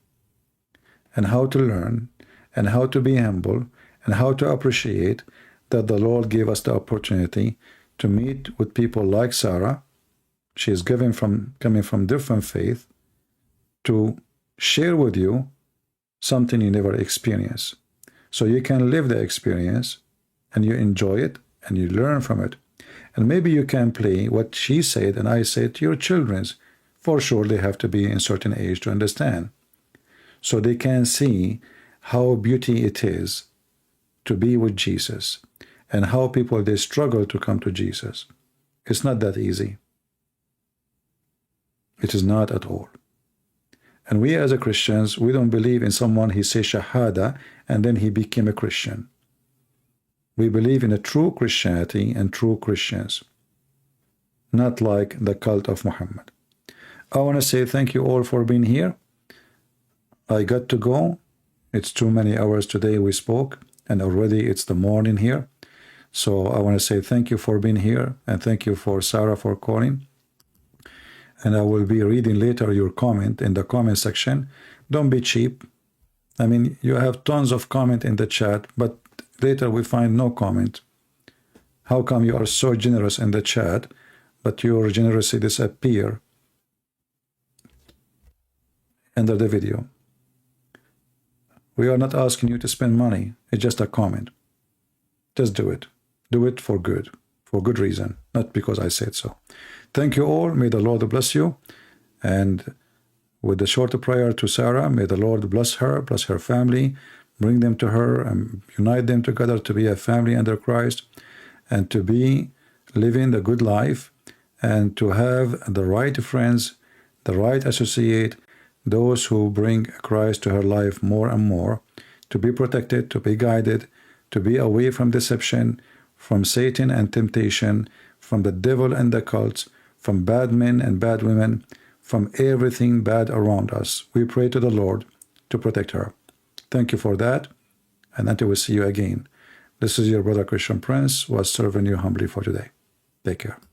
and how to learn, and how to be humble, and how to appreciate that the Lord gave us the opportunity to meet with people like Sarah. She is coming from different faith, to share with you something you never experienced. So you can live the experience, and you enjoy it, and you learn from it. And maybe you can play what she said and I said to your children's. For sure, they have to be in a certain age to understand. So they can see how beauty it is to be with Jesus, and how people, they struggle to come to Jesus. It's not that easy. It is not at all. And we as a Christians, we don't believe in someone, he says Shahada, and then he became a Christian. We believe in a true Christianity and true Christians, not like the cult of Muhammad. I want to say thank you all for being here. I got to go. It's too many hours today we spoke, and already it's the morning here. So I want to say thank you for being here, and thank you for Sarah for calling. And I will be reading later your comment in the comment section. Don't be cheap. I mean, you have tons of comment in the chat, but later we find no comment. How come you are so generous in the chat, but your generosity disappear under the video? We are not asking you to spend money. It's just a comment. Just do it. Do it for good reason, not because I said so. Thank you all. May the Lord bless you. And with the short prayer to Sarah, may the Lord bless her family, bring them to her, and unite them together to be a family under Christ, and to be living the good life, and to have the right friends, the right associate, those who bring Christ to her life more and more, to be protected, to be guided, to be away from deception, from Satan and temptation, from the devil and the cults, from bad men and bad women, from everything bad around us. We pray to the Lord to protect her. Thank you for that, and until we see you again. This is your brother Christian Prince, who was serving you humbly for today. Take care.